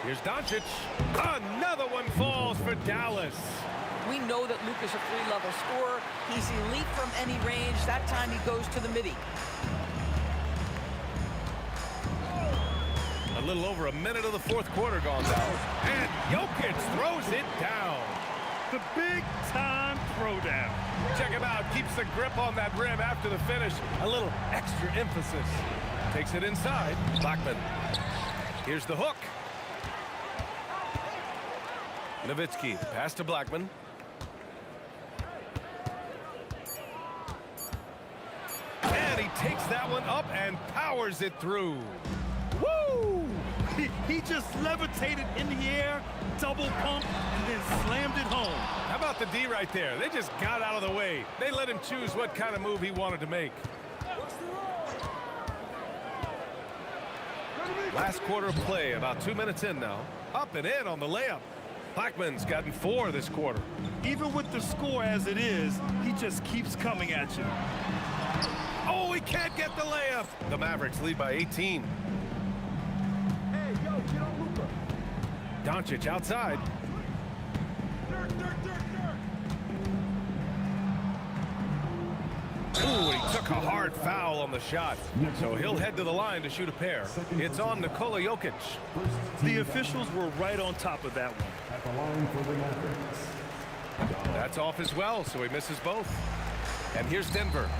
Here's Doncic. Another one falls for Dallas. We know that Luka's a 3-level scorer. He's elite from any range. That time he goes to the midi. A little over a minute of the 4th quarter gone down. And Jokic throws it down. The big-time throwdown. Check him out. Keeps the grip on that rim after the finish. A little extra emphasis. Takes it inside. Blackman. Here's the hook. Nowitzki. Pass to Blackman. And he takes that one up and powers it through. Woo! He just levitated in the air, double pump, and then slammed it home. How about the D right there? They just got out of the way. They let him choose what kind of move he wanted to make. Last quarter of play, about 2 minutes in now. Up and in on the layup. Blackman's gotten 4 this quarter. Even with the score as it is, he just keeps coming at you. Oh, he can't get the layup. The Mavericks lead by 18. Doncic outside. Ooh, he took a hard foul on the shot. So he'll head to the line to shoot a pair. It's on Nikola Jokic. The officials were right on top of that one. That's off as well, so he misses both. And here's Denver.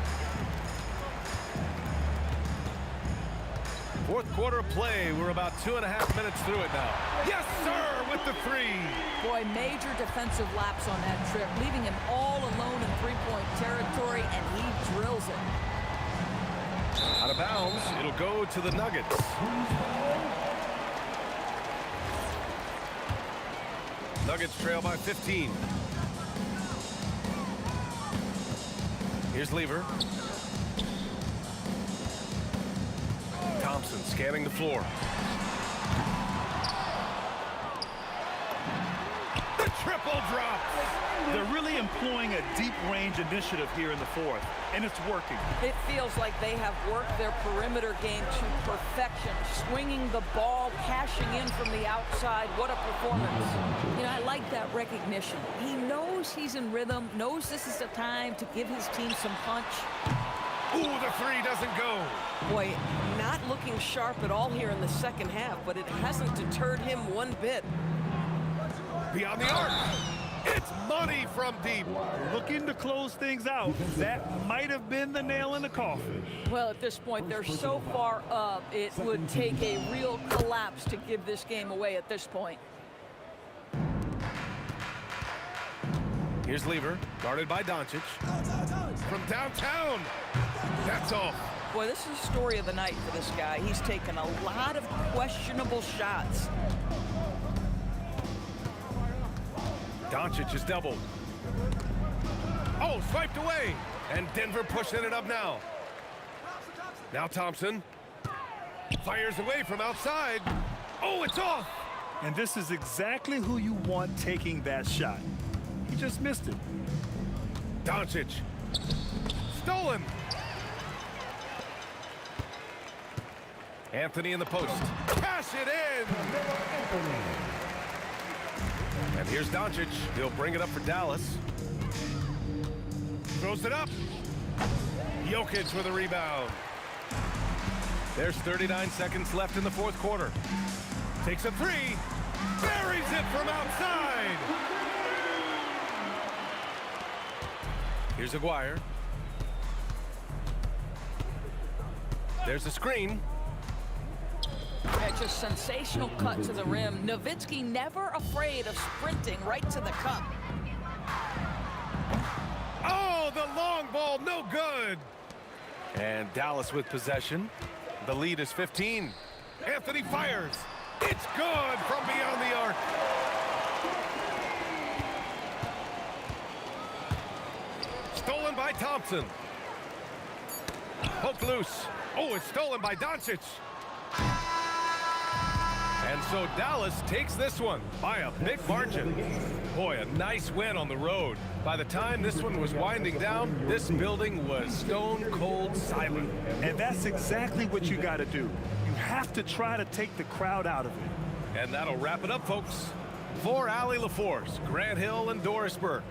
4th quarter of play. We're about 2.5 minutes through it now. Yes, sir, with the 3. Boy, major defensive lapse on that trip, leaving him all alone in 3-point territory, and he drills it. Out of bounds. It'll go to the Nuggets. Nuggets trail by 15. Here's Lever. Thompson scanning the floor. The triple drop. They're really employing a deep range initiative here in the 4th, and it's working. It feels like they have worked their perimeter game to perfection, swinging the ball, cashing in from the outside. What a performance. You know, I like that recognition. He knows he's in rhythm, knows this is the time to give his team some punch. Ooh, the 3 doesn't go. Boy, not looking sharp at all here in the second half, but it hasn't deterred him one bit. Beyond the arc. It's money from deep. Looking to close things out. That might have been the nail in the coffin. Well, at this point, they're so far up, it would take a real collapse to give this game away at this point. Here's Lever, guarded by Doncic. From downtown. That's off. Boy, this is the story of the night for this guy. He's taken a lot of questionable shots. Doncic is doubled. Oh, swiped away. And Denver pushing it up now. Now Thompson fires away from outside. Oh, it's off. And this is exactly who you want taking that shot. He just missed it. Doncic. Stolen. Anthony in the post. Cash it in. And here's Doncic. He'll bring it up for Dallas. Throws it up. Jokic with a rebound. There's 39 seconds left in the fourth quarter. Takes a three. Buries it from outside. Here's Aguirre. There's a screen. Yeah, just sensational cut to the rim. Nowitzki never afraid of sprinting right to the cup. Oh, the long ball, no good. And Dallas with possession. The lead is 15. Anthony fires. It's good from beyond the arc. Stolen by Thompson. Poked loose. Oh, it's stolen by Doncic. And so Dallas takes this one by a big margin. Boy, a nice win on the road. By the time this one was winding down, this building was stone cold silent. And that's exactly what you got to do. You have to try to take the crowd out of it. And that'll wrap it up, folks. For Allie LaForce, Grant Hill, and Dorisburg,